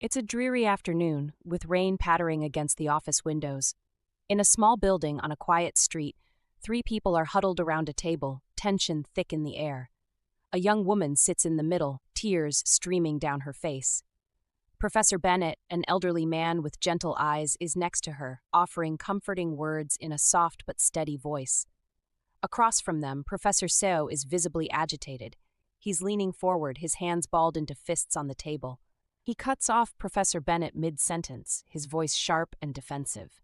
It's a dreary afternoon, with rain pattering against the office windows. In a small building on a quiet street, three people are huddled around a table, tension thick in the air. A young woman sits in the middle, tears streaming down her face. Professor Bennett, an elderly man with gentle eyes, is next to her, offering comforting words in a soft but steady voice. Across from them, Professor Seo is visibly agitated. He's leaning forward, his hands balled into fists on the table. He cuts off Professor Bennett mid-sentence, his voice sharp and defensive.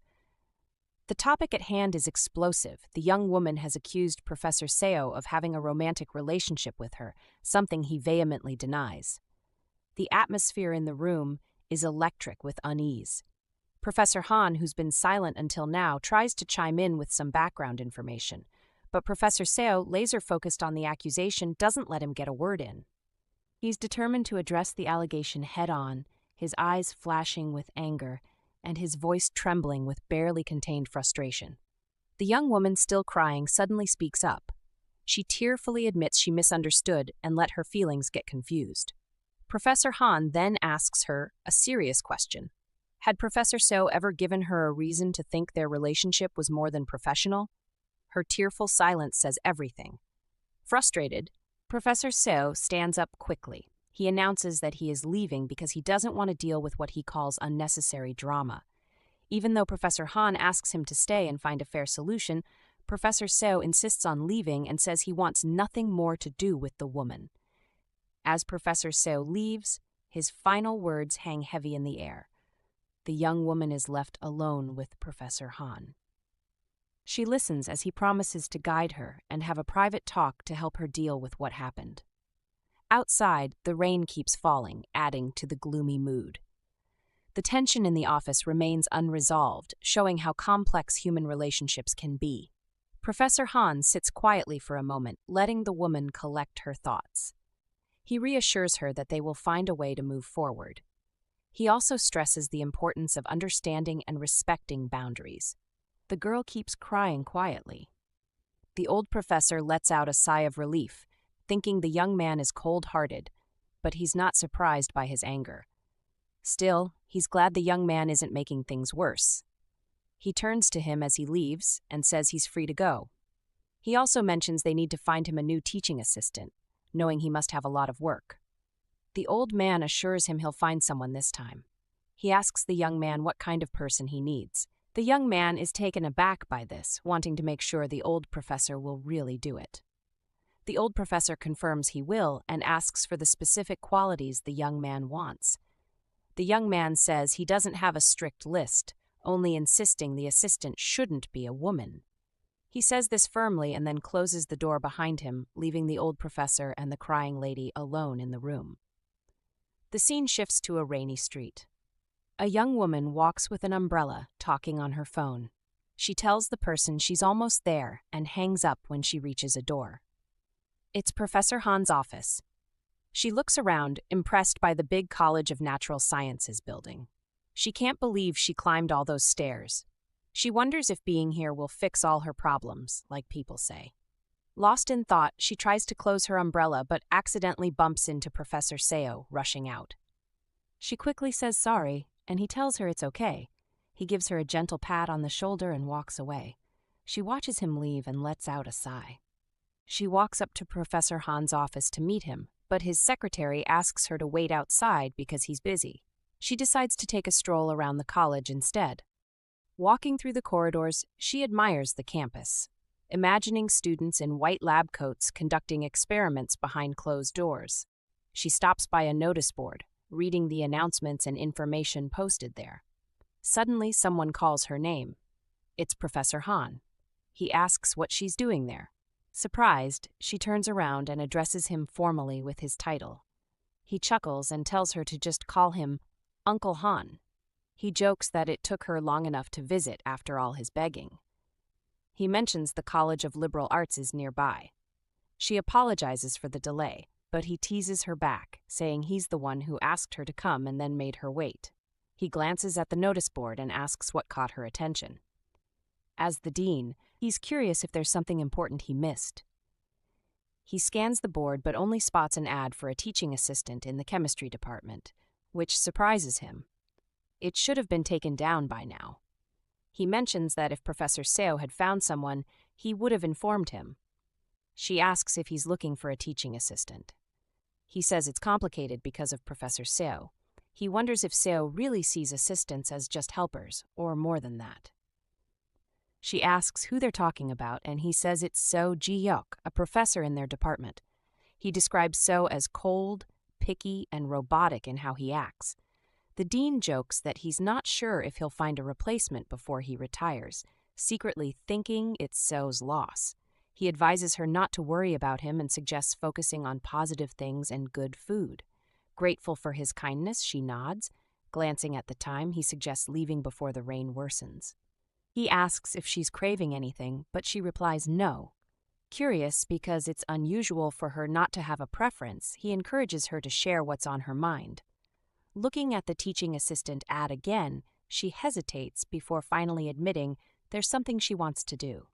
The topic at hand is explosive. The young woman has accused Professor Seo of having a romantic relationship with her, something he vehemently denies. The atmosphere in the room is electric with unease. Professor Han, who's been silent until now, tries to chime in with some background information, but Professor Seo, laser-focused on the accusation, doesn't let him get a word in. He's determined to address the allegation head-on, his eyes flashing with anger, and his voice trembling with barely contained frustration. The young woman, still crying, suddenly speaks up. She tearfully admits she misunderstood and let her feelings get confused. Professor Han then asks her a serious question. Had Professor Seo ever given her a reason to think their relationship was more than professional? Her tearful silence says everything. Frustrated, Professor Seo stands up quickly. He announces that he is leaving because he doesn't want to deal with what he calls unnecessary drama. Even though Professor Han asks him to stay and find a fair solution, Professor Seo insists on leaving and says he wants nothing more to do with the woman. As Professor Seo leaves, his final words hang heavy in the air. The young woman is left alone with Professor Han. She listens as he promises to guide her and have a private talk to help her deal with what happened. Outside, the rain keeps falling, adding to the gloomy mood. The tension in the office remains unresolved, showing how complex human relationships can be. Professor Han sits quietly for a moment, letting the woman collect her thoughts. He reassures her that they will find a way to move forward. He also stresses the importance of understanding and respecting boundaries. The girl keeps crying quietly. The old professor lets out a sigh of relief, thinking the young man is cold-hearted, but he's not surprised by his anger. Still, he's glad the young man isn't making things worse. He turns to him as he leaves and says he's free to go. He also mentions they need to find him a new teaching assistant, knowing he must have a lot of work. The old man assures him he'll find someone this time. He asks the young man what kind of person he needs. The young man is taken aback by this, wanting to make sure the old professor will really do it. The old professor confirms he will and asks for the specific qualities the young man wants. The young man says he doesn't have a strict list, only insisting the assistant shouldn't be a woman. He says this firmly and then closes the door behind him, leaving the old professor and the crying lady alone in the room. The scene shifts to a rainy street. A young woman walks with an umbrella, talking on her phone. She tells the person she's almost there and hangs up when she reaches a door. It's Professor Han's office. She looks around, impressed by the big College of Natural Sciences building. She can't believe she climbed all those stairs. She wonders if being here will fix all her problems, like people say. Lost in thought, she tries to close her umbrella but accidentally bumps into Professor Seo, rushing out. She quickly says sorry, and he tells her it's okay. He gives her a gentle pat on the shoulder and walks away. She watches him leave and lets out a sigh. She walks up to Professor Han's office to meet him, but his secretary asks her to wait outside because he's busy. She decides to take a stroll around the college instead. Walking through the corridors, she admires the campus, imagining students in white lab coats conducting experiments behind closed doors. She stops by a notice board, reading the announcements and information posted there. Suddenly, someone calls her name. It's Professor Han. He asks what she's doing there. Surprised, she turns around and addresses him formally with his title. He chuckles and tells her to just call him Uncle Han. He jokes that it took her long enough to visit after all his begging. He mentions the College of Liberal Arts is nearby. She apologizes for the delay, but he teases her back, saying he's the one who asked her to come and then made her wait. He glances at the notice board and asks what caught her attention. As the dean, he's curious if there's something important he missed. He scans the board but only spots an ad for a teaching assistant in the chemistry department. which surprises him. It should have been taken down by now. He mentions that if Professor Seo had found someone, he would have informed him. She asks if he's looking for a teaching assistant. He says it's complicated because of Professor Seo. He wonders if Seo really sees assistants as just helpers, or more than that. She asks who they're talking about, and he says it's Seo Jihyeok, a professor in their department. He describes Seo as cold, picky, and robotic in how he acts. The dean jokes that he's not sure if he'll find a replacement before he retires, secretly thinking it's Seo's loss. He advises her not to worry about him and suggests focusing on positive things and good food. Grateful for his kindness, she nods. Glancing at the time, he suggests leaving before the rain worsens. He asks if she's craving anything, but she replies no. Curious because it's unusual for her not to have a preference, he encourages her to share what's on her mind. Looking at the teaching assistant ad again, she hesitates before finally admitting there's something she wants to do.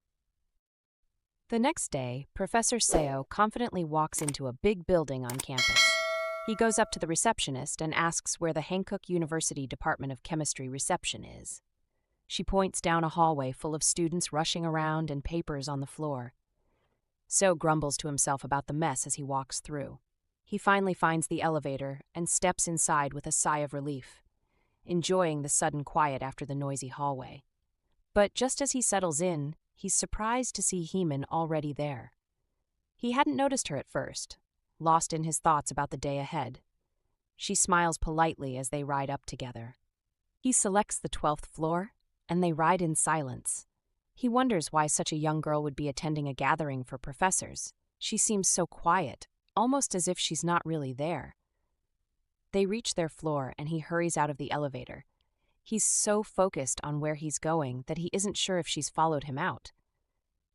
The next day, Professor Seo confidently walks into a big building on campus. He goes up to the receptionist and asks where the Hankook University Department of Chemistry reception is. She points down a hallway full of students rushing around and papers on the floor. Seo grumbles to himself about the mess as he walks through. He finally finds the elevator and steps inside with a sigh of relief, enjoying the sudden quiet after the noisy hallway. But just as he settles in, he's surprised to see Heemin already there. He hadn't noticed her at first, lost in his thoughts about the day ahead. She smiles politely as they ride up together. He selects the 12th floor, and they ride in silence. He wonders why such a young girl would be attending a gathering for professors. She seems so quiet, almost as if she's not really there. They reach their floor, and he hurries out of the elevator. He's so focused on where he's going that he isn't sure if she's followed him out.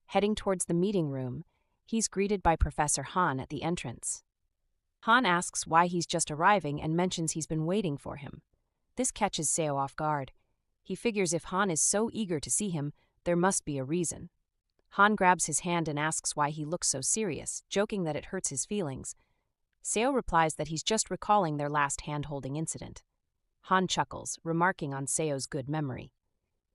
Heading towards the meeting room, he's greeted by Professor Han at the entrance. Han asks why he's just arriving and mentions he's been waiting for him. This catches Seo off guard. He figures if Han is so eager to see him, there must be a reason. Han grabs his hand and asks why he looks so serious, joking that it hurts his feelings. Seo replies that he's just recalling their last hand-holding incident. Han chuckles, remarking on Seo's good memory.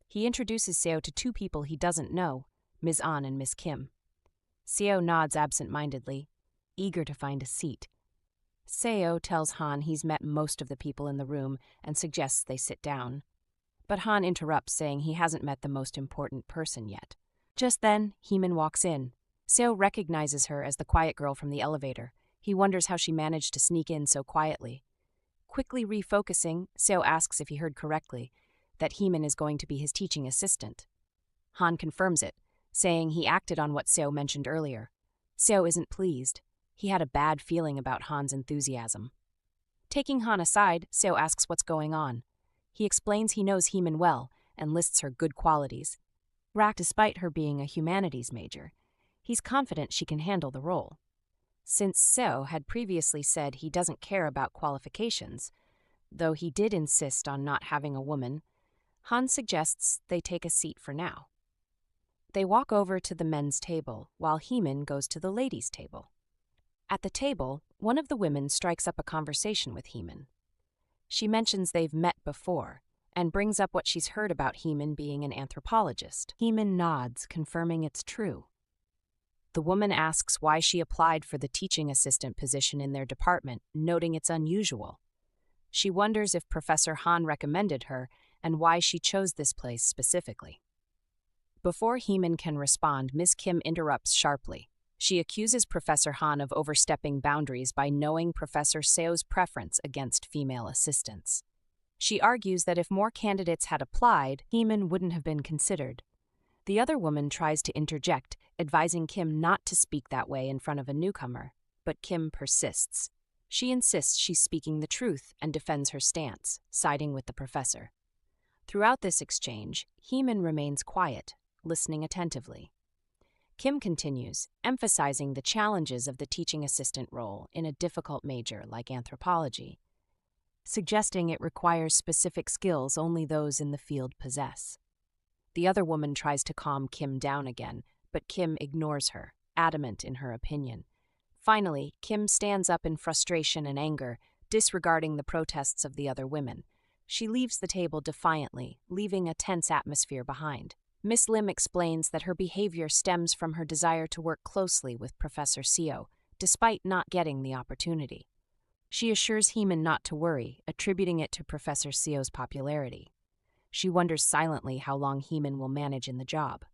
He introduces Seo to two people he doesn't know, Ms. An and Miss Kim. Seo nods absent-mindedly, eager to find a seat. Seo tells Han he's met most of the people in the room and suggests they sit down. But Han interrupts, saying he hasn't met the most important person yet. Just then, Heemin walks in. Seo recognizes her as the quiet girl from the elevator. He wonders how she managed to sneak in so quietly. Quickly refocusing, Seo asks if he heard correctly, that Heemin is going to be his teaching assistant. Han confirms it, saying he acted on what Seo mentioned earlier. Seo isn't pleased. He had a bad feeling about Han's enthusiasm. Taking Han aside, Seo asks what's going on. He explains he knows Heemin well and lists her good qualities. Despite her being a humanities major, he's confident she can handle the role. Since Seo had previously said he doesn't care about qualifications, though he did insist on not having a woman, Han suggests they take a seat for now. They walk over to the men's table, while Heemin goes to the ladies' table. At the table, one of the women strikes up a conversation with Heemin. She mentions they've met before, and brings up what she's heard about Heemin being an anthropologist. Heemin nods, confirming it's true. The woman asks why she applied for the teaching assistant position in their department, noting it's unusual. She wonders if Professor Han recommended her and why she chose this place specifically. Before Heemin can respond, Miss Kim interrupts sharply. She accuses Professor Han of overstepping boundaries by knowing Professor Seo's preference against female assistants. She argues that if more candidates had applied, Heemin wouldn't have been considered. The other woman tries to interject, advising Kim not to speak that way in front of a newcomer, but Kim persists. She insists she's speaking the truth and defends her stance, siding with the professor. Throughout this exchange, Heemin remains quiet, listening attentively. Kim continues, emphasizing the challenges of the teaching assistant role in a difficult major like anthropology, suggesting it requires specific skills only those in the field possess. The other woman tries to calm Kim down again, but Kim ignores her, adamant in her opinion. Finally, Kim stands up in frustration and anger, disregarding the protests of the other women. She leaves the table defiantly, leaving a tense atmosphere behind. Miss Lim explains that her behavior stems from her desire to work closely with Professor Seo, despite not getting the opportunity. She assures Heemin not to worry, attributing it to Professor Seo's popularity. She wonders silently how long Heemin will manage in the job.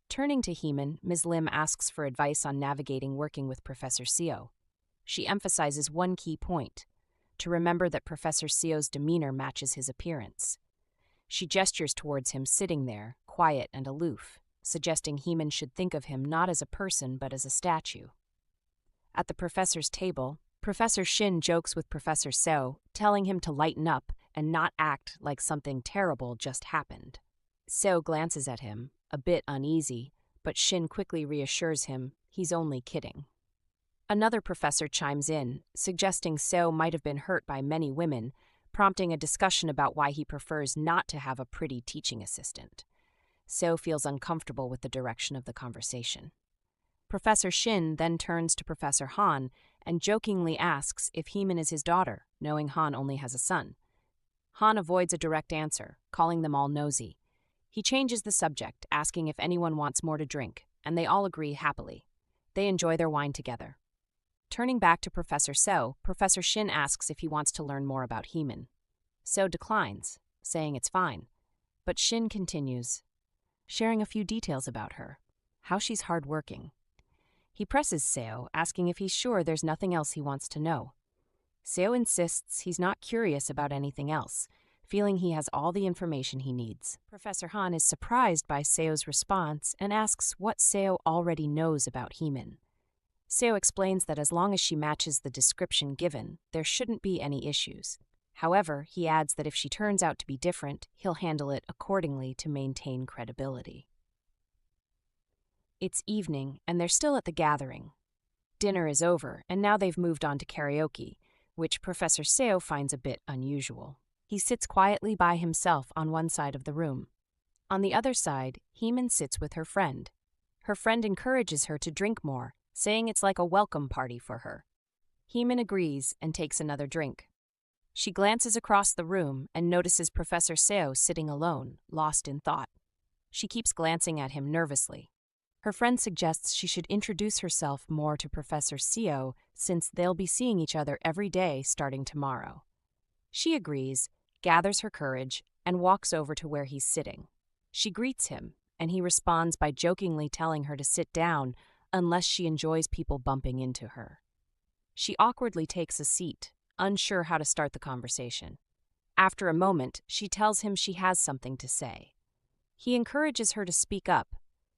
Turning to Heemin, Ms. Lim asks for advice on navigating working with Professor Seo. She emphasizes one key point: to remember that Professor Seo's demeanor matches his appearance. She gestures towards him sitting there, quiet and aloof, suggesting Heemin should think of him not as a person but as a statue. At the professor's table, Professor Shin jokes with Professor Seo, telling him to lighten up and not act like something terrible just happened. Seo glances at him, a bit uneasy, but Shin quickly reassures him he's only kidding. Another professor chimes in, suggesting Seo might have been hurt by many women, prompting a discussion about why he prefers not to have a pretty teaching assistant. Seo feels uncomfortable with the direction of the conversation. Professor Shin then turns to Professor Han and jokingly asks if Heemin is his daughter, knowing Han only has a son. Han avoids a direct answer, calling them all nosy. He changes the subject, asking if anyone wants more to drink, and they all agree happily. They enjoy their wine together. Turning back to Professor Seo, Professor Shin asks if he wants to learn more about Heemin. Seo declines, saying it's fine. But Shin continues, sharing a few details about her, how she's hardworking. He presses Seo, asking if he's sure there's nothing else he wants to know. Seo insists he's not curious about anything else, feeling he has all the information he needs. Professor Han is surprised by Seo's response and asks what Seo already knows about Heemin. Seo explains that as long as she matches the description given, there shouldn't be any issues. However, he adds that if she turns out to be different, he'll handle it accordingly to maintain credibility. It's evening, and they're still at the gathering. Dinner is over, and now they've moved on to karaoke, which Professor Seo finds a bit unusual. He sits quietly by himself on one side of the room. On the other side, Heemin sits with her friend. Her friend encourages her to drink more, saying it's like a welcome party for her. Heemin agrees and takes another drink. She glances across the room and notices Professor Seo sitting alone, lost in thought. She keeps glancing at him nervously. Her friend suggests she should introduce herself more to Professor Seo since they'll be seeing each other every day starting tomorrow. She agrees, gathers her courage, and walks over to where he's sitting. She greets him, and he responds by jokingly telling her to sit down unless she enjoys people bumping into her. She awkwardly takes a seat, unsure how to start the conversation. After a moment, she tells him she has something to say. He encourages her to speak up,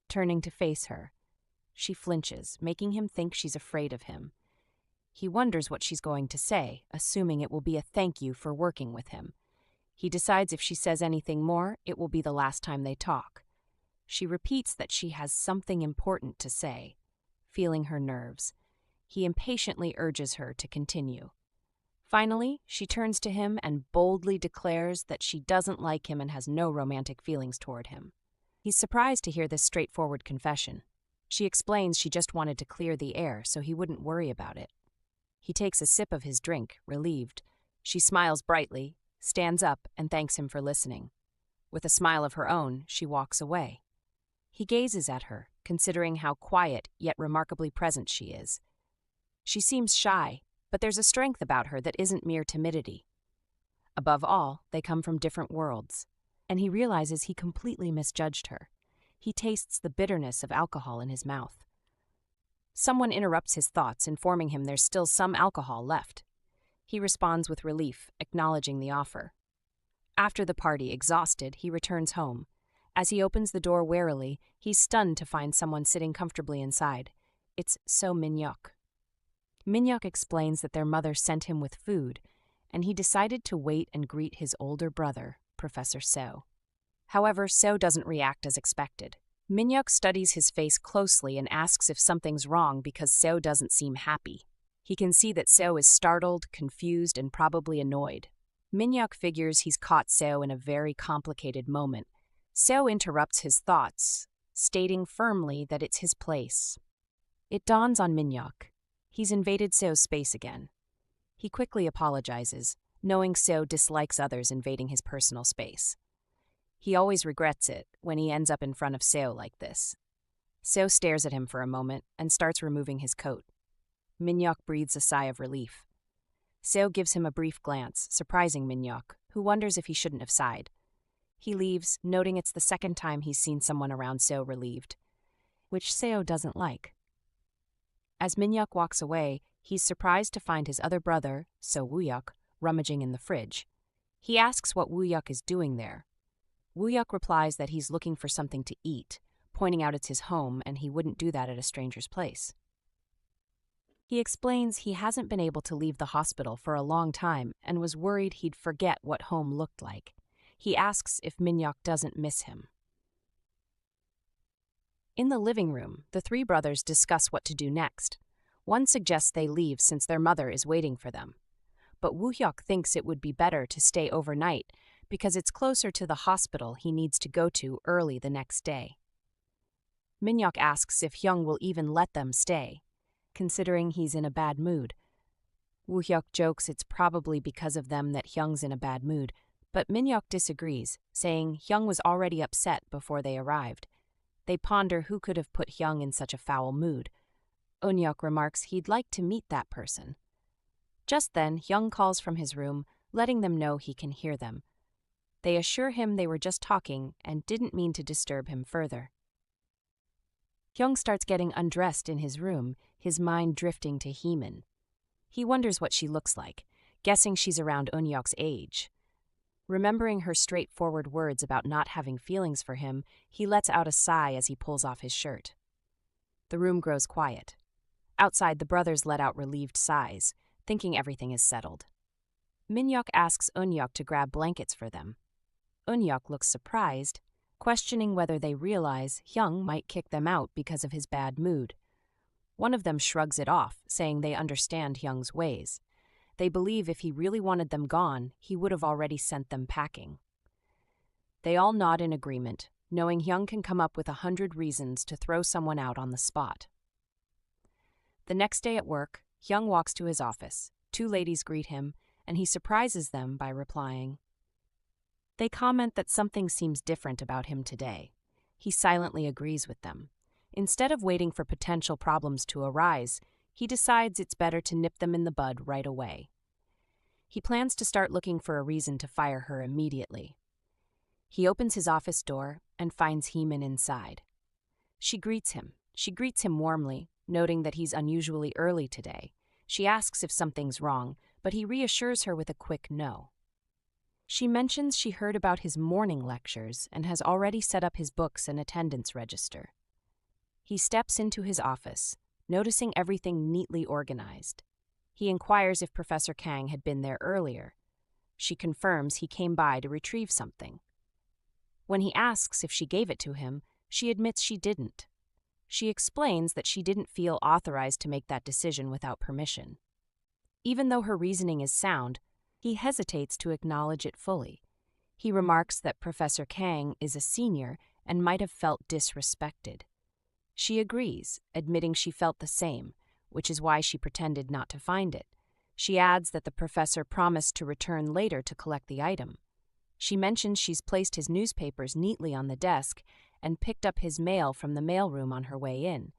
turning to face her. She flinches, making him think she's afraid of him. He wonders what she's going to say, assuming it will be a thank you for working with him. He decides if she says anything more, it will be the last time they talk. She repeats that she has something important to say. Feeling her nerves, he impatiently urges her to continue. Finally, she turns to him and boldly declares that she doesn't like him and has no romantic feelings toward him. He's surprised to hear this straightforward confession. She explains she just wanted to clear the air so he wouldn't worry about it. He takes a sip of his drink, relieved. She smiles brightly, stands up, and thanks him for listening. With a smile of her own, she walks away. He gazes at her, considering how quiet yet remarkably present she is. She seems shy, but there's a strength about her that isn't mere timidity. Above all, they come from different worlds, and he realizes he completely misjudged her. He tastes the bitterness of alcohol in his mouth. Someone interrupts his thoughts, informing him there's still some alcohol left. He responds with relief, acknowledging the offer. After the party, exhausted, he returns home. As he opens the door warily, he's stunned to find someone sitting comfortably inside. It's So Min-hyuk. Min-hyuk explains that their mother sent him with food, and he decided to wait and greet his older brother, Professor Seo. However, Seo doesn't react as expected. Min-hyuk studies his face closely and asks if something's wrong because Seo doesn't seem happy. He can see that Seo is startled, confused, and probably annoyed. Min-hyuk figures he's caught Seo in a very complicated moment. Seo interrupts his thoughts, stating firmly that it's his place. It dawns on Min-hyuk. He's invaded Seo's space again. He quickly apologizes, knowing Seo dislikes others invading his personal space. He always regrets it when he ends up in front of Seo like this. Seo stares at him for a moment and starts removing his coat. Minhyuk breathes a sigh of relief. Seo gives him a brief glance, surprising Minhyuk, who wonders if he shouldn't have sighed. He leaves, noting it's the second time he's seen someone around Seo relieved, which Seo doesn't like. As Minhyuk walks away, he's surprised to find his other brother, Seo Woohyuk, rummaging in the fridge. He asks what Woohyuk is doing there. Woohyuk replies that he's looking for something to eat, pointing out it's his home and he wouldn't do that at a stranger's place. He explains he hasn't been able to leave the hospital for a long time and was worried he'd forget what home looked like. He asks if Minhyuk doesn't miss him. In the living room, the three brothers discuss what to do next. One suggests they leave since their mother is waiting for them. But Woohyuk thinks it would be better to stay overnight because it's closer to the hospital he needs to go to early the next day. Minhyuk asks if Hyung will even let them stay, considering he's in a bad mood. Woohyuk jokes it's probably because of them that Hyung's in a bad mood, but Minhyuk disagrees, saying Hyung was already upset before they arrived. They ponder who could have put Hyung in such a foul mood. Eunhyuk remarks he'd like to meet that person. Just then, Hyung calls from his room, letting them know he can hear them. They assure him they were just talking and didn't mean to disturb him further. Hyung starts getting undressed in his room, his mind drifting to Heemin. He wonders what she looks like, guessing she's around Eunhyuk's age. Remembering her straightforward words about not having feelings for him, he lets out a sigh as he pulls off his shirt. The room grows quiet. Outside, the brothers let out relieved sighs, thinking everything is settled. Minhyuk asks Eunhyuk to grab blankets for them. Eunhyuk looks surprised, questioning whether they realize Hyung might kick them out because of his bad mood. One of them shrugs it off, saying they understand Hyung's ways. They believe if he really wanted them gone, he would have already sent them packing. They all nod in agreement, knowing Hyung can come up with 100 reasons to throw someone out on the spot. The next day at work, Hyung walks to his office. Two ladies greet him, and he surprises them by replying. They comment that something seems different about him today. He silently agrees with them. Instead of waiting for potential problems to arise, he decides it's better to nip them in the bud right away. He plans to start looking for a reason to fire her immediately. He opens his office door and finds Heemin inside. She greets him warmly, noting that he's unusually early today. She asks if something's wrong, but he reassures her with a quick no. She mentions she heard about his morning lectures and has already set up his books and attendance register. He steps into his office, noticing everything neatly organized. He inquires if Professor Kang had been there earlier. She confirms he came by to retrieve something. When he asks if she gave it to him, she admits she didn't. She explains that she didn't feel authorized to make that decision without permission. Even though her reasoning is sound, he hesitates to acknowledge it fully. He remarks that Professor Kang is a senior and might have felt disrespected. She agrees, admitting she felt the same, which is why she pretended not to find it. She adds that the professor promised to return later to collect the item. She mentions she's placed his newspapers neatly on the desk and picked up his mail from the mailroom on her way in.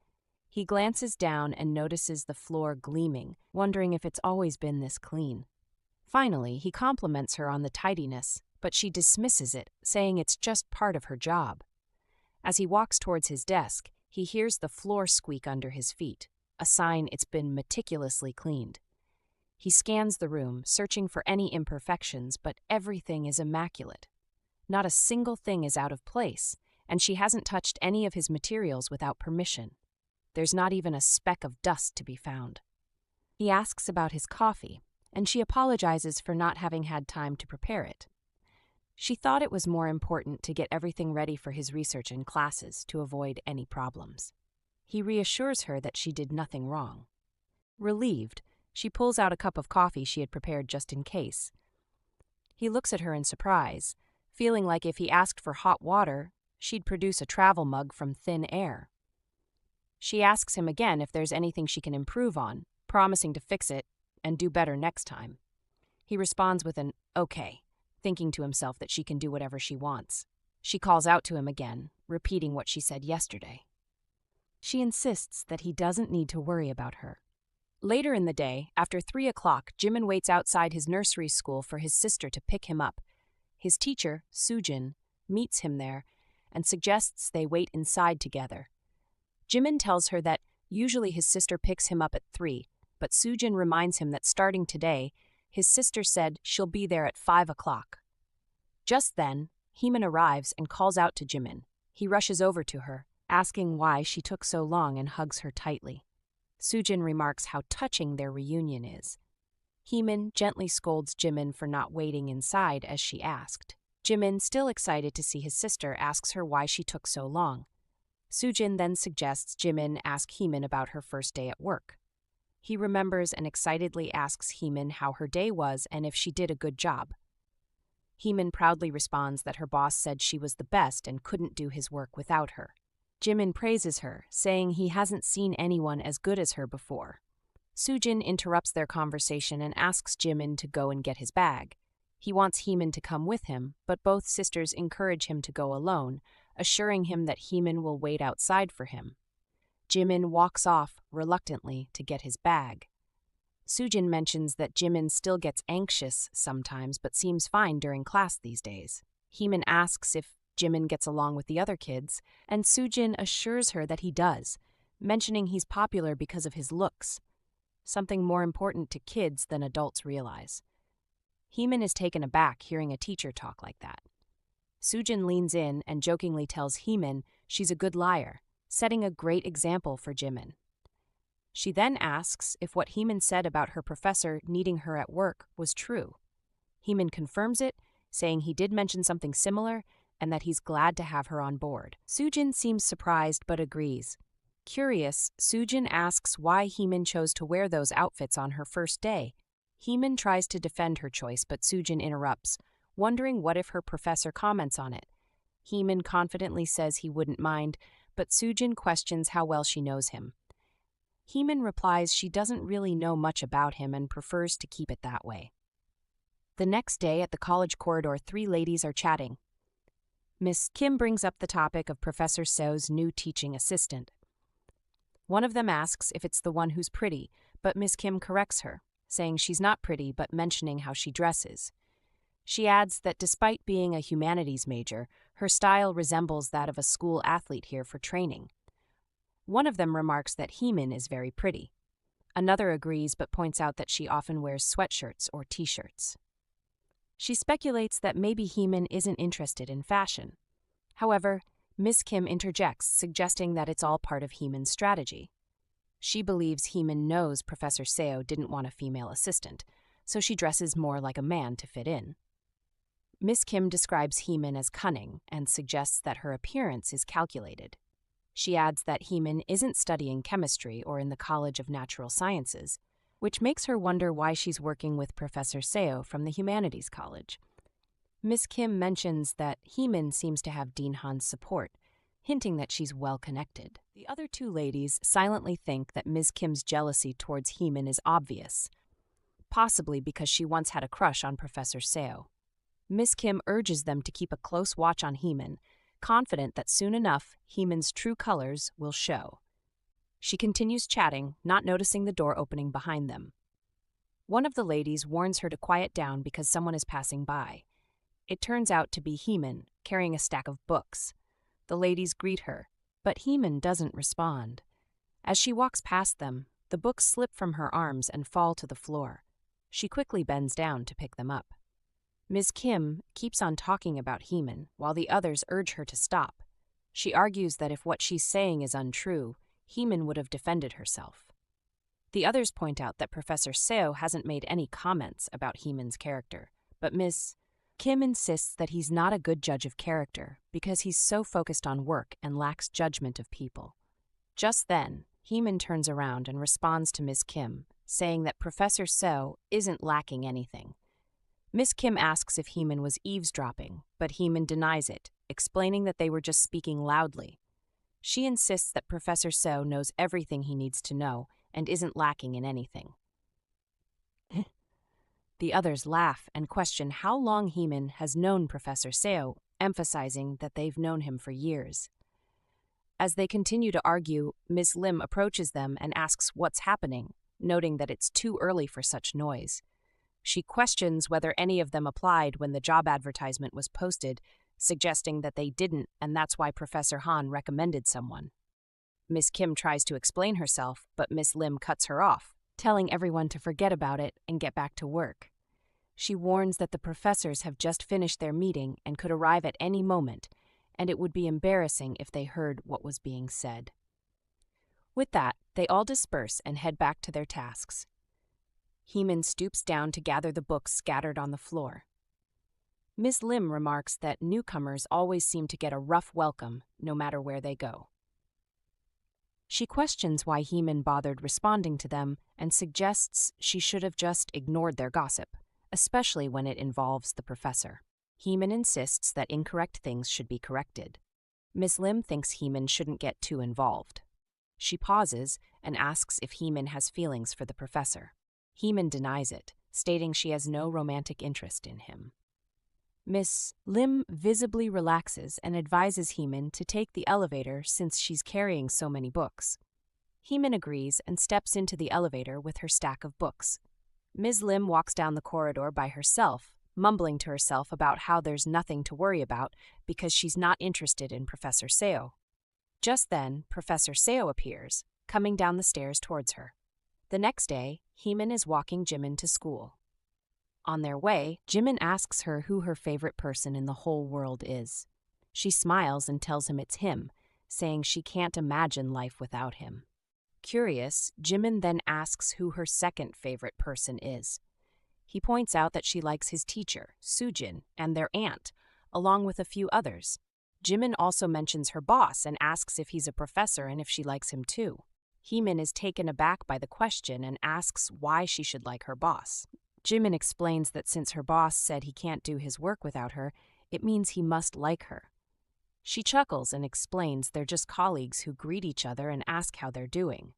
He glances down and notices the floor gleaming, wondering if it's always been this clean. Finally, he compliments her on the tidiness, but she dismisses it, saying it's just part of her job. As he walks towards his desk, he hears the floor squeak under his feet, a sign it's been meticulously cleaned. He scans the room, searching for any imperfections, but everything is immaculate. Not a single thing is out of place, and she hasn't touched any of his materials without permission. There's not even a speck of dust to be found. He asks about his coffee, and she apologizes for not having had time to prepare it. She thought it was more important to get everything ready for his research and classes to avoid any problems. He reassures her that she did nothing wrong. Relieved, she pulls out a cup of coffee she had prepared just in case. He looks at her in surprise, feeling like if he asked for hot water, she'd produce a travel mug from thin air. She asks him again if there's anything she can improve on, promising to fix it and do better next time. He responds with an okay, thinking to himself that she can do whatever she wants. She calls out to him again, repeating what she said yesterday. She insists that he doesn't need to worry about her. Later in the day, after 3 o'clock, Jimin waits outside his nursery school for his sister to pick him up. His teacher, Soojin, meets him there and suggests they wait inside together. Jimin tells her that usually his sister picks him up at 3, but Soojin reminds him that starting today, his sister said she'll be there at 5 o'clock. Just then, Heemin arrives and calls out to Jimin. He rushes over to her, asking why she took so long and hugs her tightly. Soojin remarks how touching their reunion is. Heemin gently scolds Jimin for not waiting inside as she asked. Jimin, still excited to see his sister, asks her why she took so long. Soojin then suggests Jimin ask Heemin about her first day at work. He remembers and excitedly asks Heemin how her day was and if she did a good job. Heemin proudly responds that her boss said she was the best and couldn't do his work without her. Jimin praises her, saying he hasn't seen anyone as good as her before. Soojin interrupts their conversation and asks Jimin to go and get his bag. He wants Heemin to come with him, but both sisters encourage him to go alone, assuring him that Heemin will wait outside for him. Jimin walks off reluctantly to get his bag. Soojin mentions that Jimin still gets anxious sometimes but seems fine during class these days. Heemin asks if Jimin gets along with the other kids, and Soojin assures her that he does, mentioning he's popular because of his looks, something more important to kids than adults realize. Heemin is taken aback hearing a teacher talk like that. Soojin leans in and jokingly tells Heemin she's a good liar, setting a great example for Jimin. She then asks if what Heemin said about her professor needing her at work was true. Heemin confirms it, saying he did mention something similar and that he's glad to have her on board. Soojin seems surprised but agrees. Curious, Soojin asks why Heemin chose to wear those outfits on her first day. Heemin tries to defend her choice, but Soojin interrupts, wondering what if her professor comments on it. Heemin confidently says he wouldn't mind, but Soojin questions how well she knows him. Heemin replies she doesn't really know much about him and prefers to keep it that way. The next day at the college corridor, 3 ladies are chatting. Miss Kim brings up the topic of Professor Seo's new teaching assistant. One of them asks if it's the one who's pretty, but Miss Kim corrects her, saying she's not pretty but mentioning how she dresses. She adds that despite being a humanities major, her style resembles that of a school athlete here for training. One of them remarks that Heemin is very pretty. Another agrees but points out that she often wears sweatshirts or t-shirts. She speculates that maybe Heemin isn't interested in fashion. However, Miss Kim interjects, suggesting that it's all part of Heemin's strategy. She believes Heemin knows Professor Seo didn't want a female assistant, so she dresses more like a man to fit in. Miss Kim describes Heemin as cunning and suggests that her appearance is calculated. She adds that Heemin isn't studying chemistry or in the College of Natural Sciences, which makes her wonder why she's working with Professor Seo from the Humanities College. Miss Kim mentions that Heemin seems to have Dean Han's support, hinting that she's well-connected. The other 2 ladies silently think that Ms. Kim's jealousy towards Heemin is obvious, possibly because she once had a crush on Professor Seo. Miss Kim urges them to keep a close watch on Heemin, confident that soon enough Heemin's true colors will show. She continues chatting, not noticing the door opening behind them. One of the ladies warns her to quiet down because someone is passing by. It turns out to be Heemin, carrying a stack of books. The ladies greet her, but Heemin doesn't respond. As she walks past them, the books slip from her arms and fall to the floor. She quickly bends down to pick them up. Ms. Kim keeps on talking about Heemin, while the others urge her to stop. She argues that if what she's saying is untrue, Heemin would have defended herself. The others point out that Professor Seo hasn't made any comments about Heemin's character, but Ms. Kim insists that he's not a good judge of character because he's so focused on work and lacks judgment of people. Just then, Heemin turns around and responds to Ms. Kim, saying that Professor Seo isn't lacking anything. Ms. Kim asks if Heemin was eavesdropping, but Heemin denies it, explaining that they were just speaking loudly. She insists that Professor Seo knows everything he needs to know and isn't lacking in anything. The others laugh and question how long Heemin has known Professor Seo, emphasizing that they've known him for years. As they continue to argue, Miss Lim approaches them and asks what's happening, noting that it's too early for such noise. She questions whether any of them applied when the job advertisement was posted, suggesting that they didn't and that's why Professor Han recommended someone. Miss Kim tries to explain herself, but Miss Lim cuts her off, telling everyone to forget about it and get back to work. She warns that the professors have just finished their meeting and could arrive at any moment, and it would be embarrassing if they heard what was being said. With that, they all disperse and head back to their tasks. Heemin stoops down to gather the books scattered on the floor. Miss Lim remarks that newcomers always seem to get a rough welcome, no matter where they go. She questions why Heemin bothered responding to them and suggests she should have just ignored their gossip, especially when it involves the professor. Heemin insists that incorrect things should be corrected. Miss Lim thinks Heemin shouldn't get too involved. She pauses and asks if Heemin has feelings for the professor. Heemin denies it, stating she has no romantic interest in him. Miss Lim visibly relaxes and advises Heemin to take the elevator since she's carrying so many books. Heemin agrees and steps into the elevator with her stack of books. Ms. Lim walks down the corridor by herself, mumbling to herself about how there's nothing to worry about because she's not interested in Professor Seo. Just then, Professor Seo appears, coming down the stairs towards her. The next day, Heemin is walking Jimin to school. On their way, Jimin asks her who her favorite person in the whole world is. She smiles and tells him it's him, saying she can't imagine life without him. Curious, Jimin then asks who her second favorite person is. He points out that she likes his teacher, Soojin, and their aunt, along with a few others. Jimin also mentions her boss and asks if he's a professor and if she likes him too. Heemin is taken aback by the question and asks why she should like her boss. Jimin explains that since her boss said he can't do his work without her, it means he must like her. She chuckles and explains they're just colleagues who greet each other and ask how they're doing.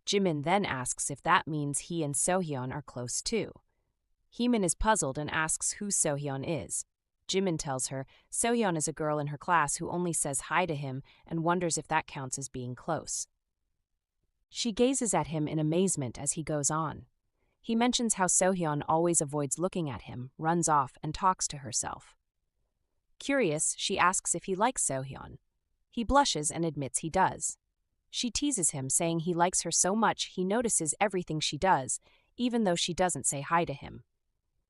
Jimin then asks if that means he and Sohyun are close too. Heemin is puzzled and asks who Sohyun is. Jimin tells her Sohyun is a girl in her class who only says hi to him and wonders if that counts as being close. She gazes at him in amazement as he goes on. He mentions how Sohyun always avoids looking at him, runs off, and talks to herself. Curious, she asks if he likes Sohyun. He blushes and admits he does. She teases him, saying he likes her so much he notices everything she does, even though she doesn't say hi to him.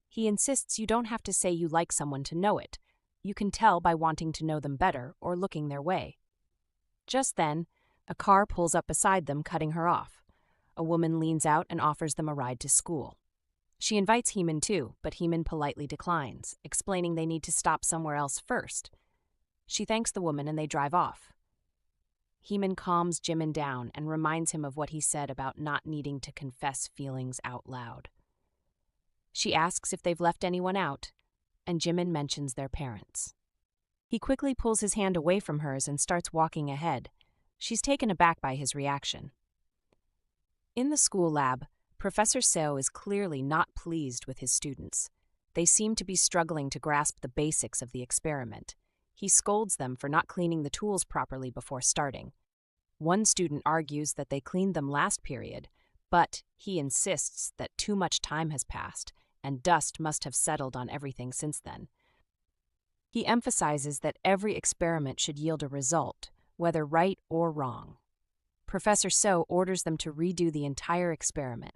He insists you don't have to say you like someone to know it. You can tell by wanting to know them better or looking their way. Just then, a car pulls up beside them, cutting her off. A woman leans out and offers them a ride to school. She invites Heemin too, but Heemin politely declines, explaining they need to stop somewhere else first. She thanks the woman and they drive off. Heemin calms Jimin down and reminds him of what he said about not needing to confess feelings out loud. She asks if they've left anyone out, and Jimin mentions their parents. He quickly pulls his hand away from hers and starts walking ahead. She's taken aback by his reaction. In the school lab, Professor Seo is clearly not pleased with his students. They seem to be struggling to grasp the basics of the experiment. He scolds them for not cleaning the tools properly before starting. One student argues that they cleaned them last period, but he insists that too much time has passed and dust must have settled on everything since then. He emphasizes that every experiment should yield a result, whether right or wrong. Professor Seo orders them to redo the entire experiment,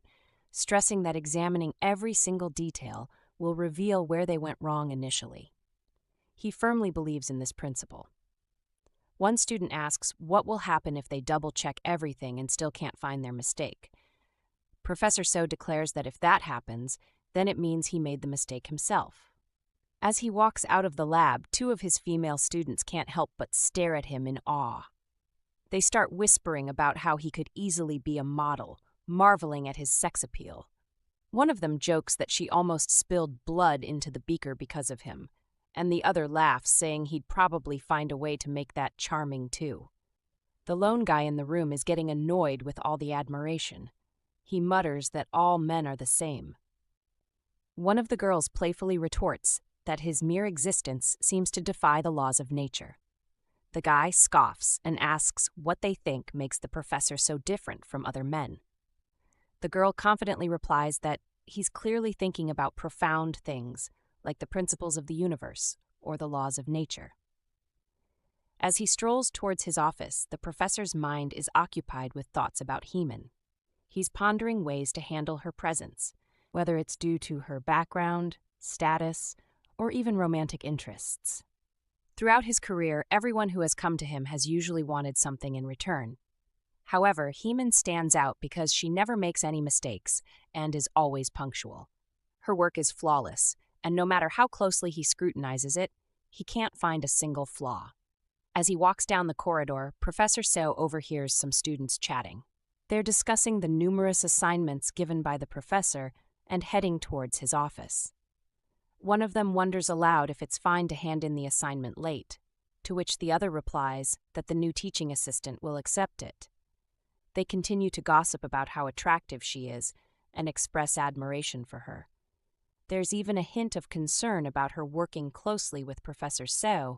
stressing that examining every single detail will reveal where they went wrong initially. He firmly believes in this principle. One student asks what will happen if they double-check everything and still can't find their mistake. Professor Seo declares that if that happens, then it means he made the mistake himself. As he walks out of the lab, two of his female students can't help but stare at him in awe. They start whispering about how he could easily be a model, marveling at his sex appeal. One of them jokes that she almost spilled blood into the beaker because of him, and the other laughs, saying he'd probably find a way to make that charming too. The lone guy in the room is getting annoyed with all the admiration. He mutters that all men are the same. One of the girls playfully retorts that his mere existence seems to defy the laws of nature. The guy scoffs and asks what they think makes the professor so different from other men. The girl confidently replies that he's clearly thinking about profound things, like the principles of the universe or the laws of nature. As he strolls towards his office, the professor's mind is occupied with thoughts about Heemin. He's pondering ways to handle her presence, whether it's due to her background, status, or even romantic interests. Throughout his career, everyone who has come to him has usually wanted something in return. However, Heemin stands out because she never makes any mistakes and is always punctual. Her work is flawless, and no matter how closely he scrutinizes it, he can't find a single flaw. As he walks down the corridor, Professor Seo overhears some students chatting. They're discussing the numerous assignments given by the professor and heading towards his office. One of them wonders aloud if it's fine to hand in the assignment late, to which the other replies that the new teaching assistant will accept it. They continue to gossip about how attractive she is and express admiration for her. There's even a hint of concern about her working closely with Professor Seo,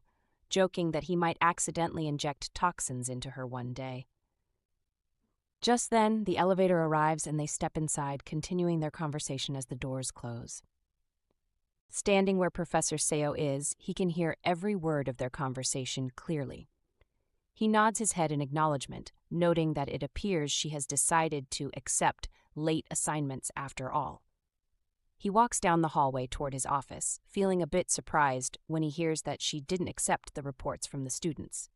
joking that he might accidentally inject toxins into her one day. Just then, the elevator arrives and they step inside, continuing their conversation as the doors close. Standing where Professor Seo is, he can hear every word of their conversation clearly. He nods his head in acknowledgement, noting that it appears she has decided to accept late assignments after all. He walks down the hallway toward his office, feeling a bit surprised when he hears that she didn't accept the reports from the students.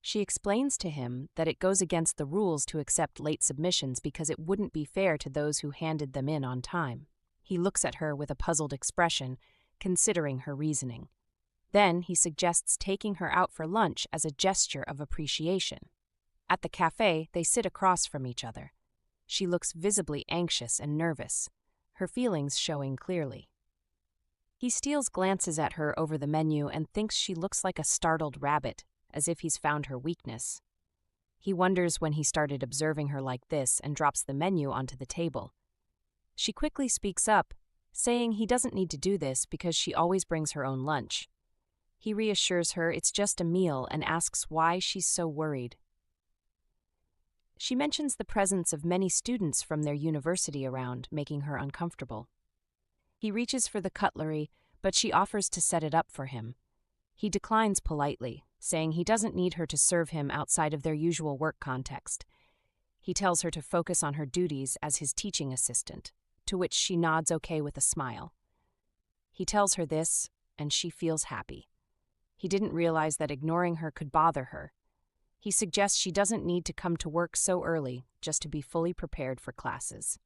She explains to him that it goes against the rules to accept late submissions because it wouldn't be fair to those who handed them in on time. He looks at her with a puzzled expression, considering her reasoning. Then he suggests taking her out for lunch as a gesture of appreciation. At the cafe, they sit across from each other. She looks visibly anxious and nervous, her feelings showing clearly. He steals glances at her over the menu and thinks she looks like a startled rabbit, as if he's found her weakness. He wonders when he started observing her like this and drops the menu onto the table. She quickly speaks up, saying he doesn't need to do this because she always brings her own lunch. He reassures her it's just a meal and asks why she's so worried. She mentions the presence of many students from their university around, making her uncomfortable. He reaches for the cutlery, but she offers to set it up for him. He declines politely, saying he doesn't need her to serve him outside of their usual work context. He tells her to focus on her duties as his teaching assistant, to which she nods okay with a smile. He tells her this, and she feels happy. He didn't realize that ignoring her could bother her. He suggests she doesn't need to come to work so early just to be fully prepared for classes.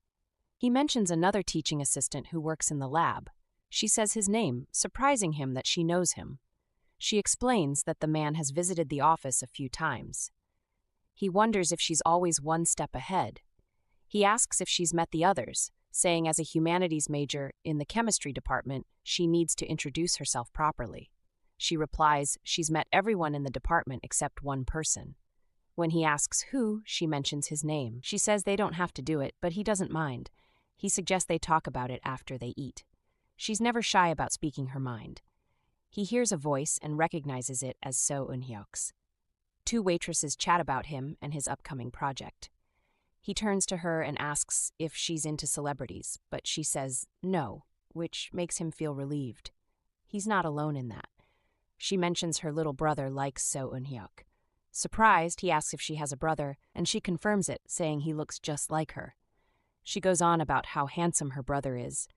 He mentions another teaching assistant who works in the lab. She says his name, surprising him that she knows him. She explains that the man has visited the office a few times. He wonders if she's always one step ahead. He asks if she's met the others, saying as a humanities major in the chemistry department, she needs to introduce herself properly. She replies she's met everyone in the department except one person. When he asks who, she mentions his name. She says they don't have to do it, but he doesn't mind. He suggests they talk about it after they eat. She's never shy about speaking her mind. He hears a voice and recognizes it as Seo Eun-hyuk's. Two waitresses chat about him and his upcoming project. He turns to her and asks if she's into celebrities, but she says no, which makes him feel relieved. He's not alone in that. She mentions her little brother likes Seo Eun-hyuk. Surprised, he asks if she has a brother, and she confirms it, saying he looks just like her. She goes on about how handsome her brother is.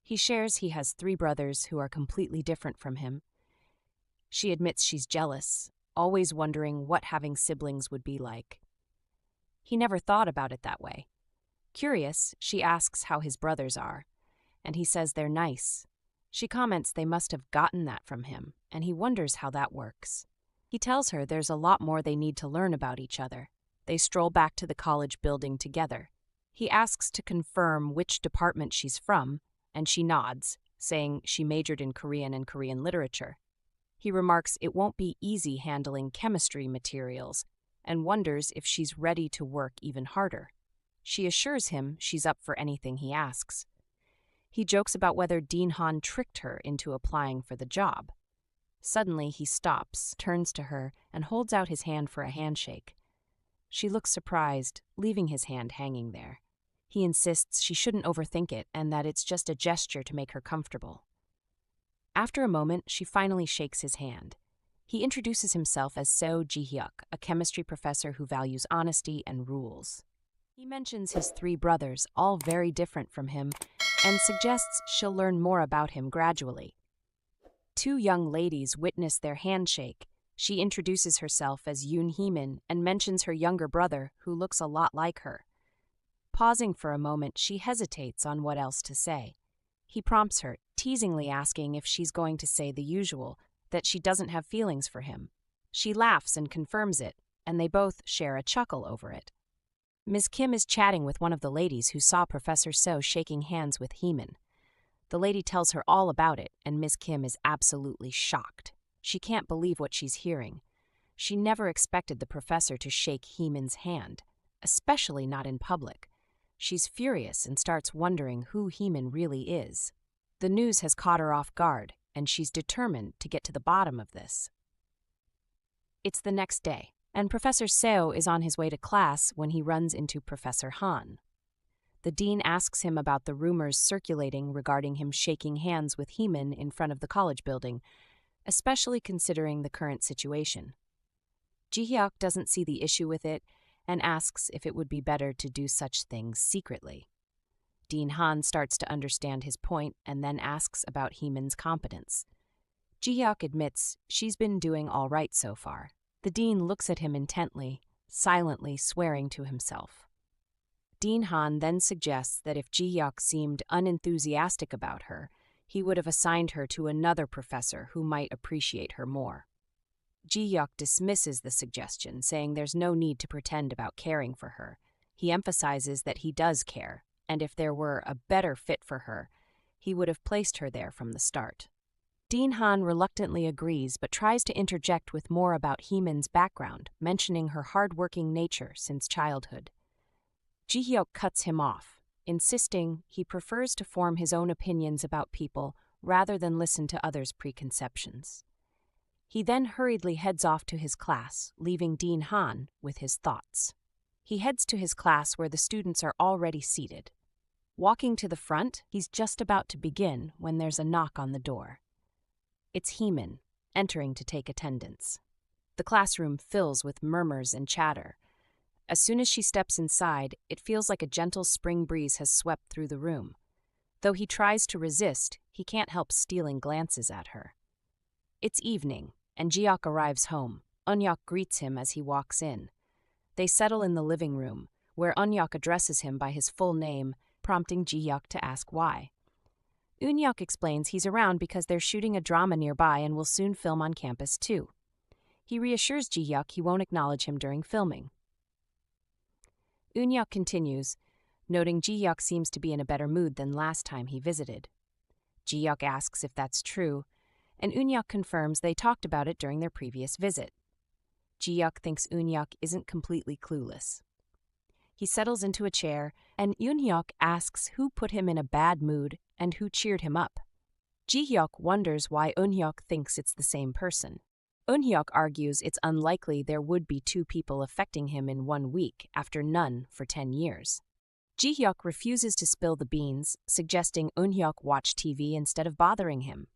He shares he has 3 brothers who are completely different from him. She admits she's jealous, always wondering what having siblings would be like. He never thought about it that way. Curious, she asks how his brothers are, and he says they're nice. She comments they must have gotten that from him, and he wonders how that works. He tells her there's a lot more they need to learn about each other. They stroll back to the college building together. He asks to confirm which department she's from, and she nods, saying she majored in Korean and Korean literature. He remarks it won't be easy handling chemistry materials, and wonders if she's ready to work even harder. She assures him she's up for anything he asks. He jokes about whether Dean Han tricked her into applying for the job. Suddenly, he stops, turns to her, and holds out his hand for a handshake. She looks surprised, leaving his hand hanging there. He insists she shouldn't overthink it and that it's just a gesture to make her comfortable. After a moment, she finally shakes his hand. He introduces himself as Jihyeok, a chemistry professor who values honesty and rules. He mentions his 3 brothers, all very different from him, and suggests she'll learn more about him gradually. 2 young ladies witness their handshake. She introduces herself as Yoon Heemin and mentions her younger brother, who looks a lot like her. Pausing for a moment, she hesitates on what else to say. He prompts her, teasingly asking if she's going to say the usual, that she doesn't have feelings for him. She laughs and confirms it, and they both share a chuckle over it. Ms. Kim is chatting with one of the ladies who saw Professor So shaking hands with Heemin. The lady tells her all about it, and Ms. Kim is absolutely shocked. She can't believe what she's hearing. She never expected the professor to shake Heemin's hand, especially not in public. She's furious and starts wondering who Heemin really is. The news has caught her off guard, and she's determined to get to the bottom of this. It's the next day, and Professor Seo is on his way to class when he runs into Professor Han. The dean asks him about the rumors circulating regarding him shaking hands with Heemin in front of the college building, especially considering the current situation. Jihyeok doesn't see the issue with it and asks if it would be better to do such things secretly. Dean Han starts to understand his point and then asks about Heemin's competence. Jihyeok admits she's been doing all right so far. The dean looks at him intently, silently swearing to himself. Dean Han then suggests that if Jihyeok seemed unenthusiastic about her, he would have assigned her to another professor who might appreciate her more. Jihyeok dismisses the suggestion, saying there's no need to pretend about caring for her. He emphasizes that he does care, and if there were a better fit for her, he would have placed her there from the start. Dean Han reluctantly agrees but tries to interject with more about Heemin's background, mentioning her hard-working nature since childhood. Jihyeok cuts him off, insisting he prefers to form his own opinions about people rather than listen to others' preconceptions. He then hurriedly heads off to his class, leaving Dean Han with his thoughts. He heads to his class where the students are already seated. Walking to the front, he's just about to begin when there's a knock on the door. It's Heemin, entering to take attendance. The classroom fills with murmurs and chatter. As soon as she steps inside, it feels like a gentle spring breeze has swept through the room. Though he tries to resist, he can't help stealing glances at her. It's evening, and Jihyeok arrives home. Eunhyuk greets him as he walks in. They settle in the living room, where Eunhyuk addresses him by his full name, prompting Jihyeok to ask why. Eunhyuk explains he's around because they're shooting a drama nearby and will soon film on campus too. He reassures Jihyeok he won't acknowledge him during filming. Eunhyuk continues, noting Jihyeok seems to be in a better mood than last time he visited. Jihyeok asks if that's true, and Eunhyuk confirms they talked about it during their previous visit. Jihyeok thinks Eunhyuk isn't completely clueless. He settles into a chair, and Eunhyuk asks who put him in a bad mood and who cheered him up. Jihyeok wonders why Eunhyuk thinks it's the same person. Eunhyuk argues it's unlikely there would be 2 people affecting him in 1 week after none for 10 years. Jihyeok refuses to spill the beans, suggesting Eunhyuk watch TV instead of bothering him.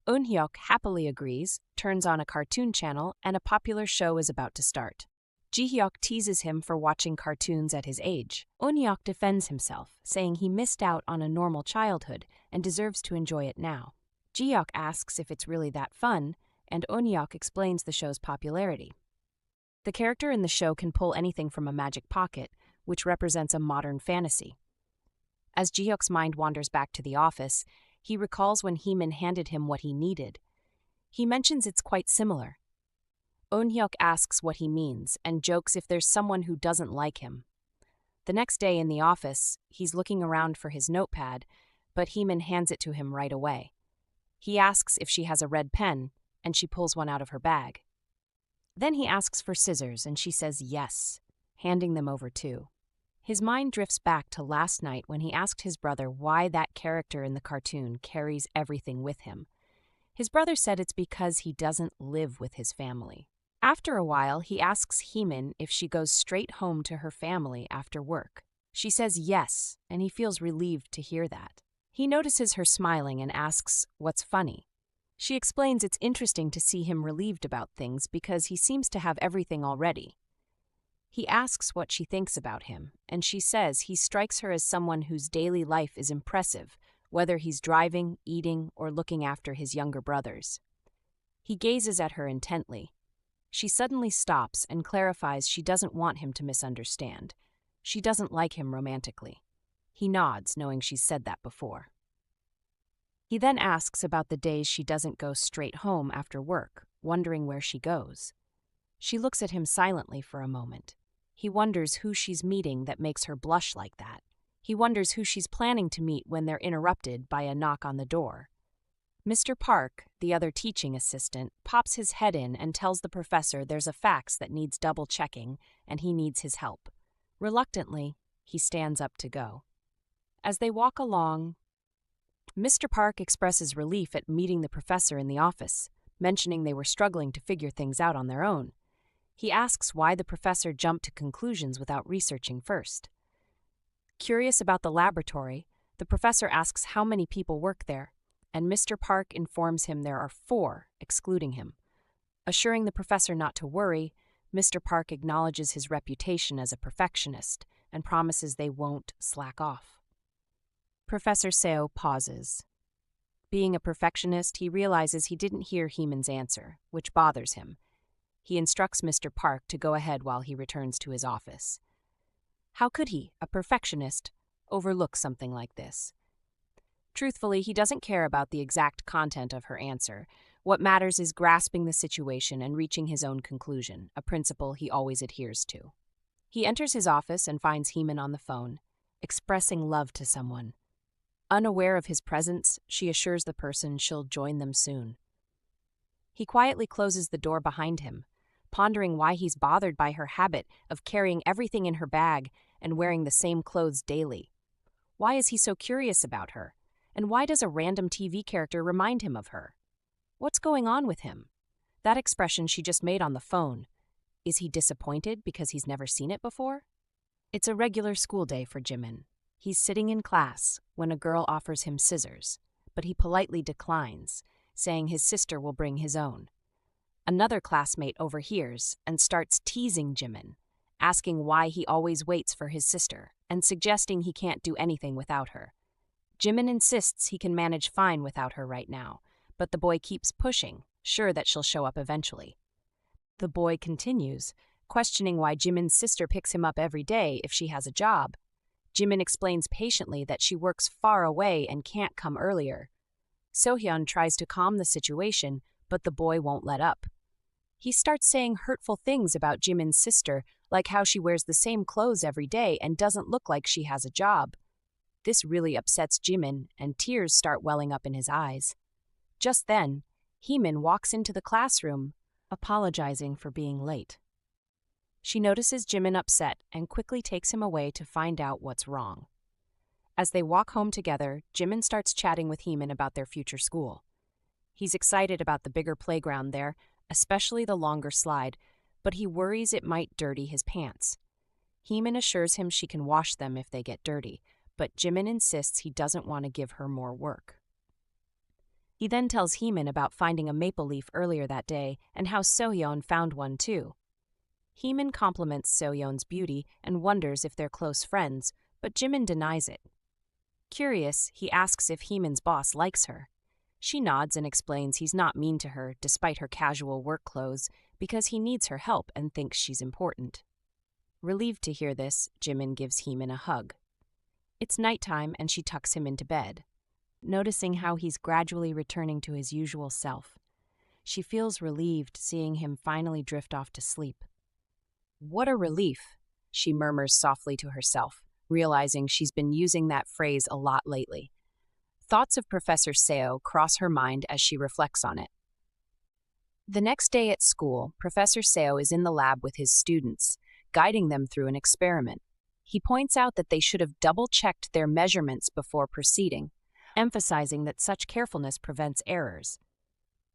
Eunhyuk happily agrees, turns on a cartoon channel, and a popular show is about to start. Jihyeok teases him for watching cartoons at his age. Eunhyuk defends himself, saying he missed out on a normal childhood and deserves to enjoy it now. Jihyeok asks if it's really that fun, and Eunhyuk explains the show's popularity. The character in the show can pull anything from a magic pocket, which represents a modern fantasy. As Jihyeok's mind wanders back to the office, he recalls when Heemin handed him what he needed. He mentions it's quite similar. Eunhyuk asks what he means and jokes if there's someone who doesn't like him. The next day in the office, he's looking around for his notepad, but Heemin hands it to him right away. He asks if she has a red pen, and she pulls one out of her bag. Then he asks for scissors, and she says yes, handing them over too. His mind drifts back to last night when he asked his brother why that character in the cartoon carries everything with him. His brother said it's because he doesn't live with his family. After a while, he asks Heemin if she goes straight home to her family after work. She says yes, and he feels relieved to hear that. He notices her smiling and asks what's funny. She explains it's interesting to see him relieved about things because he seems to have everything already. He asks what she thinks about him, and she says he strikes her as someone whose daily life is impressive, whether he's driving, eating, or looking after his younger brothers. He gazes at her intently. She suddenly stops and clarifies she doesn't want him to misunderstand. She doesn't like him romantically. He nods, knowing she's said that before. He then asks about the days she doesn't go straight home after work, wondering where she goes. She looks at him silently for a moment. He wonders who she's meeting that makes her blush like that. He wonders who she's planning to meet when they're interrupted by a knock on the door. Mr. Park, the other teaching assistant, pops his head in and tells the professor there's a fax that needs double-checking and he needs his help. Reluctantly, he stands up to go. As they walk along, Mr. Park expresses relief at meeting the professor in the office, mentioning they were struggling to figure things out on their own. He asks why the professor jumped to conclusions without researching first. Curious about the laboratory, the professor asks how many people work there, and Mr. Park informs him there are 4, excluding him. Assuring the professor not to worry, Mr. Park acknowledges his reputation as a perfectionist and promises they won't slack off. Professor Seo pauses. Being a perfectionist, he realizes he didn't hear Heemin's answer, which bothers him. He instructs Mr. Park to go ahead while he returns to his office. How could he, a perfectionist, overlook something like this? Truthfully, he doesn't care about the exact content of her answer. What matters is grasping the situation and reaching his own conclusion, a principle he always adheres to. He enters his office and finds Heemin on the phone, expressing love to someone. Unaware of his presence, she assures the person she'll join them soon. He quietly closes the door behind him, pondering why he's bothered by her habit of carrying everything in her bag and wearing the same clothes daily. Why is he so curious about her? And why does a random TV character remind him of her? What's going on with him? That expression she just made on the phone. Is he disappointed because he's never seen it before? It's a regular school day for Jimin. He's sitting in class when a girl offers him scissors, but he politely declines, saying his sister will bring his own. Another classmate overhears and starts teasing Jimin, asking why he always waits for his sister and suggesting he can't do anything without her. Jimin insists he can manage fine without her right now, but the boy keeps pushing, sure that she'll show up eventually. The boy continues, questioning why Jimin's sister picks him up every day if she has a job. Jimin explains patiently that she works far away and can't come earlier. Sohyun tries to calm the situation, but the boy won't let up. He starts saying hurtful things about Jimin's sister, like how she wears the same clothes every day and doesn't look like she has a job. This really upsets Jimin, and tears start welling up in his eyes. Just then, Heemin walks into the classroom, apologizing for being late. She notices Jimin upset and quickly takes him away to find out what's wrong. As they walk home together, Jimin starts chatting with Heemin about their future school. He's excited about the bigger playground there, especially the longer slide, but he worries it might dirty his pants. Heemin assures him she can wash them if they get dirty, but Jimin insists he doesn't want to give her more work. He then tells Heemin about finding a maple leaf earlier that day and how Sohyun found one too. Heemin compliments Sohyun's beauty and wonders if they're close friends, but Jimin denies it. Curious, he asks if Heemin's boss likes her. She nods and explains he's not mean to her despite her casual work clothes because he needs her help and thinks she's important. Relieved to hear this, Jimin gives Heemin a hug. It's nighttime and she tucks him into bed. Noticing how he's gradually returning to his usual self, she feels relieved seeing him finally drift off to sleep. What a relief, she murmurs softly to herself, realizing she's been using that phrase a lot lately. Thoughts of Professor Seo cross her mind as she reflects on it. The next day at school, Professor Seo is in the lab with his students, guiding them through an experiment. He points out that they should have double-checked their measurements before proceeding, emphasizing that such carefulness prevents errors.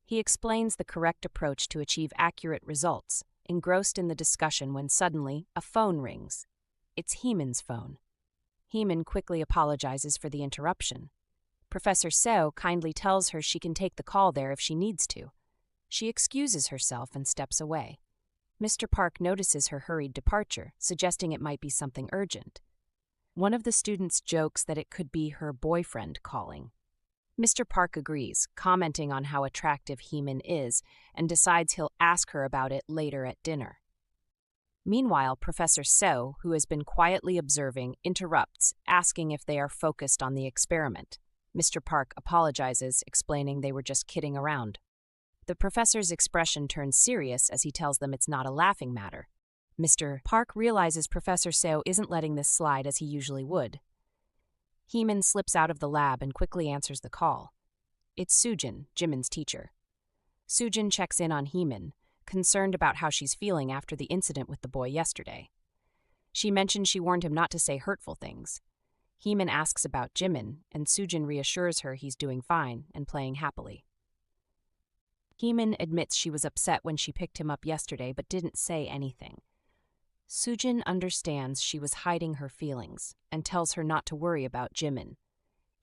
He explains the correct approach to achieve accurate results, engrossed in the discussion when suddenly a phone rings. It's Heemin's phone. Heemin quickly apologizes for the interruption. Professor Seo kindly tells her she can take the call there if she needs to. She excuses herself and steps away. Mr. Park notices her hurried departure, suggesting it might be something urgent. One of the students jokes that it could be her boyfriend calling. Mr. Park agrees, commenting on how attractive Heemin is, and decides he'll ask her about it later at dinner. Meanwhile, Professor Seo, who has been quietly observing, interrupts, asking if they are focused on the experiment. Mr. Park apologizes, explaining they were just kidding around. The professor's expression turns serious as he tells them it's not a laughing matter. Mr. Park realizes Professor Seo isn't letting this slide as he usually would. Heemin slips out of the lab and quickly answers the call. It's Sujin, Jimin's teacher. Sujin checks in on Heemin, concerned about how she's feeling after the incident with the boy yesterday. She mentions she warned him not to say hurtful things. Heemin asks about Jimin, and Sujin reassures her he's doing fine and playing happily. Heemin admits she was upset when she picked him up yesterday but didn't say anything. Sujin understands she was hiding her feelings and tells her not to worry about Jimin.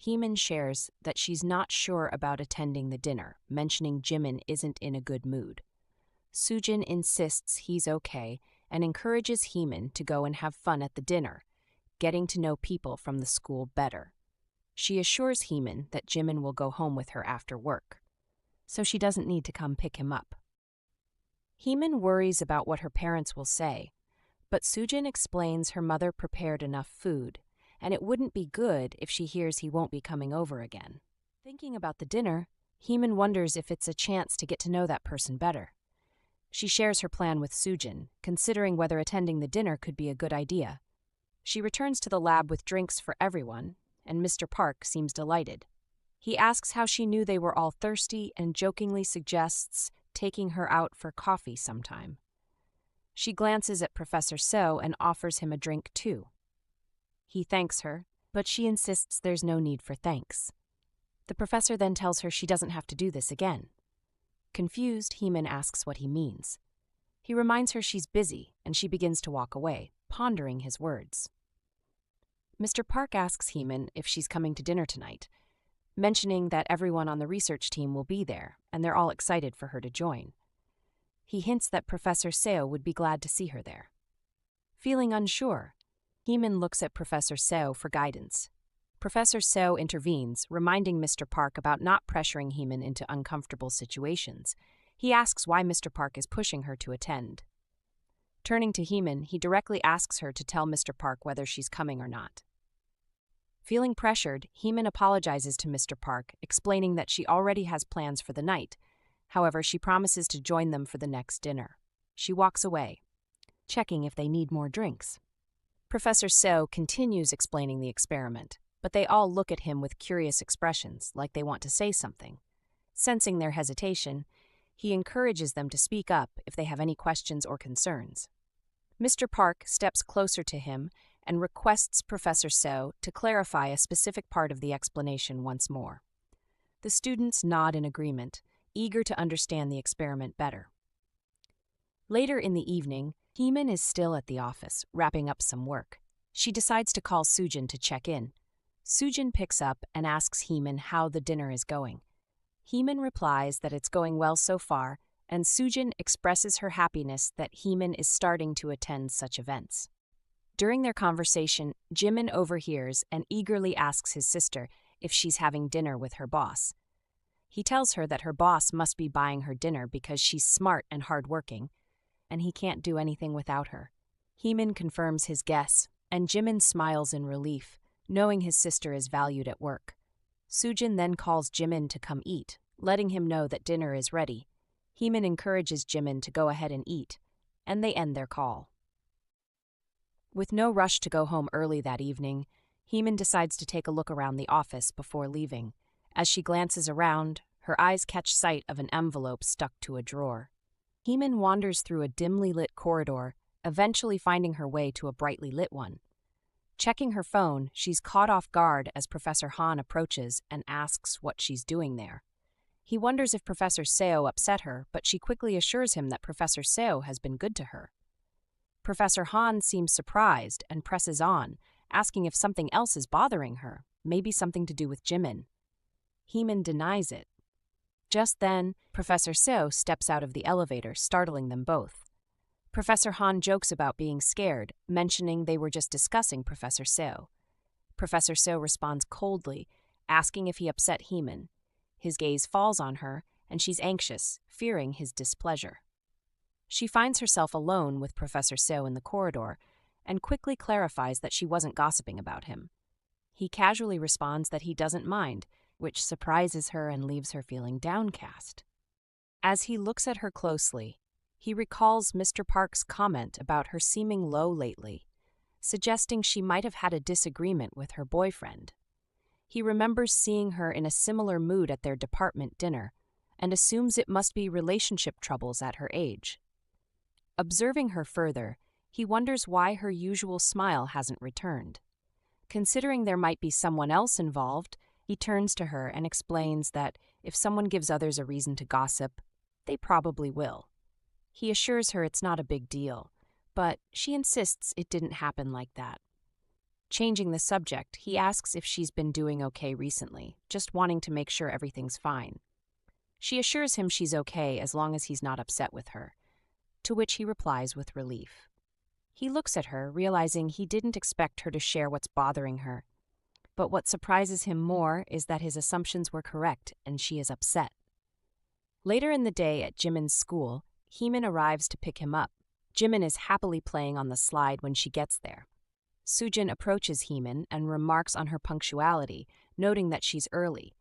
Heemin shares that she's not sure about attending the dinner, mentioning Jimin isn't in a good mood. Sujin insists he's okay and encourages Heemin to go and have fun at the dinner, getting to know people from the school better. She assures Heemin that Jimin will go home with her after work, so she doesn't need to come pick him up. Heemin worries about what her parents will say, but Sujin explains her mother prepared enough food, and it wouldn't be good if she hears he won't be coming over again. Thinking about the dinner, Heemin wonders if it's a chance to get to know that person better. She shares her plan with Sujin, considering whether attending the dinner could be a good idea. She returns to the lab with drinks for everyone, and Mr. Park seems delighted. He asks how she knew they were all thirsty and jokingly suggests taking her out for coffee sometime. She glances at Professor Seo and offers him a drink too. He thanks her, but she insists there's no need for thanks. The professor then tells her she doesn't have to do this again. Confused, Heemin asks what he means. He reminds her she's busy, and she begins to walk away, pondering his words. Mr. Park asks Heemin if she's coming to dinner tonight, mentioning that everyone on the research team will be there, and they're all excited for her to join. He hints that Professor Seo would be glad to see her there. Feeling unsure, Heemin looks at Professor Seo for guidance. Professor Seo intervenes, reminding Mr. Park about not pressuring Heemin into uncomfortable situations. He asks why Mr. Park is pushing her to attend. Turning to Heemin, he directly asks her to tell Mr. Park whether she's coming or not. Feeling pressured, Heemin apologizes to Mr. Park, explaining that she already has plans for the night. However, she promises to join them for the next dinner. She walks away, checking if they need more drinks. Professor Seo continues explaining the experiment, but they all look at him with curious expressions, like they want to say something. Sensing their hesitation, he encourages them to speak up if they have any questions or concerns. Mr. Park steps closer to him and requests Professor Seo to clarify a specific part of the explanation once more. The students nod in agreement, eager to understand the experiment better. Later in the evening, Heemin is still at the office, wrapping up some work. She decides to call Sujin to check in. Sujin picks up and asks Heemin how the dinner is going. Heemin replies that it's going well so far, and Sujin expresses her happiness that Heemin is starting to attend such events. During their conversation, Jimin overhears and eagerly asks his sister if she's having dinner with her boss. He tells her that her boss must be buying her dinner because she's smart and hardworking, and he can't do anything without her. Heemin confirms his guess, and Jimin smiles in relief, knowing his sister is valued at work. Sujin then calls Jimin to come eat, letting him know that dinner is ready. Heemin encourages Jimin to go ahead and eat, and they end their call. With no rush to go home early that evening, Heemin decides to take a look around the office before leaving. As she glances around, her eyes catch sight of an envelope stuck to a drawer. Heemin wanders through a dimly lit corridor, eventually finding her way to a brightly lit one. Checking her phone, she's caught off guard as Professor Han approaches and asks what she's doing there. He wonders if Professor Seo upset her, but she quickly assures him that Professor Seo has been good to her. Professor Han seems surprised and presses on, asking if something else is bothering her, maybe something to do with Jimin. Heemin denies it. Just then, Professor Seo steps out of the elevator, startling them both. Professor Han jokes about being scared, mentioning they were just discussing Professor Seo. Professor Seo responds coldly, asking if he upset Heemin. His gaze falls on her, and she's anxious, fearing his displeasure. She finds herself alone with Professor Seo in the corridor, and quickly clarifies that she wasn't gossiping about him. He casually responds that he doesn't mind, which surprises her and leaves her feeling downcast. As he looks at her closely, he recalls Mr. Park's comment about her seeming low lately, suggesting she might have had a disagreement with her boyfriend. He remembers seeing her in a similar mood at their department dinner, and assumes it must be relationship troubles at her age. Observing her further, he wonders why her usual smile hasn't returned. Considering there might be someone else involved, he turns to her and explains that if someone gives others a reason to gossip, they probably will. He assures her it's not a big deal, but she insists it didn't happen like that. Changing the subject, he asks if she's been doing okay recently, just wanting to make sure everything's fine. She assures him she's okay as long as he's not upset with her, to which he replies with relief. He looks at her, realizing he didn't expect her to share what's bothering her. But what surprises him more is that his assumptions were correct and she is upset. Later in the day at Jimin's school, Heemin arrives to pick him up. Jimin is happily playing on the slide when she gets there. Soojin approaches Heemin and remarks on her punctuality, noting that she's early.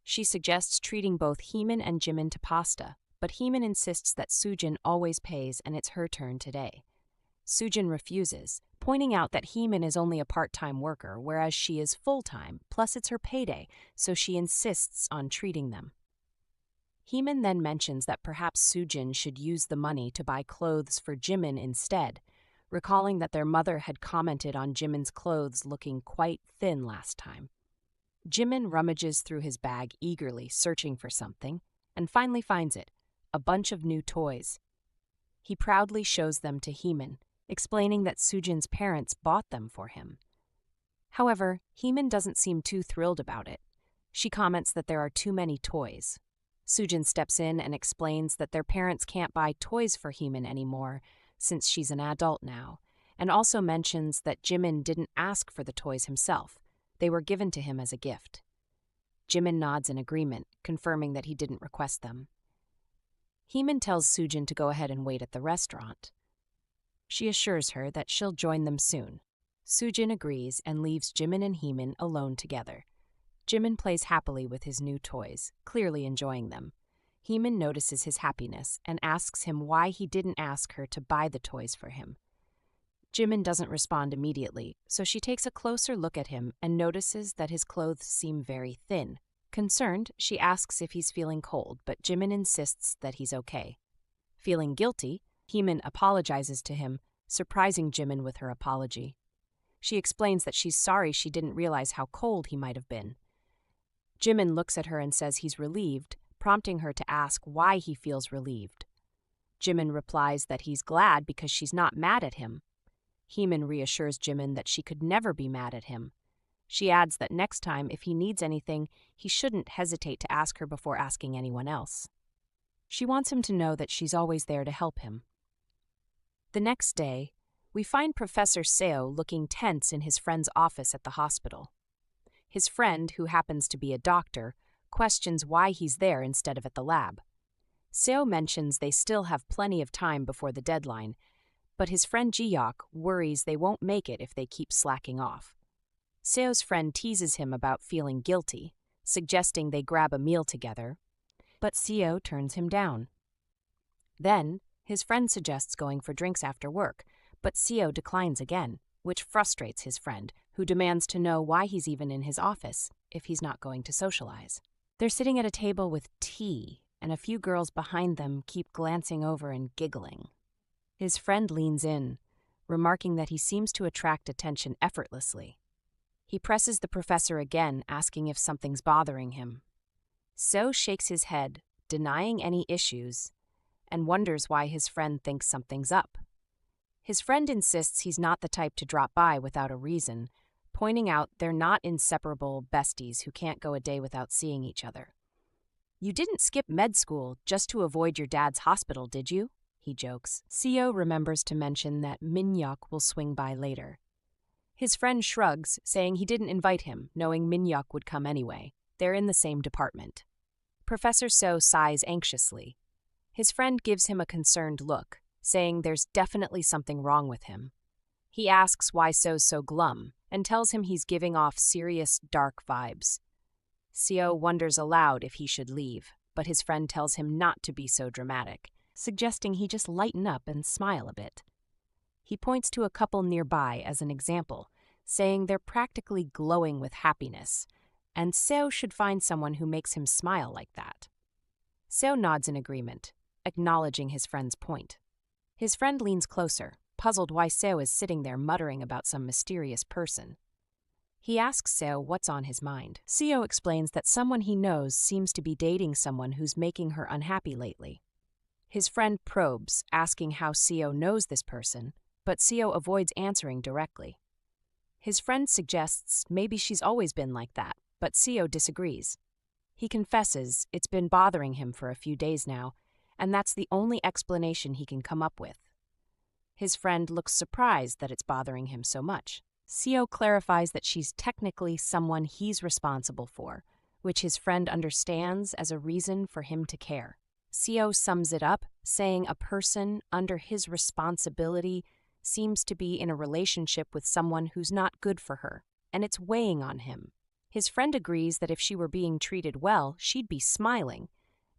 She suggests treating both Heemin and Jimin to pasta, but Heemin insists that Soojin always pays and it's her turn today. Soojin refuses, pointing out that Heemin is only a part-time worker, whereas she is full-time, plus it's her payday, so she insists on treating them. Heemin then mentions that perhaps Soojin should use the money to buy clothes for Jimin instead, recalling that their mother had commented on Jimin's clothes looking quite thin last time. Jimin rummages through his bag eagerly, searching for something, and finally finds it, a bunch of new toys. He proudly shows them to Heemin, explaining that Soojin's parents bought them for him. However, Heemin doesn't seem too thrilled about it. She comments that there are too many toys. Soojin steps in and explains that their parents can't buy toys for Heemin anymore, since she's an adult now, and also mentions that Jimin didn't ask for the toys himself. They were given to him as a gift. Jimin nods in agreement, confirming that he didn't request them. Heemin tells Soojin to go ahead and wait at the restaurant. She assures her that she'll join them soon. Soojin agrees and leaves Jimin and Heemin alone together. Jimin plays happily with his new toys, clearly enjoying them. Heemin notices his happiness and asks him why he didn't ask her to buy the toys for him. Jimin doesn't respond immediately, so she takes a closer look at him and notices that his clothes seem very thin. Concerned, she asks if he's feeling cold, but Jimin insists that he's okay. Feeling guilty, Heemin apologizes to him, surprising Jimin with her apology. She explains that she's sorry she didn't realize how cold he might have been. Jimin looks at her and says he's relieved, prompting her to ask why he feels relieved. Jimin replies that he's glad because she's not mad at him. Heemin reassures Jimin that she could never be mad at him. She adds that next time, if he needs anything, he shouldn't hesitate to ask her before asking anyone else. She wants him to know that she's always there to help him. The next day, we find Professor Seo looking tense in his friend's office at the hospital. His friend, who happens to be a doctor, questions why he's there instead of at the lab. Seo mentions they still have plenty of time before the deadline, but his friend Jihyeok worries they won't make it if they keep slacking off. Seo's friend teases him about feeling guilty, suggesting they grab a meal together, but Seo turns him down. Then, his friend suggests going for drinks after work, but Seo declines again, which frustrates his friend, who demands to know why he's even in his office if he's not going to socialize. They're sitting at a table with tea, and a few girls behind them keep glancing over and giggling. His friend leans in, remarking that he seems to attract attention effortlessly. He presses the professor again, asking if something's bothering him. So shakes his head, denying any issues, and wonders why his friend thinks something's up. His friend insists he's not the type to drop by without a reason, pointing out they're not inseparable besties who can't go a day without seeing each other. "You didn't skip med school just to avoid your dad's hospital, did you?" he jokes. Seo remembers to mention that Minhyuk will swing by later. His friend shrugs, saying he didn't invite him, knowing Minhyuk would come anyway. They're in the same department. Professor So sighs anxiously. His friend gives him a concerned look, saying there's definitely something wrong with him. He asks why So's so glum, and tells him he's giving off serious, dark vibes. Seo wonders aloud if he should leave, but his friend tells him not to be so dramatic, suggesting he just lighten up and smile a bit. He points to a couple nearby as an example, saying they're practically glowing with happiness, and Seo should find someone who makes him smile like that. Seo nods in agreement, acknowledging his friend's point. His friend leans closer, puzzled why Seo is sitting there muttering about some mysterious person. He asks Seo what's on his mind. Seo explains that someone he knows seems to be dating someone who's making her unhappy lately. His friend probes, asking how Seo knows this person, but Seo avoids answering directly. His friend suggests maybe she's always been like that, but Seo disagrees. He confesses it's been bothering him for a few days now, and that's the only explanation he can come up with. His friend looks surprised that it's bothering him so much. Seo clarifies that she's technically someone he's responsible for, which his friend understands as a reason for him to care. Seo sums it up, saying a person under his responsibility seems to be in a relationship with someone who's not good for her, and it's weighing on him. His friend agrees that if she were being treated well, she'd be smiling,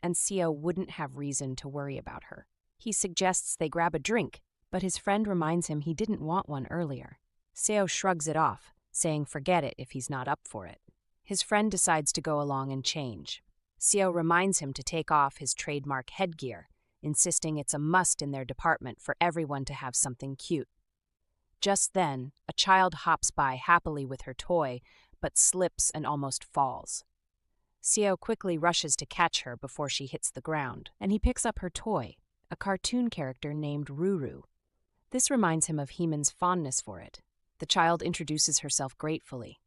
and Seo wouldn't have reason to worry about her. He suggests they grab a drink, but his friend reminds him he didn't want one earlier. Seo shrugs it off, saying forget it if he's not up for it. His friend decides to go along and change. Seo reminds him to take off his trademark headgear, insisting it's a must in their department for everyone to have something cute. Just then, a child hops by happily with her toy, but slips and almost falls. Seo quickly rushes to catch her before she hits the ground, and he picks up her toy, a cartoon character named Ruru. This reminds him of Heemin's fondness for it. The child introduces herself gratefully.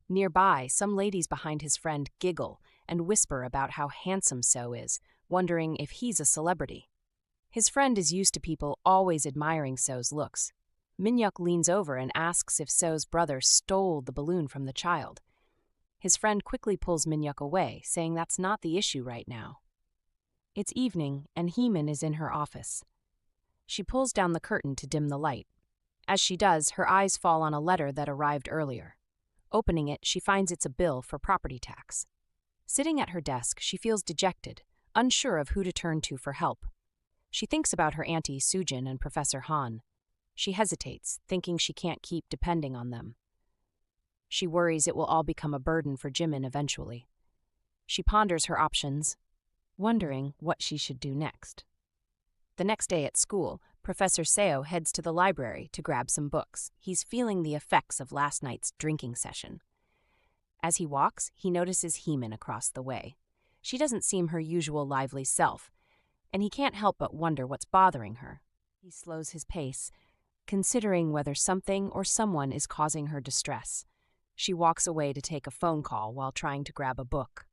Nearby, some ladies behind his friend giggle and whisper about how handsome So is, wondering if he's a celebrity. His friend is used to people always admiring So's looks. Minhyuk leans over and asks if So's brother stole the balloon from the child. His friend quickly pulls Minhyuk away, saying that's not the issue right now. It's evening, and Heemin is in her office. She pulls down the curtain to dim the light. As she does, her eyes fall on a letter that arrived earlier. Opening it, she finds it's a bill for property tax. Sitting at her desk, she feels dejected, unsure of who to turn to for help. She thinks about her auntie Sujin and Professor Han. She hesitates, thinking she can't keep depending on them. She worries it will all become a burden for Jimin eventually. She ponders her options, wondering what she should do next. The next day at school, Professor Seo heads to the library to grab some books. He's feeling the effects of last night's drinking session. As he walks, he notices Heemin across the way. She doesn't seem her usual lively self, and he can't help but wonder what's bothering her. He slows his pace, considering whether something or someone is causing her distress. She walks away to take a phone call while trying to grab a book.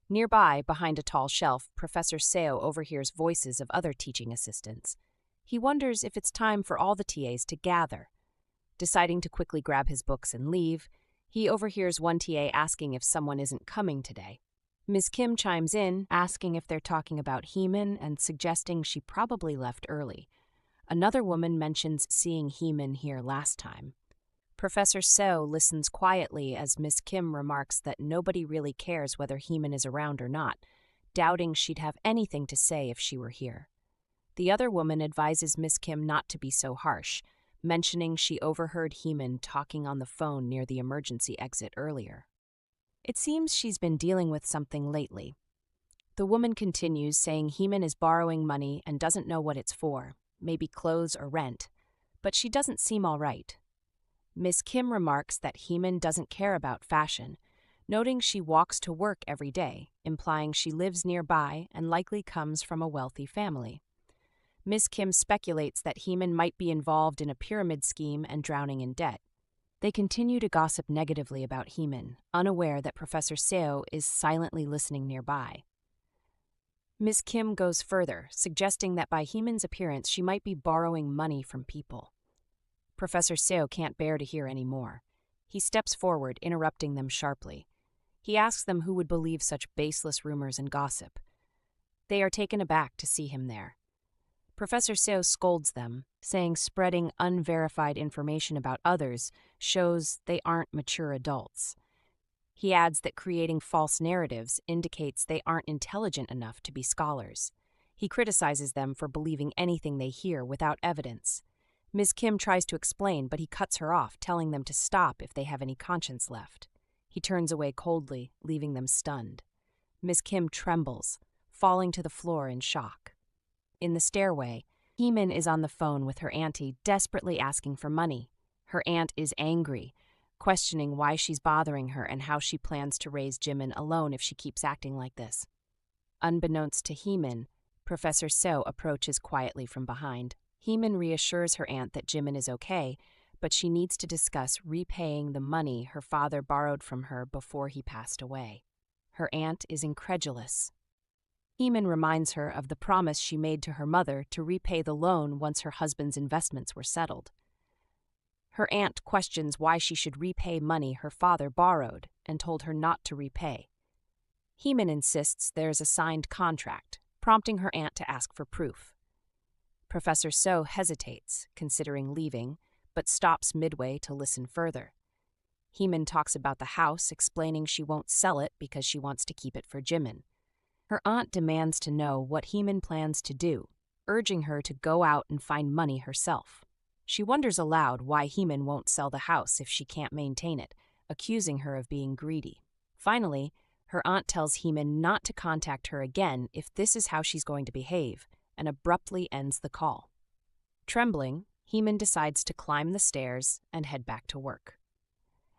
Nearby, behind a tall shelf, Professor Seo overhears voices of other teaching assistants. He wonders if it's time for all the TAs to gather. Deciding to quickly grab his books and leave, he overhears one TA asking if someone isn't coming today. Ms. Kim chimes in, asking if they're talking about Heemin and suggesting she probably left early. Another woman mentions seeing Heemin here last time. Professor Seo listens quietly as Ms. Kim remarks that nobody really cares whether Heemin is around or not, doubting she'd have anything to say if she were here. The other woman advises Ms. Kim not to be so harsh, mentioning she overheard Heemin talking on the phone near the emergency exit earlier. It seems she's been dealing with something lately. The woman continues, saying Heemin is borrowing money and doesn't know what it's for, maybe clothes or rent, but she doesn't seem all right. Miss Kim remarks that Heemin doesn't care about fashion, noting she walks to work every day, implying she lives nearby and likely comes from a wealthy family. Miss Kim speculates that Heemin might be involved in a pyramid scheme and drowning in debt. They continue to gossip negatively about Heemin, unaware that Professor Seo is silently listening nearby. Miss Kim goes further, suggesting that by Heemin's appearance she might be borrowing money from people. Professor Seo can't bear to hear any more. He steps forward, interrupting them sharply. He asks them who would believe such baseless rumors and gossip. They are taken aback to see him there. Professor Seo scolds them, saying spreading unverified information about others shows they aren't mature adults. He adds that creating false narratives indicates they aren't intelligent enough to be scholars. He criticizes them for believing anything they hear without evidence. Ms. Kim tries to explain, but he cuts her off, telling them to stop if they have any conscience left. He turns away coldly, leaving them stunned. Ms. Kim trembles, falling to the floor in shock. In the stairway, Heemin is on the phone with her auntie, desperately asking for money. Her aunt is angry, questioning why she's bothering her and how she plans to raise Jimin alone if she keeps acting like this. Unbeknownst to Heemin, Professor Seo approaches quietly from behind. Heemin reassures her aunt that Jimin is okay, but she needs to discuss repaying the money her father borrowed from her before he passed away. Her aunt is incredulous. Heemin reminds her of the promise she made to her mother to repay the loan once her husband's investments were settled. Her aunt questions why she should repay money her father borrowed and told her not to repay. Heemin insists there's a signed contract, prompting her aunt to ask for proof. Professor Seo hesitates, considering leaving, but stops midway to listen further. Heemin talks about the house, explaining she won't sell it because she wants to keep it for Jimin. Her aunt demands to know what Heemin plans to do, urging her to go out and find money herself. She wonders aloud why Heemin won't sell the house if she can't maintain it, accusing her of being greedy. Finally, her aunt tells Heemin not to contact her again if this is how she's going to behave, and abruptly ends the call. Trembling, Heemin decides to climb the stairs and head back to work.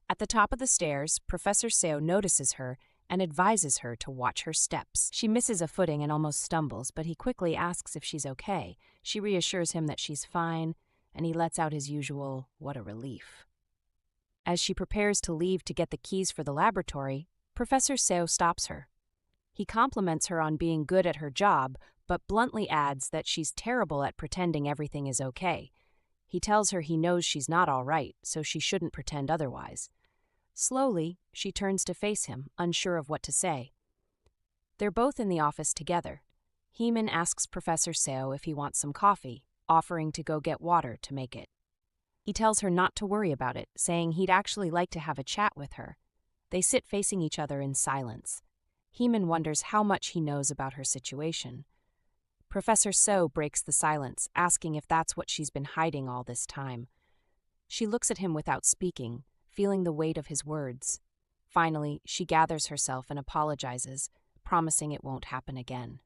At the top of the stairs, Professor Seo notices her and advises her to watch her steps. She misses a footing and almost stumbles, but he quickly asks if she's okay. She reassures him that she's fine, and he lets out his usual, "What a relief." As she prepares to leave to get the keys for the laboratory, Professor Seo stops her. He compliments her on being good at her job, but bluntly adds that she's terrible at pretending everything is okay. He tells her he knows she's not all right, so she shouldn't pretend otherwise. Slowly, she turns to face him, unsure of what to say. They're both in the office together. Heemin asks Professor Seo if he wants some coffee, offering to go get water to make it. He tells her not to worry about it, saying he'd actually like to have a chat with her. They sit facing each other in silence. Heemin wonders how much he knows about her situation. Professor Seo breaks the silence, asking if that's what she's been hiding all this time. She looks at him without speaking, feeling the weight of his words. Finally, she gathers herself and apologizes, promising it won't happen again.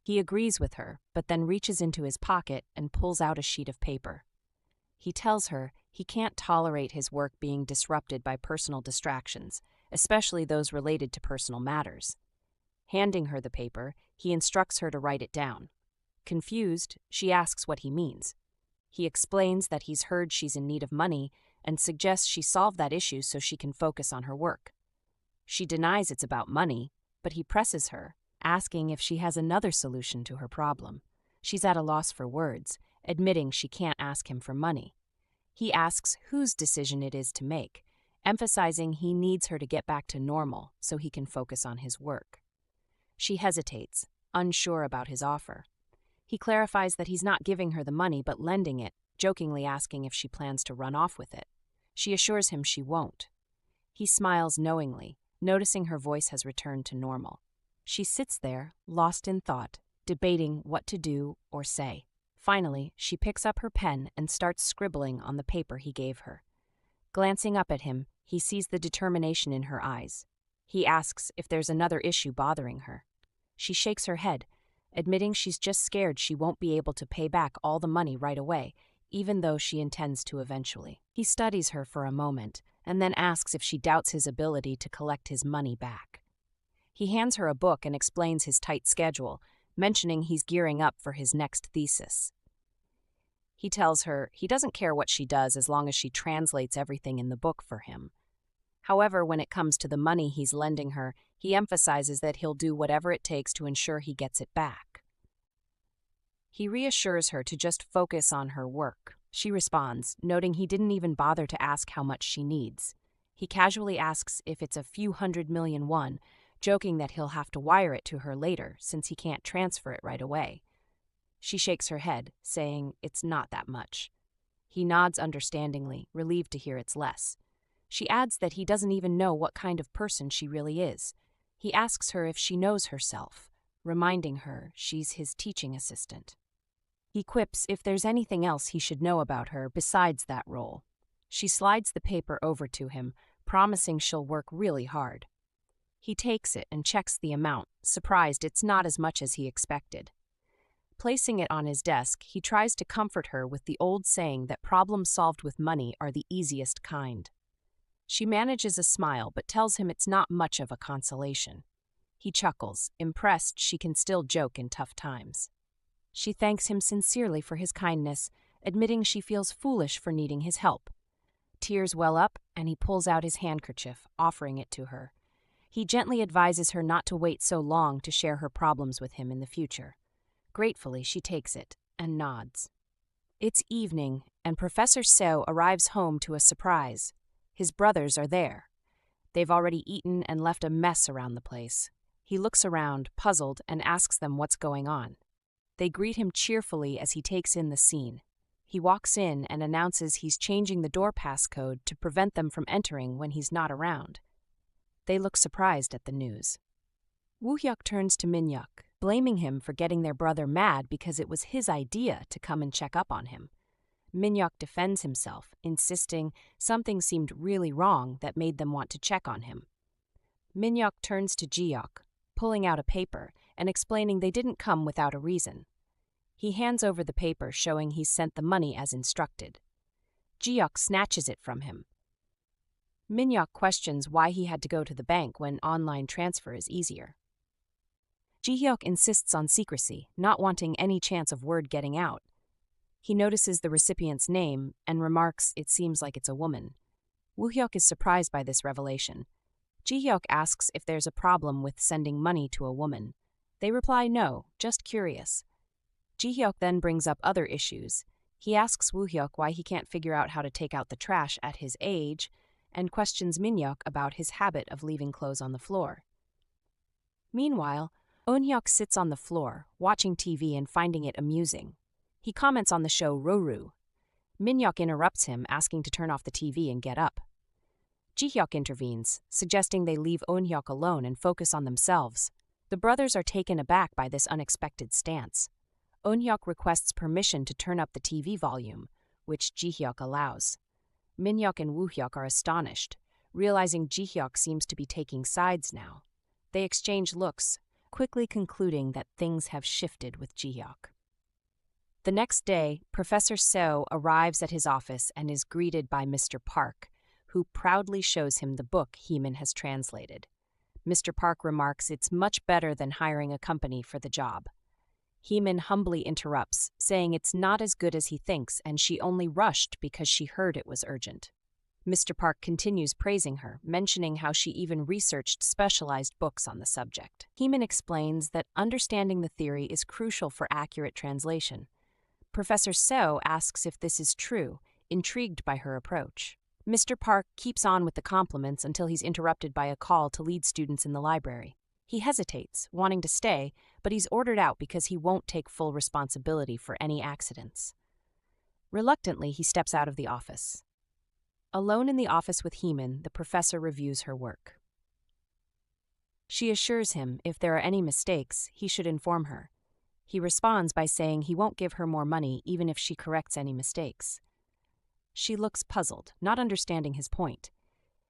He agrees with her, but then reaches into his pocket and pulls out a sheet of paper. He tells her he can't tolerate his work being disrupted by personal distractions, especially those related to personal matters. Handing her the paper, he instructs her to write it down. Confused, she asks what he means. He explains that he's heard she's in need of money and suggests she solve that issue so she can focus on her work. She denies it's about money, but he presses her, asking if she has another solution to her problem. She's at a loss for words, admitting she can't ask him for money. He asks whose decision it is to make, emphasizing he needs her to get back to normal so he can focus on his work. She hesitates, unsure about his offer. He clarifies that he's not giving her the money but lending it, jokingly asking if she plans to run off with it. She assures him she won't. He smiles knowingly, noticing her voice has returned to normal. She sits there, lost in thought, debating what to do or say. Finally, she picks up her pen and starts scribbling on the paper he gave her. Glancing up at him, he sees the determination in her eyes. He asks if there's another issue bothering her. She shakes her head, admitting she's just scared she won't be able to pay back all the money right away, even though she intends to eventually. He studies her for a moment and then asks if she doubts his ability to collect his money back. He hands her a book and explains his tight schedule, mentioning he's gearing up for his next thesis. He tells her he doesn't care what she does as long as she translates everything in the book for him. However, when it comes to the money he's lending her, he emphasizes that he'll do whatever it takes to ensure he gets it back. He reassures her to just focus on her work. She responds, noting he didn't even bother to ask how much she needs. He casually asks if it's a few 100 million won, joking that he'll have to wire it to her later since he can't transfer it right away. She shakes her head, saying it's not that much. He nods understandingly, relieved to hear it's less. She adds that he doesn't even know what kind of person she really is. He asks her if she knows herself, reminding her she's his teaching assistant. He quips if there's anything else he should know about her besides that role. She slides the paper over to him, promising she'll work really hard. He takes it and checks the amount, surprised it's not as much as he expected. Placing it on his desk, he tries to comfort her with the old saying that problems solved with money are the easiest kind. She manages a smile but tells him it's not much of a consolation. He chuckles, impressed she can still joke in tough times. She thanks him sincerely for his kindness, admitting she feels foolish for needing his help. Tears well up, and he pulls out his handkerchief, offering it to her. He gently advises her not to wait so long to share her problems with him in the future. Gratefully, she takes it and nods. It's evening, and Professor Seo arrives home to a surprise. His brothers are there. They've already eaten and left a mess around the place. He looks around, puzzled, and asks them what's going on. They greet him cheerfully as he takes in the scene. He walks in and announces he's changing the door passcode to prevent them from entering when he's not around. They look surprised at the news. Woo-hyuk turns to Min-hyuk, blaming him for getting their brother mad because it was his idea to come and check up on him. Min-hyuk defends himself, insisting something seemed really wrong that made them want to check on him. Min-hyuk turns to Jihyeok, pulling out a paper and explaining they didn't come without a reason. He hands over the paper showing he's sent the money as instructed. Jihyeok snatches it from him. Min-hyuk questions why he had to go to the bank when online transfer is easier. Jihyeok insists on secrecy, not wanting any chance of word getting out. He notices the recipient's name and remarks it seems like it's a woman. Woo-hyuk is surprised by this revelation. Jihyeok asks if there's a problem with sending money to a woman. They reply no, just curious. Jihyeok then brings up other issues. He asks Woo-hyuk why he can't figure out how to take out the trash at his age, and questions Min-hyuk about his habit of leaving clothes on the floor. Meanwhile, Eun-hyuk sits on the floor, watching TV and finding it amusing. He comments on the show Roru. Min-hyuk interrupts him, asking to turn off the TV and get up. Jihyeok intervenes, suggesting they leave Eun-hyuk alone and focus on themselves. The brothers are taken aback by this unexpected stance. Eun-hyuk requests permission to turn up the TV volume, which Jihyeok allows. Min-hyuk and Woo-hyuk are astonished, realizing Jihyeok seems to be taking sides now. They exchange looks, quickly concluding that things have shifted with Jihyeok. The next day, Professor Seo arrives at his office and is greeted by Mr. Park, who proudly shows him the book Heemin has translated. Mr. Park remarks it's much better than hiring a company for the job. Heemin humbly interrupts, saying it's not as good as he thinks and she only rushed because she heard it was urgent. Mr. Park continues praising her, mentioning how she even researched specialized books on the subject. Heemin explains that understanding the theory is crucial for accurate translation. Professor Seo asks if this is true, intrigued by her approach. Mr. Park keeps on with the compliments until he's interrupted by a call to lead students in the library. He hesitates, wanting to stay, but he's ordered out because he won't take full responsibility for any accidents. Reluctantly, he steps out of the office. Alone in the office with Heemin, the professor reviews her work. She assures him if there are any mistakes, he should inform her. He responds by saying he won't give her more money even if she corrects any mistakes. She looks puzzled, not understanding his point.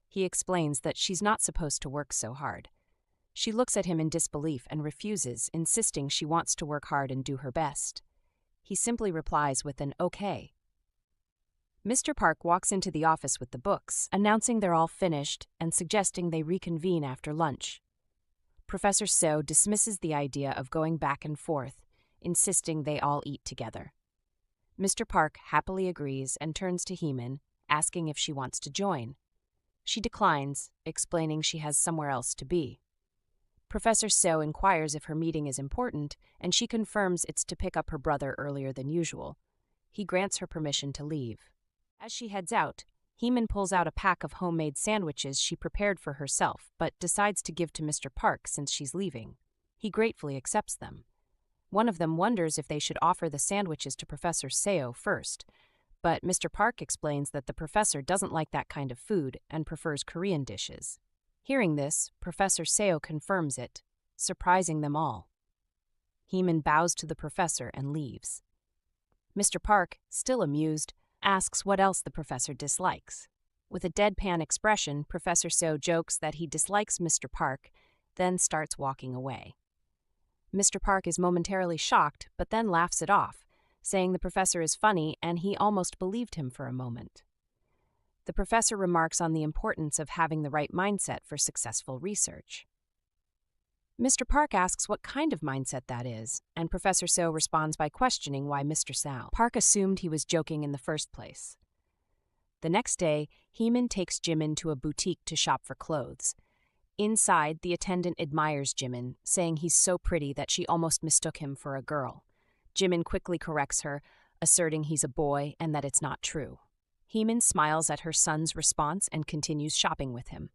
He explains that she's not supposed to work so hard. She looks at him in disbelief and refuses, insisting she wants to work hard and do her best. He simply replies with an okay. Mr. Park walks into the office with the books, announcing they're all finished and suggesting they reconvene after lunch. Professor So dismisses the idea of going back and forth, insisting they all eat together. Mr. Park happily agrees and turns to Heemin, asking if she wants to join. She declines, explaining she has somewhere else to be. Professor So inquires if her meeting is important, and she confirms it's to pick up her brother earlier than usual. He grants her permission to leave. As she heads out, Heemin pulls out a pack of homemade sandwiches she prepared for herself, but decides to give to Mr. Park since she's leaving. He gratefully accepts them. One of them wonders if they should offer the sandwiches to Professor Seo first, but Mr. Park explains that the professor doesn't like that kind of food and prefers Korean dishes. Hearing this, Professor Seo confirms it, surprising them all. Heemin bows to the professor and leaves. Mr. Park, still amused, asks what else the professor dislikes. With a deadpan expression, Professor So jokes that he dislikes Mr. Park, then starts walking away. Mr. Park is momentarily shocked, but then laughs it off, saying the professor is funny and he almost believed him for a moment. The professor remarks on the importance of having the right mindset for successful research. Mr. Park asks what kind of mindset that is, and Professor So responds by questioning why Mr. Park assumed he was joking in the first place. The next day, Heemin takes Jimin to a boutique to shop for clothes. Inside, the attendant admires Jimin, saying he's so pretty that she almost mistook him for a girl. Jimin quickly corrects her, asserting he's a boy and that it's not true. Heemin smiles at her son's response and continues shopping with him.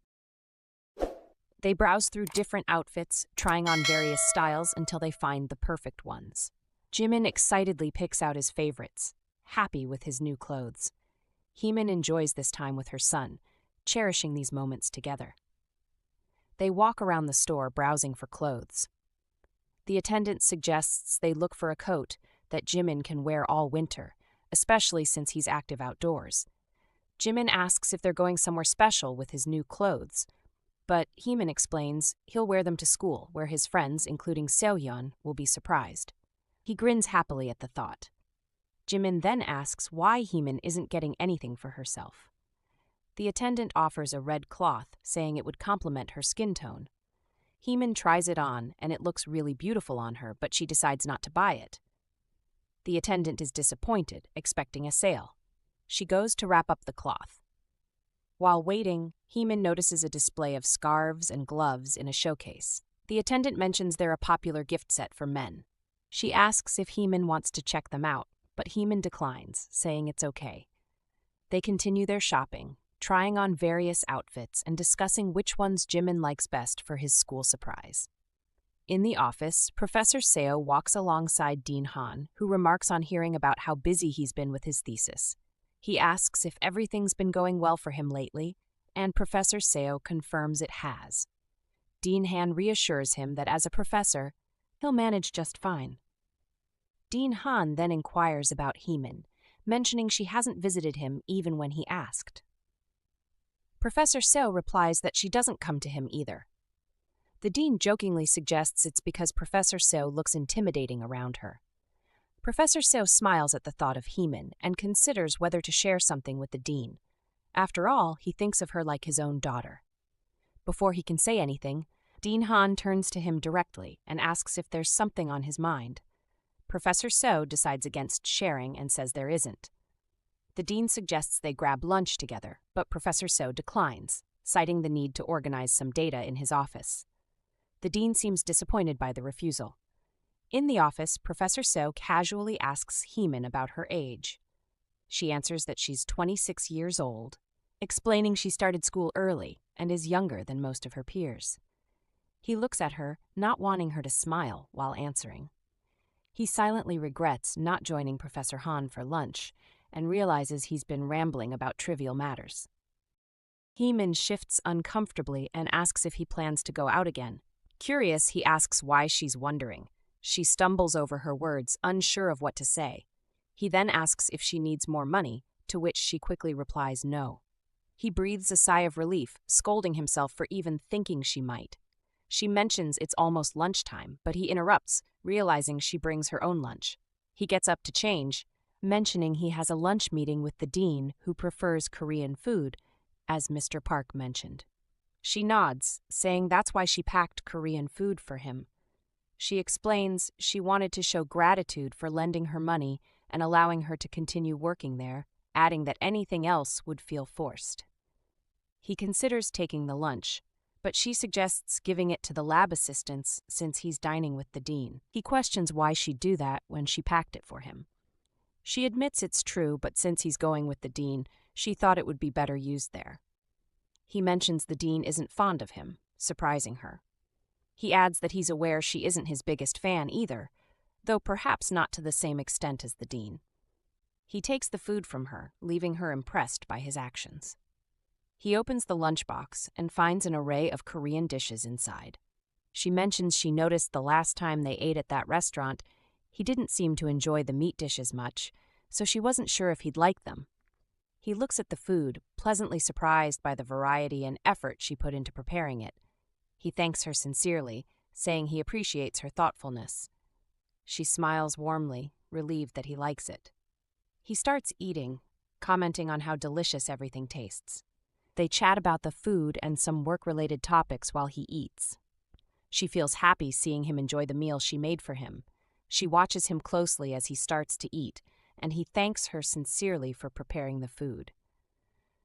They browse through different outfits, trying on various styles until they find the perfect ones. Jimin excitedly picks out his favorites, happy with his new clothes. Heemin enjoys this time with her son, cherishing these moments together. They walk around the store browsing for clothes. The attendant suggests they look for a coat that Jimin can wear all winter, especially since he's active outdoors. Jimin asks if they're going somewhere special with his new clothes, but Heemin explains he'll wear them to school, where his friends, including Seoyeon, will be surprised. He grins happily at the thought. Jimin then asks why Heemin isn't getting anything for herself. The attendant offers a red cloth, saying it would complement her skin tone. Heemin tries it on, and it looks really beautiful on her, but she decides not to buy it. The attendant is disappointed, expecting a sale. She goes to wrap up the cloth. While waiting, Heemin notices a display of scarves and gloves in a showcase. The attendant mentions they're a popular gift set for men. She asks if Heemin wants to check them out, but Heemin declines, saying it's okay. They continue their shopping, trying on various outfits and discussing which ones Jimin likes best for his school surprise. In the office, Professor Seo walks alongside Dean Han, who remarks on hearing about how busy he's been with his thesis. He asks if everything's been going well for him lately, and Professor Seo confirms it has. Dean Han reassures him that as a professor, he'll manage just fine. Dean Han then inquires about Heemin, mentioning she hasn't visited him even when he asked. Professor Seo replies that she doesn't come to him either. The dean jokingly suggests it's because Professor Seo looks intimidating around her. Professor Seo smiles at the thought of Heemin and considers whether to share something with the dean. After all, he thinks of her like his own daughter. Before he can say anything, Dean Han turns to him directly and asks if there's something on his mind. Professor Seo decides against sharing and says there isn't. The dean suggests they grab lunch together, but Professor Seo declines, citing the need to organize some data in his office. The dean seems disappointed by the refusal. In the office, Professor Seo casually asks Heemin about her age. She answers that she's 26 years old, explaining she started school early and is younger than most of her peers. He looks at her, not wanting her to smile while answering. He silently regrets not joining Professor Han for lunch and realizes he's been rambling about trivial matters. Heemin shifts uncomfortably and asks if he plans to go out again. Curious, he asks why she's wondering. She stumbles over her words, unsure of what to say. He then asks if she needs more money, to which she quickly replies no. He breathes a sigh of relief, scolding himself for even thinking she might. She mentions it's almost lunchtime, but he interrupts, realizing she brings her own lunch. He gets up to change, mentioning he has a lunch meeting with the dean who prefers Korean food, as Mr. Park mentioned. She nods, saying that's why she packed Korean food for him. She explains she wanted to show gratitude for lending her money and allowing her to continue working there, adding that anything else would feel forced. He considers taking the lunch, but she suggests giving it to the lab assistants since he's dining with the dean. He questions why she'd do that when she packed it for him. She admits it's true, but since he's going with the dean, she thought it would be better used there. He mentions the dean isn't fond of him, surprising her. He adds that he's aware she isn't his biggest fan either, though perhaps not to the same extent as the dean. He takes the food from her, leaving her impressed by his actions. He opens the lunchbox and finds an array of Korean dishes inside. She mentions she noticed the last time they ate at that restaurant, he didn't seem to enjoy the meat dishes much, so she wasn't sure if he'd like them. He looks at the food, pleasantly surprised by the variety and effort she put into preparing it. He thanks her sincerely, saying he appreciates her thoughtfulness. She smiles warmly, relieved that he likes it. He starts eating, commenting on how delicious everything tastes. They chat about the food and some work-related topics while he eats. She feels happy seeing him enjoy the meal she made for him. She watches him closely as he starts to eat, and he thanks her sincerely for preparing the food.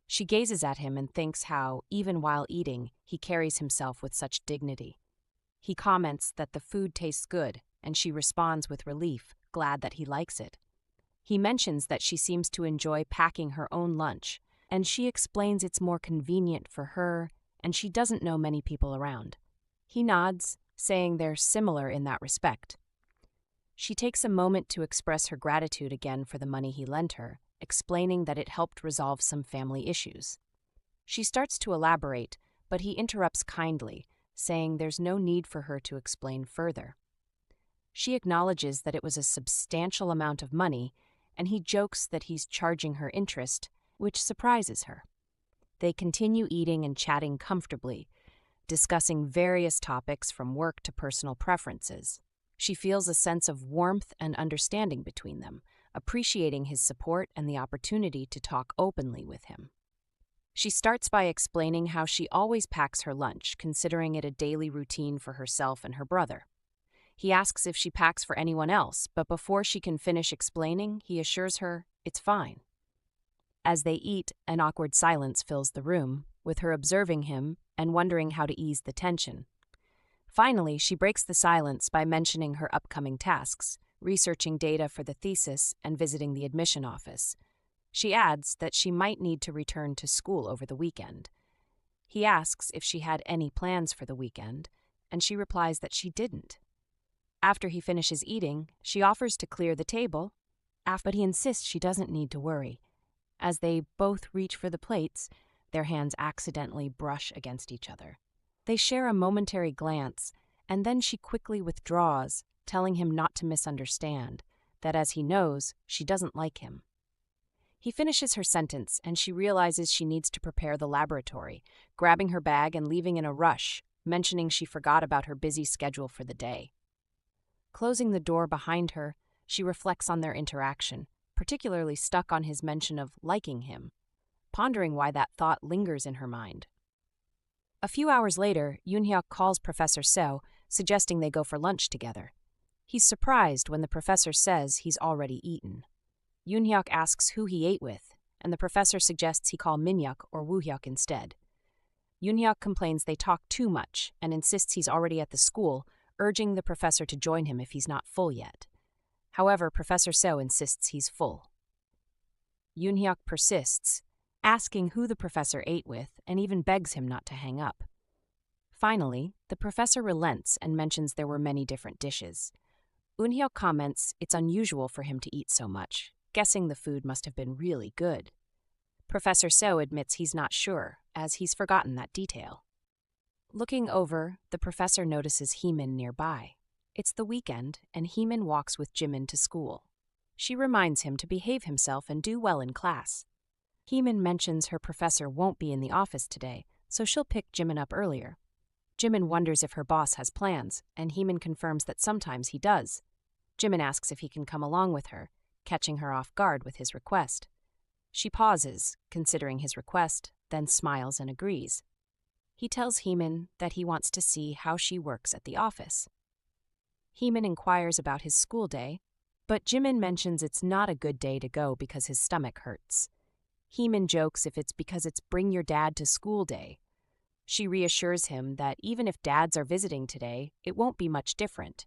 She gazes at him and thinks how, even while eating, he carries himself with such dignity. He comments that the food tastes good, and she responds with relief, glad that he likes it. He mentions that she seems to enjoy packing her own lunch, and she explains it's more convenient for her, and she doesn't know many people around. He nods, saying they're similar in that respect. She takes a moment to express her gratitude again for the money he lent her, explaining that it helped resolve some family issues. She starts to elaborate, but he interrupts kindly, saying there's no need for her to explain further. She acknowledges that it was a substantial amount of money, and he jokes that he's charging her interest, which surprises her. They continue eating and chatting comfortably, discussing various topics from work to personal preferences. She feels a sense of warmth and understanding between them, appreciating his support and the opportunity to talk openly with him. She starts by explaining how she always packs her lunch, considering it a daily routine for herself and her brother. He asks if she packs for anyone else, but before she can finish explaining, he assures her it's fine. As they eat, an awkward silence fills the room, with her observing him and wondering how to ease the tension. Finally, she breaks the silence by mentioning her upcoming tasks, researching data for the thesis and visiting the admission office. She adds that she might need to return to school over the weekend. He asks if she had any plans for the weekend, and she replies that she didn't. After he finishes eating, she offers to clear the table, but he insists she doesn't need to worry. As they both reach for the plates, their hands accidentally brush against each other. They share a momentary glance, and then she quickly withdraws, telling him not to misunderstand, that as he knows, she doesn't like him. He finishes her sentence, and she realizes she needs to prepare the laboratory, grabbing her bag and leaving in a rush, mentioning she forgot about her busy schedule for the day. Closing the door behind her, she reflects on their interaction, particularly stuck on his mention of liking him, pondering why that thought lingers in her mind. A few hours later, Yoon Heemin calls Professor Seo, suggesting they go for lunch together. He's surprised when the professor says he's already eaten. Yoon Heemin asks who he ate with, and the professor suggests he call Minhyuk or Woohyuk instead. Yoon Heemin complains they talk too much and insists he's already at the school, urging the professor to join him if he's not full yet. However, Professor Seo insists he's full. Yoon Heemin persists, asking who the professor ate with, and even begs him not to hang up. Finally, the professor relents and mentions there were many different dishes. Yoon Heemin comments it's unusual for him to eat so much, guessing the food must have been really good. Professor Seo admits he's not sure, as he's forgotten that detail. Looking over, the professor notices Heemin nearby. It's the weekend, and Heemin walks with Jimin to school. She reminds him to behave himself and do well in class. Heemin mentions her professor won't be in the office today, so she'll pick Jimin up earlier. Jimin wonders if her boss has plans, and Heemin confirms that sometimes he does. Jimin asks if he can come along with her. catching her off guard with his request. She pauses, considering his request, then smiles and agrees. He tells Heemin that he wants to see how she works at the office. Heemin inquires about his school day, but Jimin mentions it's not a good day to go because his stomach hurts. Heemin jokes if it's because it's bring your dad to school day. She reassures him that even if dads are visiting today, it won't be much different,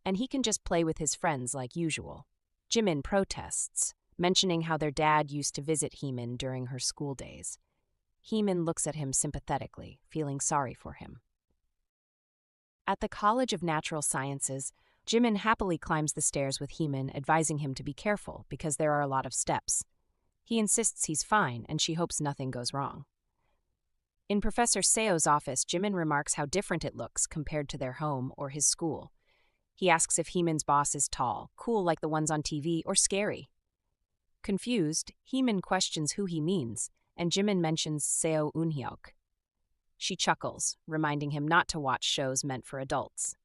and he can just play with his friends like usual. Jimin protests, mentioning how their dad used to visit Heemin during her school days. Heemin looks at him sympathetically, feeling sorry for him. At the College of Natural Sciences, Jimin happily climbs the stairs with Heemin, advising him to be careful because there are a lot of steps. He insists he's fine, and she hopes nothing goes wrong. In Professor Seo's office, Jimin remarks how different it looks compared to their home or his school. He asks if Heemin's boss is tall, cool like the ones on TV, or scary. Confused, Heemin questions who he means, and Jimin mentions Seo Eun-hyuk. She chuckles, reminding him not to watch shows meant for adults.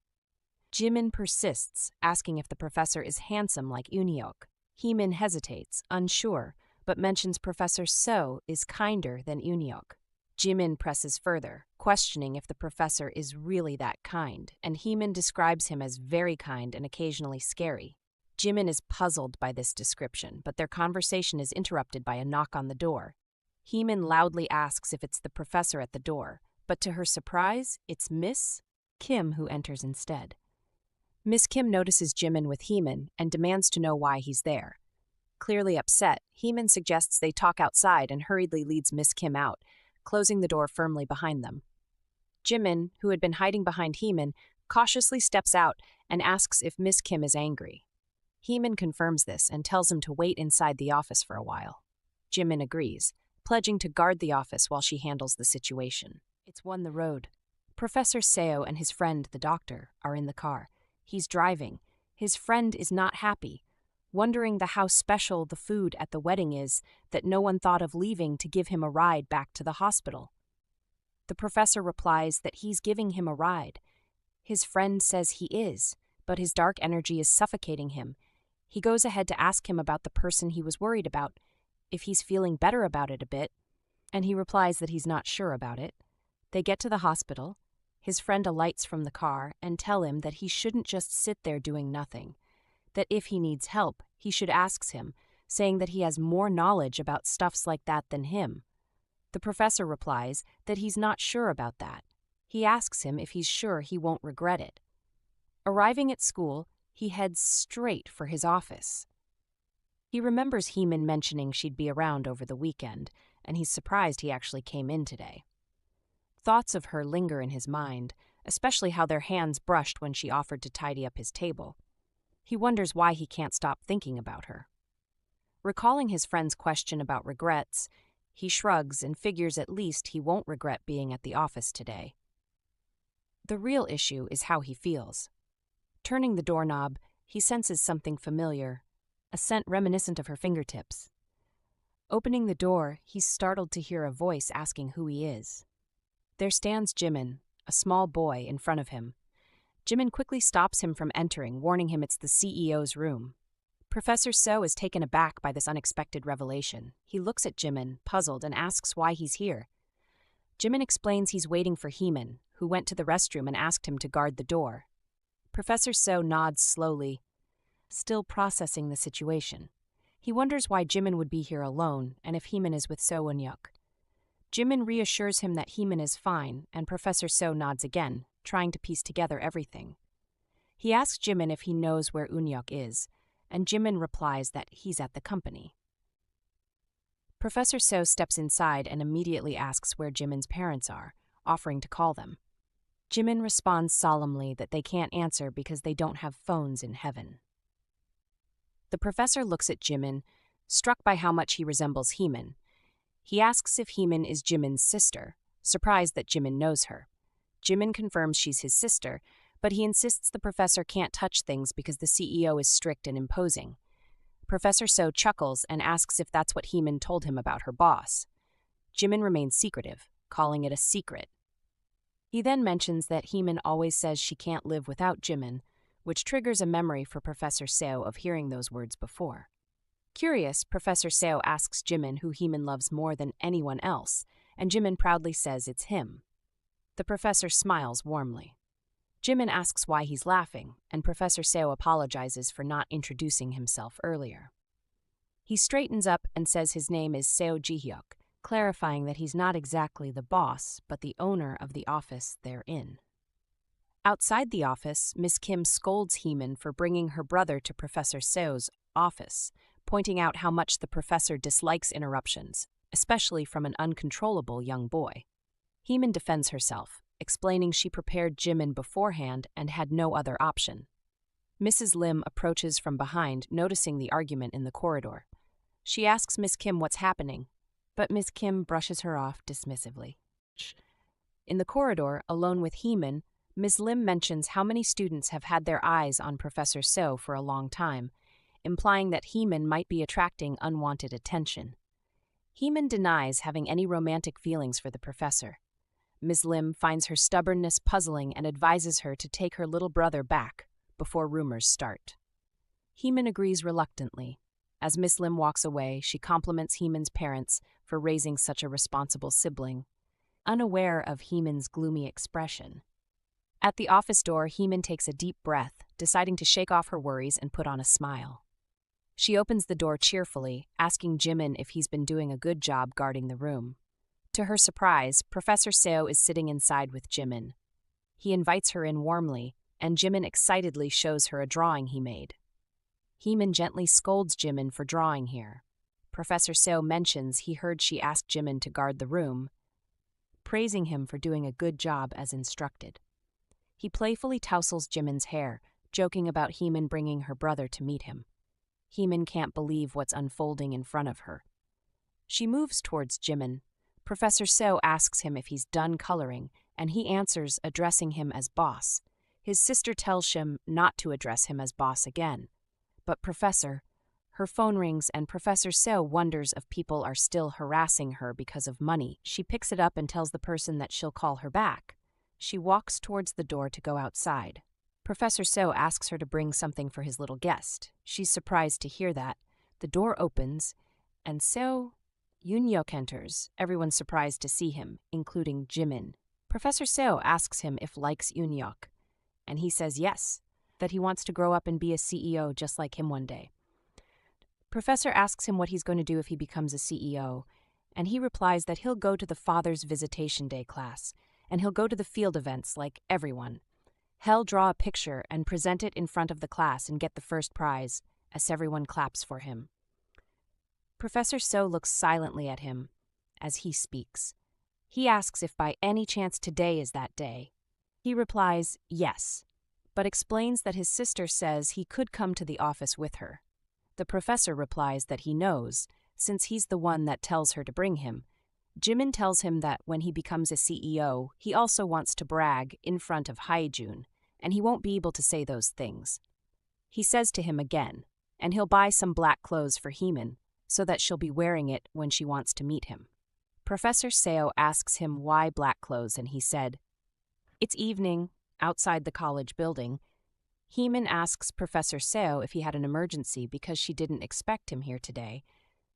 Jimin persists, asking if the professor is handsome like Eun-hyuk. Heemin hesitates, unsure, but mentions Professor Seo is kinder than Eun-hyuk. Jimin presses further, questioning if the professor is really that kind, and Heemin describes him as very kind and occasionally scary. Jimin is puzzled by this description, but their conversation is interrupted by a knock on the door. Heemin loudly asks if it's the professor at the door, but to her surprise, it's Miss Kim who enters instead. Miss Kim notices Jimin with Heemin and demands to know why he's there. Clearly upset, Heemin suggests they talk outside and hurriedly leads Miss Kim out, closing the door firmly behind them. Jimin, who had been hiding behind Heemin, cautiously steps out and asks if Miss Kim is angry. Heemin confirms this and tells him to wait inside the office for a while. Jimin agrees, pledging to guard the office while she handles the situation. It's won the road. Professor Seo and his friend, the doctor, are in the car. He's driving. His friend is not happy, wondering how special the food at the wedding is that no one thought of leaving to give him a ride back to the hospital. The professor replies that he's giving him a ride. His friend says he is, but his dark energy is suffocating him. He goes ahead to ask him about the person he was worried about, if he's feeling better about it a bit, and he replies that he's not sure about it. They get to the hospital. His friend alights from the car and tell him that he shouldn't just sit there doing nothing, that if he needs help, he should ask him, saying that he has more knowledge about stuffs like that than him. The professor replies that he's not sure about that. He asks him if he's sure he won't regret it. Arriving at school, he heads straight for his office. He remembers Heemin mentioning she'd be around over the weekend, and he's surprised he actually came in today. Thoughts of her linger in his mind, especially how their hands brushed when she offered to tidy up his table. He wonders why he can't stop thinking about her. Recalling his friend's question about regrets, he shrugs and figures at least he won't regret being at the office today. The real issue is how he feels. Turning the doorknob, he senses something familiar, a scent reminiscent of her fingertips. Opening the door, he's startled to hear a voice asking who he is. There stands Jimin, a small boy, in front of him. Jimin quickly stops him from entering, warning him it's the CEO's room. Professor Seo is taken aback by this unexpected revelation. He looks at Jimin, puzzled, and asks why he's here. Jimin explains he's waiting for Heemin, who went to the restroom and asked him to guard the door. Professor Seo nods slowly, still processing the situation. He wonders why Jimin would be here alone and if Heemin is with Seo Eun-hyuk. Jimin reassures him that Heemin is fine, and Professor Seo nods again, trying to piece together everything. He asks Jimin if he knows where Eun-hyuk is, and Jimin replies that he's at the company. Professor Seo steps inside and immediately asks where Jimin's parents are, offering to call them. Jimin responds solemnly that they can't answer because they don't have phones in heaven. The professor looks at Jimin, struck by how much he resembles Heemin. He asks if Heemin is Jimin's sister, surprised that Jimin knows her. Jimin confirms she's his sister, but he insists the professor can't touch things because the CEO is strict and imposing. Professor Seo chuckles and asks if that's what Heemin told him about her boss. Jimin remains secretive, calling it a secret. He then mentions that Heemin always says she can't live without Jimin, which triggers a memory for Professor Seo of hearing those words before. Curious, Professor Seo asks Jimin who Heemin loves more than anyone else, and Jimin proudly says it's him. The professor smiles warmly. Jimin asks why he's laughing, and Professor Seo apologizes for not introducing himself earlier. He straightens up and says his name is Seo Jihyeok, clarifying that he's not exactly the boss, but the owner of the office they're in. Outside the office, Miss Kim scolds Heemin for bringing her brother to Professor Seo's office, pointing out how much the professor dislikes interruptions, especially from an uncontrollable young boy. Heemin defends herself, explaining she prepared Jimin beforehand and had no other option. Mrs. Lim approaches from behind, noticing the argument in the corridor. She asks Miss Kim what's happening, but Miss Kim brushes her off dismissively. In the corridor, alone with Heemin, Ms. Lim mentions how many students have had their eyes on Professor Seo for a long time, implying that Heemin might be attracting unwanted attention. Heemin denies having any romantic feelings for the professor. Ms. Lim finds her stubbornness puzzling and advises her to take her little brother back before rumors start. Heemin agrees reluctantly. As Ms. Lim walks away, she compliments Heemin's parents for raising such a responsible sibling, unaware of Heemin's gloomy expression. At the office door, Heemin takes a deep breath, deciding to shake off her worries and put on a smile. She opens the door cheerfully, asking Jimin if he's been doing a good job guarding the room. To her surprise, Professor Seo is sitting inside with Jimin. He invites her in warmly, and Jimin excitedly shows her a drawing he made. Heemin gently scolds Jimin for drawing here. Professor Seo mentions he heard she asked Jimin to guard the room, praising him for doing a good job as instructed. He playfully tousles Jimin's hair, joking about Heemin bringing her brother to meet him. Heemin can't believe what's unfolding in front of her. She moves towards Jimin. Professor Seo asks him if he's done coloring, and he answers, addressing him as boss. His sister tells him not to address him as boss again. But her phone rings and Professor Seo wonders if people are still harassing her because of money. She picks it up and tells the person that she'll call her back. She walks towards the door to go outside. Professor Seo asks her to bring something for his little guest. She's surprised to hear that. The door opens, and Yoon Heemin enters, everyone surprised to see him, including Jimin. Professor Seo asks him if likes Yoon Heemin, and he says yes, that he wants to grow up and be a CEO just like him one day. Professor asks him what he's going to do if he becomes a CEO, and he replies that he'll go to the Father's Visitation Day class, and he'll go to the field events like everyone. He'll draw a picture and present it in front of the class and get the first prize, as everyone claps for him. Professor Seo looks silently at him as he speaks. He asks if by any chance today is that day. He replies yes, but explains that his sister says he could come to the office with her. The professor replies that he knows, since he's the one that tells her to bring him. Jimin tells him that when he becomes a CEO, he also wants to brag in front of Haejun, and he won't be able to say those things. He says to him again, and he'll buy some black clothes for Heemin, so that she'll be wearing it when she wants to meet him. Professor Seo asks him why black clothes, and he said, "It's evening, outside the college building." Heemin asks Professor Seo if he had an emergency because she didn't expect him here today.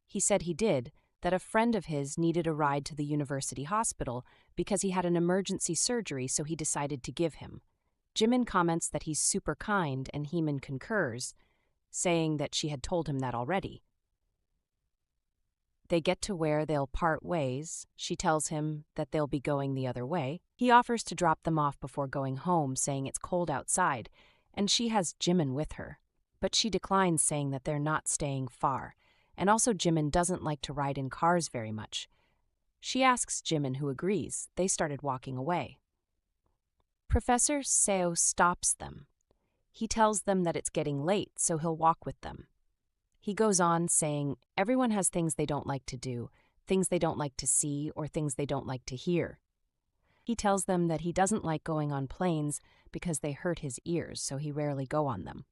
He said he did, that a friend of his needed a ride to the university hospital because he had an emergency surgery, so he decided to give him. Jimin comments that he's super kind, and Heemin concurs, saying that she had told him that already. They get to where they'll part ways. She tells him that they'll be going the other way. He offers to drop them off before going home, saying it's cold outside, and she has Jimin with her. But she declines, saying that they're not staying far. And also Jimin doesn't like to ride in cars very much. She asks Jimin, who agrees. They started walking away. Professor Seo stops them. He tells them that it's getting late, so he'll walk with them. He goes on saying everyone has things they don't like to do, things they don't like to see, or things they don't like to hear. He tells them that he doesn't like going on planes because they hurt his ears, so he rarely go on them.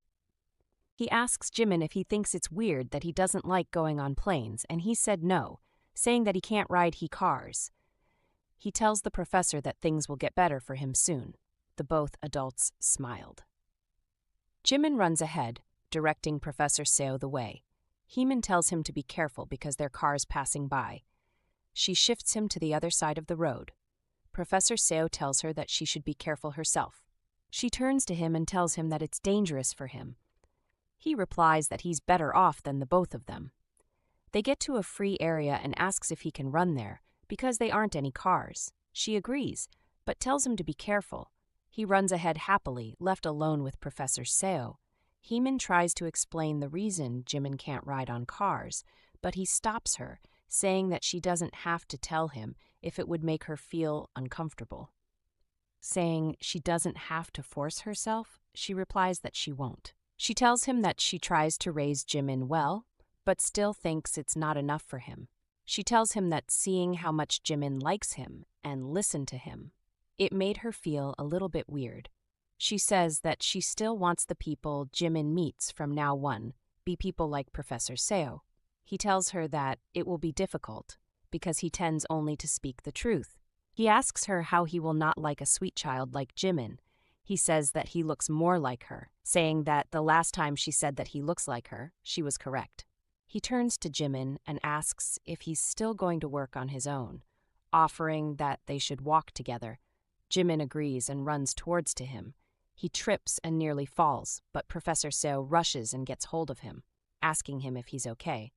He asks Jimin if he thinks it's weird that he doesn't like going on planes, and he said no, saying that he can't ride cars. He tells the professor that things will get better for him soon. The both adults smiled. Jimin runs ahead, directing Professor Seo the way. Heemin tells him to be careful because there are cars passing by. She shifts him to the other side of the road. Professor Seo tells her that she should be careful herself. She turns to him and tells him that it's dangerous for him. He replies that he's better off than the both of them. They get to a free area and asks if he can run there, because they aren't any cars. She agrees, but tells him to be careful. He runs ahead happily, left alone with Professor Seo. Heemin tries to explain the reason Jimin can't ride on cars, but he stops her, saying that she doesn't have to tell him if it would make her feel uncomfortable. Saying she doesn't have to force herself, she replies that she won't. She tells him that she tries to raise Jimin well, but still thinks it's not enough for him. She tells him that seeing how much Jimin likes him and listened to him, it made her feel a little bit weird. She says that she still wants the people Jimin meets from now on be people like Professor Seo. He tells her that it will be difficult because he tends only to speak the truth. He asks her how he will not like a sweet child like Jimin. He says that he looks more like her, saying that the last time she said that he looks like her, she was correct. He turns to Jimin and asks if he's still going to work on his own, offering that they should walk together. Jimin agrees and runs towards to him. He trips and nearly falls, but Professor Seo rushes and gets hold of him, asking him if he's okay.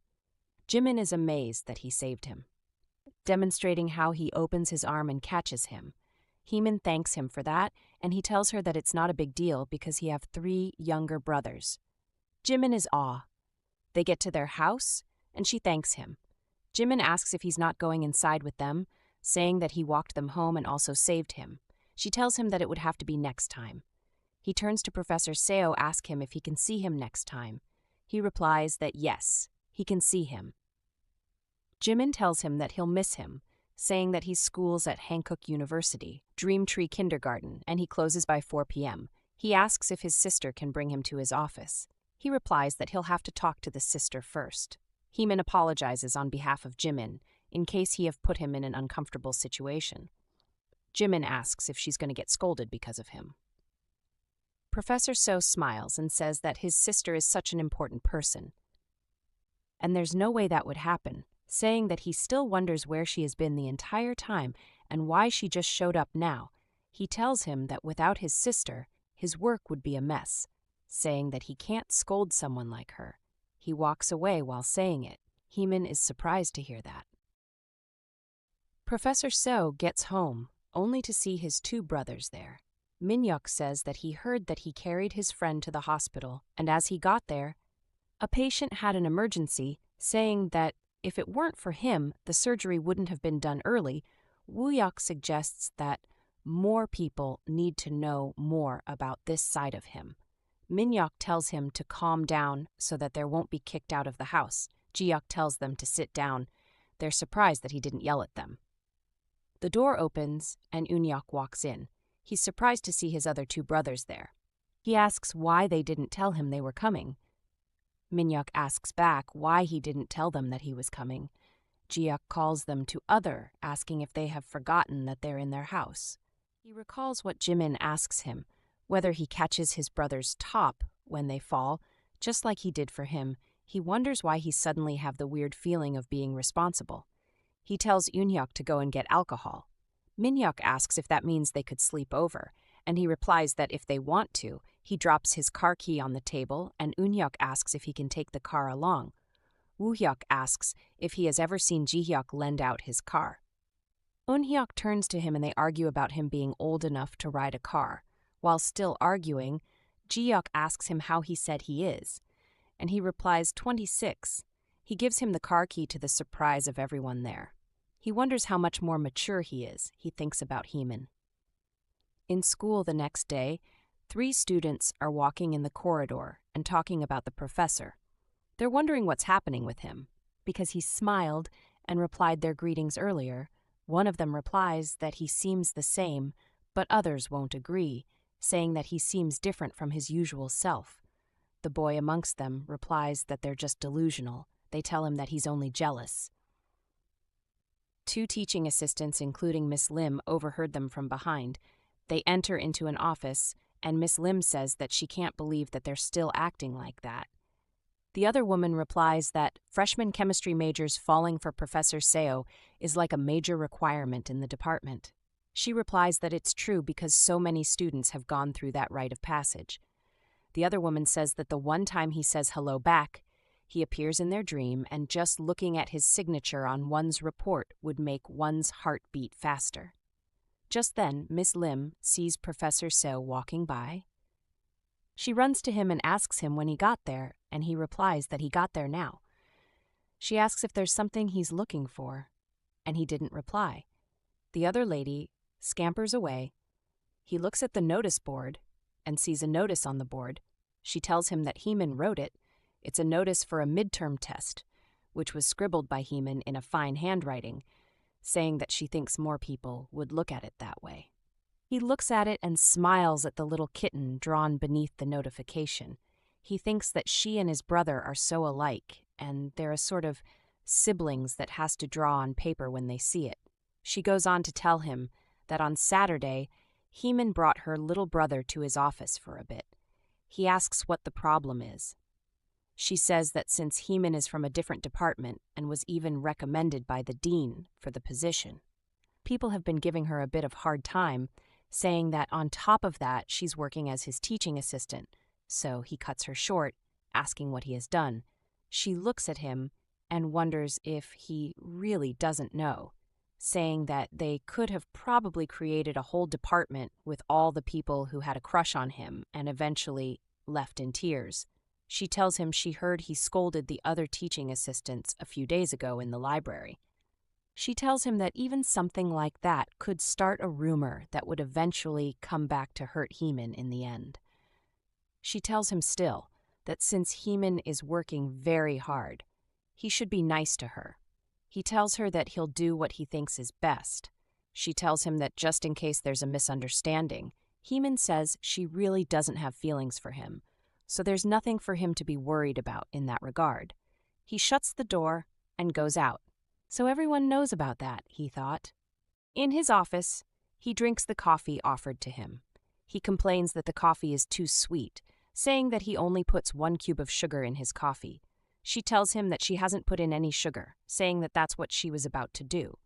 Jimin is amazed that he saved him, demonstrating how he opens his arm and catches him. Heemin thanks him for that, and he tells her that it's not a big deal because he have 3 younger brothers. Jimin is awe. They get to their house, and she thanks him. Jimin asks if he's not going inside with them, saying that he walked them home and also saved him. She tells him that it would have to be next time. He turns to Professor Seo, asks him if he can see him next time. He replies that yes, he can see him. Jimin tells him that he'll miss him, saying that he schools at Hankook University, Dream Tree Kindergarten, and he closes by 4 p.m. He asks if his sister can bring him to his office. He replies that he'll have to talk to the sister first. Heemin apologizes on behalf of Jimin, in case he have put him in an uncomfortable situation. Jimin asks if she's going to get scolded because of him. Professor Seo smiles and says that his sister is such an important person, and there's no way that would happen, saying that he still wonders where she has been the entire time and why she just showed up now. He tells him that without his sister, his work would be a mess, saying that he can't scold someone like her. He walks away while saying it. Heemin is surprised to hear that. Professor Seo gets home, only to see his 2 brothers there. Jihyeok says that he heard that he carried his friend to the hospital, and as he got there, a patient had an emergency, saying that if it weren't for him, the surgery wouldn't have been done early. Jihyeok suggests that more people need to know more about this side of him. Jihyeok tells him to calm down so that there won't be kicked out of the house. Jihyeok tells them to sit down. They're surprised that he didn't yell at them. The door opens and Jihyeok walks in. He's surprised to see his other 2 brothers there. He asks why they didn't tell him they were coming. Jihyeok asks back why he didn't tell them that he was coming. Jihyeok calls them to other, asking if they have forgotten that they're in their house. He recalls what Jimin asks him, whether he catches his brother's top when they fall, just like he did for him. He wonders why he suddenly have the weird feeling of being responsible. He tells Jihyeok to go and get alcohol. Jihyeok asks if that means they could sleep over, and he replies that if they want to. He drops his car key on the table, and Jihyeok asks if he can take the car along. Woo-hyuk asks if he has ever seen Jihyeok lend out his car. Eun-hyuk turns to him and they argue about him being old enough to ride a car. While still arguing, Jihyeok asks him how he said he is, and he replies 26. He gives him the car key to the surprise of everyone there. He wonders how much more mature he is. He thinks about Heemin. In school the next day, 3 students are walking in the corridor and talking about the professor. They're wondering what's happening with him. Because he smiled and replied their greetings earlier, one of them replies that he seems the same, but others won't agree, saying that he seems different from his usual self. The boy amongst them replies that they're just delusional. They tell him that he's only jealous. 2 teaching assistants, including Miss Lim, overheard them from behind. They enter into an office, and Miss Lim says that she can't believe that they're still acting like that. The other woman replies that freshman chemistry majors falling for Professor Seo is like a major requirement in the department. She replies that it's true because so many students have gone through that rite of passage. The other woman says that the one time he says hello back, he appears in their dream, and just looking at his signature on one's report would make one's heart beat faster. Just then, Miss Lim sees Professor Seo walking by. She runs to him and asks him when he got there, and he replies that he got there now. She asks if there's something he's looking for, and he didn't reply. The other lady scampers away. He looks at the notice board and sees a notice on the board. She tells him that Heemin wrote it. It's a notice for a midterm test, which was scribbled by Heemin in a fine handwriting, saying that she thinks more people would look at it that way. He looks at it and smiles at the little kitten drawn beneath the notification. He thinks that she and his brother are so alike, and they're a sort of siblings that has to draw on paper when they see it. She goes on to tell him that on Saturday, Heemin brought her little brother to his office for a bit. He asks what the problem is. She says that since Heemin is from a different department and was even recommended by the dean for the position, people have been giving her a bit of hard time, saying that on top of that she's working as his teaching assistant, so he cuts her short, asking what he has done. She looks at him and wonders if he really doesn't know, saying that they could have probably created a whole department with all the people who had a crush on him and eventually left in tears. She tells him she heard he scolded the other teaching assistants a few days ago in the library. She tells him that even something like that could start a rumor that would eventually come back to hurt Heemin in the end. She tells him still that since Heemin is working very hard, he should be nice to her. He tells her that he'll do what he thinks is best. She tells him that just in case there's a misunderstanding, Heemin says she really doesn't have feelings for him, so there's nothing for him to be worried about in that regard. He shuts the door and goes out. So everyone knows about that, he thought. In his office, he drinks the coffee offered to him. He complains that the coffee is too sweet, saying that he only puts 1 cube of sugar in his coffee. She tells him that she hasn't put in any sugar, saying that that's what she was about to do.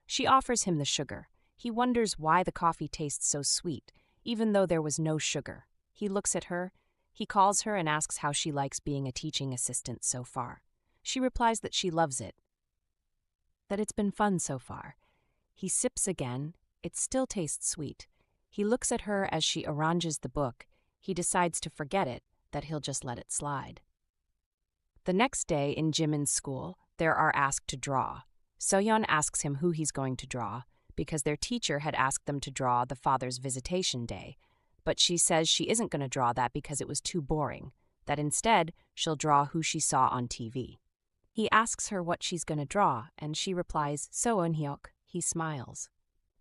She offers him the sugar. He wonders why the coffee tastes so sweet, even though there was no sugar. He looks at her. He calls her and asks how she likes being a teaching assistant so far. She replies that she loves it, that it's been fun so far. He sips again. It still tastes sweet. He looks at her as she arranges the book. He decides to forget it, that he'll just let it slide. The next day in Jimin's school, they are asked to draw. Soyeon asks him who he's going to draw, because their teacher had asked them to draw the father's visitation day. But she says she isn't going to draw that because it was too boring, that instead she'll draw who she saw on TV. He asks her what she's going to draw, and she replies, "So Eunhyuk." He smiles.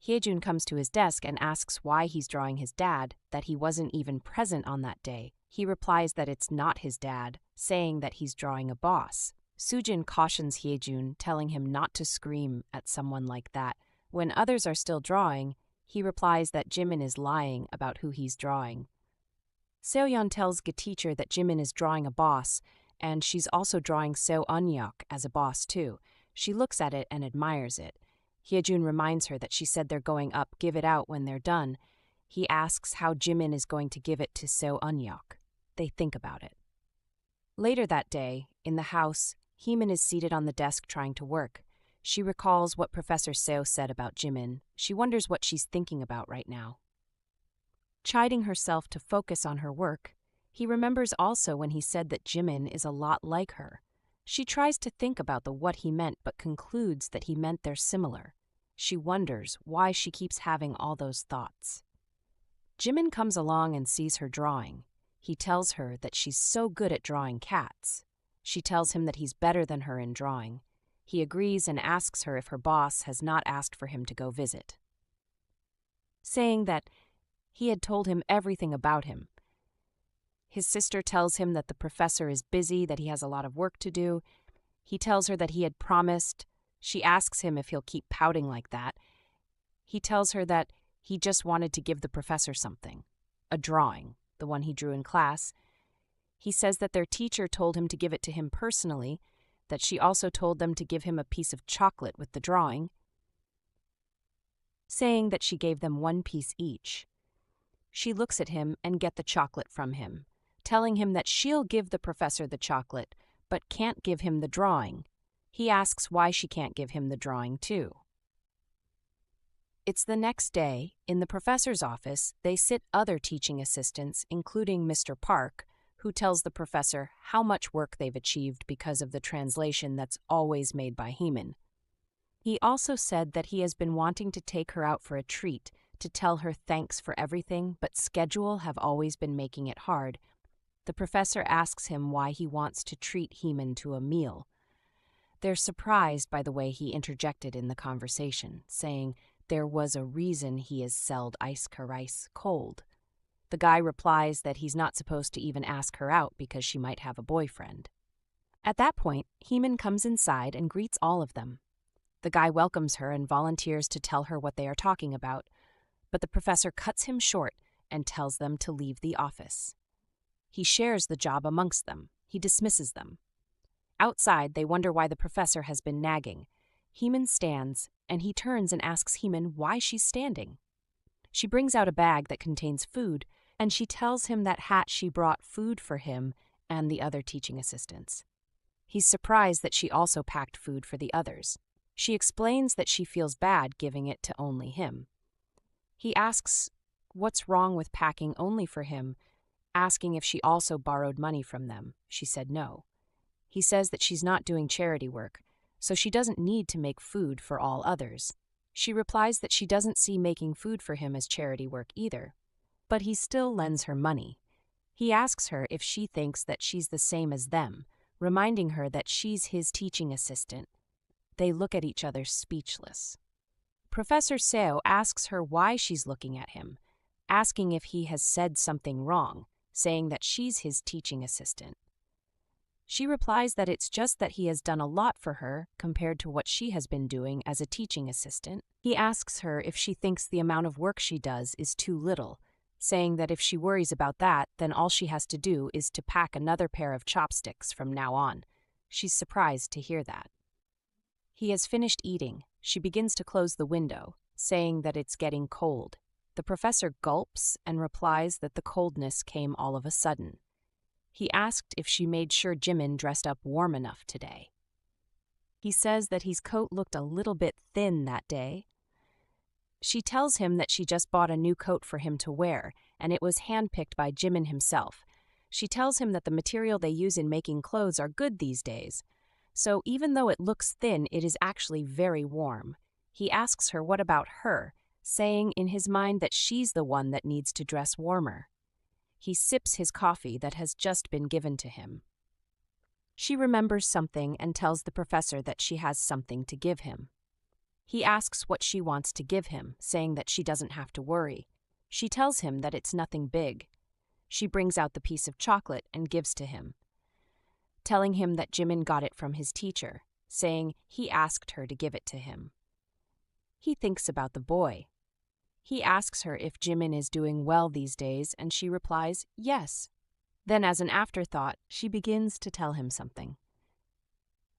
Hyejun comes to his desk and asks why he's drawing his dad, that he wasn't even present on that day. He replies that it's not his dad, saying that he's drawing a boss. Sujin cautions Hyejun, telling him not to scream at someone like that. When others are still drawing, he replies that Jimin is lying about who he's drawing. Seoyeon tells the teacher that Jimin is drawing a boss, and she's also drawing Seo Eunhyuk as a boss too. She looks at it and admires it. Hyejun reminds her that she said they're going up, give it out when they're done. He asks how Jimin is going to give it to Seo Eunhyuk. They think about it. Later that day, in the house, Heemin is seated on the desk trying to work. She recalls what Professor Seo said about Jimin. She wonders what she's thinking about right now. Chiding herself to focus on her work, he remembers also when he said that Jimin is a lot like her. She tries to think about what he meant but concludes that he meant they're similar. She wonders why she keeps having all those thoughts. Jimin comes along and sees her drawing. He tells her that she's so good at drawing cats. She tells him that he's better than her in drawing. He agrees and asks her if her boss has not asked for him to go visit, saying that he had told him everything about him. His sister tells him that the professor is busy, that he has a lot of work to do. He tells her that he had promised. She asks him if he'll keep pouting like that. He tells her that he just wanted to give the professor something, a drawing, the one he drew in class. He says that their teacher told him to give it to him personally, that she also told them to give him a piece of chocolate with the drawing, saying that she gave them one piece each. She looks at him and gets the chocolate from him, telling him that she'll give the professor the chocolate, but can't give him the drawing. He asks why she can't give him the drawing too. It's the next day. In the professor's office, they sit other teaching assistants, including Mr. Park, who tells the professor how much work they've achieved because of the translation that's always made by Heemin. He also said that he has been wanting to take her out for a treat, to tell her thanks for everything, but schedule have always been making it hard. The professor asks him why he wants to treat Heemin to a meal. They're surprised by the way he interjected in the conversation, saying there was a reason he is sold ice cold. The guy replies that he's not supposed to even ask her out because she might have a boyfriend. At that point, Heemin comes inside and greets all of them. The guy welcomes her and volunteers to tell her what they are talking about, but the professor cuts him short and tells them to leave the office. He shares the job amongst them. He dismisses them. Outside, they wonder why the professor has been nagging. Heemin stands, and he turns and asks Heemin why she's standing. She brings out a bag that contains food, and she tells him that she brought food for him and the other teaching assistants. He's surprised that she also packed food for the others. She explains that she feels bad giving it to only him. He asks what's wrong with packing only for him, asking if she also borrowed money from them. She said no. He says that she's not doing charity work, so she doesn't need to make food for all others. She replies that she doesn't see making food for him as charity work either, but he still lends her money. He asks her if she thinks that she's the same as them, reminding her that she's his teaching assistant. They look at each other speechless. Professor Seo asks her why she's looking at him, asking if he has said something wrong, saying that she's his teaching assistant. She replies that it's just that he has done a lot for her compared to what she has been doing as a teaching assistant. He asks her if she thinks the amount of work she does is too little, saying that if she worries about that, then all she has to do is to pack another pair of chopsticks from now on. She's surprised to hear that. He has finished eating. She begins to close the window, saying that it's getting cold. The professor gulps and replies that the coldness came all of a sudden. He asked if she made sure Jimin dressed up warm enough today. He says that his coat looked a little bit thin that day. She tells him that she just bought a new coat for him to wear, and it was handpicked by Jimin himself. She tells him that the material they use in making clothes are good these days. So even though it looks thin, it is actually very warm. He asks her what about her, saying in his mind that she's the one that needs to dress warmer. He sips his coffee that has just been given to him. She remembers something and tells the professor that she has something to give him. He asks what she wants to give him, saying that she doesn't have to worry. She tells him that it's nothing big. She brings out the piece of chocolate and gives to him, telling him that Jimin got it from his teacher, saying he asked her to give it to him. He thinks about the boy. He asks her if Jimin is doing well these days, and she replies, yes. Then, as an afterthought, she begins to tell him something.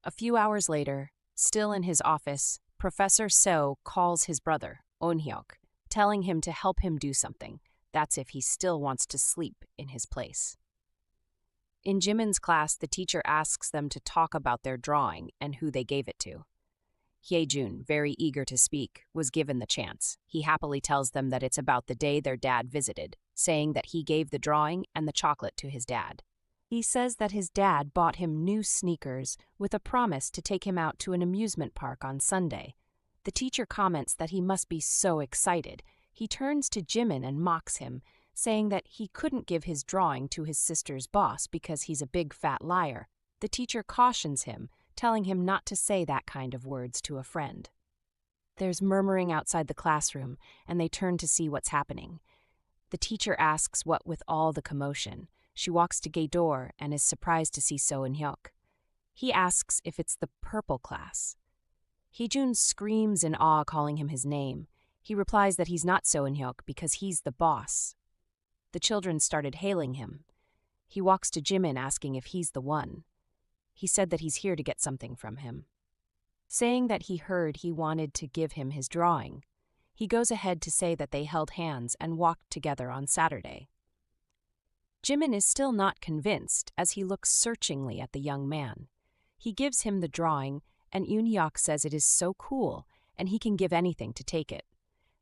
A few hours later, still in his office, Professor Seo calls his brother, Yoon Heemin, telling him to help him do something. That's if he still wants to sleep in his place. In Jimin's class, the teacher asks them to talk about their drawing and who they gave it to. Hyejun, very eager to speak, was given the chance. He happily tells them that it's about the day their dad visited, saying that he gave the drawing and the chocolate to his dad. He says that his dad bought him new sneakers with a promise to take him out to an amusement park on Sunday. The teacher comments that he must be so excited. He turns to Jimin and mocks him, saying that he couldn't give his drawing to his sister's boss because he's a big fat liar. The teacher cautions him, telling him not to say that kind of words to a friend. There's murmuring outside the classroom, and they turn to see what's happening. The teacher asks what with all the commotion. She walks to gate door and is surprised to see Yoon Heemin. He asks if it's the purple class. Hyejun screams in awe, calling him his name. He replies that he's not Yoon Heemin because he's the boss. The children started hailing him. He walks to Jimin asking if he's the one. He said that he's here to get something from him, saying that he heard he wanted to give him his drawing. He goes ahead to say that they held hands and walked together on Saturday. Jimin is still not convinced as he looks searchingly at the young man. He gives him the drawing, and Yoon Heemin says it is so cool and he can give anything to take it,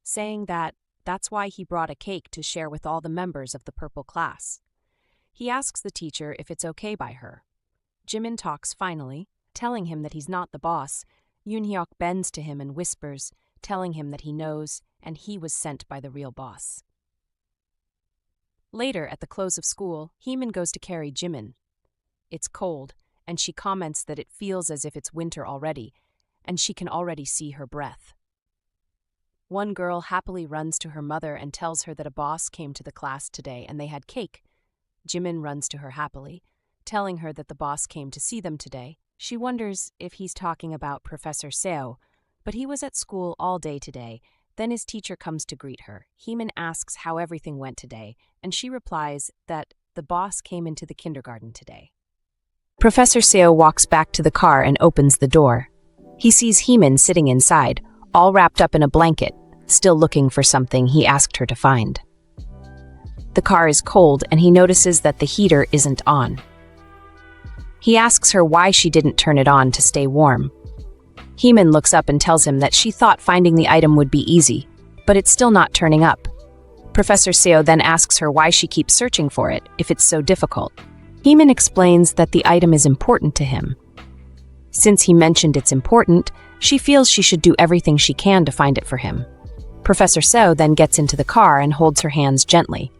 saying that that's why he brought a cake to share with all the members of the purple class. He asks the teacher if it's okay by her. Jimin talks finally, telling him that he's not the boss. Yoon Heemin bends to him and whispers, telling him that he knows and he was sent by the real boss. Later, at the close of school, Heemin goes to carry Jimin. It's cold, and she comments that it feels as if it's winter already, and she can already see her breath. One girl happily runs to her mother and tells her that a boss came to the class today and they had cake. Jimin runs to her happily, telling her that the boss came to see them today. She wonders if he's talking about Professor Seo, but he was at school all day today. Then his teacher comes to greet her. Heemin asks how everything went today, and she replies that the boss came into the kindergarten today. Professor Seo walks back to the car and opens the door. He sees Heemin sitting inside, all wrapped up in a blanket, still looking for something he asked her to find. The car is cold, and he notices that the heater isn't on. He asks her why she didn't turn it on to stay warm. Heemin looks up and tells him that she thought finding the item would be easy, but it's still not turning up. Professor Seo then asks her why she keeps searching for it, if it's so difficult. Heemin explains that the item is important to him. Since he mentioned it's important, she feels she should do everything she can to find it for him. Professor Seo then gets into the car and holds her hands gently.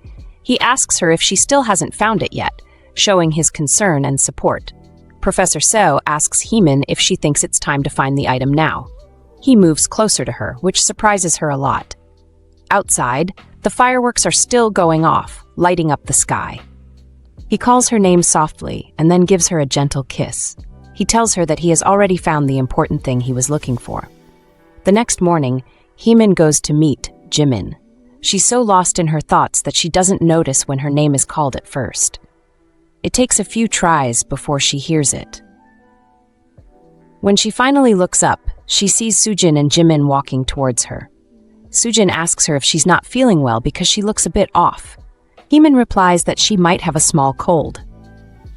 He asks her if she still hasn't found it yet, showing his concern and support. Professor Seo asks Heemin if she thinks it's time to find the item now. He moves closer to her, which surprises her a lot. Outside, the fireworks are still going off, lighting up the sky. He calls her name softly and then gives her a gentle kiss. He tells her that he has already found the important thing he was looking for. The next morning, Heemin goes to meet Jimin. She's so lost in her thoughts that she doesn't notice when her name is called at first. It takes a few tries before she hears it. When she finally looks up, she sees Sujin and Jimin walking towards her. Sujin asks her if she's not feeling well because she looks a bit off. Heemin replies that she might have a small cold.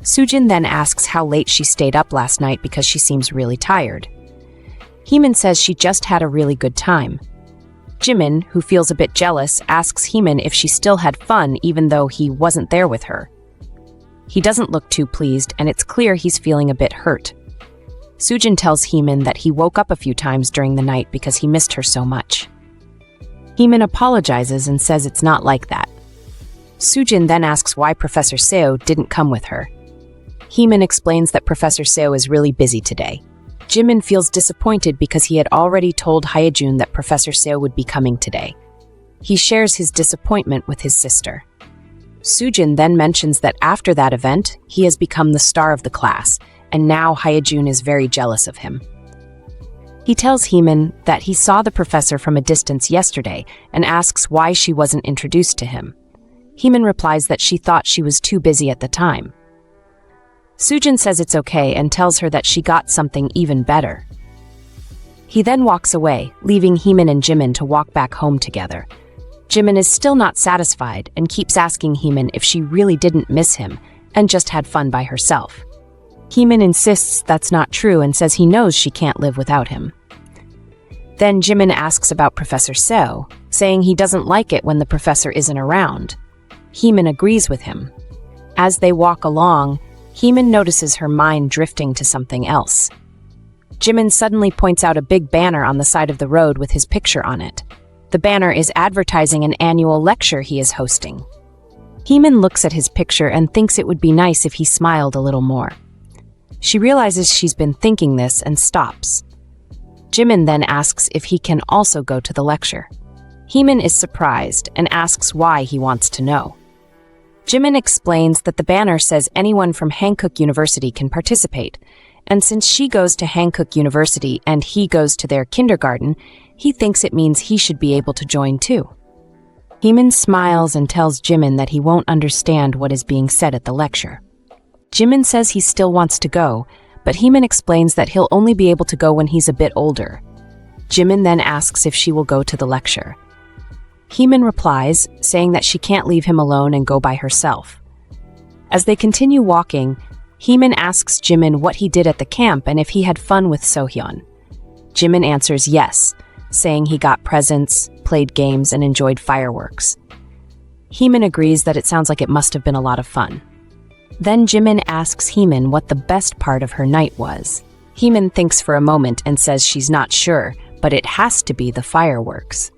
Sujin then asks how late she stayed up last night because she seems really tired. Heemin says she just had a really good time. Jimin, who feels a bit jealous, asks Heemin if she still had fun even though he wasn't there with her. He doesn't look too pleased, and it's clear he's feeling a bit hurt. Sujin tells Heemin that he woke up a few times during the night because he missed her so much. Heemin apologizes and says it's not like that. Sujin then asks why Professor Seo didn't come with her. Heemin explains that Professor Seo is really busy today. Jimin feels disappointed because he had already told Hyejun that Professor Seo would be coming today. He shares his disappointment with his sister. Sujin then mentions that after that event, he has become the star of the class, and now Hyejun is very jealous of him. He tells Heemin that he saw the professor from a distance yesterday and asks why she wasn't introduced to him. Heemin replies that she thought she was too busy at the time. Sujin says it's okay and tells her that she got something even better. He then walks away, leaving Heemin and Jimin to walk back home together. Jimin is still not satisfied and keeps asking Heemin if she really didn't miss him and just had fun by herself. Heemin insists that's not true and says he knows she can't live without him. Then Jimin asks about Professor Seo, saying he doesn't like it when the professor isn't around. Heemin agrees with him. As they walk along, Heemin notices her mind drifting to something else. Jimin suddenly points out a big banner on the side of the road with his picture on it. The banner is advertising an annual lecture he is hosting. Heemin looks at his picture and thinks it would be nice if he smiled a little more. She realizes she's been thinking this and stops. Jimin then asks if he can also go to the lecture. Heemin is surprised and asks why he wants to know. Jimin explains that the banner says anyone from Hankook University can participate, and since she goes to Hankook University and he goes to their kindergarten, he thinks it means he should be able to join too. Heemin smiles and tells Jimin that he won't understand what is being said at the lecture. Jimin says he still wants to go, but Heemin explains that he'll only be able to go when he's a bit older. Jimin then asks if she will go to the lecture. Heemin replies, saying that she can't leave him alone and go by herself. As they continue walking, Heemin asks Jimin what he did at the camp and if he had fun with Sohyun. Jimin answers yes, saying he got presents, played games, and enjoyed fireworks. Heemin agrees that it sounds like it must have been a lot of fun. Then Jimin asks Heemin what the best part of her night was. Heemin thinks for a moment and says she's not sure, but it has to be the fireworks.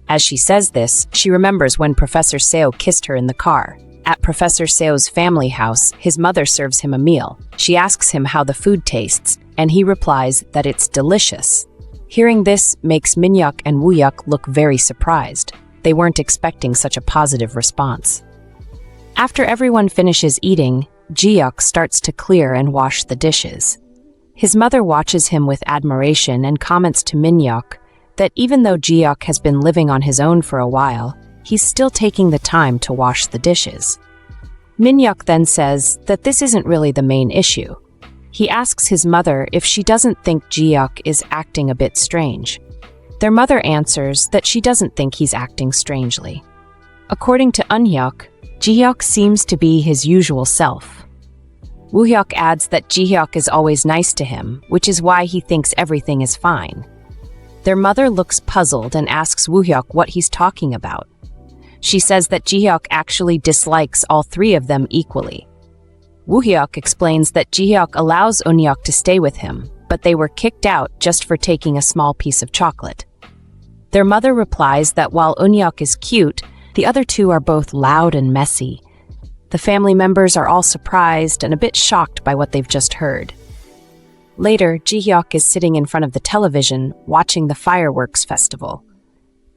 As she says this, she remembers when Professor Seo kissed her in the car. At Professor Seo's family house, his mother serves him a meal. She asks him how the food tastes, and he replies that it's delicious. Hearing this makes Minhyuk and Woohyuk look very surprised. They weren't expecting such a positive response. After everyone finishes eating, Jihyeok starts to clear and wash the dishes. His mother watches him with admiration and comments to Minhyuk that even though Jihyeok has been living on his own for a while, he's still taking the time to wash the dishes. Minhyuk then says that this isn't really the main issue. He asks his mother if she doesn't think Jihyeok is acting a bit strange. Their mother answers that she doesn't think he's acting strangely. According to Eunhyuk, Jihyeok seems to be his usual self. Woohyuk adds that Jihyeok is always nice to him, which is why he thinks everything is fine. Their mother looks puzzled and asks Woohyuk what he's talking about. She says that Jihyeok actually dislikes all three of them equally. Woohyuk explains that Jihyeok allows Eunhyuk to stay with him, but they were kicked out just for taking a small piece of chocolate. Their mother replies that while Eunhyuk is cute, the other two are both loud and messy. The family members are all surprised and a bit shocked by what they've just heard. Later, Jihyeok is sitting in front of the television watching the fireworks festival.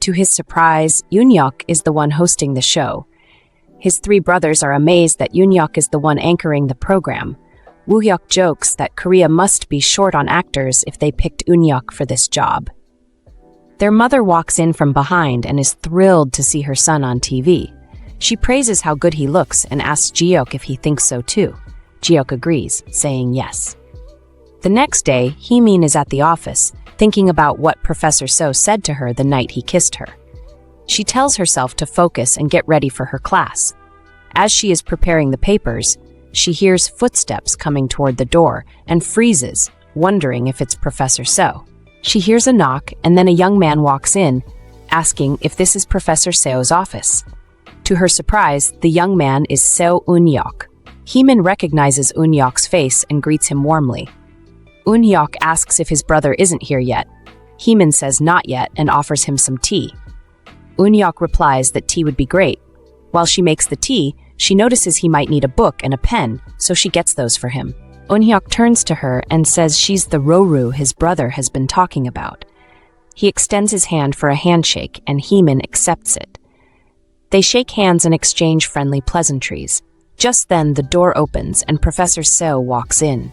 To his surprise, Eunhyuk is the one hosting the show. His three brothers are amazed that Eunhyuk is the one anchoring the program. Woohyuk jokes that Korea must be short on actors if they picked Eunhyuk for this job. Their mother walks in from behind and is thrilled to see her son on TV. She praises how good he looks and asks Jihyeok if he thinks so too. Jihyeok agrees, saying yes. The next day, Heemin is at the office, thinking about what Professor Seo said to her the night he kissed her. She tells herself to focus and get ready for her class. As she is preparing the papers, she hears footsteps coming toward the door and freezes, wondering if it's Professor Seo. She hears a knock and then a young man walks in, asking if this is Professor Seo's office. To her surprise, the young man is Seo Eunhyuk. Heemin recognizes Eunhyuk's face and greets him warmly. Eunhyuk asks if his brother isn't here yet. Heemin says not yet and offers him some tea. Eunhyuk replies that tea would be great. While she makes the tea, she notices he might need a book and a pen, so she gets those for him. Eunhyuk turns to her and says she's the Roru his brother has been talking about. He extends his hand for a handshake and Heemin accepts it. They shake hands and exchange friendly pleasantries. Just then, the door opens and Professor Seo walks in.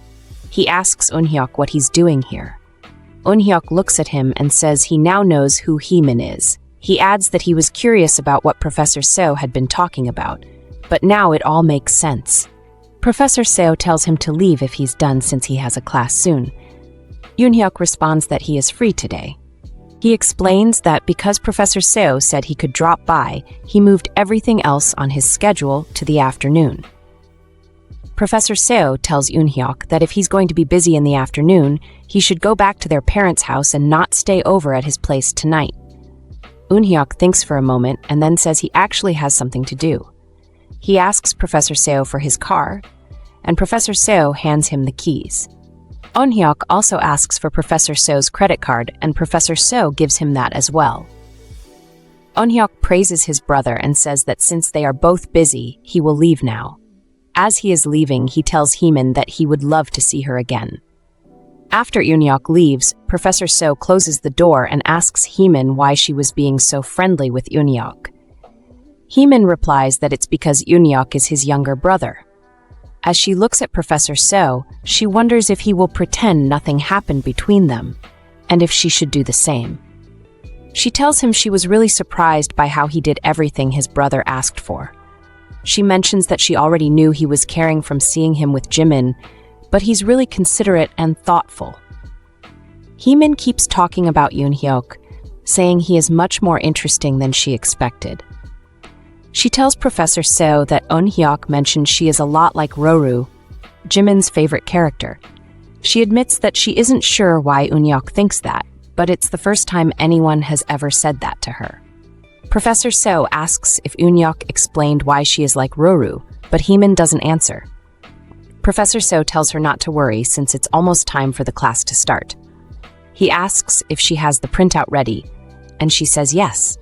He asks Eunhyuk what he's doing here. Eunhyuk looks at him and says he now knows who Heemin is. He adds that he was curious about what Professor Seo had been talking about, but now it all makes sense. Professor Seo tells him to leave if he's done since he has a class soon. Eunhyuk responds that he is free today. He explains that because Professor Seo said he could drop by, he moved everything else on his schedule to the afternoon. Professor Seo tells Eunhyuk that if he's going to be busy in the afternoon, he should go back to their parents' house and not stay over at his place tonight. Eunhyuk thinks for a moment and then says he actually has something to do. He asks Professor Seo for his car, and Professor Seo hands him the keys. Eunhyuk also asks for Professor Seo's credit card, and Professor Seo gives him that as well. Eunhyuk praises his brother and says that since they are both busy, he will leave now. As he is leaving, he tells Heemin that he would love to see her again. After Eunhyuk leaves, Professor Seo closes the door and asks Heemin why she was being so friendly with Eunhyuk. Heemin replies that it's because Eunhyuk is his younger brother. As she looks at Professor Seo, she wonders if he will pretend nothing happened between them, and if she should do the same. She tells him she was really surprised by how he did everything his brother asked for. She mentions that she already knew he was caring from seeing him with Jimin, but he's really considerate and thoughtful. Heemin keeps talking about Yoon Heeok, saying he is much more interesting than she expected. She tells Professor Seo that Yoon Heeok mentioned she is a lot like Roru, Jimin's favorite character. She admits that she isn't sure why Yoon Heeok thinks that, but it's the first time anyone has ever said that to her. Professor Seo asks if Yoon Heeok explained why she is like Roru, but Heemin doesn't answer. Professor Seo tells her not to worry since it's almost time for the class to start. He asks if she has the printout ready, and she says yes.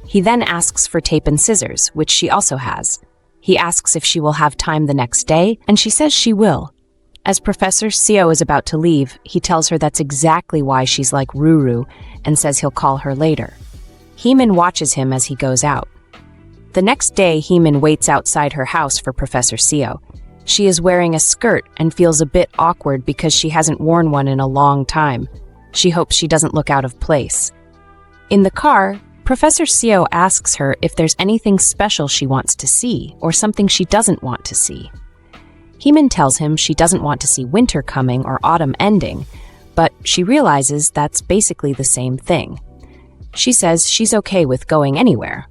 He then asks for tape and scissors, which she also has. He asks if she will have time the next day, and she says she will. As Professor Seo is about to leave, he tells her that's exactly why she's like Ruru and says he'll call her later. Heemin watches him as he goes out. The next day, Heemin waits outside her house for Professor Seo. She is wearing a skirt and feels a bit awkward because she hasn't worn one in a long time. She hopes she doesn't look out of place. In the car, Professor Seo asks her if there's anything special she wants to see or something she doesn't want to see. Heemin tells him she doesn't want to see winter coming or autumn ending, but she realizes that's basically the same thing. She says she's okay with going anywhere.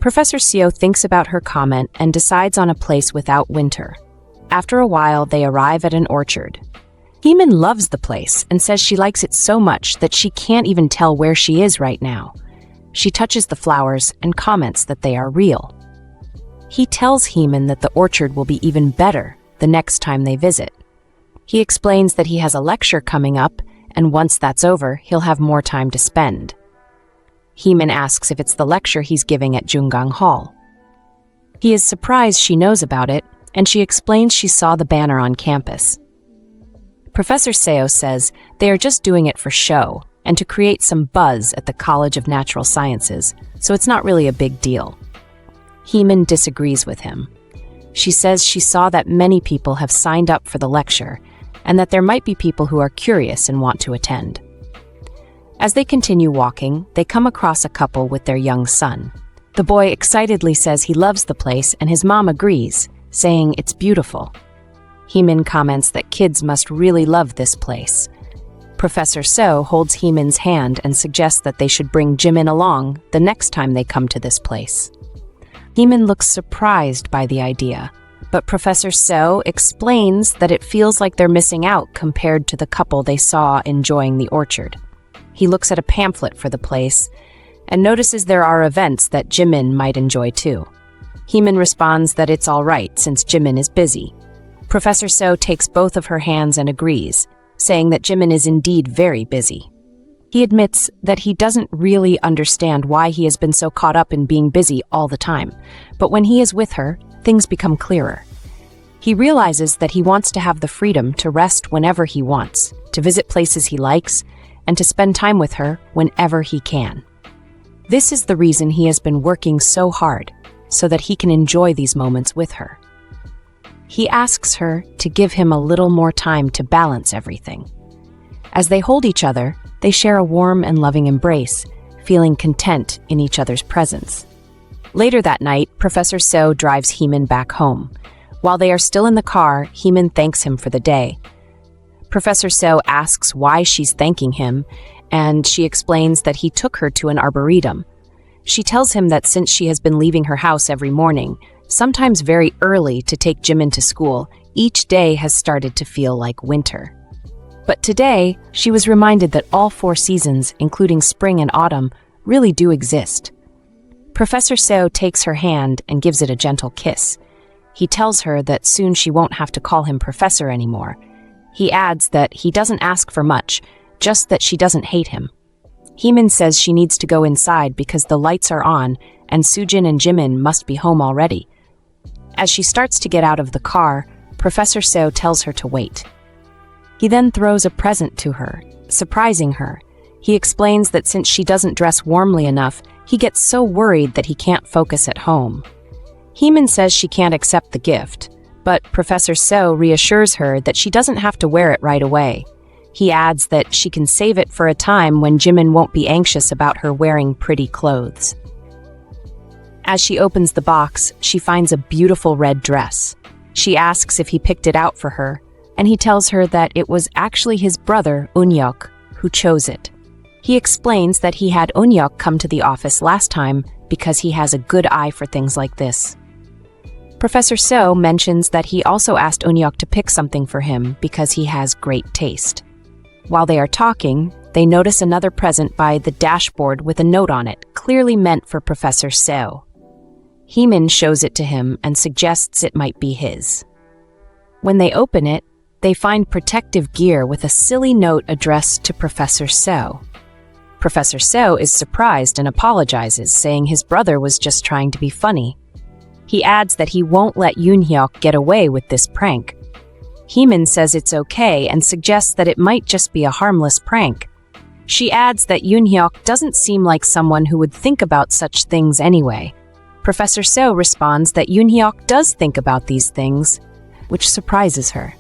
Professor Seo thinks about her comment and decides on a place without winter. After a while, they arrive at an orchard. Heemin loves the place and says she likes it so much that she can't even tell where she is right now. She touches the flowers and comments that they are real. He tells Heemin that the orchard will be even better the next time they visit. He explains that he has a lecture coming up, and once that's over, he'll have more time to spend. Heemin asks if it's the lecture he's giving at Jungang Hall. He is surprised she knows about it, and she explains she saw the banner on campus. Professor Seo says they are just doing it for show and to create some buzz at the College of Natural Sciences, so it's not really a big deal. Heemin disagrees with him. She says she saw that many people have signed up for the lecture and that there might be people who are curious and want to attend. As they continue walking, they come across a couple with their young son. The boy excitedly says he loves the place and his mom agrees, saying it's beautiful. Heemin comments that kids must really love this place. Professor Seo holds Heemin's hand and suggests that they should bring Jimin along the next time they come to this place. Heemin looks surprised by the idea, but Professor Seo explains that it feels like they're missing out compared to the couple they saw enjoying the orchard. He looks at a pamphlet for the place and notices there are events that Jimin might enjoy too. Heemin responds that it's all right since Jimin is busy. Professor Seo takes both of her hands and agrees, saying that Jimin is indeed very busy. He admits that he doesn't really understand why he has been so caught up in being busy all the time, but when he is with her, things become clearer. He realizes that he wants to have the freedom to rest whenever he wants, to visit places he likes, and to spend time with her whenever he can. This is the reason he has been working so hard, so that he can enjoy these moments with her. He asks her to give him a little more time to balance everything. As they hold each other, they share a warm and loving embrace, feeling content in each other's presence. Later that night, Professor Seo drives Heemin back home. While they are still in the car, Heemin thanks him for the day. Professor Seo asks why she's thanking him, and she explains that he took her to an arboretum. She tells him that since she has been leaving her house every morning, sometimes very early to take Jimin to school, each day has started to feel like winter. But today, she was reminded that all 4 seasons, including spring and autumn, really do exist. Professor Seo takes her hand and gives it a gentle kiss. He tells her that soon she won't have to call him professor anymore. He adds that he doesn't ask for much, just that she doesn't hate him. Heemin says she needs to go inside because the lights are on and Soojin and Jimin must be home already. As she starts to get out of the car, Professor Seo tells her to wait. He then throws a present to her, surprising her. He explains that since she doesn't dress warmly enough, he gets so worried that he can't focus at home. Heemin says she can't accept the gift, but Professor Seo reassures her that she doesn't have to wear it right away. He adds that she can save it for a time when Jimin won't be anxious about her wearing pretty clothes. As she opens the box, she finds a beautiful red dress. She asks if he picked it out for her, and he tells her that it was actually his brother, Eun-hyuk, who chose it. He explains that he had Eun-hyuk come to the office last time because he has a good eye for things like this. Professor So mentions that he also asked Eun-hyuk to pick something for him because he has great taste. While they are talking, they notice another present by the dashboard with a note on it, clearly meant for Professor So. Heemin shows it to him and suggests it might be his. When they open it, they find protective gear with a silly note addressed to Professor So. Professor So is surprised and apologizes, saying his brother was just trying to be funny. He adds that he won't let Yoon-hyuk get away with this prank. Heemin says it's okay and suggests that it might just be a harmless prank. She adds that Yoon-hyuk doesn't seem like someone who would think about such things anyway. Professor So responds that Yoon-hyuk does think about these things, which surprises her.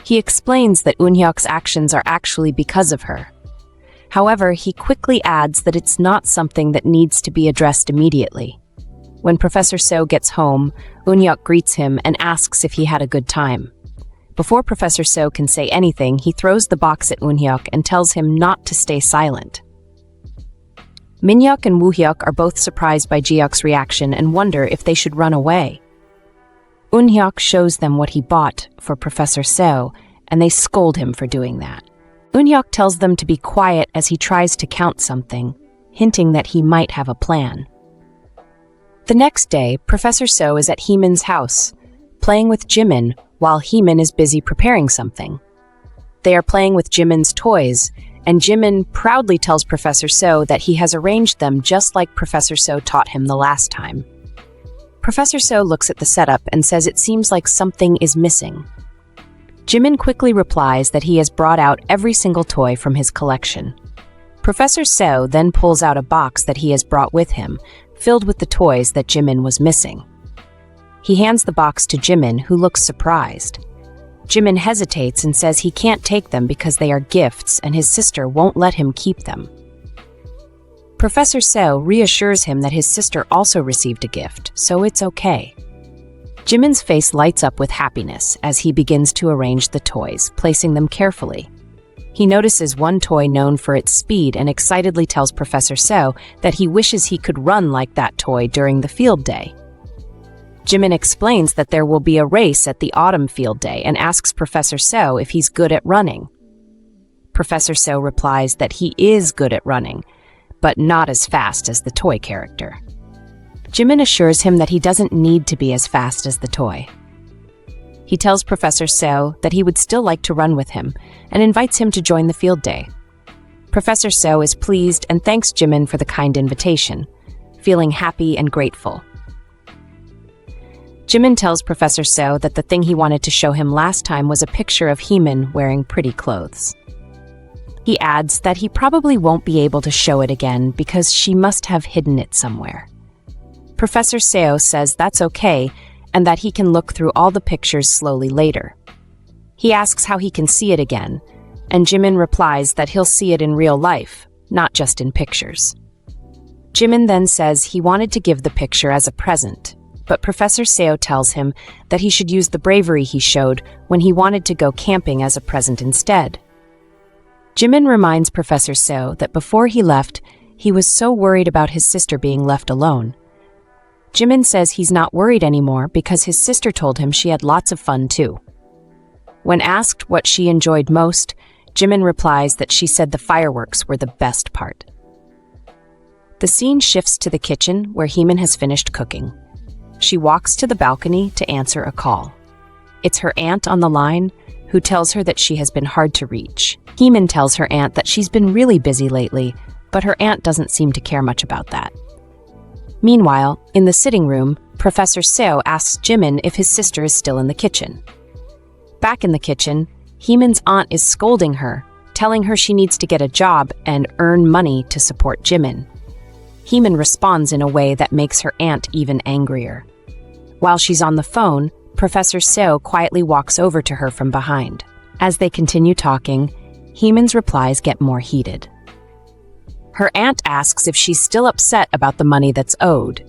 He explains that Eun-hyuk's actions are actually because of her. However, he quickly adds that it's not something that needs to be addressed immediately. When Professor So gets home, Eun-hyuk greets him and asks if he had a good time. Before Professor So can say anything, he throws the box at Eun-hyuk and tells him not to stay silent. Min-hyuk and Woo-hyuk are both surprised by Jihyeok's reaction and wonder if they should run away. Eun-hyuk shows them what he bought for Professor So, and they scold him for doing that. Eun-hyuk tells them to be quiet as he tries to count something, hinting that he might have a plan. The next day, Professor So is at Heemin's house, playing with Jimin while Heemin is busy preparing something. They are playing with Jimin's toys, and Jimin proudly tells Professor So that he has arranged them just like Professor So taught him the last time. Professor So looks at the setup and says it seems like something is missing. Jimin quickly replies that he has brought out every single toy from his collection. Professor So then pulls out a box that he has brought with him, filled with the toys that Jimin was missing. He hands the box to Jimin, who looks surprised. Jimin hesitates and says he can't take them because they are gifts and his sister won't let him keep them. Professor So reassures him that his sister also received a gift, so it's okay. Jimin's face lights up with happiness as he begins to arrange the toys, placing them carefully. He notices one toy known for its speed and excitedly tells Professor So that he wishes he could run like that toy during the field day. Jimin explains that there will be a race at the autumn field day and asks Professor So if he's good at running. Professor So replies that he is good at running, but not as fast as the toy character. Jimin assures him that he doesn't need to be as fast as the toy. He tells Professor So that he would still like to run with him and invites him to join the field day. Professor So is pleased and thanks Jimin for the kind invitation, feeling happy and grateful. Jimin tells Professor So that the thing he wanted to show him last time was a picture of Heemin wearing pretty clothes. He adds that he probably won't be able to show it again because she must have hidden it somewhere. Professor So says that's okay and that he can look through all the pictures slowly later. He asks how he can see it again, and Jimin replies that he'll see it in real life, not just in pictures. Jimin then says he wanted to give the picture as a present, but Professor So tells him that he should use the bravery he showed when he wanted to go camping as a present instead. Jimin reminds Professor So that before he left, he was so worried about his sister being left alone. Jimin says he's not worried anymore because his sister told him she had lots of fun too. When asked what she enjoyed most, Jimin replies that she said the fireworks were the best part. The scene shifts to the kitchen where Heemin has finished cooking. She walks to the balcony to answer a call. It's her aunt on the line, who tells her that she has been hard to reach. Heemin tells her aunt that she's been really busy lately, but her aunt doesn't seem to care much about that. Meanwhile, in the sitting room, Professor So asks Jimin if his sister is still in the kitchen. Back in the kitchen, Heemin's aunt is scolding her, telling her she needs to get a job and earn money to support Jimin. Heemin responds in a way that makes her aunt even angrier. While she's on the phone, Professor So quietly walks over to her from behind. As they continue talking, Heemin's replies get more heated. Her aunt asks if she's still upset about the money that's owed.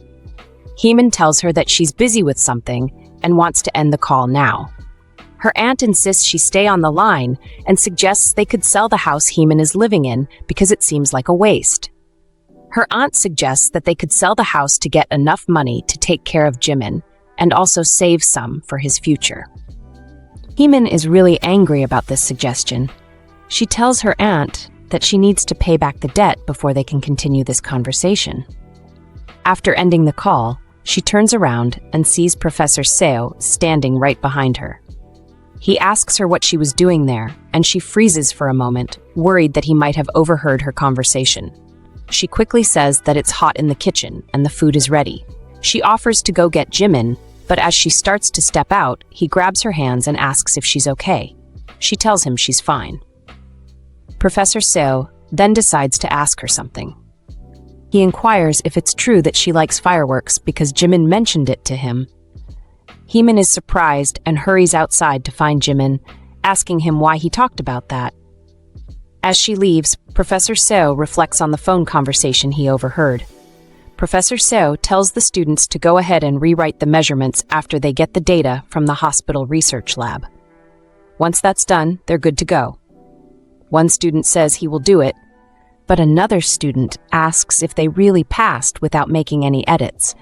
Heemin tells her that she's busy with something and wants to end the call now. Her aunt insists she stay on the line and suggests they could sell the house Heemin is living in because it seems like a waste. Her aunt suggests that they could sell the house to get enough money to take care of Jimin and also save some for his future. Heemin is really angry about this suggestion. She tells her aunt that she needs to pay back the debt before they can continue this conversation. After ending the call, she turns around and sees Professor Seo standing right behind her. He asks her what she was doing there, and she freezes for a moment, worried that he might have overheard her conversation. She quickly says that it's hot in the kitchen and the food is ready. She offers to go get Jimin, but as she starts to step out, he grabs her hands and asks if she's okay. She tells him she's fine. Professor Seo then decides to ask her something. He inquires if it's true that she likes fireworks because Jimin mentioned it to him. Heemin is surprised and hurries outside to find Jimin, asking him why he talked about that. As she leaves, Professor Seo reflects on the phone conversation he overheard. Professor Seo tells the students to go ahead and rewrite the measurements after they get the data from the hospital research lab. Once that's done, they're good to go. One student says he will do it, but another student asks if they really passed without making any edits.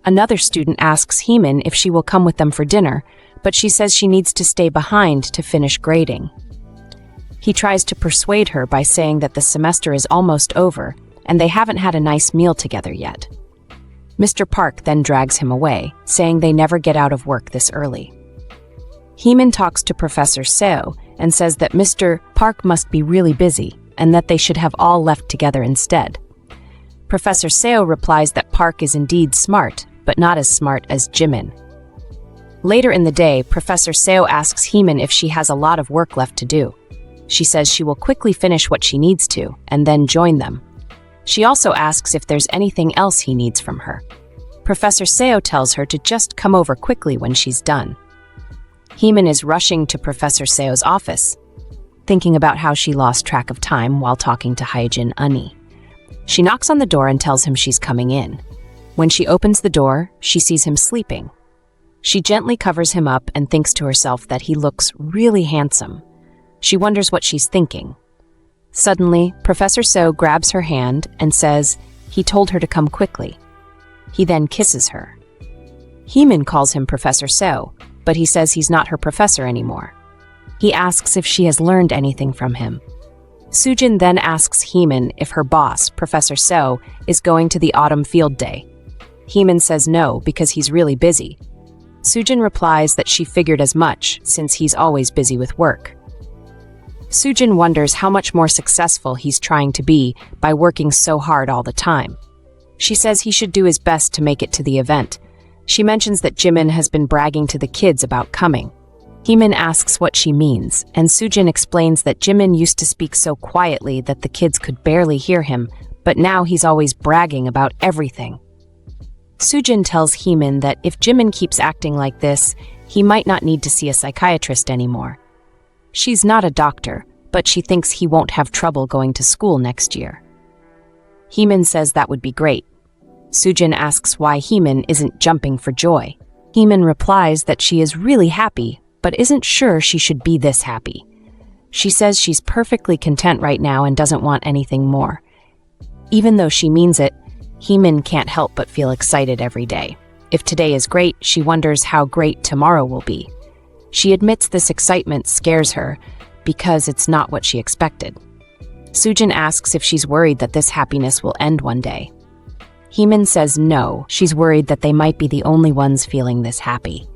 Another student asks Heemin if she will come with them for dinner, but she says she needs to stay behind to finish grading. He tries to persuade her by saying that the semester is almost over and they haven't had a nice meal together yet. Mr. Park then drags him away, saying they never get out of work this early. Heemin talks to Professor Seo and says that Mr. Park must be really busy and that they should have all left together instead. Professor Seo replies that Park is indeed smart, but not as smart as Jimin. Later in the day, Professor Seo asks Heemin if she has a lot of work left to do. She says she will quickly finish what she needs to and then join them. She also asks if there's anything else he needs from her. Professor Seo tells her to just come over quickly when she's done. Heemin is rushing to Professor Seo's office, thinking about how she lost track of time while talking to Hyejin Unni. She knocks on the door and tells him she's coming in. When she opens the door, she sees him sleeping. She gently covers him up and thinks to herself that he looks really handsome. She wonders what she's thinking. Suddenly, Professor Seo grabs her hand and says he told her to come quickly. He then kisses her. Heemin calls him Professor Seo, but he says he's not her professor anymore. He asks if she has learned anything from him. Sujin then asks Heemin if her boss, Professor Seo, is going to the autumn field day. Heemin says no because he's really busy. Sujin replies that she figured as much since he's always busy with work. Sujin wonders how much more successful he's trying to be by working so hard all the time. She says he should do his best to make it to the event. She mentions that Jimin has been bragging to the kids about coming. Heemin asks what she means, and Sujin explains that Jimin used to speak so quietly that the kids could barely hear him, but now he's always bragging about everything. Sujin tells Heemin that if Jimin keeps acting like this, he might not need to see a psychiatrist anymore. She's not a doctor, but she thinks he won't have trouble going to school next year. Heemin says that would be great. Sujin asks why Heemin isn't jumping for joy. Heemin replies that she is really happy, but isn't sure she should be this happy. She says she's perfectly content right now and doesn't want anything more. Even though she means it, Heemin can't help but feel excited every day. If today is great, she wonders how great tomorrow will be. She admits this excitement scares her because it's not what she expected. Sujin asks if she's worried that this happiness will end one day. Heemin says no, she's worried that they might be the only ones feeling this happy.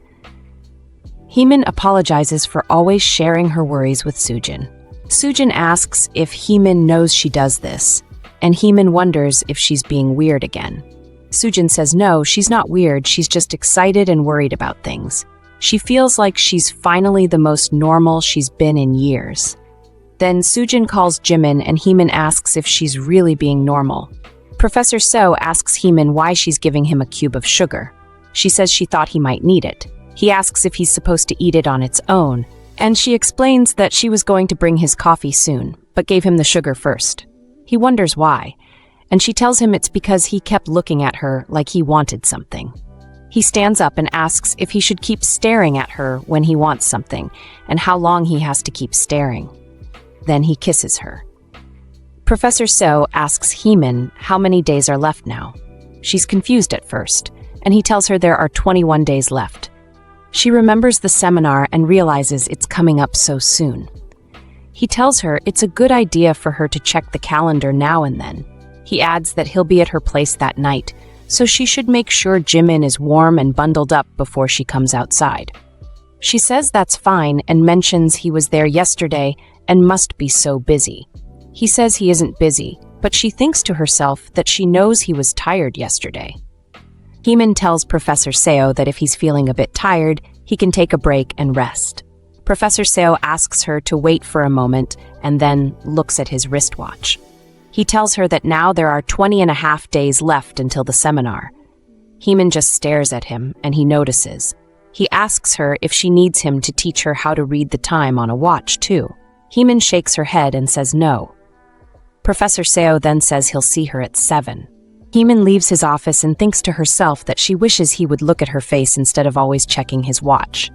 Heemin apologizes for always sharing her worries with Sujin. Sujin asks if Heemin knows she does this, and Heemin wonders if she's being weird again. Sujin says no, she's not weird, she's just excited and worried about things. She feels like she's finally the most normal she's been in years. Then Sujin calls Jimin and Heemin asks if she's really being normal. Professor Seo asks Heemin why she's giving him a cube of sugar. She says she thought he might need it. He asks if he's supposed to eat it on its own, And she explains that she was going to bring his coffee soon, but gave him the sugar first. He wonders why, and she tells him it's because he kept looking at her like he wanted something. He stands up and asks if he should keep staring at her when he wants something, and how long he has to keep staring. Then he kisses her. Professor So asks Heemin how many days are left now. She's confused at first, and he tells her there are 21 days left. She remembers the seminar and realizes it's coming up so soon. He tells her it's a good idea for her to check the calendar now and then. He adds that he'll be at her place that night, so she should make sure Jimin is warm and bundled up before she comes outside. She says that's fine and mentions he was there yesterday and must be so busy. He says he isn't busy, but she thinks to herself that she knows he was tired yesterday. Heemin tells Professor Seo that if he's feeling a bit tired, he can take a break and rest. Professor Seo asks her to wait for a moment and then looks at his wristwatch. He tells her that now there are 20.5 days left until the seminar. Heemin just stares at him, and he notices. He asks her if she needs him to teach her how to read the time on a watch, too. Heemin shakes her head and says no. Professor Seo then says he'll see her at 7. Heemin leaves his office and thinks to herself that she wishes he would look at her face instead of always checking his watch.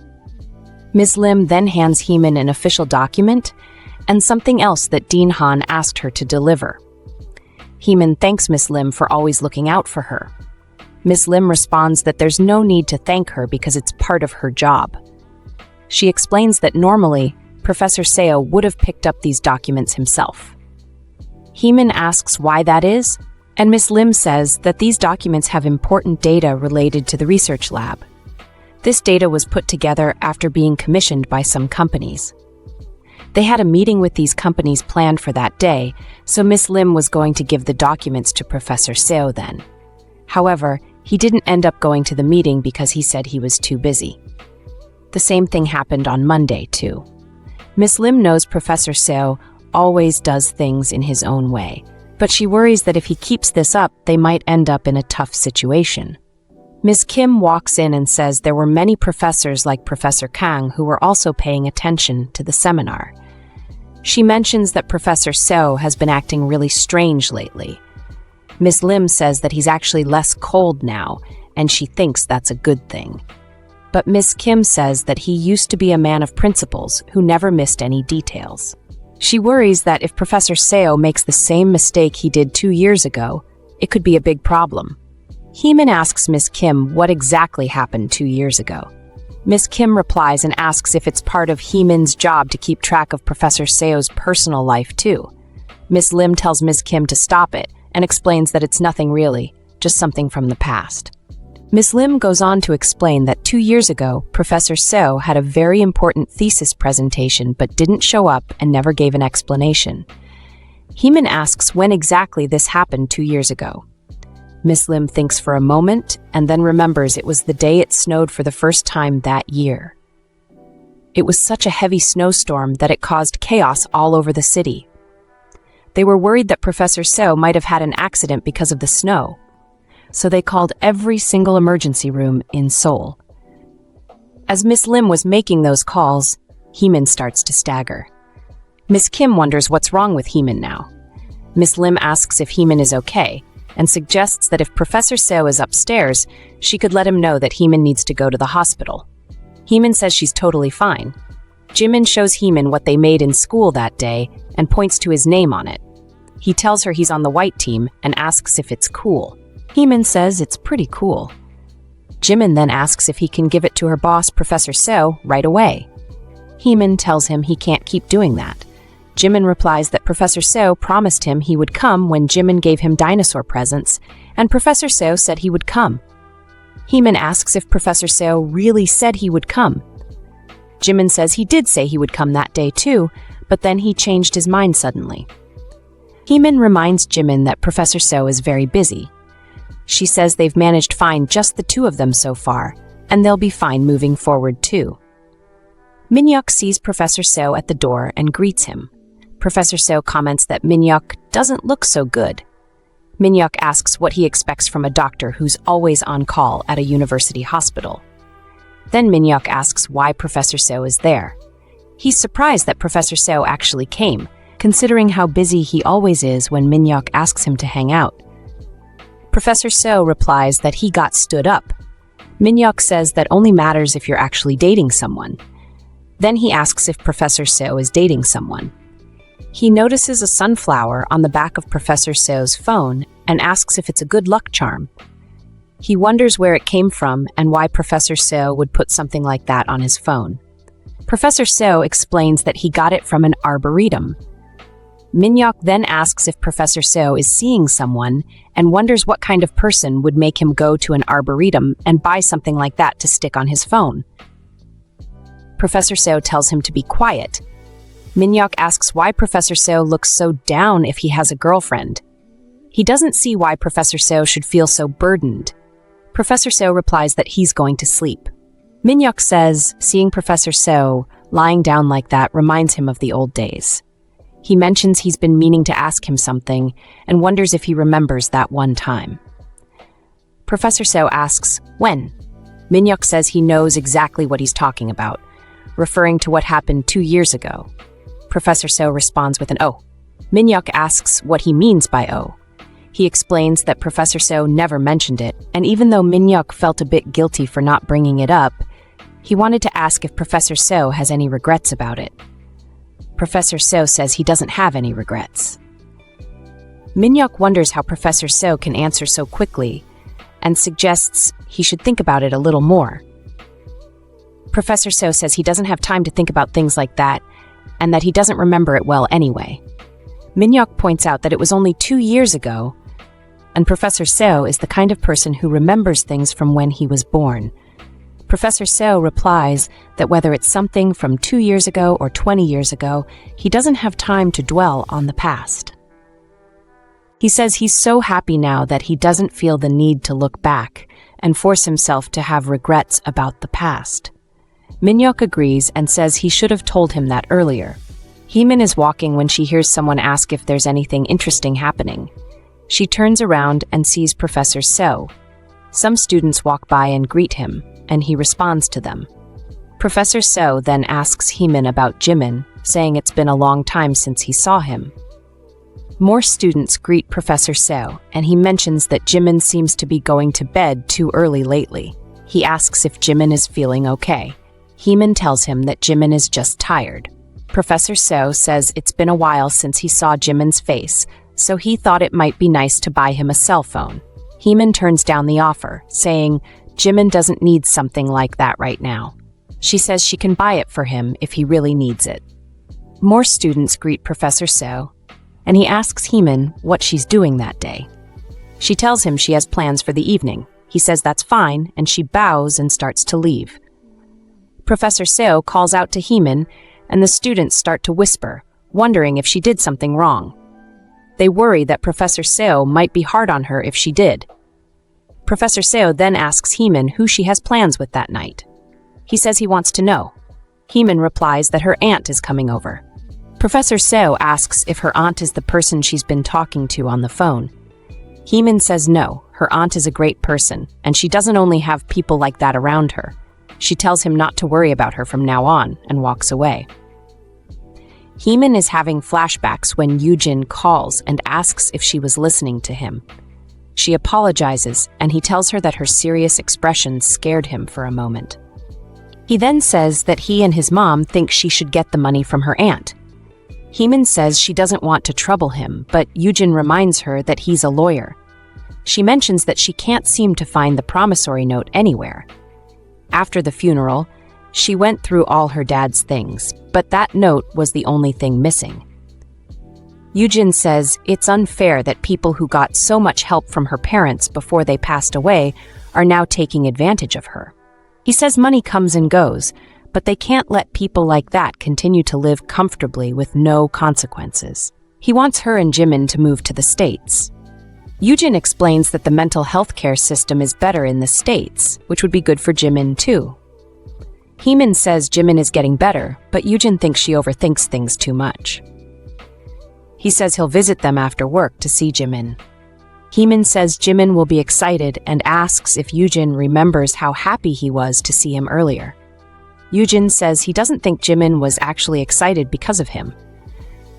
Ms. Lim then hands Heemin an official document and something else that Dean Han asked her to deliver. Heemin thanks Ms. Lim for always looking out for her. Ms. Lim responds that there's no need to thank her because it's part of her job. She explains that normally, Professor Seo would have picked up these documents himself. Heemin asks why that is, and Ms. Lim says that these documents have important data related to the research lab. This data was put together after being commissioned by some companies. They had a meeting with these companies planned for that day, so Miss Lim was going to give the documents to Professor Seo then. However, he didn't end up going to the meeting because he said he was too busy. The same thing happened on Monday, too. Miss Lim knows Professor Seo always does things in his own way, but she worries that if he keeps this up, they might end up in a tough situation. Ms. Kim walks in and says there were many professors like Professor Kang who were also paying attention to the seminar. She mentions that Professor Seo has been acting really strange lately. Ms. Lim says that he's actually less cold now, and she thinks that's a good thing. But Ms. Kim says that he used to be a man of principles who never missed any details. She worries that if Professor Seo makes the same mistake he did 2 years ago, it could be a big problem. Heemin asks Ms. Kim what exactly happened 2 years ago. Ms. Kim replies and asks if it's part of Heemin's job to keep track of Professor Seo's personal life too. Ms. Lim tells Ms. Kim to stop it and explains that it's nothing really, just something from the past. Ms. Lim goes on to explain that 2 years ago, Professor Seo had a very important thesis presentation but didn't show up and never gave an explanation. Heemin asks when exactly this happened 2 years ago. Ms. Lim thinks for a moment and then remembers it was the day it snowed for the first time that year. It was such a heavy snowstorm that it caused chaos all over the city. They were worried that Professor Seo might have had an accident because of the snow, so they called every single emergency room in Seoul. As Ms. Lim was making those calls, Heemin starts to stagger. Ms. Kim wonders what's wrong with Heemin now. Ms. Lim asks if Heemin is okay, and suggests that if Professor Seo is upstairs, she could let him know that Heemin needs to go to the hospital. Heemin says she's totally fine. Jimin shows Heemin what they made in school that day and points to his name on it. He tells her he's on the white team and asks if it's cool. Heemin says it's pretty cool. Jimin then asks if he can give it to her boss, Professor Seo, right away. Heemin tells him he can't keep doing that. Jimin replies that Professor Seo promised him he would come when Jimin gave him dinosaur presents, and Professor Seo said he would come. Heemin asks if Professor Seo really said he would come. Jimin says he did say he would come that day too, but then he changed his mind suddenly. Heemin reminds Jimin that Professor Seo is very busy. She says they've managed fine just the two of them so far, and they'll be fine moving forward too. Minhyuk sees Professor Seo at the door and greets him. Professor Seo comments that Minhyuk doesn't look so good. Minhyuk asks what he expects from a doctor who's always on call at a university hospital. Then Minhyuk asks why Professor Seo is there. He's surprised that Professor Seo actually came, considering how busy he always is when Minhyuk asks him to hang out. Professor Seo replies that he got stood up. Minhyuk says that only matters if you're actually dating someone. Then he asks if Professor Seo is dating someone. He notices a sunflower on the back of Professor Seo's phone and asks if it's a good luck charm. He wonders where it came from and why Professor Seo would put something like that on his phone. Professor Seo explains that he got it from an arboretum. Minhyuk then asks if Professor Seo is seeing someone and wonders what kind of person would make him go to an arboretum and buy something like that to stick on his phone. Professor Seo tells him to be quiet. Minhyuk asks why Professor Seo looks so down if he has a girlfriend. He doesn't see why Professor Seo should feel so burdened. Professor Seo replies that he's going to sleep. Minhyuk says seeing Professor Seo lying down like that reminds him of the old days. He mentions he's been meaning to ask him something and wonders if he remembers that one time. Professor Seo asks, when? Minhyuk says he knows exactly what he's talking about, referring to what happened 2 years ago. Professor Seo responds with an "oh." Minhyuk asks what he means by "oh." He explains that Professor Seo never mentioned it, and even though Minhyuk felt a bit guilty for not bringing it up, he wanted to ask if Professor Seo has any regrets about it. Professor Seo says he doesn't have any regrets. Minhyuk wonders how Professor Seo can answer so quickly and suggests he should think about it a little more. Professor Seo says he doesn't have time to think about things like that and that he doesn't remember it well anyway. Minhyuk points out that it was only 2 years ago, and Professor Seo is the kind of person who remembers things from when he was born. Professor Seo replies that whether it's something from 2 years ago or 20 years ago, he doesn't have time to dwell on the past. He says he's so happy now that he doesn't feel the need to look back and force himself to have regrets about the past. Minhyuk agrees and says he should have told him that earlier. Heemin is walking when she hears someone ask if there's anything interesting happening. She turns around and sees Professor Seo. Some students walk by and greet him, and he responds to them. Professor Seo then asks Heemin about Jimin, saying it's been a long time since he saw him. More students greet Professor Seo, and he mentions that Jimin seems to be going to bed too early lately. He asks if Jimin is feeling okay. Heemin tells him that Jimin is just tired. Professor Seo says it's been a while since he saw Jimin's face, so he thought it might be nice to buy him a cell phone. Heemin turns down the offer, saying Jimin doesn't need something like that right now. She says she can buy it for him if he really needs it. More students greet Professor Seo, and he asks Heemin what she's doing that day. She tells him she has plans for the evening. He says that's fine, and she bows and starts to leave. Professor Seo calls out to Heemin, and the students start to whisper, wondering if she did something wrong. They worry that Professor Seo might be hard on her if she did. Professor Seo then asks Heemin who she has plans with that night. He says he wants to know. Heemin replies that her aunt is coming over. Professor Seo asks if her aunt is the person she's been talking to on the phone. Heemin says no, her aunt is a great person, and she doesn't only have people like that around her. She tells him not to worry about her from now on and walks away. Heemin is having flashbacks when Yoojin calls and asks if she was listening to him. She apologizes, and he tells her that her serious expression scared him for a moment. He then says that he and his mom think she should get the money from her aunt. Heemin says she doesn't want to trouble him, but Yoojin reminds her that he's a lawyer. She mentions that she can't seem to find the promissory note anywhere. After the funeral, she went through all her dad's things, but that note was the only thing missing. Yoojin says it's unfair that people who got so much help from her parents before they passed away are now taking advantage of her. He says money comes and goes, but they can't let people like that continue to live comfortably with no consequences. He wants her and Jimin to move to the States. Yoojin explains that the mental health care system is better in the States, which would be good for Jimin too. Heemin says Jimin is getting better, but Yoojin thinks she overthinks things too much. He says he'll visit them after work to see Jimin. Heemin says Jimin will be excited and asks if Yoojin remembers how happy he was to see him earlier. Yoojin says he doesn't think Jimin was actually excited because of him.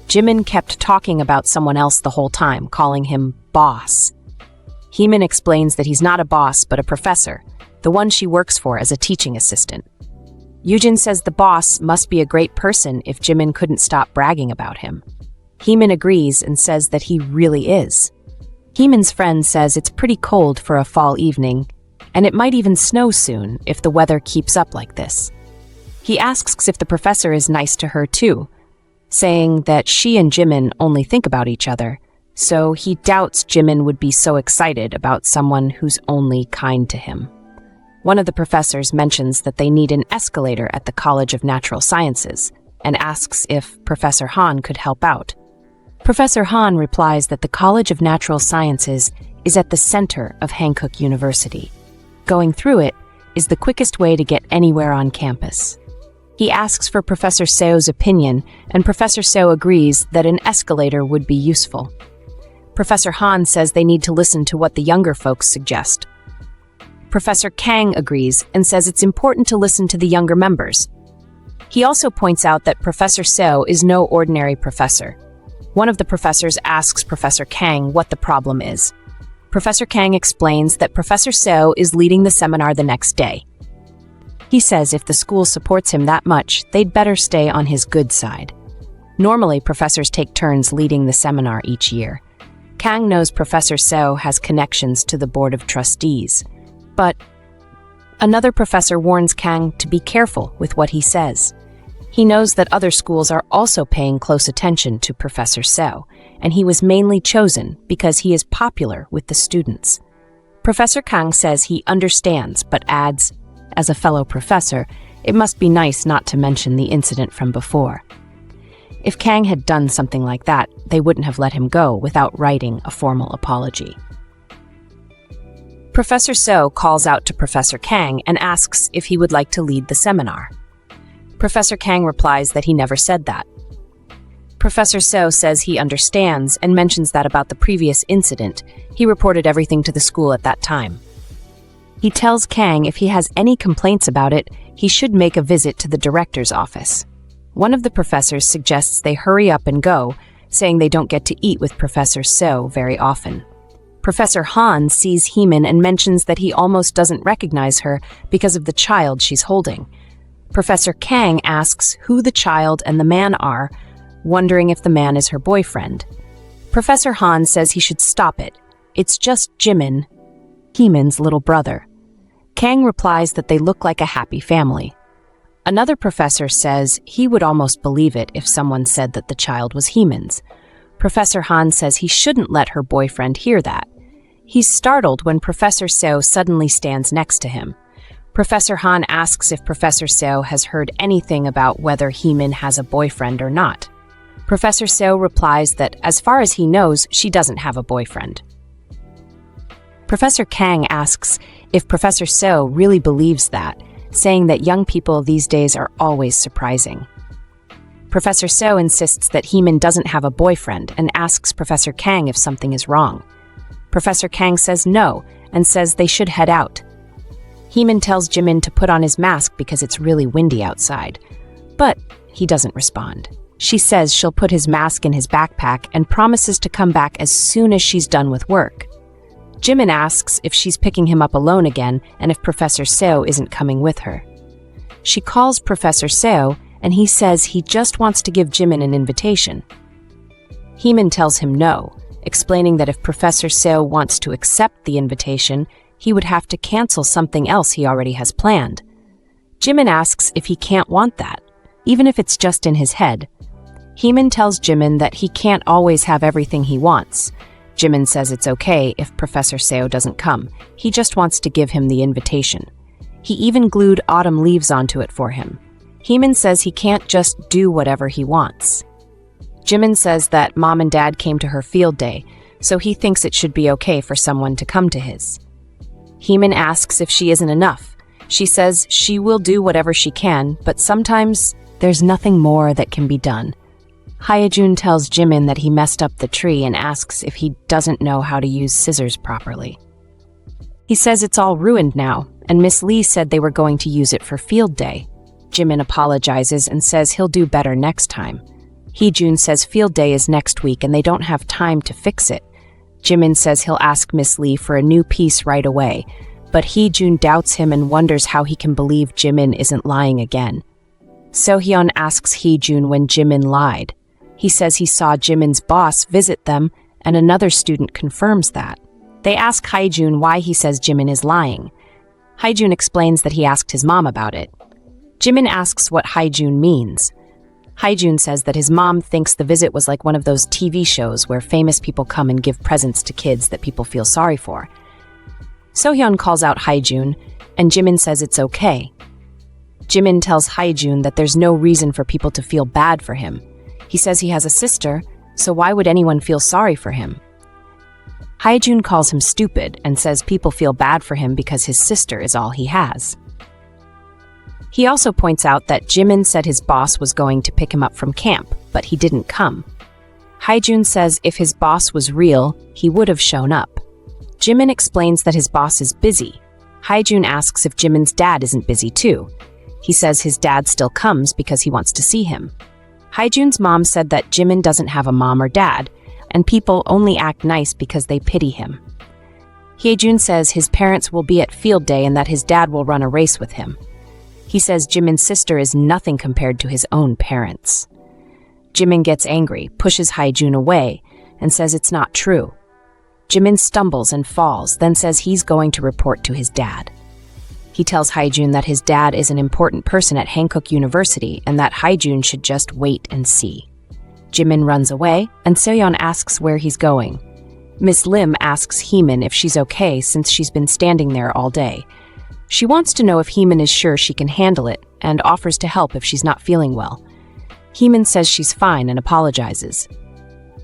Jimin kept talking about someone else the whole time, calling him boss. Heemin explains that he's not a boss but a professor, the one she works for as a teaching assistant. Yoojin says the boss must be a great person if Jimin couldn't stop bragging about him. Heemin agrees and says that he really is. Heemin's friend says it's pretty cold for a fall evening, and it might even snow soon if the weather keeps up like this. He asks if the professor is nice to her too, saying that she and Jimin only think about each other, so he doubts Jimin would be so excited about someone who's only kind to him. One of the professors mentions that they need an escalator at the College of Natural Sciences and asks if Professor Han could help out. Professor Han replies that the College of Natural Sciences is at the center of Hankook University. Going through it is the quickest way to get anywhere on campus. He asks for Professor Seo's opinion, and Professor Seo agrees that an escalator would be useful. Professor Han says they need to listen to what the younger folks suggest. Professor Kang agrees and says it's important to listen to the younger members. He also points out that Professor Seo is no ordinary professor. One of the professors asks Professor Kang what the problem is. Professor Kang explains that Professor Seo is leading the seminar the next day. He says if the school supports him that much, they'd better stay on his good side. Normally, professors take turns leading the seminar each year. Kang knows Professor Seo has connections to the Board of Trustees, but another professor warns Kang to be careful with what he says. He knows that other schools are also paying close attention to Professor Seo, and he was mainly chosen because he is popular with the students. Professor Kang says he understands, but adds, as a fellow professor, it must be nice not to mention the incident from before. If Kang had done something like that, they wouldn't have let him go without writing a formal apology. Professor Seo calls out to Professor Kang and asks if he would like to lead the seminar. Professor Kang replies that he never said that. Professor Seo says he understands and mentions that about the previous incident, he reported everything to the school at that time. He tells Kang if he has any complaints about it, he should make a visit to the director's office. One of the professors suggests they hurry up and go, saying they don't get to eat with Professor Seo very often. Professor Han sees Heemin and mentions that he almost doesn't recognize her because of the child she's holding. Professor Kang asks who the child and the man are, wondering if the man is her boyfriend. Professor Han says he should stop it. It's just Jimin, Heemin's little brother. Kang replies that they look like a happy family. Another professor says he would almost believe it if someone said that the child was Heemin's. Professor Han says he shouldn't let her boyfriend hear that. He's startled when Professor Seo suddenly stands next to him. Professor Han asks if Professor Seo has heard anything about whether Heemin has a boyfriend or not. Professor Seo replies that, as far as he knows, she doesn't have a boyfriend. Professor Kang asks if Professor Seo really believes that, saying that young people these days are always surprising. Professor Seo insists that Heemin doesn't have a boyfriend and asks Professor Kang if something is wrong. Professor Kang says no and says they should head out. Heemin tells Jimin to put on his mask because it's really windy outside, but he doesn't respond. She says she'll put his mask in his backpack and promises to come back as soon as she's done with work. Jimin asks if she's picking him up alone again and if Professor Seo isn't coming with her. She calls Professor Seo and he says he just wants to give Jimin an invitation. Heemin tells him no, explaining that if Professor Seo wants to accept the invitation, he would have to cancel something else he already has planned. Jimin asks if he can't want that, even if it's just in his head. Heemin tells Jimin that he can't always have everything he wants. Jimin says it's okay if Professor Seo doesn't come. He just wants to give him the invitation. He even glued autumn leaves onto it for him. Heemin says he can't just do whatever he wants. Jimin says that Mom and Dad came to her field day, so he thinks it should be okay for someone to come to his. Heemin asks if she isn't enough. She says she will do whatever she can, but sometimes there's nothing more that can be done. Hyejun tells Jimin that he messed up the tree and asks if he doesn't know how to use scissors properly. He says it's all ruined now, and Miss Lee said they were going to use it for field day. Jimin apologizes and says he'll do better next time. Heejun says field day is next week and they don't have time to fix it. Jimin says he'll ask Miss Lee for a new piece right away, but Heejun doubts him and wonders how he can believe Jimin isn't lying again. Sohyun asks Heejun when Jimin lied. He says he saw Jimin's boss visit them, and another student confirms that. They ask Haejun why he says Jimin is lying. Haejun explains that he asked his mom about it. Jimin asks what Haejun means. Haejun says that his mom thinks the visit was like one of those TV shows where famous people come and give presents to kids that people feel sorry for. Sohyun calls out Haejun, and Jimin says it's okay. Jimin tells Haejun that there's no reason for people to feel bad for him. He says he has a sister, so why would anyone feel sorry for him? Haejun calls him stupid and says people feel bad for him because his sister is all he has. He also points out that Jimin said his boss was going to pick him up from camp, but he didn't come. Haejun says if his boss was real, he would have shown up. Jimin explains that his boss is busy. Haejun asks if Jimin's dad isn't busy too. He says his dad still comes because he wants to see him. Haejun's mom said that Jimin doesn't have a mom or dad, and people only act nice because they pity him. Haejun says his parents will be at field day and that his dad will run a race with him. He says Jimin's sister is nothing compared to his own parents. Jimin gets angry, pushes Haejun away, and says it's not true. Jimin stumbles and falls, then says he's going to report to his dad. He tells Haejun that his dad is an important person at Hankook University and that Haejun should just wait and see. Jimin runs away, and Soyeon asks where he's going. Miss Lim asks Heemin if she's okay since she's been standing there all day. She wants to know if Heemin is sure she can handle it and offers to help if she's not feeling well. Heemin says she's fine and apologizes.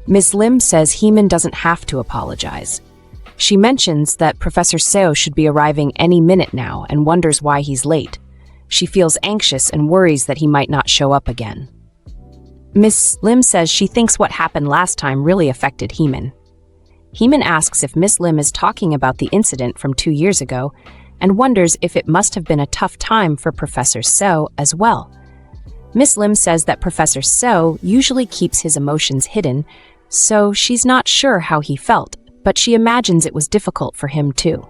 Miss Lim says Heemin doesn't have to apologize. She mentions that Professor Seo should be arriving any minute now and wonders why he's late. She feels anxious and worries that he might not show up again. Miss Lim says she thinks what happened last time really affected Heemin. Heemin asks if Miss Lim is talking about the incident from 2 years ago and wonders if it must have been a tough time for Professor Seo as well. Miss Lim says that Professor Seo usually keeps his emotions hidden, so she's not sure how he felt, but she imagines it was difficult for him too.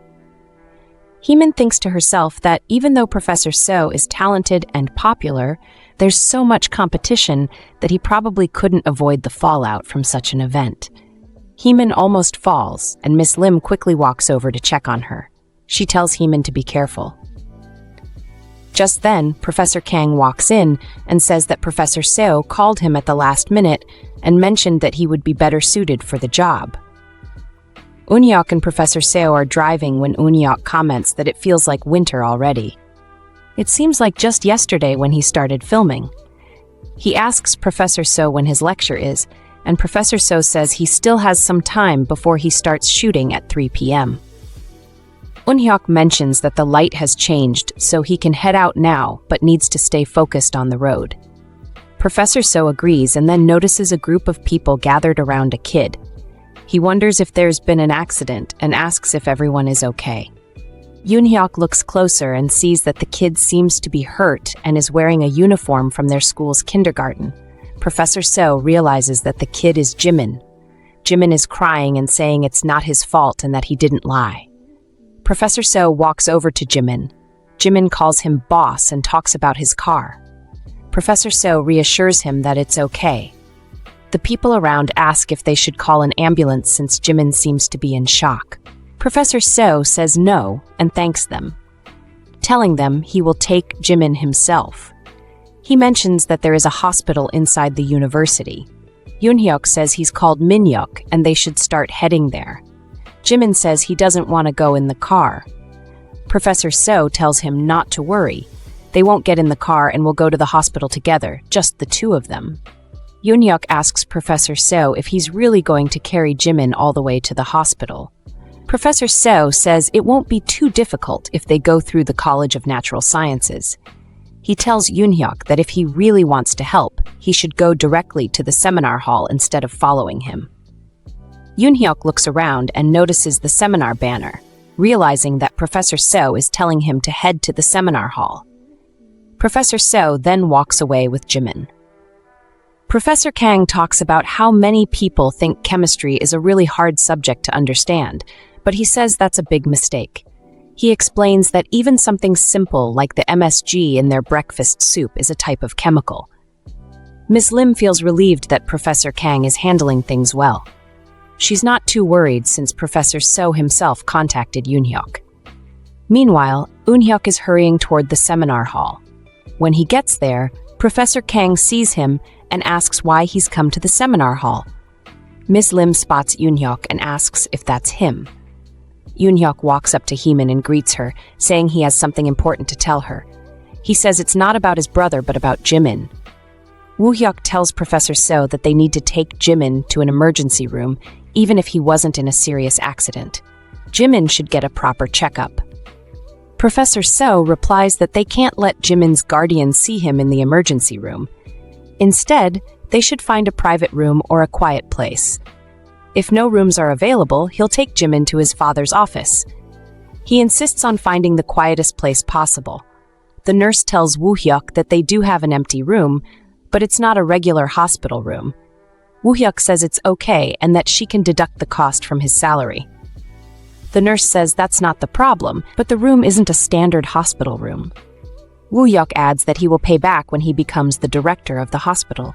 Heemin thinks to herself that even though Professor Seo is talented and popular, there's so much competition that he probably couldn't avoid the fallout from such an event. Heemin almost falls, and Miss Lim quickly walks over to check on her. She tells Heemin to be careful. Just then, Professor Kang walks in and says that Professor Seo called him at the last minute and mentioned that he would be better suited for the job. Eun-hyuk and Professor Seo are driving when Eun-hyuk comments that it feels like winter already. It seems like just yesterday when he started filming. He asks Professor Seo when his lecture is, and Professor Seo says he still has some time before he starts shooting at 3 p.m. Eun-hyuk mentions that the light has changed, so he can head out now, but needs to stay focused on the road. Professor Seo agrees and then notices a group of people gathered around a kid. He wonders if there's been an accident and asks if everyone is okay. Yoon-hyuk looks closer and sees that the kid seems to be hurt and is wearing a uniform from their school's kindergarten. Professor Seo realizes that the kid is Jimin. Jimin is crying and saying it's not his fault and that he didn't lie. Professor Seo walks over to Jimin. Jimin calls him boss and talks about his car. Professor Seo reassures him that it's okay. The people around ask if they should call an ambulance since Jimin seems to be in shock. Professor Seo says no and thanks them, telling them he will take Jimin himself. He mentions that there is a hospital inside the university. Yoon-hyuk says he's called Min-hyuk and they should start heading there. Jimin says he doesn't want to go in the car. Professor Seo tells him not to worry. They won't get in the car and will go to the hospital together, just the two of them. Yoon-hyuk asks Professor Seo if he's really going to carry Jimin all the way to the hospital. Professor Seo says it won't be too difficult if they go through the College of Natural Sciences. He tells Yoon-hyuk that if he really wants to help, he should go directly to the seminar hall instead of following him. Yoon-hyuk looks around and notices the seminar banner, realizing that Professor Seo is telling him to head to the seminar hall. Professor So then walks away with Jimin. Professor Kang talks about how many people think chemistry is a really hard subject to understand, but he says that's a big mistake. He explains that even something simple like the MSG in their breakfast soup is a type of chemical. Ms. Lim feels relieved that Professor Kang is handling things well. She's not too worried since Professor So himself contacted Yoon Heemin. Meanwhile, Yoon Heemin is hurrying toward the seminar hall. When he gets there, Professor Kang sees him and asks why he's come to the seminar hall. Ms. Lim spots Yoon Heemin and asks if that's him. Yoon Heemin walks up to Heemin and greets her, saying he has something important to tell her. He says it's not about his brother but about Jimin. Woo Hyuk tells Professor So that they need to take Jimin to an emergency room, even if he wasn't in a serious accident. Jimin should get a proper checkup. Professor So replies that they can't let Jimin's guardian see him in the emergency room. Instead, they should find a private room or a quiet place. If no rooms are available, he'll take Jimin to his father's office. He insists on finding the quietest place possible. The nurse tells Woo Hyuk that they do have an empty room, but it's not a regular hospital room. Woo Hyuk says it's okay and that she can deduct the cost from his salary. The nurse says that's not the problem, but the room isn't a standard hospital room. Woo Hyuk adds that he will pay back when he becomes the director of the hospital.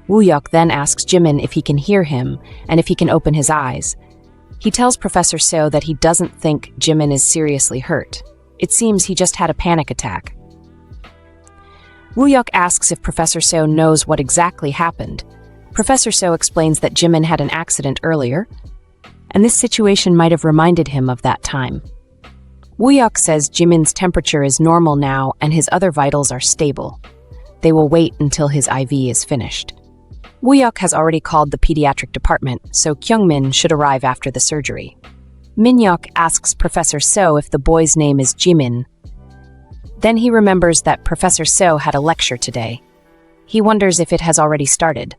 Woo Hyuk then asks Jimin if he can hear him and if he can open his eyes. He tells Professor So that he doesn't think Jimin is seriously hurt. It seems he just had a panic attack. Woo Hyuk asks if Professor So knows what exactly happened. Professor So explains that Jimin had an accident earlier, and this situation might have reminded him of that time. Woo Hyuk says Jimin's temperature is normal now and his other vitals are stable. They will wait until his IV is finished. Woo Hyuk has already called the pediatric department, so Kyungmin should arrive after the surgery. Min Hyuk asks Professor So if the boy's name is Jimin. Then he remembers that Professor So had a lecture today. He wonders if it has already started.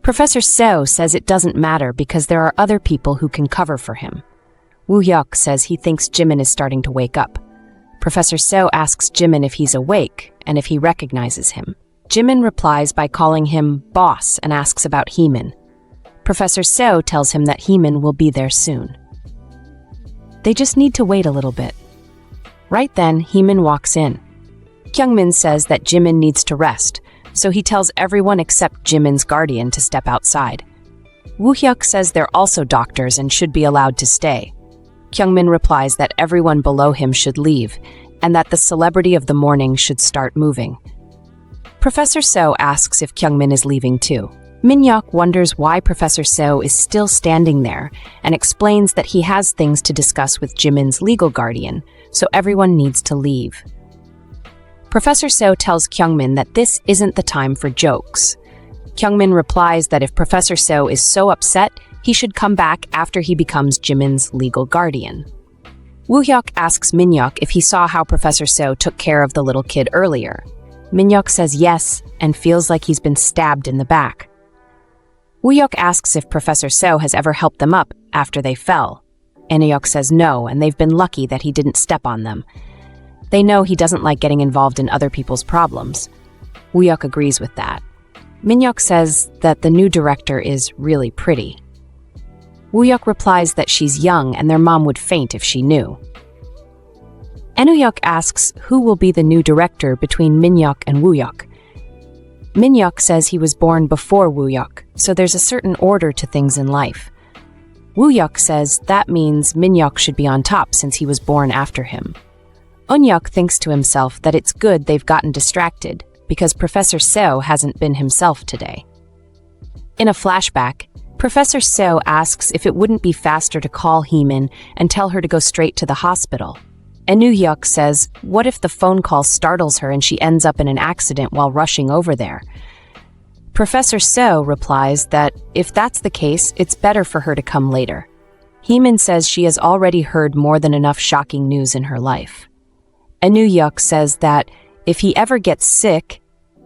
Professor So says it doesn't matter because there are other people who can cover for him. Woo Hyuk says he thinks Jimin is starting to wake up. Professor So asks Jimin if he's awake and if he recognizes him. Jimin replies by calling him boss and asks about Heemin. Professor So tells him that Heemin will be there soon. They just need to wait a little bit. Right then, Heemin walks in. Kyungmin says that Jimin needs to rest, so he tells everyone except Jimin's guardian to step outside. Woo Hyuk says they're also doctors and should be allowed to stay. Kyungmin replies that everyone below him should leave, and that the celebrity of the morning should start moving. Professor So asks if Kyungmin is leaving too. Min Hyuk wonders why Professor So is still standing there and explains that he has things to discuss with Jimin's legal guardian, so everyone needs to leave. Professor So tells Kyungmin that this isn't the time for jokes. Kyungmin replies that if Professor So is so upset, he should come back after he becomes Jimin's legal guardian. Woo Hyuk asks Min Hyuk if he saw how Professor So took care of the little kid earlier. Min Hyuk says yes and feels like he's been stabbed in the back. Woo Hyuk asks if Professor So has ever helped them up after they fell. In Hyuk says no, and they've been lucky that he didn't step on them. They know he doesn't like getting involved in other people's problems. Woo Hyuk agrees with that. Min Hyuk says that the new director is really pretty. Woo Hyuk replies that she's young and their mom would faint if she knew. En Hyuk asks who will be the new director between Min Hyuk and Woo Hyuk. Min Hyuk says he was born before Woo Hyuk, so there's a certain order to things in life. Woo Hyuk says that means Min Hyuk should be on top since he was born after him. Eun Hyuk thinks to himself that it's good they've gotten distracted because Professor So hasn't been himself today. In a flashback, Professor So asks if it wouldn't be faster to call Heemin and tell her to go straight to the hospital. En Hyuk says, what if the phone call startles her and she ends up in an accident while rushing over there? Professor So replies that if that's the case, it's better for her to come later. Heemin says she has already heard more than enough shocking news in her life. En Hyuk says that if he ever gets sick,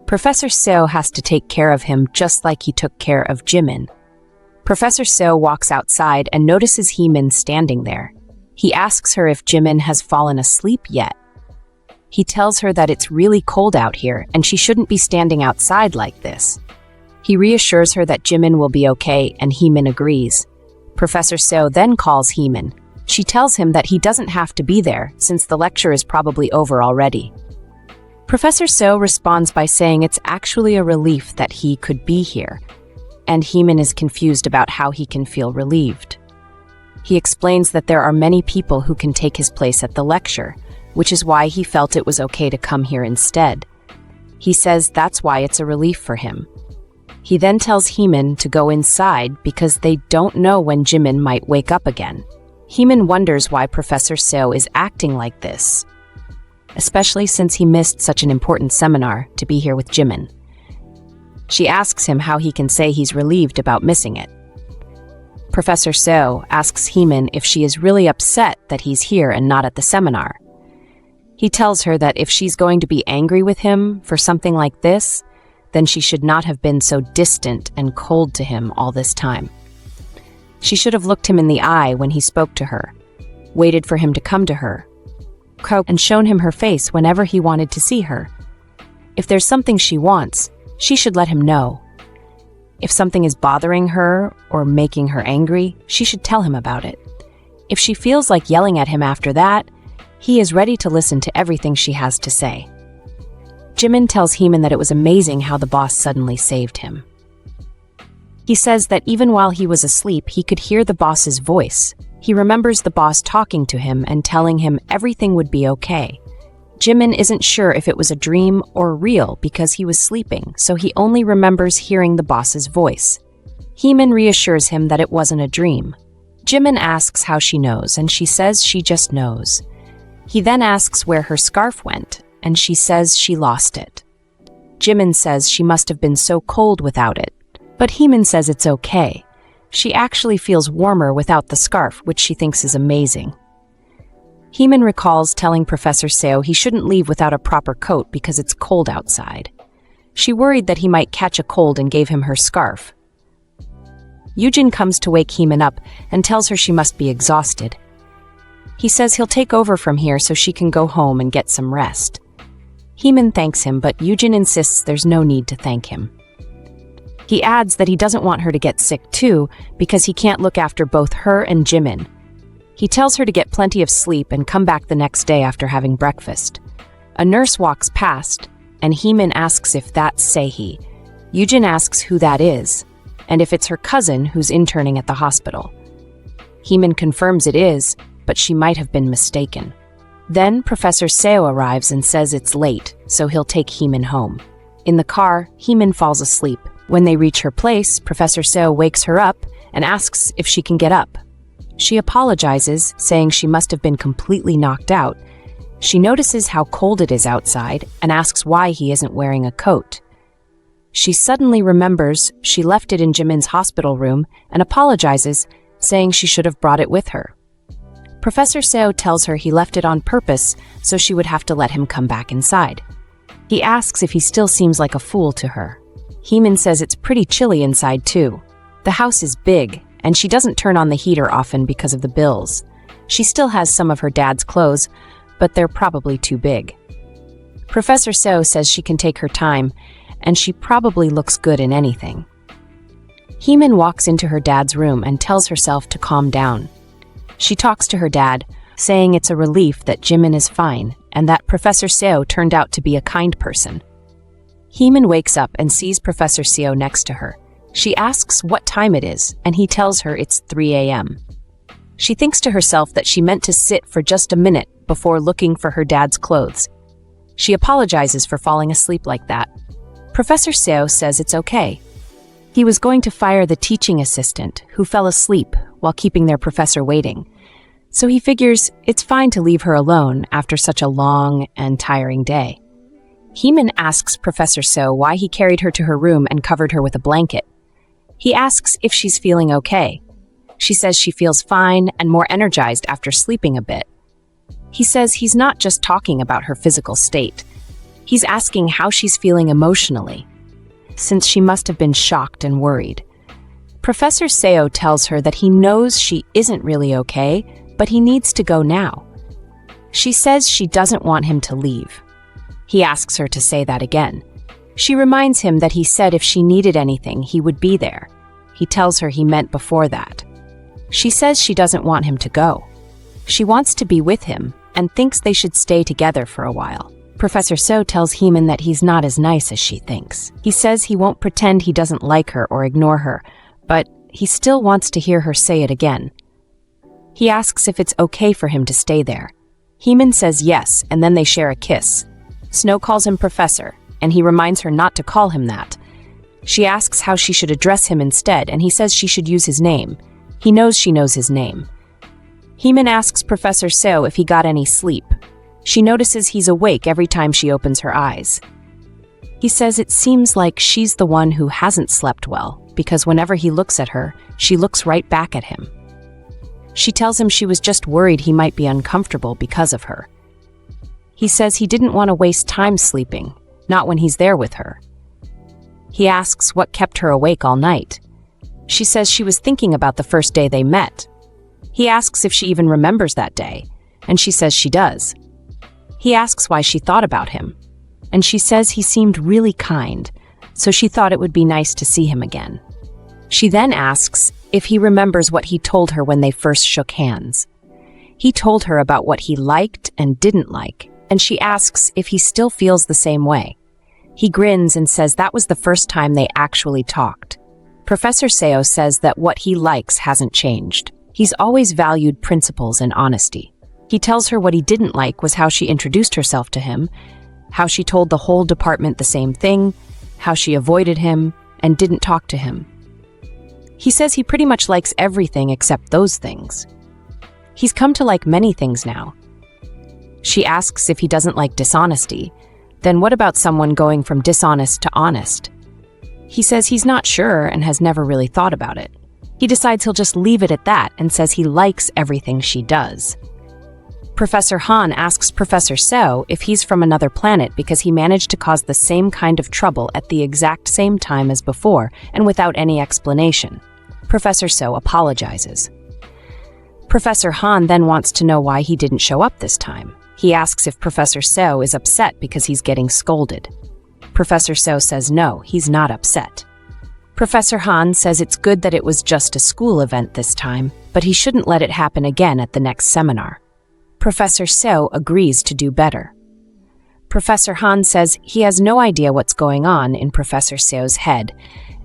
Professor So has to take care of him just like he took care of Jimin. Professor So walks outside and notices Heemin standing there. He asks her if Jimin has fallen asleep yet. He tells her that it's really cold out here and she shouldn't be standing outside like this. He reassures her that Jimin will be okay, and Heemin agrees. Professor Seo then calls Heemin. She tells him that he doesn't have to be there since the lecture is probably over already. Professor Seo responds by saying it's actually a relief that he could be here, and Heemin is confused about how he can feel relieved. He explains that there are many people who can take his place at the lecture, which is why he felt it was okay to come here instead. He says that's why it's a relief for him. He then tells Heemin to go inside because they don't know when Jimin might wake up again. Heemin wonders why Professor Seo is acting like this, especially since he missed such an important seminar to be here with Jimin. She asks him how he can say he's relieved about missing it. Professor Seo asks Heemin if she is really upset that he's here and not at the seminar. He tells her that if she's going to be angry with him for something like this, then she should not have been so distant and cold to him all this time. She should have looked him in the eye when he spoke to her, waited for him to come to her, and shown him her face whenever he wanted to see her. If there's something she wants, she should let him know. If something is bothering her or making her angry, she should tell him about it. If she feels like yelling at him after that, he is ready to listen to everything she has to say. Jimin tells Heemin that it was amazing how the boss suddenly saved him. He says that even while he was asleep, he could hear the boss's voice. He remembers the boss talking to him and telling him everything would be okay. Jimin isn't sure if it was a dream or real because he was sleeping, so he only remembers hearing the boss's voice. Heemin reassures him that it wasn't a dream. Jimin asks how she knows, and she says she just knows. He then asks where her scarf went, and she says she lost it. Jimin says she must have been so cold without it, but Heemin says it's okay. She actually feels warmer without the scarf, which she thinks is amazing. Heemin recalls telling Professor Seo he shouldn't leave without a proper coat because it's cold outside. She worried that he might catch a cold and gave him her scarf. Yoojin comes to wake Heemin up and tells her she must be exhausted. He says he'll take over from here so she can go home and get some rest. Heemin thanks him, but Yoojin insists there's no need to thank him. He adds that he doesn't want her to get sick too because he can't look after both her and Jimin. He tells her to get plenty of sleep and come back the next day after having breakfast. A nurse walks past, and Heemin asks if that's Sehi. Yoojin asks who that is, and if it's her cousin who's interning at the hospital. Heemin confirms it is, but she might have been mistaken. Then Professor Seo arrives and says it's late, so he'll take Heemin home. In the car, Heemin falls asleep. When they reach her place, Professor Seo wakes her up and asks if she can get up. She apologizes, saying she must have been completely knocked out. She notices how cold it is outside and asks why he isn't wearing a coat. She suddenly remembers she left it in Jimin's hospital room and apologizes, saying she should have brought it with her. Professor Seo tells her he left it on purpose so she would have to let him come back inside. He asks if he still seems like a fool to her. Heemin says it's pretty chilly inside too. The house is big, and she doesn't turn on the heater often because of the bills. She still has some of her dad's clothes, but they're probably too big. Professor Seo says she can take her time, and she probably looks good in anything. Heemin walks into her dad's room and tells herself to calm down. She talks to her dad, saying it's a relief that Jimin is fine and that Professor Seo turned out to be a kind person. Heemin wakes up and sees Professor Seo next to her. She asks what time it is, and he tells her it's 3 a.m. She thinks to herself that she meant to sit for just a minute before looking for her dad's clothes. She apologizes for falling asleep like that. Professor Seo says it's okay. He was going to fire the teaching assistant who fell asleep while keeping their professor waiting, so he figures it's fine to leave her alone after such a long and tiring day. Heemin asks Professor Seo why he carried her to her room and covered her with a blanket. He asks if she's feeling okay. She says she feels fine and more energized after sleeping a bit. He says he's not just talking about her physical state. He's asking how she's feeling emotionally, since she must have been shocked and worried. Professor Seo tells her that he knows she isn't really okay, but he needs to go now. She says she doesn't want him to leave. He asks her to say that again. She reminds him that he said if she needed anything, he would be there. He tells her he meant before that. She says she doesn't want him to go. She wants to be with him and thinks they should stay together for a while. Professor So tells Heemin that he's not as nice as she thinks. He says he won't pretend he doesn't like her or ignore her, but he still wants to hear her say it again. He asks if it's okay for him to stay there. Heemin says yes, and then they share a kiss. Snow calls him Professor, and he reminds her not to call him that. She asks how she should address him instead, and he says she should use his name. He knows she knows his name. Heemin asks Professor So if he got any sleep. She notices he's awake every time she opens her eyes. He says it seems like she's the one who hasn't slept well, because whenever he looks at her, she looks right back at him. She tells him she was just worried he might be uncomfortable because of her. He says he didn't want to waste time sleeping, not when he's there with her. He asks what kept her awake all night. She says she was thinking about the first day they met. He asks if she even remembers that day, and she says she does. He asks why she thought about him, and she says he seemed really kind, so she thought it would be nice to see him again. She then asks if he remembers what he told her when they first shook hands. He told her about what he liked and didn't like, and she asks if he still feels the same way. He grins and says that was the first time they actually talked. Professor Seo says that what he likes hasn't changed. He's always valued principles and honesty. He tells her what he didn't like was how she introduced herself to him, how she told the whole department the same thing, how she avoided him and didn't talk to him. He says he pretty much likes everything except those things. He's come to like many things now. She asks if he doesn't like dishonesty. Then what about someone going from dishonest to honest? He says he's not sure and has never really thought about it. He decides he'll just leave it at that and says he likes everything she does. Professor Han asks Professor So if he's from another planet because he managed to cause the same kind of trouble at the exact same time as before and without any explanation. Professor So apologizes. Professor Han then wants to know why he didn't show up this time. He asks if Professor So is upset because he's getting scolded. Professor So says no, he's not upset. Professor Han says it's good that it was just a school event this time, but he shouldn't let it happen again at the next seminar. Professor So agrees to do better. Professor Han says he has no idea what's going on in Professor Seo's head,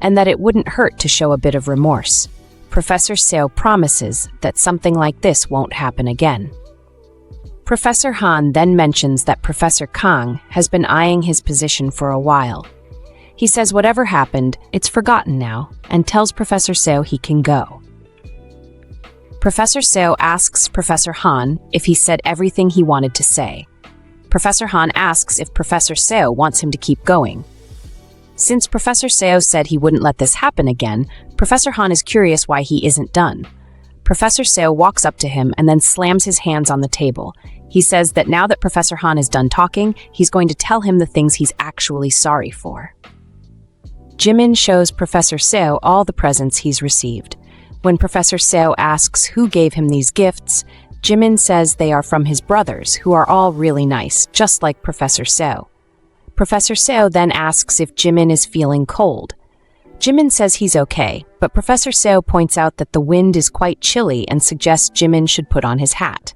and that it wouldn't hurt to show a bit of remorse. Professor Seo promises that something like this won't happen again. Professor Han then mentions that Professor Kang has been eyeing his position for a while. He says whatever happened, it's forgotten now, and tells Professor Seo he can go. Professor Seo asks Professor Han if he said everything he wanted to say. Professor Han asks if Professor Seo wants him to keep going. Since Professor Seo said he wouldn't let this happen again, Professor Han is curious why he isn't done. Professor Seo walks up to him and then slams his hands on the table. He says that now that Professor Han is done talking, he's going to tell him the things he's actually sorry for. Jimin shows Professor Seo all the presents he's received. When Professor Seo asks who gave him these gifts, Jimin says they are from his brothers, who are all really nice, just like Professor Seo. Professor Seo then asks if Jimin is feeling cold. Jimin says he's okay, but Professor Seo points out that the wind is quite chilly and suggests Jimin should put on his hat.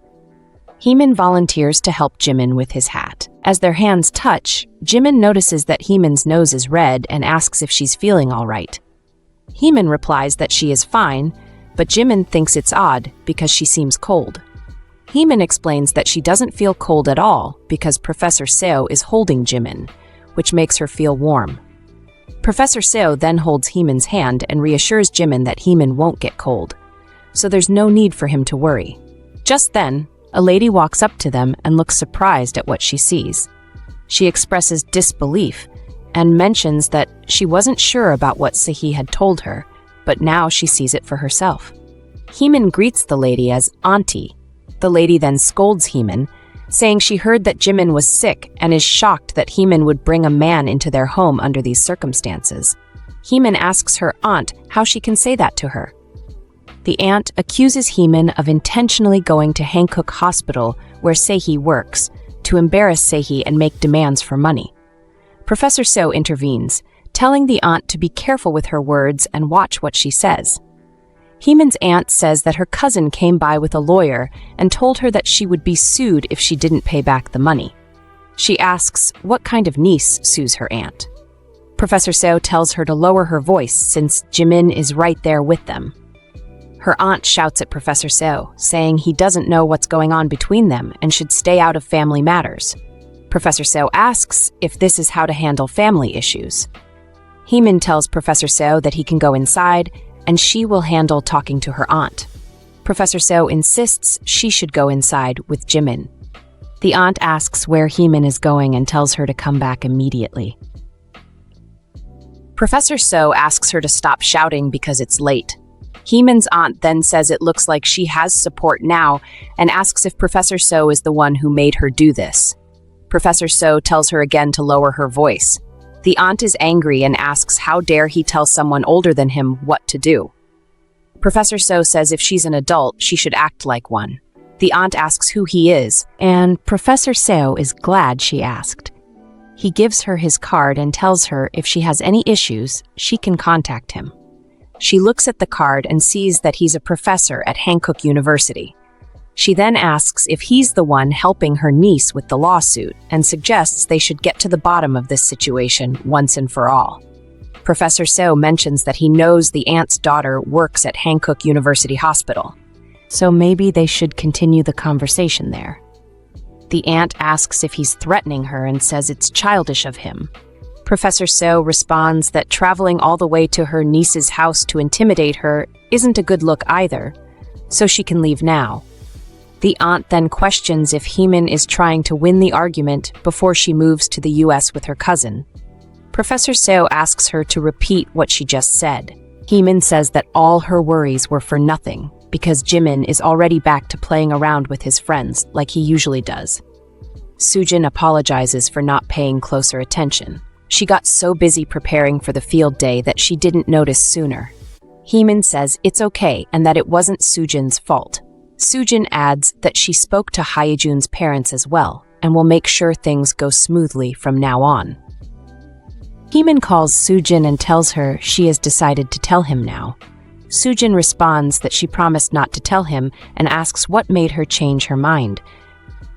Heemin volunteers to help Jimin with his hat. As their hands touch, Jimin notices that Heemin's nose is red and asks if she's feeling all right. Heemin replies that she is fine, but Jimin thinks it's odd because she seems cold. Heemin explains that she doesn't feel cold at all because Professor Seo is holding Jimin, which makes her feel warm. Professor Seo then holds Heemin's hand and reassures Jimin that Heemin won't get cold, so there's no need for him to worry. Just then, a lady walks up to them and looks surprised at what she sees. She expresses disbelief and mentions that she wasn't sure about what Sahi had told her, but now she sees it for herself. Heemin greets the lady as Auntie. The lady then scolds Heemin, saying she heard that Jimin was sick and is shocked that Heemin would bring a man into their home under these circumstances. Heemin asks her aunt how she can say that to her. The aunt accuses Heemin of intentionally going to Hankook Hospital, where Sehee works, to embarrass Sehee and make demands for money. Professor So intervenes, telling the aunt to be careful with her words and watch what she says. Heemin's aunt says that her cousin came by with a lawyer and told her that she would be sued if she didn't pay back the money. She asks what kind of niece sues her aunt. Professor So tells her to lower her voice since Jimin is right there with them. Her aunt shouts at Professor So, saying he doesn't know what's going on between them and should stay out of family matters. Professor So asks if this is how to handle family issues. Heemin tells Professor So that he can go inside and she will handle talking to her aunt. Professor So insists she should go inside with Jimin. The aunt asks where Heemin is going and tells her to come back immediately. Professor So asks her to stop shouting because it's late. Heemin's aunt then says it looks like she has support now and asks if Professor So is the one who made her do this. Professor So tells her again to lower her voice. The aunt is angry and asks how dare he tell someone older than him what to do. Professor So says if she's an adult, she should act like one. The aunt asks who he is, and Professor So is glad she asked. He gives her his card and tells her if she has any issues, she can contact him. She looks at the card and sees that he's a professor at Hankook University. She then asks if he's the one helping her niece with the lawsuit and suggests they should get to the bottom of this situation once and for all. Professor So mentions that he knows the aunt's daughter works at Hankook University Hospital, so maybe they should continue the conversation there. The aunt asks if he's threatening her and says it's childish of him. Professor So responds that traveling all the way to her niece's house to intimidate her isn't a good look either, so she can leave now. The aunt then questions if Heemin is trying to win the argument before she moves to the US with her cousin. Professor So asks her to repeat what she just said. Heemin says that all her worries were for nothing because Jimin is already back to playing around with his friends like he usually does. Soojin apologizes for not paying closer attention. She got so busy preparing for the field day that she didn't notice sooner. Heemin says it's okay and that it wasn't Soojin's fault. Soojin adds that she spoke to Hyejun's parents as well and will make sure things go smoothly from now on. Heemin calls Soojin and tells her she has decided to tell him now. Soojin responds that she promised not to tell him and asks what made her change her mind.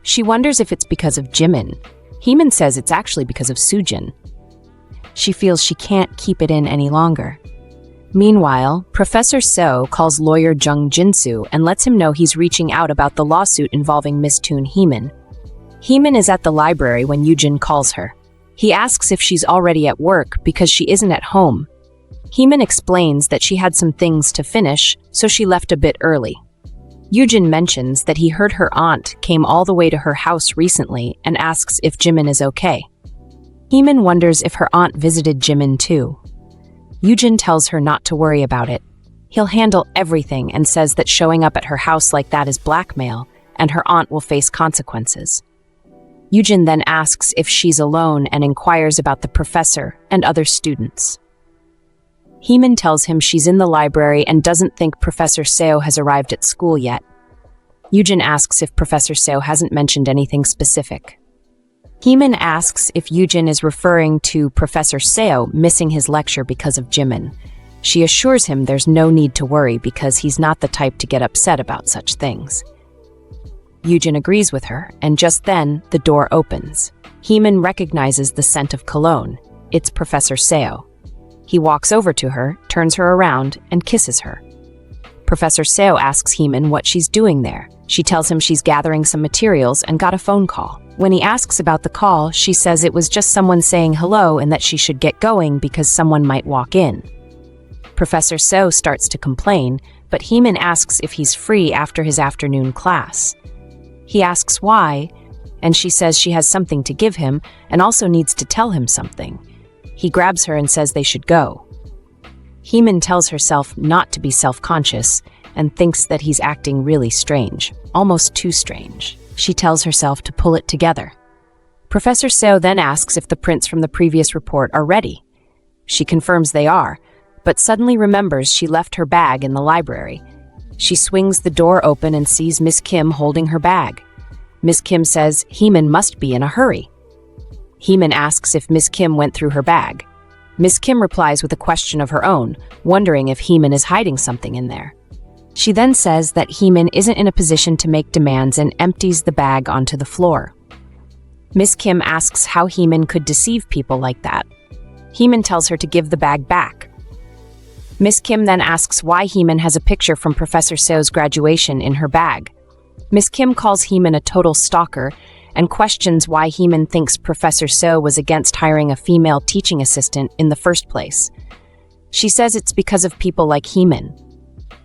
She wonders if it's because of Jimin. Heemin says it's actually because of Soojin. She feels she can't keep it in any longer. Meanwhile, Professor So calls lawyer Jung Jinsu and lets him know he's reaching out about the lawsuit involving Miss Toon Heemin. Heemin is at the library when Yoojin calls her. He asks if she's already at work because she isn't at home. Heemin explains that she had some things to finish, so she left a bit early. Yoojin mentions that he heard her aunt came all the way to her house recently and asks if Jimin is okay. Heemin wonders if her aunt visited Jimin too. Yoojin tells her not to worry about it. He'll handle everything and says that showing up at her house like that is blackmail, and her aunt will face consequences. Yoojin then asks if she's alone and inquires about the professor and other students. Heemin tells him she's in the library and doesn't think Professor Seo has arrived at school yet. Yoojin asks if Professor Seo hasn't mentioned anything specific. Heemin asks if Yoojin is referring to Professor Seo missing his lecture because of Jimin. She assures him there's no need to worry because he's not the type to get upset about such things. Yoojin agrees with her, and just then, the door opens. Heemin recognizes the scent of cologne. It's Professor Seo. He walks over to her, turns her around, and kisses her. Professor Seo asks Heemin what she's doing there. She tells him she's gathering some materials and got a phone call. When he asks about the call, she says it was just someone saying hello and that she should get going because someone might walk in. Professor Seo starts to complain, but Heemin asks if he's free after his afternoon class. He asks why, and she says she has something to give him and also needs to tell him something. He grabs her and says they should go. Heemin tells herself not to be self-conscious and thinks that he's acting really strange, almost too strange. She tells herself to pull it together. Professor Seo then asks if the prints from the previous report are ready. She confirms they are, but suddenly remembers she left her bag in the library. She swings the door open and sees Miss Kim holding her bag. Miss Kim says Heemin must be in a hurry. Heemin asks if Miss Kim went through her bag. Miss Kim replies with a question of her own, wondering if Heemin is hiding something in there. She then says that Heemin isn't in a position to make demands and empties the bag onto the floor. Miss Kim asks how Heemin could deceive people like that. Heemin tells her to give the bag back. Miss Kim then asks why Heemin has a picture from Professor Seo's graduation in her bag. Miss Kim calls Heemin a total stalker and questions why Heemin thinks Professor Seo was against hiring a female teaching assistant in the first place. She says it's because of people like Heemin.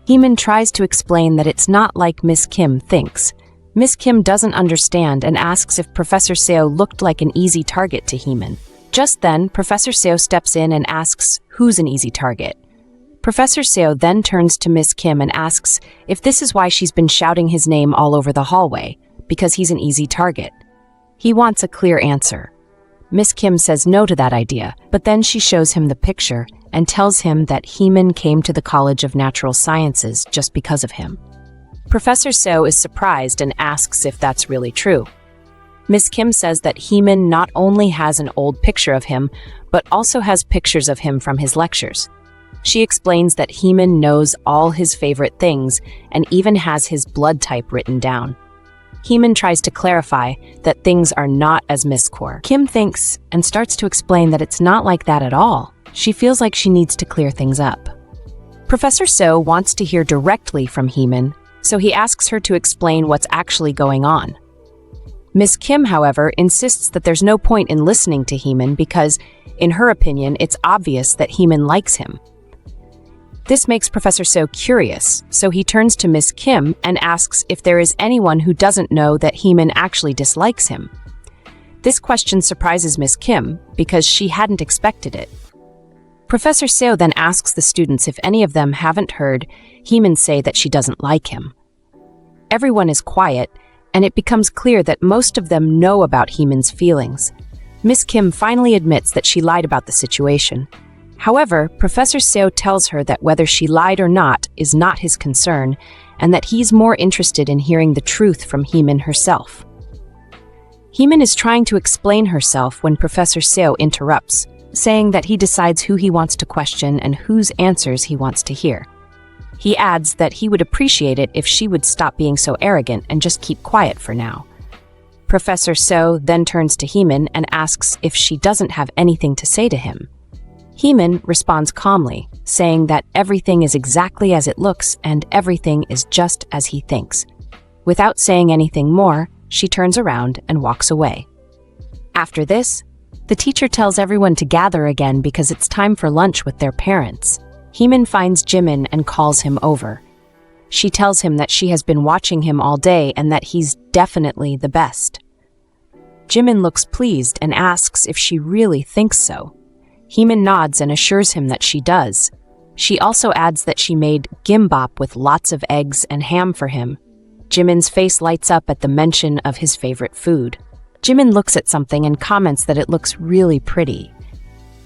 Heemin tries to explain that it's not like Miss Kim thinks. Miss Kim doesn't understand and asks if Professor Seo looked like an easy target to Heemin. Just then, Professor Seo steps in and asks who's an easy target. Professor Seo then turns to Miss Kim and asks if this is why she's been shouting his name all over the hallway, because he's an easy target. He wants a clear answer. Miss Kim says no to that idea, but then she shows him the picture and tells him that Heemin came to the College of Natural Sciences just because of him. Professor Seo is surprised and asks if that's really true. Miss Kim says that Heemin not only has an old picture of him, but also has pictures of him from his lectures. She explains that Heemin knows all his favorite things and even has his blood type written down. Heemin tries to clarify that things are not as miscore. Kim thinks and starts to explain that it's not like that at all. She feels like she needs to clear things up. Professor Seo wants to hear directly from Heemin, so he asks her to explain what's actually going on. Miss Kim, however, insists that there's no point in listening to Heemin because, in her opinion, it's obvious that Heemin likes him. This makes Professor Seo curious, so he turns to Miss Kim and asks if there is anyone who doesn't know that Heemin actually dislikes him. This question surprises Miss Kim because she hadn't expected it. Professor Seo then asks the students if any of them haven't heard Heemin say that she doesn't like him. Everyone is quiet, and it becomes clear that most of them know about Heemin's feelings. Miss Kim finally admits that she lied about the situation. However, Professor Seo tells her that whether she lied or not is not his concern, and that he's more interested in hearing the truth from Heemin herself. Heemin is trying to explain herself when Professor Seo interrupts, saying that he decides who he wants to question and whose answers he wants to hear. He adds that he would appreciate it if she would stop being so arrogant and just keep quiet for now. Professor Seo then turns to Heemin and asks if she doesn't have anything to say to him. Heemin responds calmly, saying that everything is exactly as it looks and everything is just as he thinks. Without saying anything more, she turns around and walks away. After this, the teacher tells everyone to gather again because it's time for lunch with their parents. Heemin finds Jimin and calls him over. She tells him that she has been watching him all day and that he's definitely the best. Jimin looks pleased and asks if she really thinks so. Heemin nods and assures him that she does. She also adds that she made gimbap with lots of eggs and ham for him. Jimin's face lights up at the mention of his favorite food. Jimin looks at something and comments that it looks really pretty.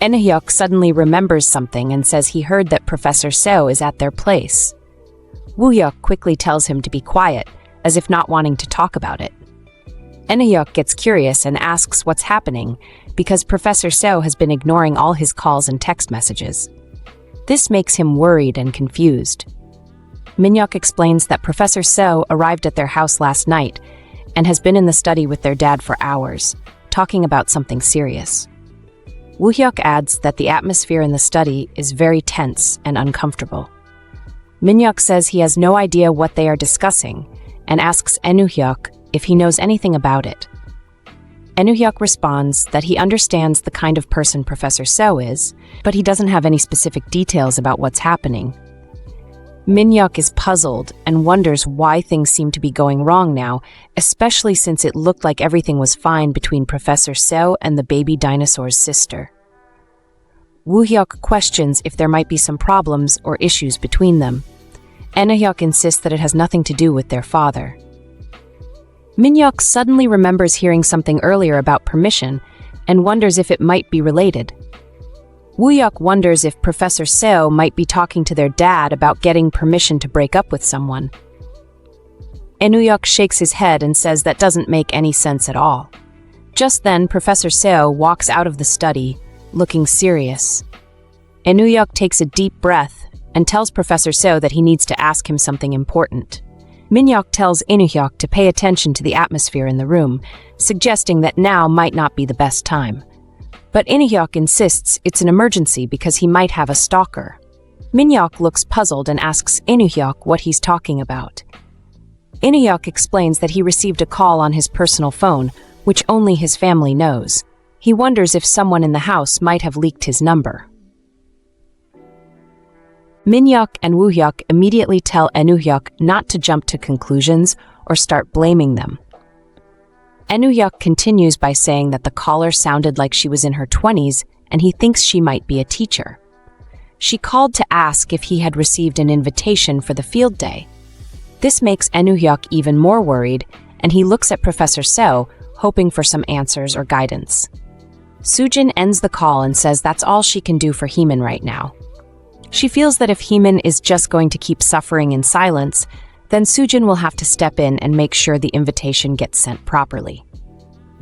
Jihyeok suddenly remembers something and says he heard that Professor Seo is at their place. Woohyuk quickly tells him to be quiet, as if not wanting to talk about it. Jihyeok gets curious and asks what's happening, because Professor Seo has been ignoring all his calls and text messages. This makes him worried and confused. Minhyuk explains that Professor Seo arrived at their house last night and has been in the study with their dad for hours, talking about something serious. Woohyuk adds that the atmosphere in the study is very tense and uncomfortable. Minhyuk says he has no idea what they are discussing and asks Enuhyuk if he knows anything about it. Enuhyuk responds that he understands the kind of person Professor Seo is, but he doesn't have any specific details about what's happening. Minhyuk is puzzled and wonders why things seem to be going wrong now, especially since it looked like everything was fine between Professor Seo and the baby dinosaur's sister. Woohyuk questions if there might be some problems or issues between them. Enuhyuk insists that it has nothing to do with their father. Minhyuk suddenly remembers hearing something earlier about permission and wonders if it might be related. Woohyuk wonders if Professor Seo might be talking to their dad about getting permission to break up with someone. Eun-hyuk shakes his head and says that doesn't make any sense at all. Just then, Professor Seo walks out of the study, looking serious. Eun-hyuk takes a deep breath and tells Professor Seo that he needs to ask him something important. Min-hyuk tells Eun-hyuk to pay attention to the atmosphere in the room, suggesting that now might not be the best time. But Eun-hyuk insists it's an emergency because he might have a stalker. Min-hyuk looks puzzled and asks Eun-hyuk what he's talking about. Eun-hyuk explains that he received a call on his personal phone, which only his family knows. He wonders if someone in the house might have leaked his number. Min-hyuk and Woohyuk immediately tell Eun-hyuk not to jump to conclusions or start blaming them. Eun-hyuk continues by saying that the caller sounded like she was in her 20s and he thinks she might be a teacher. She called to ask if he had received an invitation for the field day. This makes Eun-hyuk even more worried, and he looks at Professor Seo, hoping for some answers or guidance. Sujin ends the call and says that's all she can do for Heemin right now. She feels that if Heemin is just going to keep suffering in silence, then Sujin will have to step in and make sure the invitation gets sent properly.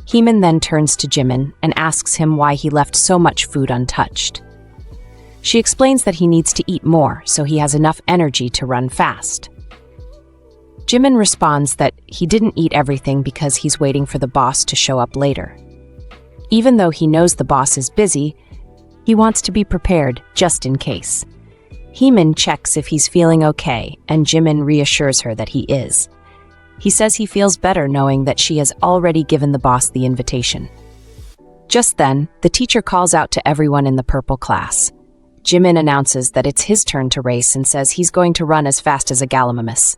Heemin then turns to Jimin and asks him why he left so much food untouched. She explains that he needs to eat more so he has enough energy to run fast. Jimin responds that he didn't eat everything because he's waiting for the boss to show up later. Even though he knows the boss is busy, he wants to be prepared just in case. Heemin checks if he's feeling okay, and Jimin reassures her that he is. He says he feels better knowing that she has already given the boss the invitation. Just then, the teacher calls out to everyone in the purple class. Jimin announces that it's his turn to race and says he's going to run as fast as a gallimimus.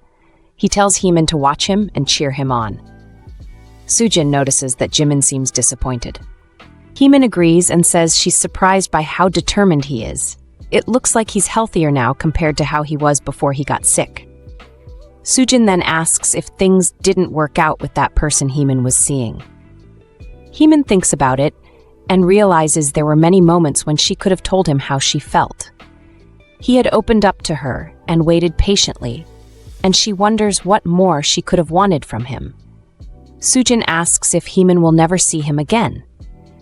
He tells Heemin to watch him and cheer him on. Sujin notices that Jimin seems disappointed. Heemin agrees and says she's surprised by how determined he is. It looks like he's healthier now compared to how he was before he got sick. Sujin then asks if things didn't work out with that person Heemin was seeing. Heemin thinks about it and realizes there were many moments when she could have told him how she felt. He had opened up to her and waited patiently, and she wonders what more she could have wanted from him. Sujin asks if Heemin will never see him again.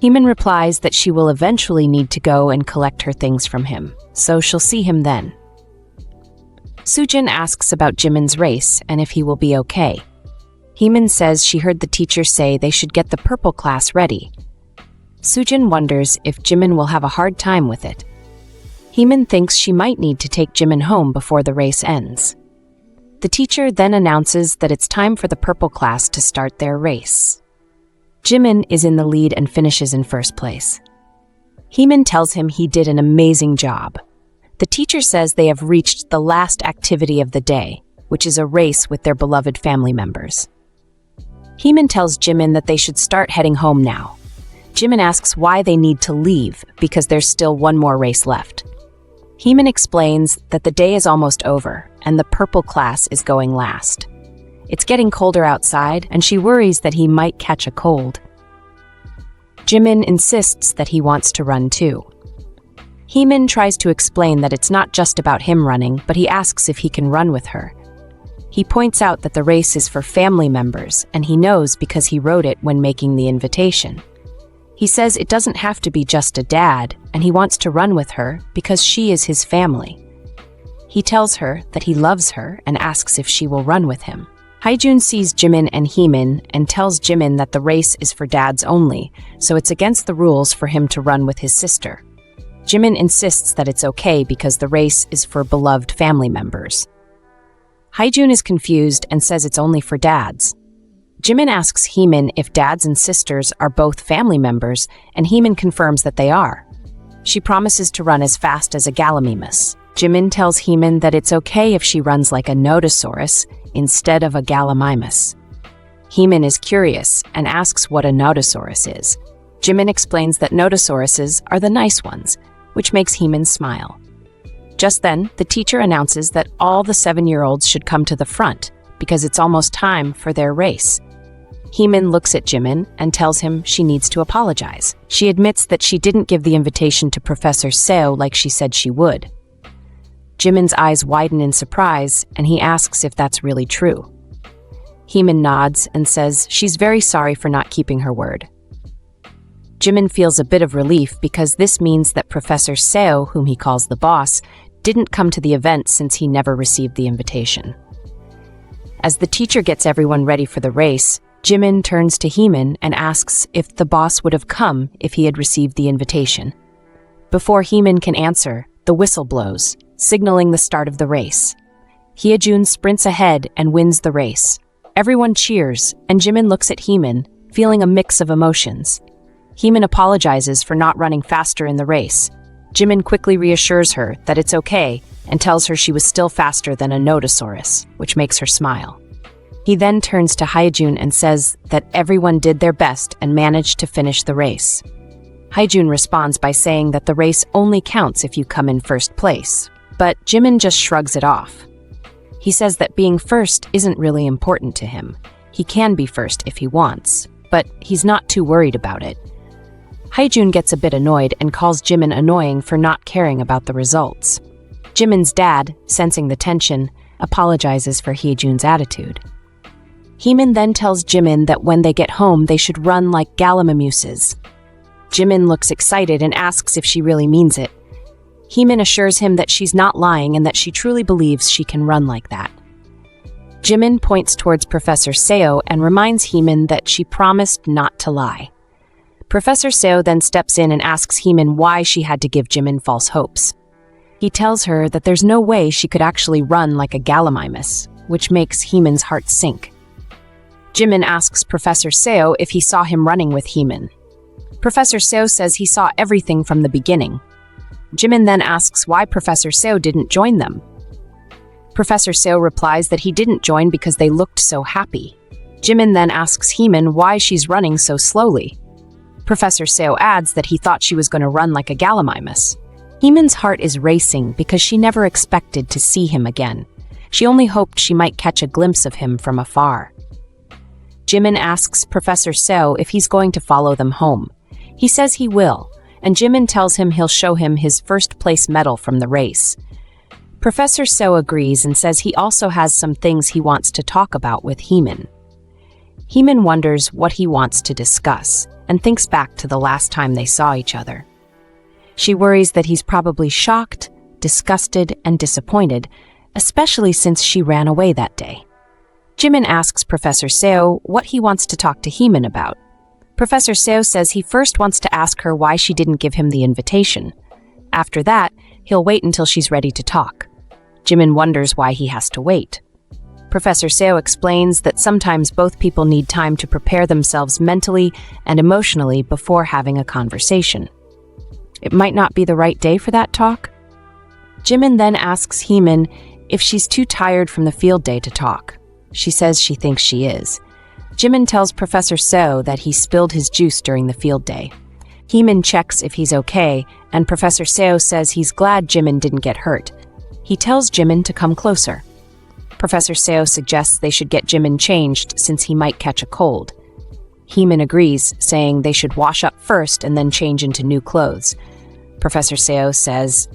Heemin replies that she will eventually need to go and collect her things from him, so she'll see him then. Sujin asks about Jimin's race and if he will be okay. Heemin says she heard the teacher say they should get the purple class ready. Sujin wonders if Jimin will have a hard time with it. Heemin thinks she might need to take Jimin home before the race ends. The teacher then announces that it's time for the purple class to start their race. Jimin is in the lead and finishes in first place. Heemin tells him he did an amazing job. The teacher says they have reached the last activity of the day, which is a race with their beloved family members. Heemin tells Jimin that they should start heading home now. Jimin asks why they need to leave because there's still one more race left. Heemin explains that the day is almost over and the purple class is going last. It's getting colder outside, and she worries that he might catch a cold. Jimin insists that he wants to run too. Heemin tries to explain that it's not just about him running, but he asks if he can run with her. He points out that the race is for family members, and he knows because he wrote it when making the invitation. He says it doesn't have to be just a dad, and he wants to run with her because she is his family. He tells her that he loves her and asks if she will run with him. Haejun sees Jimin and Heemin and tells Jimin that the race is for dads only, so it's against the rules for him to run with his sister. Jimin insists that it's okay because the race is for beloved family members. Haejun is confused and says it's only for dads. Jimin asks Heemin if dads and sisters are both family members, and Heemin confirms that they are. She promises to run as fast as a gallimimus. Jimin tells Heemin that it's okay if she runs like a nodosaurus instead of a gallimimus. Heemin is curious and asks what a nodosaurus is. Jimin explains that nodosauruses are the nice ones, which makes Heemin smile. Just then, the teacher announces that all the 7-year-olds should come to the front because it's almost time for their race. Heemin looks at Jimin and tells him she needs to apologize. She admits that she didn't give the invitation to Professor Seo like she said she would. Jimin's eyes widen in surprise, and he asks if that's really true. Heemin nods and says she's very sorry for not keeping her word. Jimin feels a bit of relief because this means that Professor Seo, whom he calls the boss, didn't come to the event since he never received the invitation. As the teacher gets everyone ready for the race, Jimin turns to Heemin and asks if the boss would have come if he had received the invitation. Before Heemin can answer, the whistle blows, signaling the start of the race. Hyejun sprints ahead and wins the race. Everyone cheers, and Jimin looks at Heemin, feeling a mix of emotions. Heemin apologizes for not running faster in the race. Jimin quickly reassures her that it's okay and tells her she was still faster than a Nodosaurus, which makes her smile. He then turns to Hyejun and says that everyone did their best and managed to finish the race. Hyejun responds by saying that the race only counts if you come in first place, but Jimin just shrugs it off. He says that being first isn't really important to him. He can be first if he wants, but he's not too worried about it. Hyejun gets a bit annoyed and calls Jimin annoying for not caring about the results. Jimin's dad, sensing the tension, apologizes for Hyejun's attitude. Heemin then tells Jimin that when they get home they should run like gallimimuses. Jimin looks excited and asks if she really means it. Heemin assures him that she's not lying and that she truly believes she can run like that. Jimin points towards Professor Seo and reminds Heemin that she promised not to lie. Professor Seo then steps in and asks Heemin why she had to give Jimin false hopes. He tells her that there's no way she could actually run like a gallimimus, which makes Heemin's heart sink. Jimin asks Professor Seo if he saw him running with Heemin. Professor Seo says he saw everything from the beginning. Jimin then asks why Professor Seo didn't join them. Professor Seo replies that he didn't join because they looked so happy. Jimin then asks Heemin why she's running so slowly. Professor Seo adds that he thought she was going to run like a gallimimus. Heemin's heart is racing because she never expected to see him again. She only hoped she might catch a glimpse of him from afar. Jimin asks Professor Seo if he's going to follow them home. He says he will, and Jimin tells him he'll show him his first-place medal from the race. Professor Seo agrees and says he also has some things he wants to talk about with Heemin. Heemin wonders what he wants to discuss and thinks back to the last time they saw each other. She worries that he's probably shocked, disgusted, and disappointed, especially since she ran away that day. Jimin asks Professor Seo what he wants to talk to Heemin about. Professor Seo says he first wants to ask her why she didn't give him the invitation. After that, he'll wait until she's ready to talk. Jimin wonders why he has to wait. Professor Seo explains that sometimes both people need time to prepare themselves mentally and emotionally before having a conversation. It might not be the right day for that talk. Jimin then asks Heemin if she's too tired from the field day to talk. She says she thinks she is. Jimin tells Professor Seo that he spilled his juice during the field day. Heemin checks if he's okay, and Professor Seo says he's glad Jimin didn't get hurt. He tells Jimin to come closer. Professor Seo suggests they should get Jimin changed since he might catch a cold. Heemin agrees, saying they should wash up first and then change into new clothes. Professor Seo says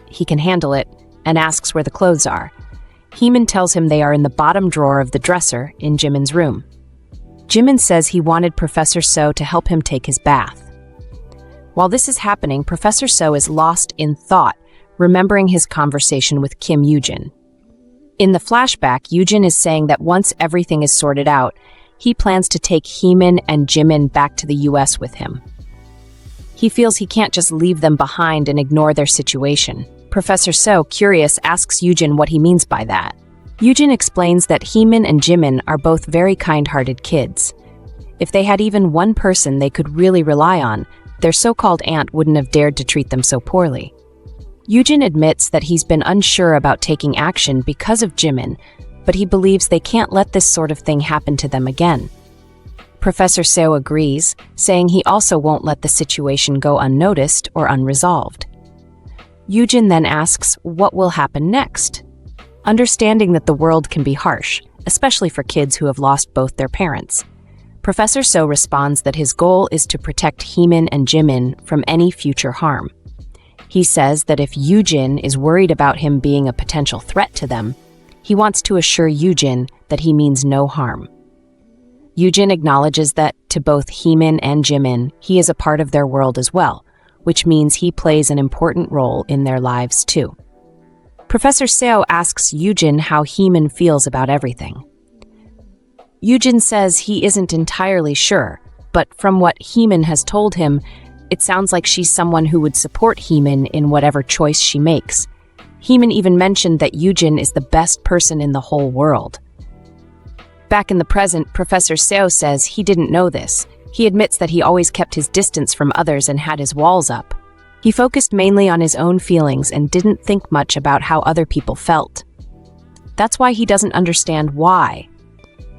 he can handle it and asks where the clothes are. Heemin tells him they are in the bottom drawer of the dresser in Jimin's room. Jimin says he wanted Professor Seo to help him take his bath. While this is happening, Professor Seo is lost in thought, remembering his conversation with Kim Yoojin. In the flashback, Yoojin is saying that once everything is sorted out, he plans to take Heemin and Jimin back to the US with him. He feels he can't just leave them behind and ignore their situation. Professor Seo, curious, asks Yoojin what he means by that. Yoojin explains that Heemin and Jimin are both very kind-hearted kids. If they had even one person they could really rely on, their so-called aunt wouldn't have dared to treat them so poorly. Yoojin admits that he's been unsure about taking action because of Jimin, but he believes they can't let this sort of thing happen to them again. Professor Seo agrees, saying he also won't let the situation go unnoticed or unresolved. Yoojin then asks what will happen next. Understanding that the world can be harsh, especially for kids who have lost both their parents. Professor So responds that his goal is to protect Heemin and Jimin from any future harm. He says that if Yoojin is worried about him being a potential threat to them, he wants to assure Yoojin that he means no harm. Yoojin acknowledges that, to both Heemin and Jimin, he is a part of their world as well, which means he plays an important role in their lives too. Professor Seo asks Yoojin how Heemin feels about everything. Yoojin says he isn't entirely sure, but from what Heemin has told him, it sounds like she's someone who would support Heemin in whatever choice she makes. Heemin even mentioned that Yoojin is the best person in the whole world. Back in the present, Professor Seo says he didn't know this. He admits that he always kept his distance from others and had his walls up. He focused mainly on his own feelings and didn't think much about how other people felt. That's why he doesn't understand why.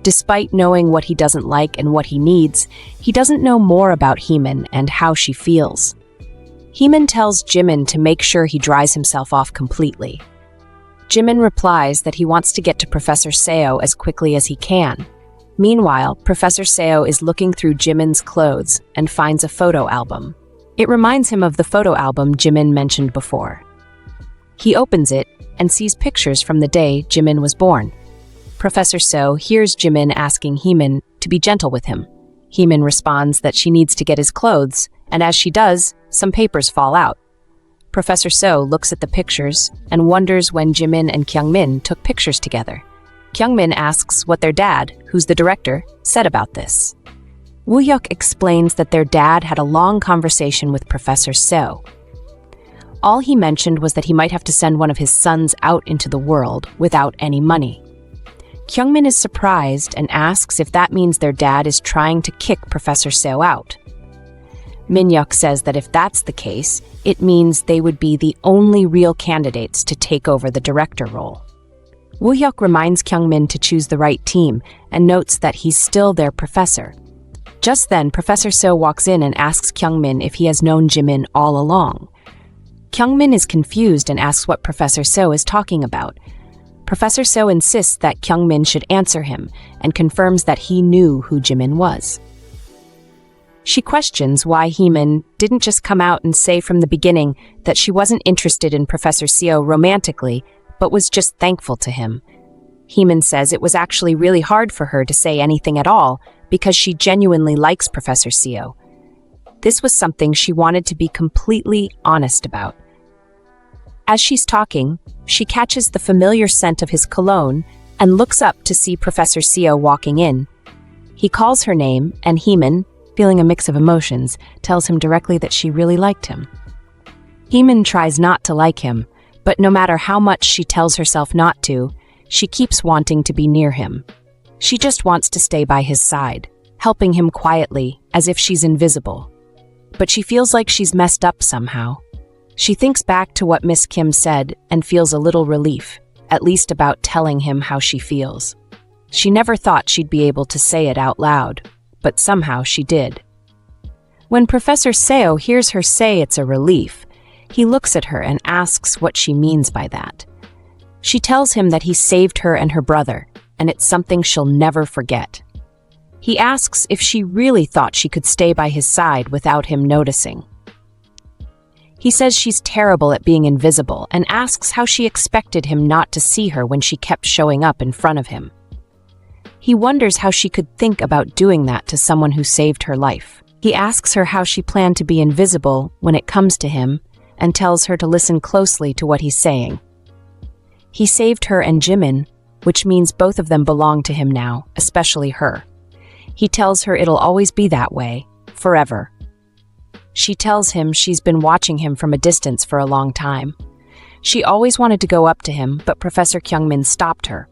Despite knowing what he doesn't like and what he needs, he doesn't know more about Heemin and how she feels. Heemin tells Jimin to make sure he dries himself off completely. Jimin replies that he wants to get to Professor Seo as quickly as he can. Meanwhile, Professor Seo is looking through Jimin's clothes and finds a photo album. It reminds him of the photo album Jimin mentioned before. He opens it and sees pictures from the day Jimin was born. Professor Seo hears Jimin asking Heemin to be gentle with him. Heemin responds that she needs to get his clothes, and as she does, some papers fall out. Professor Seo looks at the pictures and wonders when Jimin and Kyungmin took pictures together. Kyungmin asks what their dad, who's the director, said about this. Woo-hyuk explains that their dad had a long conversation with Professor Seo. All he mentioned was that he might have to send one of his sons out into the world without any money. Kyungmin is surprised and asks if that means their dad is trying to kick Professor Seo out. Minhyuk says that if that's the case, it means they would be the only real candidates to take over the director role. Woo-hyuk reminds Kyungmin to choose the right team and notes that he's still their professor. Just then, Professor Seo walks in and asks Kyungmin if he has known Jimin all along. Kyungmin is confused and asks what Professor Seo is talking about. Professor Seo insists that Kyungmin should answer him and confirms that he knew who Jimin was. She questions why Heemin didn't just come out and say from the beginning that she wasn't interested in Professor Seo romantically, but was just thankful to him. Heemin says it was actually really hard for her to say anything at all because she genuinely likes Professor Seo. This was something she wanted to be completely honest about. As she's talking, she catches the familiar scent of his cologne and looks up to see Professor Seo walking in. He calls her name, and Heemin, feeling a mix of emotions, tells him directly that she really liked him. Heemin tries not to like him, but no matter how much she tells herself not to, she keeps wanting to be near him. She just wants to stay by his side, helping him quietly, as if she's invisible. But she feels like she's messed up somehow. She thinks back to what Miss Kim said and feels a little relief, at least about telling him how she feels. She never thought she'd be able to say it out loud, but somehow she did. When Professor Seo hears her say it's a relief, he looks at her and asks what she means by that. She tells him that he saved her and her brother, and it's something she'll never forget. He asks if she really thought she could stay by his side without him noticing. He says she's terrible at being invisible and asks how she expected him not to see her when she kept showing up in front of him. He wonders how she could think about doing that to someone who saved her life. He asks her how she planned to be invisible when it comes to him and tells her to listen closely to what he's saying. He saved her and Jimin, which means both of them belong to him now, especially her. He tells her it'll always be that way, forever. She tells him she's been watching him from a distance for a long time. She always wanted to go up to him, but Professor Kyungmin stopped her.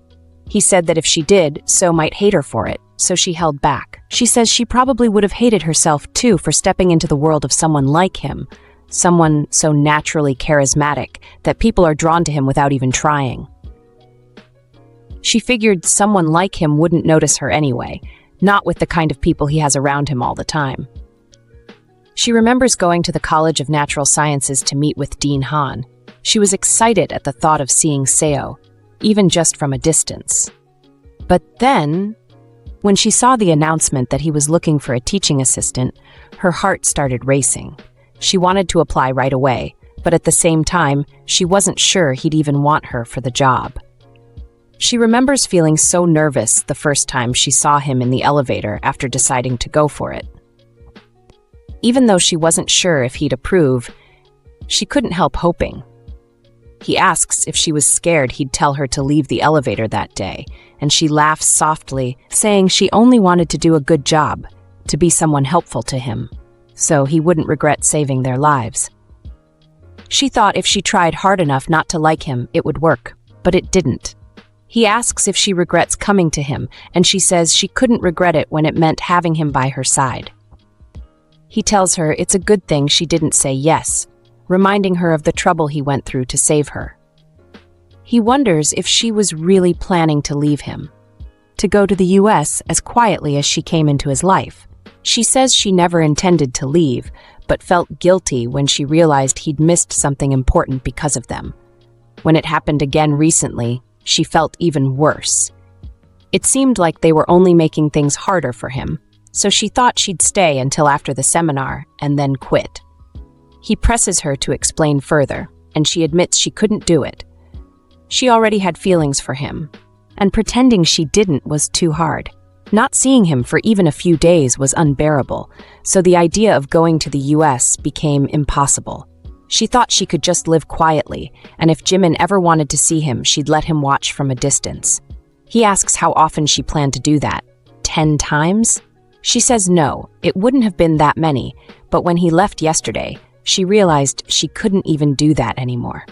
He said that if she did, So might hate her for it, so she held back. She says she probably would have hated herself too for stepping into the world of someone like him, someone so naturally charismatic that people are drawn to him without even trying. She figured someone like him wouldn't notice her anyway, not with the kind of people he has around him all the time. She remembers going to the College of Natural Sciences to meet with Dean Han. She was excited at the thought of seeing Seo, even just from a distance. But then, When she saw the announcement that he was looking for a teaching assistant, her heart started racing. She wanted to apply right away, but at the same time, she wasn't sure he'd even want her for the job. She remembers feeling so nervous the first time she saw him in the elevator after deciding to go for it. Even though she wasn't sure if he'd approve, she couldn't help hoping. He asks if she was scared he'd tell her to leave the elevator that day, and she laughs softly, saying she only wanted to do a good job, to be someone helpful to him, so he wouldn't regret saving their lives. She thought if she tried hard enough not to like him, it would work, but it didn't. He asks if she regrets coming to him, and she says she couldn't regret it when it meant having him by her side. He tells her it's a good thing she didn't say yes, reminding her of the trouble he went through to save her. He wonders if she was really planning to leave him, to go to the US as quietly as she came into his life. She says she never intended to leave, but felt guilty when she realized he'd missed something important because of them. When it happened again recently, she felt even worse. It seemed like they were only making things harder for him, so she thought she'd stay until after the seminar and then quit. He presses her to explain further, and she admits she couldn't do it. She already had feelings for him, and pretending she didn't was too hard. Not seeing him for even a few days was unbearable, so the idea of going to the US became impossible. She thought she could just live quietly, and if Jimin ever wanted to see him, she'd let him watch from a distance. He asks how often she planned to do that. 10 times? She says no, it wouldn't have been that many, but when he left yesterday, she realized she couldn't even do that anymore.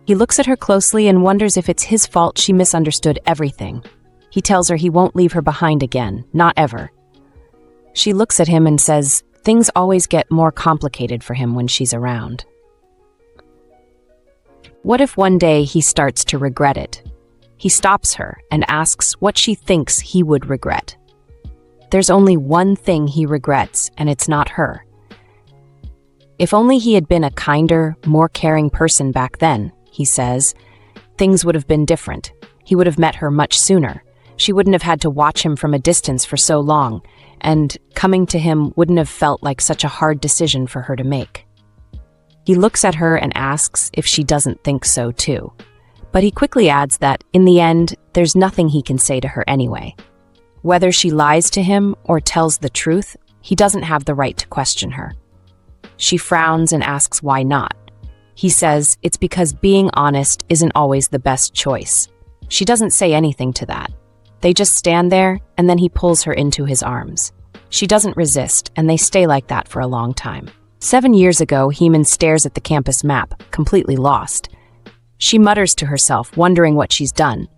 He looks at her closely and wonders if it's his fault she misunderstood everything. He tells her he won't leave her behind again, not ever. She looks at him and says things always get more complicated for him when she's around. What if one day he starts to regret it? He stops her and asks what she thinks he would regret. There's only one thing he regrets, and it's not her. If only he had been a kinder, more caring person back then, he says, things would have been different. He would have met her much sooner. She wouldn't have had to watch him from a distance for so long, and coming to him wouldn't have felt like such a hard decision for her to make. He looks at her and asks if she doesn't think so too. But he quickly adds that, in the end, there's nothing he can say to her anyway. Whether she lies to him or tells the truth, he doesn't have the right to question her. She frowns and asks why not. He says it's because being honest isn't always the best choice. She doesn't say anything to that. They just stand there, and then he pulls her into his arms. She doesn't resist, and they stay like that for a long time. 7 years ago, Heemin stares at the campus map, completely lost. She mutters to herself, wondering what she's done.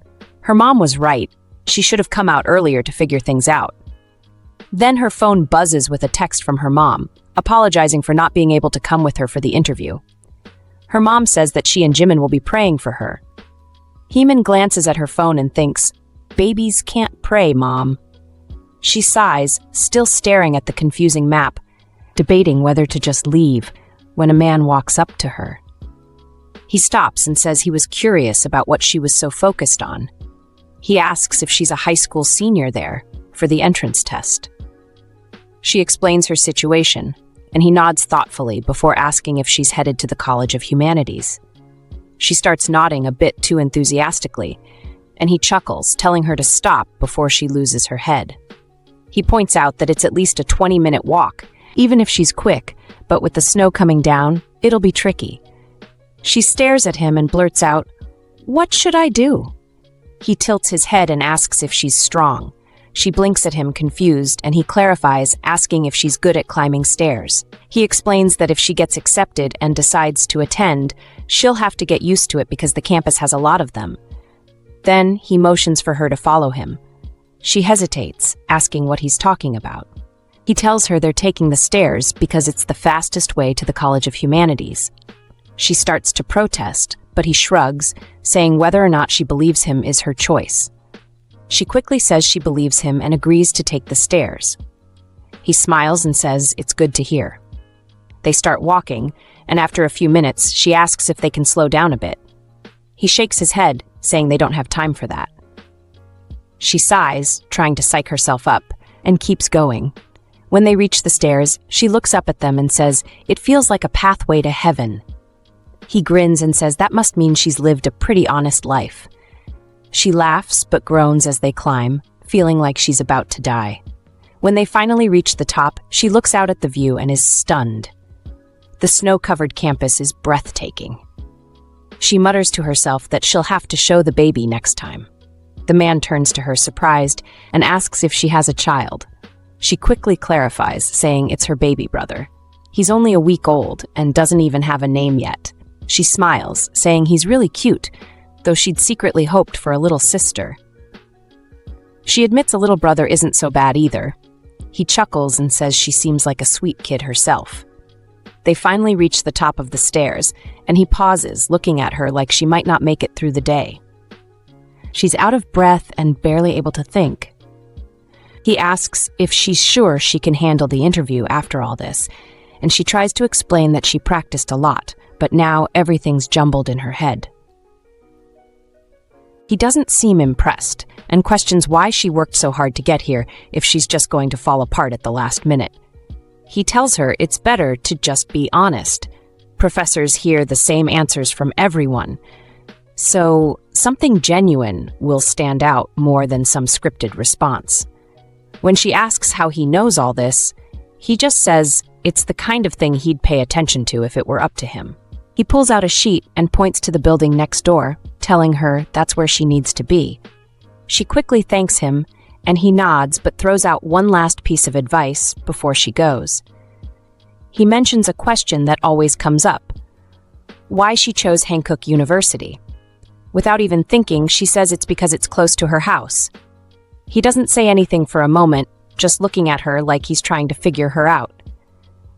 Her mom was right. She should have come out earlier to figure things out. Then her phone buzzes with a text from her mom, apologizing for not being able to come with her for the interview. Her mom says that she and Jimin will be praying for her. Heemin glances at her phone and thinks, "Babies can't pray, Mom." She sighs, still staring at the confusing map, debating whether to just leave, when a man walks up to her. He stops and says he was curious about what she was so focused on. He asks if she's a high school senior there for the entrance test. She explains her situation, and he nods thoughtfully before asking if she's headed to the College of Humanities. She starts nodding a bit too enthusiastically, and he chuckles, telling her to stop before she loses her head. He points out that it's at least a 20-minute walk, even if she's quick, but with the snow coming down, it'll be tricky. She stares at him and blurts out, "What should I do?" He tilts his head and asks if she's strong. She blinks at him, confused, and he clarifies, asking if she's good at climbing stairs. He explains that if she gets accepted and decides to attend, she'll have to get used to it because the campus has a lot of them. Then he motions for her to follow him. She hesitates, asking what he's talking about. He tells her they're taking the stairs because it's the fastest way to the College of Humanities. She starts to protest, but he shrugs, saying whether or not she believes him is her choice. She quickly says she believes him and agrees to take the stairs. He smiles and says it's good to hear. They start walking, and after a few minutes, she asks if they can slow down a bit. He shakes his head, saying they don't have time for that. She sighs, trying to psych herself up, and keeps going. When they reach the stairs, she looks up at them and says, "It feels like a pathway to heaven." He grins and says that must mean she's lived a pretty honest life. She laughs but groans as they climb, feeling like she's about to die. When they finally reach the top, she looks out at the view and is stunned. The snow-covered campus is breathtaking. She mutters to herself that she'll have to show the baby next time. The man turns to her surprised and asks if she has a child. She quickly clarifies, saying it's her baby brother. He's only a week old and doesn't even have a name yet. She smiles, saying he's really cute, though she'd secretly hoped for a little sister. She admits a little brother isn't so bad either. He chuckles and says she seems like a sweet kid herself. They finally reach the top of the stairs, and he pauses, looking at her like she might not make it through the day. She's out of breath and barely able to think. He asks if she's sure she can handle the interview after all this, and she tries to explain that she practiced a lot, but now everything's jumbled in her head. He doesn't seem impressed, and questions why she worked so hard to get here if she's just going to fall apart at the last minute. He tells her it's better to just be honest. Professors hear the same answers from everyone, so something genuine will stand out more than some scripted response. When she asks how he knows all this, he just says it's the kind of thing he'd pay attention to if it were up to him. He pulls out a sheet and points to the building next door, telling her that's where she needs to be. She quickly thanks him, and he nods but throws out one last piece of advice before she goes. He mentions a question that always comes up: why she chose Hankook University. Without even thinking, she says it's because it's close to her house. He doesn't say anything for a moment, just looking at her like he's trying to figure her out.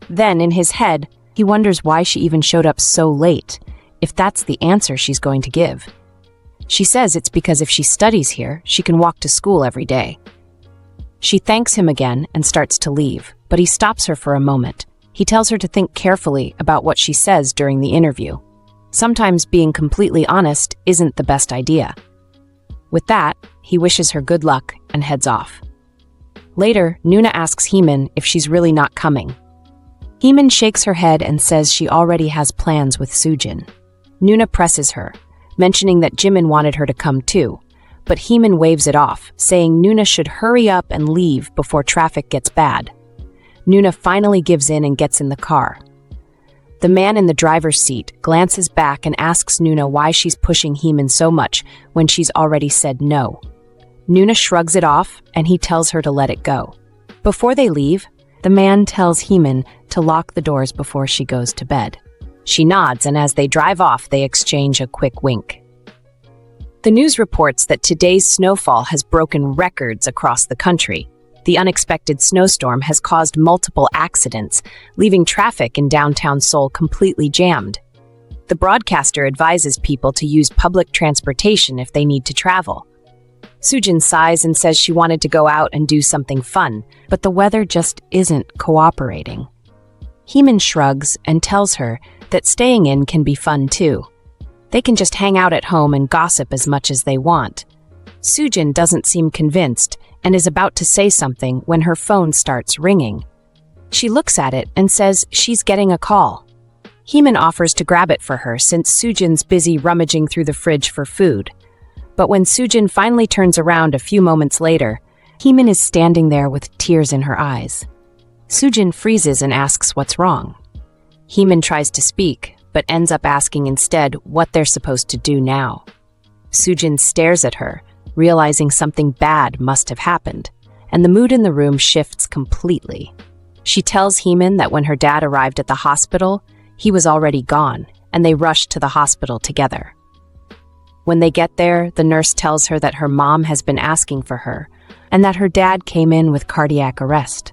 Then, in his head, he wonders why she even showed up so late, if that's the answer she's going to give. She says it's because if she studies here, she can walk to school every day. She thanks him again and starts to leave, but he stops her for a moment. He tells her to think carefully about what she says during the interview. Sometimes being completely honest isn't the best idea. With that, he wishes her good luck and heads off. Later, Noona asks Heemin if she's really not coming. Heemin shakes her head and says she already has plans with Soojin. Noona presses her, mentioning that Jimin wanted her to come too, but Heemin waves it off, saying Noona should hurry up and leave before traffic gets bad. Noona finally gives in and gets in the car. The man in the driver's seat glances back and asks Noona why she's pushing Heemin so much when she's already said no. Noona shrugs it off, and he tells her to let it go. Before they leave, the man tells Heemin to lock the doors before she goes to bed. She nods, and as they drive off, they exchange a quick wink. The news reports that today's snowfall has broken records across the country. The unexpected snowstorm has caused multiple accidents, leaving traffic in downtown Seoul completely jammed. The broadcaster advises people to use public transportation if they need to travel. Soojin sighs and says she wanted to go out and do something fun, but the weather just isn't cooperating. Heemin shrugs and tells her that staying in can be fun too. They can just hang out at home and gossip as much as they want. Soojin doesn't seem convinced and is about to say something when her phone starts ringing. She looks at it and says she's getting a call. Heemin offers to grab it for her since Soojin's busy rummaging through the fridge for food. But when Soojin finally turns around a few moments later, Heemin is standing there with tears in her eyes. Soojin freezes and asks what's wrong. Heemin tries to speak, but ends up asking instead what they're supposed to do now. Soojin stares at her, realizing something bad must have happened, and the mood in the room shifts completely. She tells Heemin that when her dad arrived at the hospital, he was already gone, and they rushed to the hospital together. When they get there, the nurse tells her that her mom has been asking for her, and that her dad came in with cardiac arrest.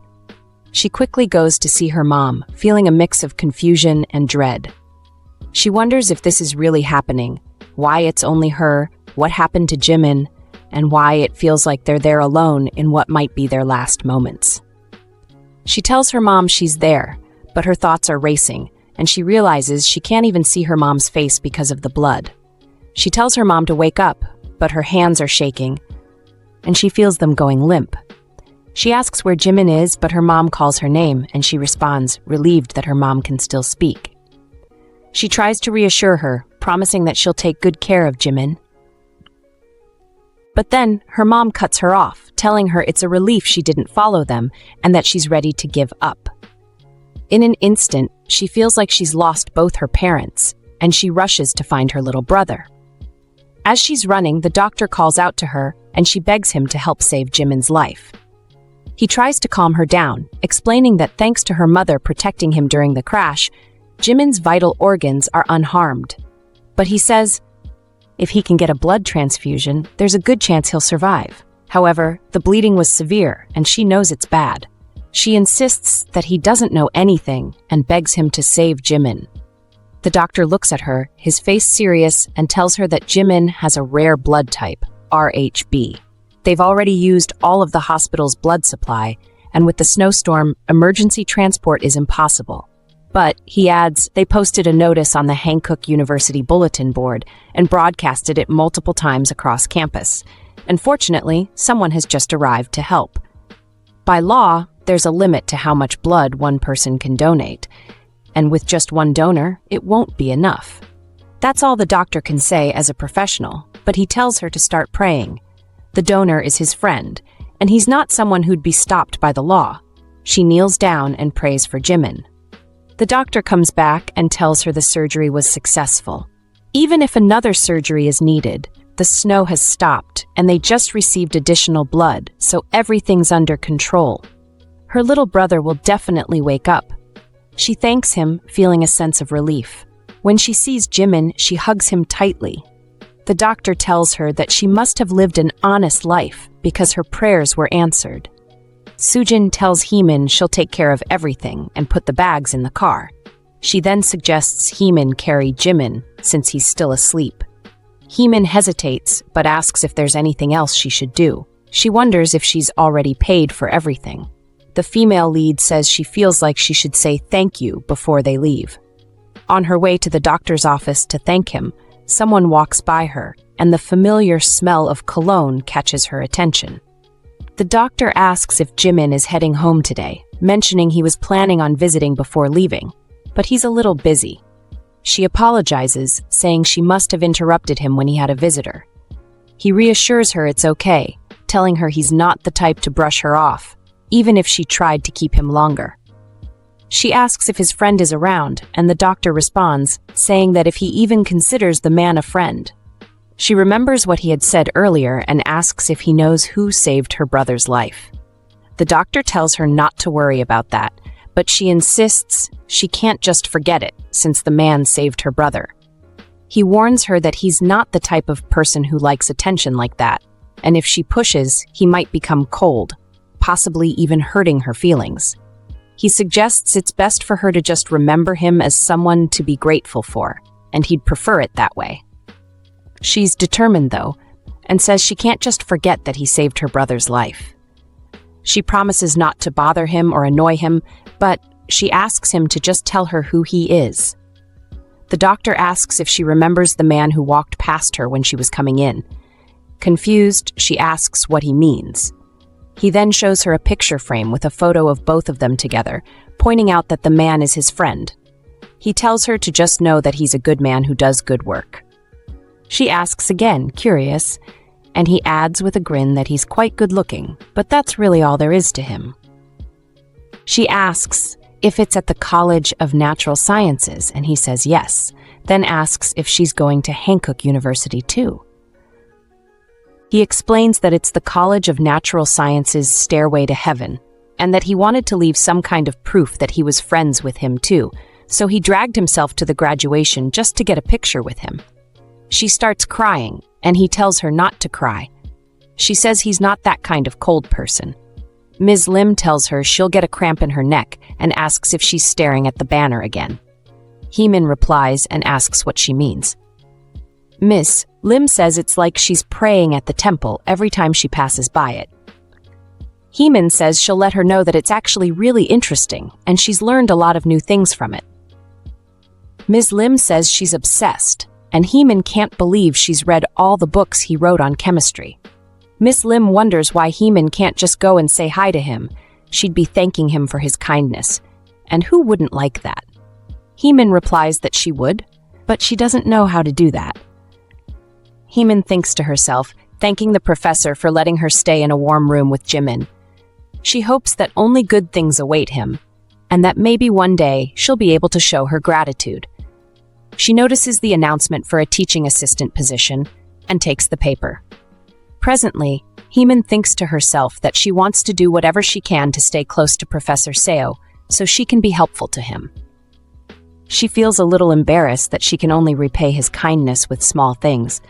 She quickly goes to see her mom, feeling a mix of confusion and dread. She wonders if this is really happening, why it's only her, what happened to Jimin, and why it feels like they're there alone in what might be their last moments. She tells her mom she's there, but her thoughts are racing, and she realizes she can't even see her mom's face because of the blood. She tells her mom to wake up, but her hands are shaking, and she feels them going limp. She asks where Jimin is, but her mom calls her name, and she responds, relieved that her mom can still speak. She tries to reassure her, promising that she'll take good care of Jimin. But then, her mom cuts her off, telling her it's a relief she didn't follow them and that she's ready to give up. In an instant, she feels like she's lost both her parents, and she rushes to find her little brother. As she's running, the doctor calls out to her, and she begs him to help save Jimin's life. He tries to calm her down, explaining that thanks to her mother protecting him during the crash, Jimin's vital organs are unharmed. But he says, if he can get a blood transfusion, there's a good chance he'll survive. However, the bleeding was severe, and she knows it's bad. She insists that he doesn't know anything and begs him to save Jimin. The doctor looks at her, his face serious, and tells her that Jimin has a rare blood type, RHB. They've already used all of the hospital's blood supply, and with the snowstorm, emergency transport is impossible. But, he adds, they posted a notice on the Hankook University bulletin board and broadcasted it multiple times across campus. And fortunately, someone has just arrived to help. By law, there's a limit to how much blood one person can donate. And with just one donor, it won't be enough. That's all the doctor can say as a professional, but he tells her to start praying. The donor is his friend, and he's not someone who'd be stopped by the law. She kneels down and prays for Jimin. The doctor comes back and tells her the surgery was successful. Even if another surgery is needed, the snow has stopped and they just received additional blood, so everything's under control. Her little brother will definitely wake up. She thanks him, feeling a sense of relief. When she sees Jimin, she hugs him tightly. The doctor tells her that she must have lived an honest life because her prayers were answered. Sujin tells Heemin she'll take care of everything and put the bags in the car. She then suggests Heemin carry Jimin, since he's still asleep. Heemin hesitates, but asks if there's anything else she should do. She wonders if she's already paid for everything. The female lead says she feels like she should say thank you before they leave. On her way to the doctor's office to thank him, someone walks by her, and the familiar smell of cologne catches her attention. The doctor asks if Jimin is heading home today, mentioning he was planning on visiting before leaving, but he's a little busy. She apologizes, saying she must have interrupted him when he had a visitor. He reassures her it's okay, telling her he's not the type to brush her off, even if she tried to keep him longer. She asks if his friend is around, and the doctor responds, saying that if he even considers the man a friend. She remembers what he had said earlier and asks if he knows who saved her brother's life. The doctor tells her not to worry about that, but she insists she can't just forget it, since the man saved her brother. He warns her that he's not the type of person who likes attention like that, and if she pushes, he might become cold, possibly even hurting her feelings. He suggests it's best for her to just remember him as someone to be grateful for, and he'd prefer it that way. She's determined, though, and says she can't just forget that he saved her brother's life. She promises not to bother him or annoy him, but she asks him to just tell her who he is. The doctor asks if she remembers the man who walked past her when she was coming in. Confused, she asks what he means. He then shows her a picture frame with a photo of both of them together, pointing out that the man is his friend. He tells her to just know that he's a good man who does good work. She asks again, curious, and he adds with a grin that he's quite good-looking, but that's really all there is to him. She asks if it's at the College of Natural Sciences, and he says yes, then asks if she's going to Hankook University too. He explains that it's the College of Natural Sciences' stairway to heaven, and that he wanted to leave some kind of proof that he was friends with him too, so he dragged himself to the graduation just to get a picture with him. She starts crying, and he tells her not to cry. She says he's not that kind of cold person. Ms. Lim tells her she'll get a cramp in her neck and asks if she's staring at the banner again. Heemin replies and asks what she means. Miss Lim says it's like she's praying at the temple every time she passes by it. Heemin says she'll let her know that it's actually really interesting, and she's learned a lot of new things from it. Ms. Lim says she's obsessed, and Heemin can't believe she's read all the books he wrote on chemistry. Miss Lim wonders why Heemin can't just go and say hi to him. She'd be thanking him for his kindness. And who wouldn't like that? Heemin replies that she would, but she doesn't know how to do that. Heemin thinks to herself, thanking the professor for letting her stay in a warm room with Jimin. She hopes that only good things await him, and that maybe one day she'll be able to show her gratitude. She notices the announcement for a teaching assistant position and takes the paper. Presently, Heemin thinks to herself that she wants to do whatever she can to stay close to Professor Seo so she can be helpful to him. She feels a little embarrassed that she can only repay his kindness with small things,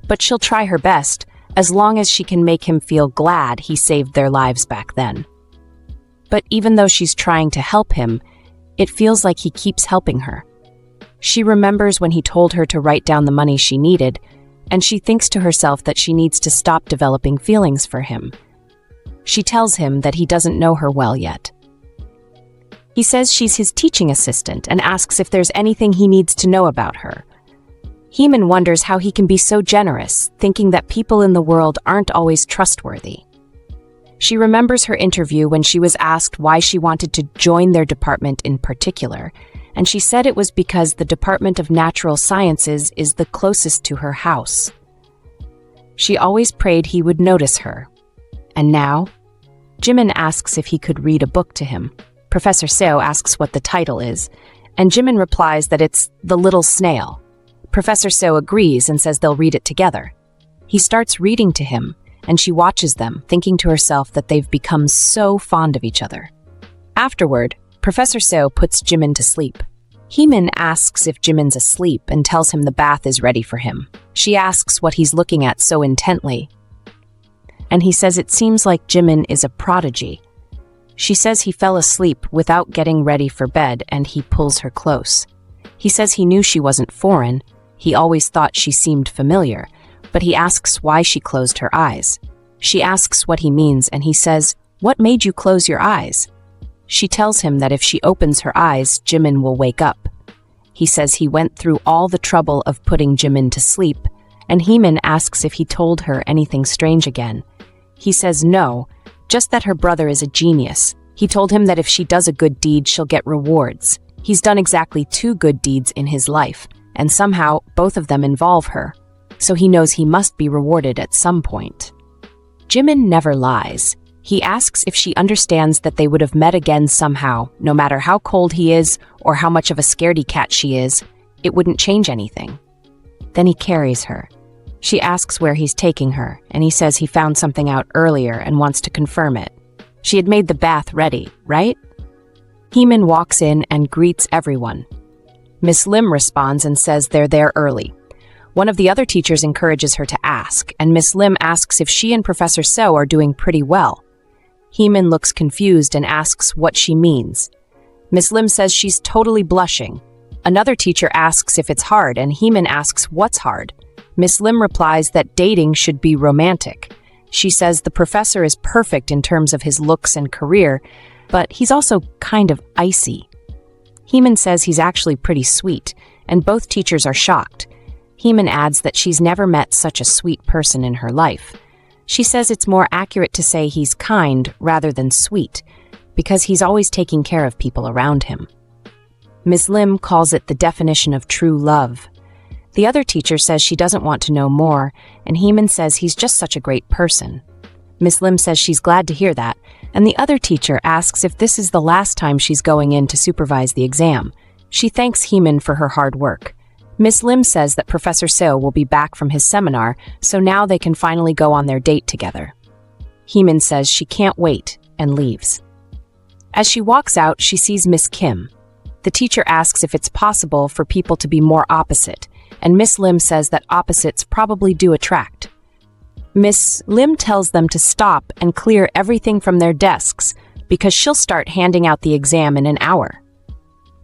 but she'll try her best as long as she can make him feel glad he saved their lives back then. But even though she's trying to help him, it feels like he keeps helping her. She remembers when he told her to write down the money she needed, and she thinks to herself that she needs to stop developing feelings for him. She tells him that he doesn't know her well yet. He says she's his teaching assistant and asks if there's anything he needs to know about her. Heemin wonders how he can be so generous, thinking that people in the world aren't always trustworthy. She remembers her interview when she was asked why she wanted to join their department in particular, and she said it was because the Department of Natural Sciences is the closest to her house. She always prayed he would notice her. And now, Jimin asks if he could read a book to him. Professor Seo asks what the title is, and Jimin replies that it's The Little Snail. Professor Seo agrees and says they'll read it together. He starts reading to him, and she watches them, thinking to herself that they've become so fond of each other. Afterward, Professor Seo puts Jimin to sleep. Heemin asks if Jimin's asleep and tells him the bath is ready for him. She asks what he's looking at so intently, and he says it seems like Jimin is a prodigy. She says he fell asleep without getting ready for bed, and he pulls her close. He says he knew she wasn't foreign. He always thought she seemed familiar, but he asks why she closed her eyes. She asks what he means, and he says, "What made you close your eyes?" She tells him that if she opens her eyes, Jimin will wake up. He says he went through all the trouble of putting Jimin to sleep, and Heemin asks if he told her anything strange again. He says no, just that her brother is a genius. He told him that if she does a good deed, she'll get rewards. He's done exactly 2 good deeds in his life, and somehow both of them involve her, so he knows he must be rewarded at some point. Jimin never lies. He asks if she understands that they would have met again somehow, no matter how cold he is or how much of a scaredy cat she is, it wouldn't change anything. Then he carries her. She asks where he's taking her, and he says he found something out earlier and wants to confirm it. She had made the bath ready, right? Heemin walks in and greets everyone. Miss Lim responds and says they're there early. One of the other teachers encourages her to ask, and Miss Lim asks if she and Professor Seo are doing pretty well. Heemin looks confused and asks what she means. Miss Lim says she's totally blushing. Another teacher asks if it's hard, and Heemin asks what's hard. Miss Lim replies that dating should be romantic. She says the professor is perfect in terms of his looks and career, but he's also kind of icy. Heemin says he's actually pretty sweet, and both teachers are shocked. Heemin adds that she's never met such a sweet person in her life. She says it's more accurate to say he's kind rather than sweet, because he's always taking care of people around him. Miss Lim calls it the definition of true love. The other teacher says she doesn't want to know more, and Heemin says he's just such a great person. Miss Lim says she's glad to hear that, and the other teacher asks if this is the last time she's going in to supervise the exam. She thanks Heemin for her hard work. Miss Lim says that Professor Seo will be back from his seminar, so now they can finally go on their date together. Heemin says she can't wait and leaves. As she walks out, she sees Miss Kim. The teacher asks if it's possible for people to be more opposite, and Miss Lim says that opposites probably do attract. Miss Lim tells them to stop and clear everything from their desks because she'll start handing out the exam in an hour.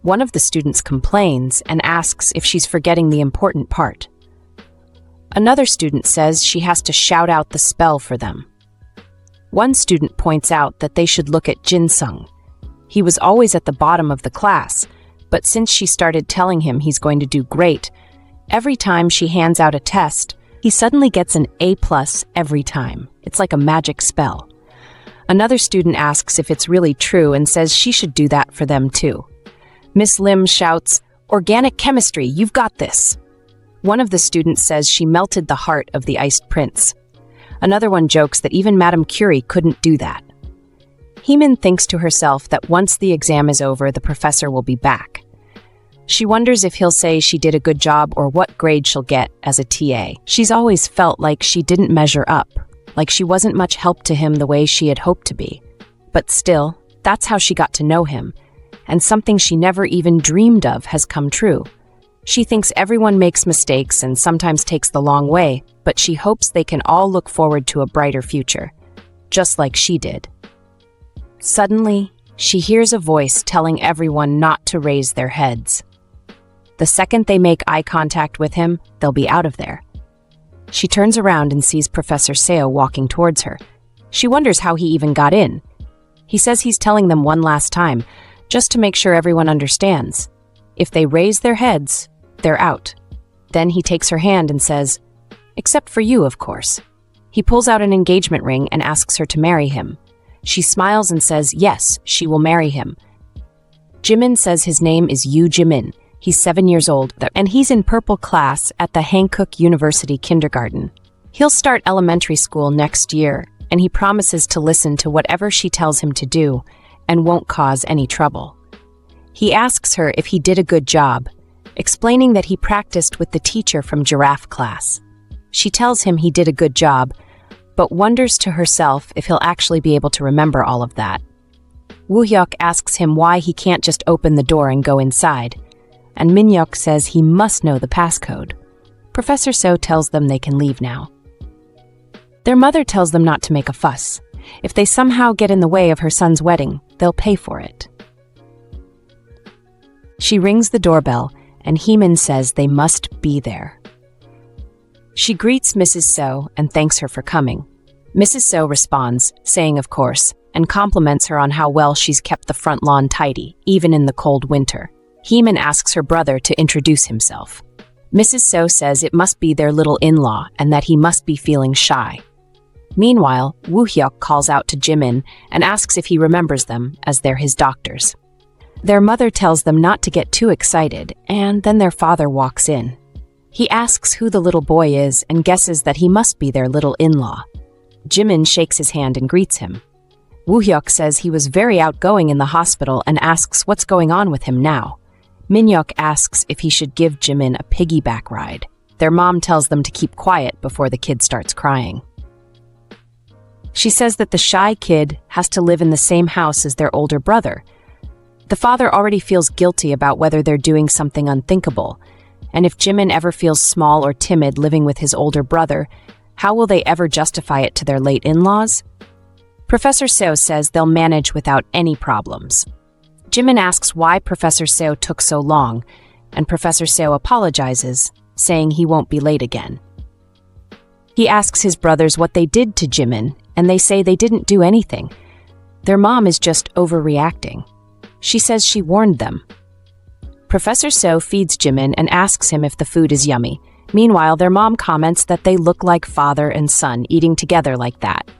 One of the students complains and asks if she's forgetting the important part. Another student says she has to shout out the spell for them. One student points out that they should look at Jin Sung. He was always at the bottom of the class, but since she started telling him he's going to do great, every time she hands out a test, He suddenly gets an A+ every time. It's like a magic spell. Another student asks if it's really true and says she should do that for them too. Miss Lim shouts, "Organic chemistry, you've got this." One of the students says she melted the heart of the iced prince. Another one jokes that even Madame Curie couldn't do that. Heemin thinks to herself that once the exam is over, the professor will be back. She wonders if he'll say she did a good job or what grade she'll get as a TA. She's always felt like she didn't measure up, like she wasn't much help to him the way she had hoped to be. But still, that's how she got to know him, and something she never even dreamed of has come true. She thinks everyone makes mistakes and sometimes takes the long way, but she hopes they can all look forward to a brighter future, just like she did. Suddenly, she hears a voice telling everyone not to raise their heads. The second they make eye contact with him, they'll be out of there. She turns around and sees Professor Seo walking towards her. She wonders how he even got in. He says he's telling them one last time, just to make sure everyone understands. If they raise their heads, they're out. Then he takes her hand and says, "Except for you, of course." He pulls out an engagement ring and asks her to marry him. She smiles and says yes, she will marry him. Jimin says his name is Yoo Jimin. He's 7 years old, and he's in purple class at the Hankook University kindergarten. He'll start elementary school next year, and he promises to listen to whatever she tells him to do and won't cause any trouble. He asks her if he did a good job, explaining that he practiced with the teacher from giraffe class. She tells him he did a good job, but wonders to herself if he'll actually be able to remember all of that. Woo-hyuk asks him why he can't just open the door and go inside, and Min-hyuk says he must know the passcode. Professor Seo tells them they can leave now. Their mother tells them not to make a fuss. If they somehow get in the way of her son's wedding, they'll pay for it. She rings the doorbell, and Heemin says they must be there. She greets Mrs. Seo and thanks her for coming. Mrs. Seo responds, saying of course, and compliments her on how well she's kept the front lawn tidy, even in the cold winter. Heemin asks her brother to introduce himself. Mrs. Seo says it must be their little in-law and that he must be feeling shy. Meanwhile, Woo-hyuk calls out to Jimin and asks if he remembers them, as they're his doctors. Their mother tells them not to get too excited, and then their father walks in. He asks who the little boy is and guesses that he must be their little in-law. Jimin shakes his hand and greets him. Woo-hyuk says he was very outgoing in the hospital and asks what's going on with him now. Min-hyuk asks if he should give Jimin a piggyback ride. Their mom tells them to keep quiet before the kid starts crying. She says that the shy kid has to live in the same house as their older brother. The father already feels guilty about whether they're doing something unthinkable, and if Jimin ever feels small or timid living with his older brother, how will they ever justify it to their late in-laws? Professor Seo says they'll manage without any problems. Jimin asks why Professor Seo took so long, and Professor Seo apologizes, saying he won't be late again. He asks his brothers what they did to Jimin, and they say they didn't do anything. Their mom is just overreacting. She says she warned them. Professor Seo feeds Jimin and asks him if the food is yummy. Meanwhile, their mom comments that they look like father and son eating together like that.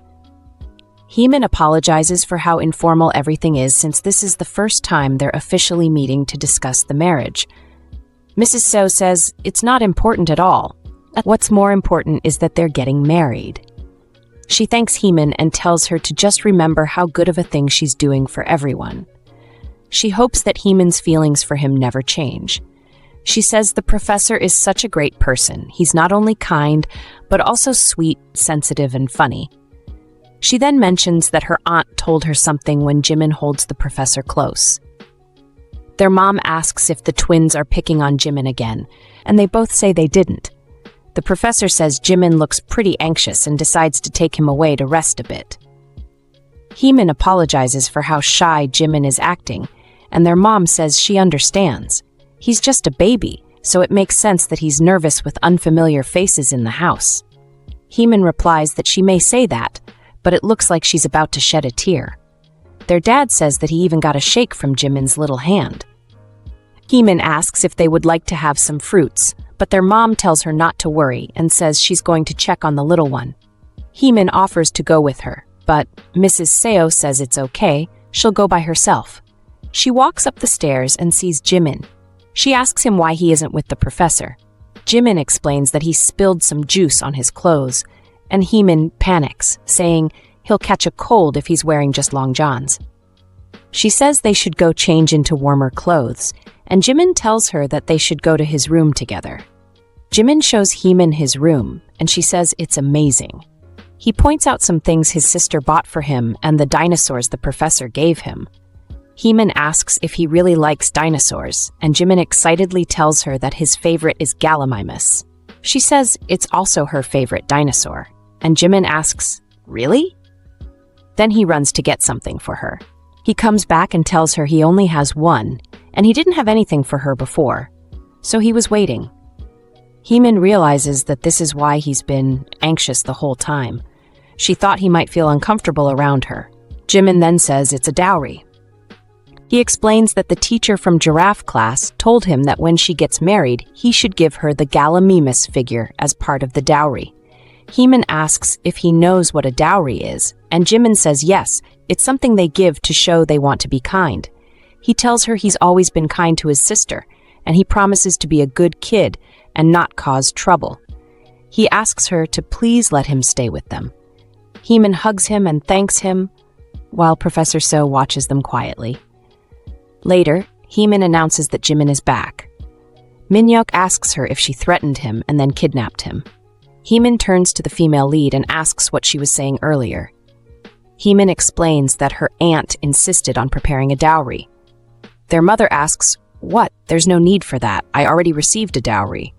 Heemin apologizes for how informal everything is since this is the first time they're officially meeting to discuss the marriage. Mrs. Seo says it's not important at all. What's more important is that they're getting married. She thanks Heemin and tells her to just remember how good of a thing she's doing for everyone. She hopes that Heemin's feelings for him never change. She says the professor is such a great person. He's not only kind, but also sweet, sensitive, and funny. She then mentions that her aunt told her something when Jimin holds the professor close. Their mom asks if the twins are picking on Jimin again, and they both say they didn't. The professor says Jimin looks pretty anxious and decides to take him away to rest a bit. Heemin apologizes for how shy Jimin is acting, and their mom says she understands. He's just a baby, so it makes sense that he's nervous with unfamiliar faces in the house. Heemin replies that she may say that, but it looks like she's about to shed a tear. Their dad says that he even got a shake from Jimin's little hand. Heemin asks if they would like to have some fruits, but their mom tells her not to worry and says she's going to check on the little one. Heemin offers to go with her, but Mrs. Seo says it's okay, she'll go by herself. She walks up the stairs and sees Jimin. She asks him why he isn't with the professor. Jimin explains that he spilled some juice on his clothes, and Heemin panics, saying he'll catch a cold if he's wearing just long johns. She says they should go change into warmer clothes, and Jimin tells her that they should go to his room together. Jimin shows Heemin his room, and she says it's amazing. He points out some things his sister bought for him and the dinosaurs the professor gave him. Heemin asks if he really likes dinosaurs, and Jimin excitedly tells her that his favorite is Gallimimus. She says it's also her favorite dinosaur, and Jimin asks, "Really?" Then he runs to get something for her. He comes back and tells her he only has one, and he didn't have anything for her before, so he was waiting. Heemin realizes that this is why he's been anxious the whole time. She thought he might feel uncomfortable around her. Jimin then says it's a dowry. He explains that the teacher from giraffe class told him that when she gets married, he should give her the Gallimimus figure as part of the dowry. Heemin asks if he knows what a dowry is, and Jimin says yes, it's something they give to show they want to be kind. He tells her he's always been kind to his sister, and he promises to be a good kid and not cause trouble. He asks her to please let him stay with them. Heemin hugs him and thanks him, while Professor So watches them quietly. Later, Heemin announces that Jimin is back. Minhyuk asks her if she threatened him and then kidnapped him. Heemin turns to the female lead and asks what she was saying earlier. Heemin explains that her aunt insisted on preparing a dowry. Their mother asks, "What? There's no need for that. I already received a dowry."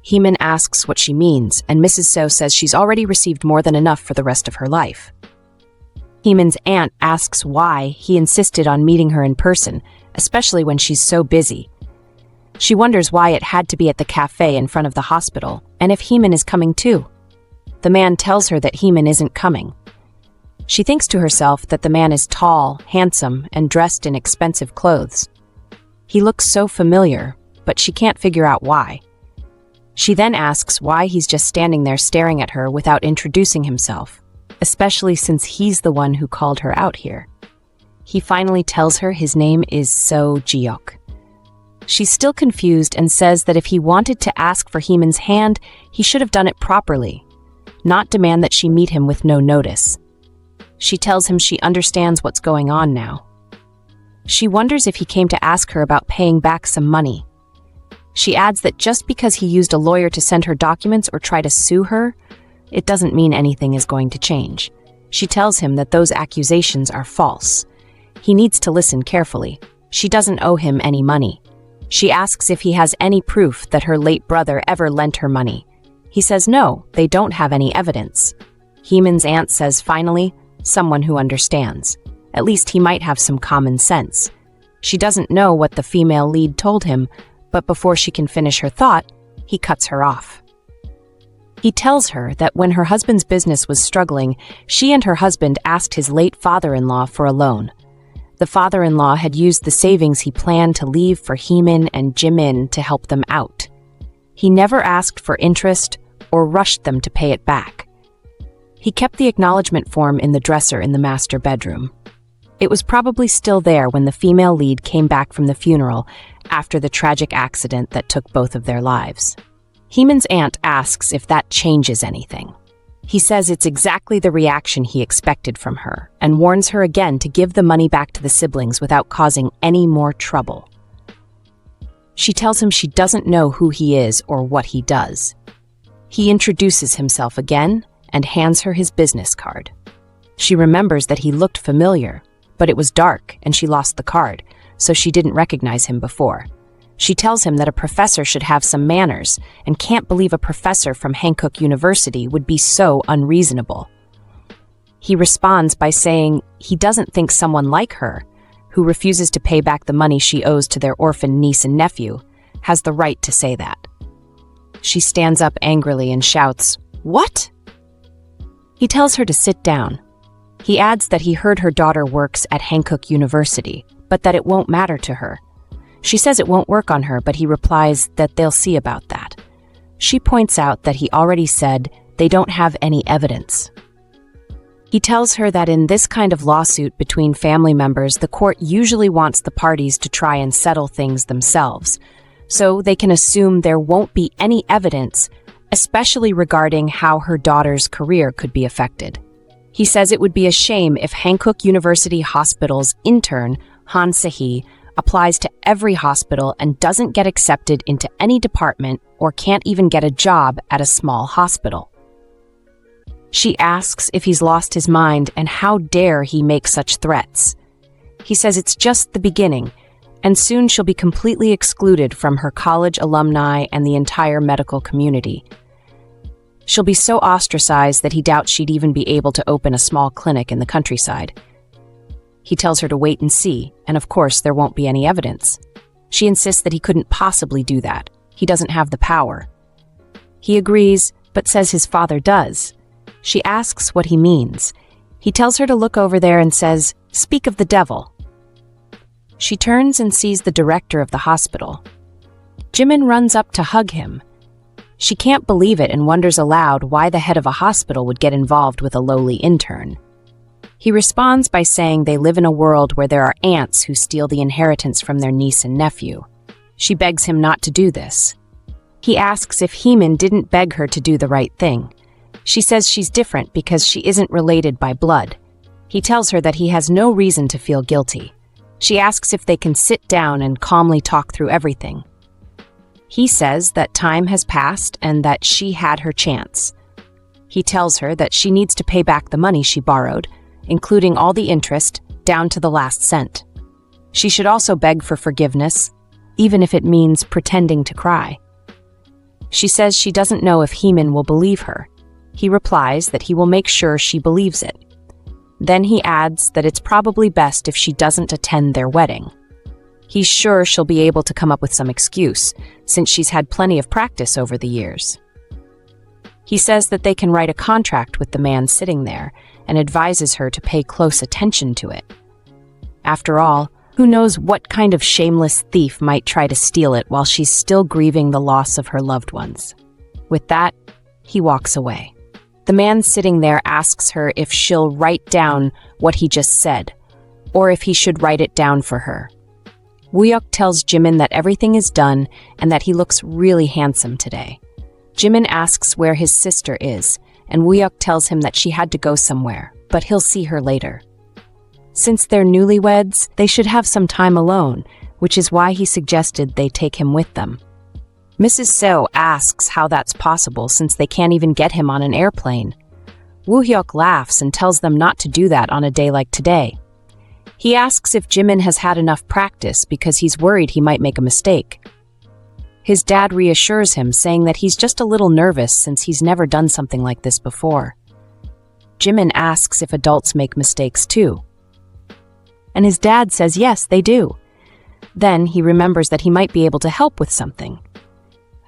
Heemin asks what she means, and Mrs. So says she's already received more than enough for the rest of her life. Heemin's aunt asks why he insisted on meeting her in person, especially when she's so busy. She wonders why it had to be at the cafe in front of the hospital, and if Heemin is coming too. The man tells her that Heemin isn't coming. She thinks to herself that the man is tall, handsome, and dressed in expensive clothes. He looks so familiar, but she can't figure out why. She then asks why he's just standing there staring at her without introducing himself, especially since he's the one who called her out here. He finally tells her his name is Jihyeok. She's still confused and says that if he wanted to ask for Heemin's hand, he should have done it properly, not demand that she meet him with no notice. She tells him she understands what's going on now. She wonders if he came to ask her about paying back some money. She adds that just because he used a lawyer to send her documents or try to sue her, it doesn't mean anything is going to change. She tells him that those accusations are false. He needs to listen carefully. She doesn't owe him any money. She asks if he has any proof that her late brother ever lent her money. He says no, they don't have any evidence. Heemin's aunt says finally, someone who understands. At least he might have some common sense. She doesn't know what the female lead told him, but before she can finish her thought, he cuts her off. He tells her that when her husband's business was struggling, she and her husband asked his late father-in-law for a loan. The father-in-law had used the savings he planned to leave for Heemin and Jimin to help them out. He never asked for interest or rushed them to pay it back. He kept the acknowledgement form in the dresser in the master bedroom. It was probably still there when the female lead came back from the funeral after the tragic accident that took both of their lives. Heemin's aunt asks if that changes anything. He says it's exactly the reaction he expected from her and warns her again to give the money back to the siblings without causing any more trouble. She tells him she doesn't know who he is or what he does. He introduces himself again and hands her his business card. She remembers that he looked familiar, but it was dark and she lost the card, so she didn't recognize him before. She tells him that a professor should have some manners and can't believe a professor from Hankook University would be so unreasonable. He responds by saying he doesn't think someone like her, who refuses to pay back the money she owes to their orphan niece and nephew, has the right to say that. She stands up angrily and shouts, "What?" He tells her to sit down. He adds that he heard her daughter works at Hankook University, but that it won't matter to her. She says it won't work on her, but he replies that they'll see about that. She points out that he already said they don't have any evidence. He tells her that in this kind of lawsuit between family members, the court usually wants the parties to try and settle things themselves, so they can assume there won't be any evidence, especially regarding how her daughter's career could be affected. He says it would be a shame if Hankook University Hospital's intern, Han Se-hee, applies to every hospital and doesn't get accepted into any department or can't even get a job at a small hospital. She asks if he's lost his mind and how dare he make such threats. He says it's just the beginning, and soon she'll be completely excluded from her college alumni and the entire medical community. She'll be so ostracized that he doubts she'd even be able to open a small clinic in the countryside. He tells her to wait and see, and of course there won't be any evidence. She insists that he couldn't possibly do that. He doesn't have the power. He agrees, but says his father does. She asks what he means. He tells her to look over there and says, "Speak of the devil." She turns and sees the director of the hospital. Jimin runs up to hug him. She can't believe it and wonders aloud why the head of a hospital would get involved with a lowly intern. He responds by saying they live in a world where there are aunts who steal the inheritance from their niece and nephew. She begs him not to do this. He asks if Heemin didn't beg her to do the right thing. She says she's different because she isn't related by blood. He tells her that he has no reason to feel guilty. She asks if they can sit down and calmly talk through everything. He says that time has passed and that she had her chance. He tells her that she needs to pay back the money she borrowed, including all the interest, down to the last cent. She should also beg for forgiveness, even if it means pretending to cry. She says she doesn't know if Heemin will believe her. He replies that he will make sure she believes it. Then he adds that it's probably best if she doesn't attend their wedding. He's sure she'll be able to come up with some excuse, since she's had plenty of practice over the years. He says that they can write a contract with the man sitting there and advises her to pay close attention to it. After all, who knows what kind of shameless thief might try to steal it while she's still grieving the loss of her loved ones. With that, he walks away. The man sitting there asks her if she'll write down what he just said, or if he should write it down for her. Jihyeok tells Jimin that everything is done and that he looks really handsome today. Jimin asks where his sister is, and Jihyeok tells him that she had to go somewhere, but he'll see her later. Since they're newlyweds, they should have some time alone, which is why he suggested they take him with them. Mrs. Seo asks how that's possible since they can't even get him on an airplane. Woo-hyuk laughs and tells them not to do that on a day like today. He asks if Jimin has had enough practice because he's worried he might make a mistake. His dad reassures him, saying that he's just a little nervous since he's never done something like this before. Jimin asks if adults make mistakes too. And his dad says yes, they do. Then he remembers that he might be able to help with something.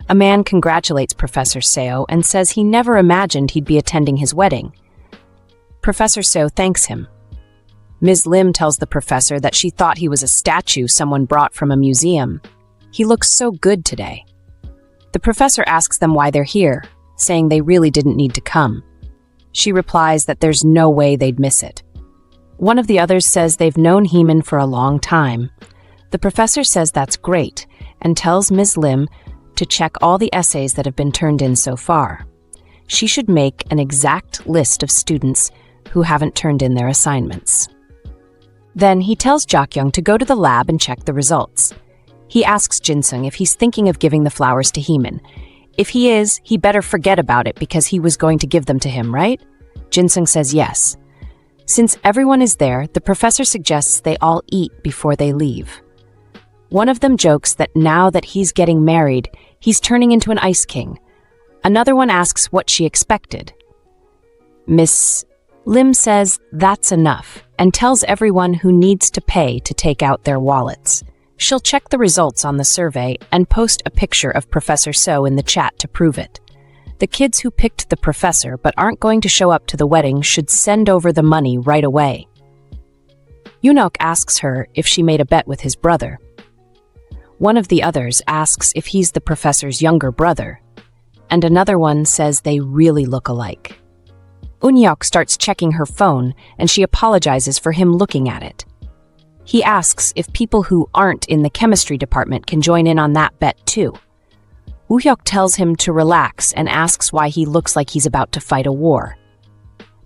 A man congratulates Professor Seo and says he never imagined he'd be attending his wedding. Professor Seo thanks him. Ms. Lim tells the professor that she thought he was a statue someone brought from a museum. He looks so good today. The professor asks them why they're here, saying they really didn't need to come. She replies that there's no way they'd miss it. One of the others says they've known Heemin for a long time. The professor says that's great and tells Ms. Lim to check all the essays that have been turned in so far. She should make an exact list of students who haven't turned in their assignments. Then he tells Jokyoung to go to the lab and check the results. He asks Jinsung if he's thinking of giving the flowers to Heemin. If he is, he better forget about it because he was going to give them to him, right? Jinsung says yes. Since everyone is there, the professor suggests they all eat before they leave. One of them jokes that now that he's getting married, he's turning into an ice king. Another one asks what she expected. Miss Lim says that's enough and tells everyone who needs to pay to take out their wallets. She'll check the results on the survey and post a picture of Professor Seo in the chat to prove it. The kids who picked the professor but aren't going to show up to the wedding should send over the money right away. Yoonok asks her if she made a bet with his brother. One of the others asks if he's the professor's younger brother. and another one says they really look alike. Eun-hyuk starts checking her phone, and she apologizes for him looking at it. He asks if people who aren't in the chemistry department can join in on that bet too. Woo-hyuk tells him to relax and asks why he looks like he's about to fight a war.